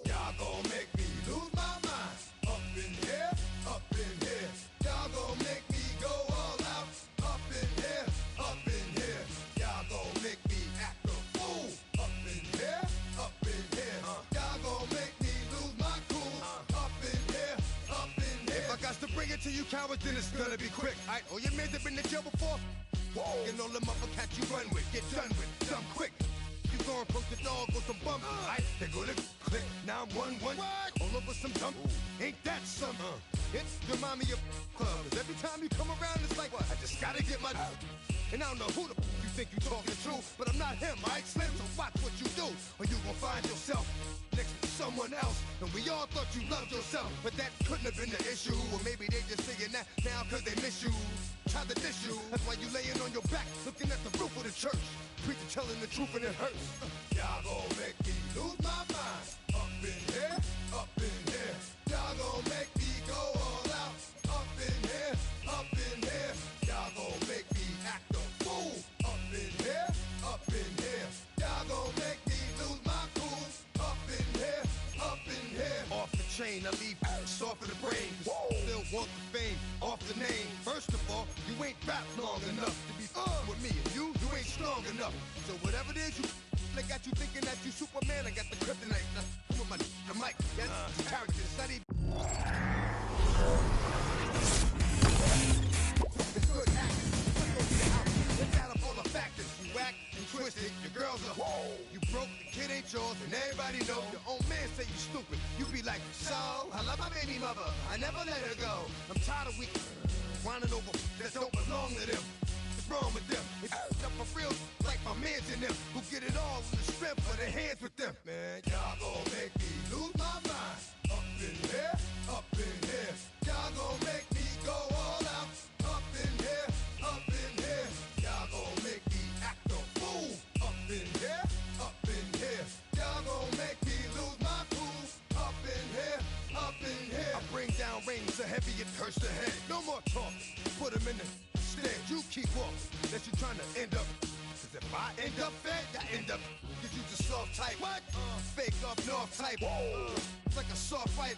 Y'all gon' make me lose my mind. Up in here, up in here. Y'all gon' make me go all out. Up in here, up in here. Y'all gon' make me act a fool. Up in here, up in here. Y'all gon' make me lose my cool. Up in here, up in here. If I got to bring it to you cowards, then it's gonna be quick. Alright, all your men have been in jail before. Whoa, and all them other cats you run with, get done with, done quick. You gon' approach the dog with some bump. Alright, they gonna click. Now I'm 1-1. All over some dump. Ain't that something? It's remind me of club. 'Cause every time you come around, it's like, I just gotta get my. And I don't know who the you think you talking to, but I'm not him, alright, Slim? So watch what you do, or you gon' find yourself next to someone else. And we all thought you loved yourself, but that couldn't have been the issue. Or maybe they just saying that now 'cause they miss you. Try to diss you. That's why you laying on your back, looking at the roof of the church. Preacher telling the truth and it hurts. Y'all gon' make me lose my mind. Up in here, up in here. Y'all gon' make me go all out. Up in here, up in here. Y'all gon' make me act a fool. Up in here, up in here. Y'all gon' make me lose my cool. Up in here, up in here. Off the chain, I leave soft in the brain. Still want the fame, off the name. First of all, you ain't rap long enough to be with me. And you ain't strong enough. So whatever it is you they got you thinking that you Superman, I got the kryptonite. With my the mic, that's character study. It's good acting. Let's go to the house. Let's add up all the factors. You whack, you twisted, your girls are you broke, the kid ain't yours, and everybody know. Your own man say you stupid. You be like, so, I love my baby mother. I never let her go. I'm tired of weak whining over that don't belong to them. Wrong with them? It's up for real, like my mans in them, who get it all in the strength of their hands with them. Man, y'all gon' make me lose my mind. Up in here, up in here. Y'all gon' make me go all out. Up in here, up in here. Y'all gon' make me act a fool. Up in here, up in here. Y'all gon' make me lose my cool. Up in here, up in here. I bring down rings so heavy it hurts the head. No more talk, put them in the you keep walking, unless you're trying to end up. 'Cause if I end up fed, I end up. Cause you just soft type. What? Fake up north type. It's like a soft fight.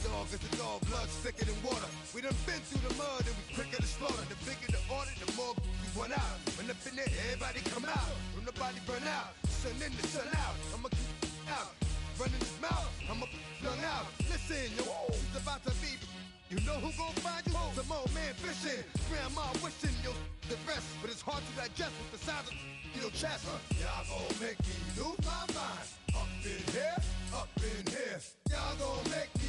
Dog is a dog, blood thicker than water. We done been through the mud and we quicker to slaughter. The bigger the order, the more we run out. When up in there, everybody come out. When the body burn out, sun in the sun out. I'ma keep out. Running his mouth, I'ma flung out. Listen, yo, it's about to be. You know who gon' find you? Some old man fishing. Grandma wishing you'll the best, but it's hard to digest with the size of your chest. Y'all gon' make me lose my mind. Up in here, up in here. Y'all gon' make me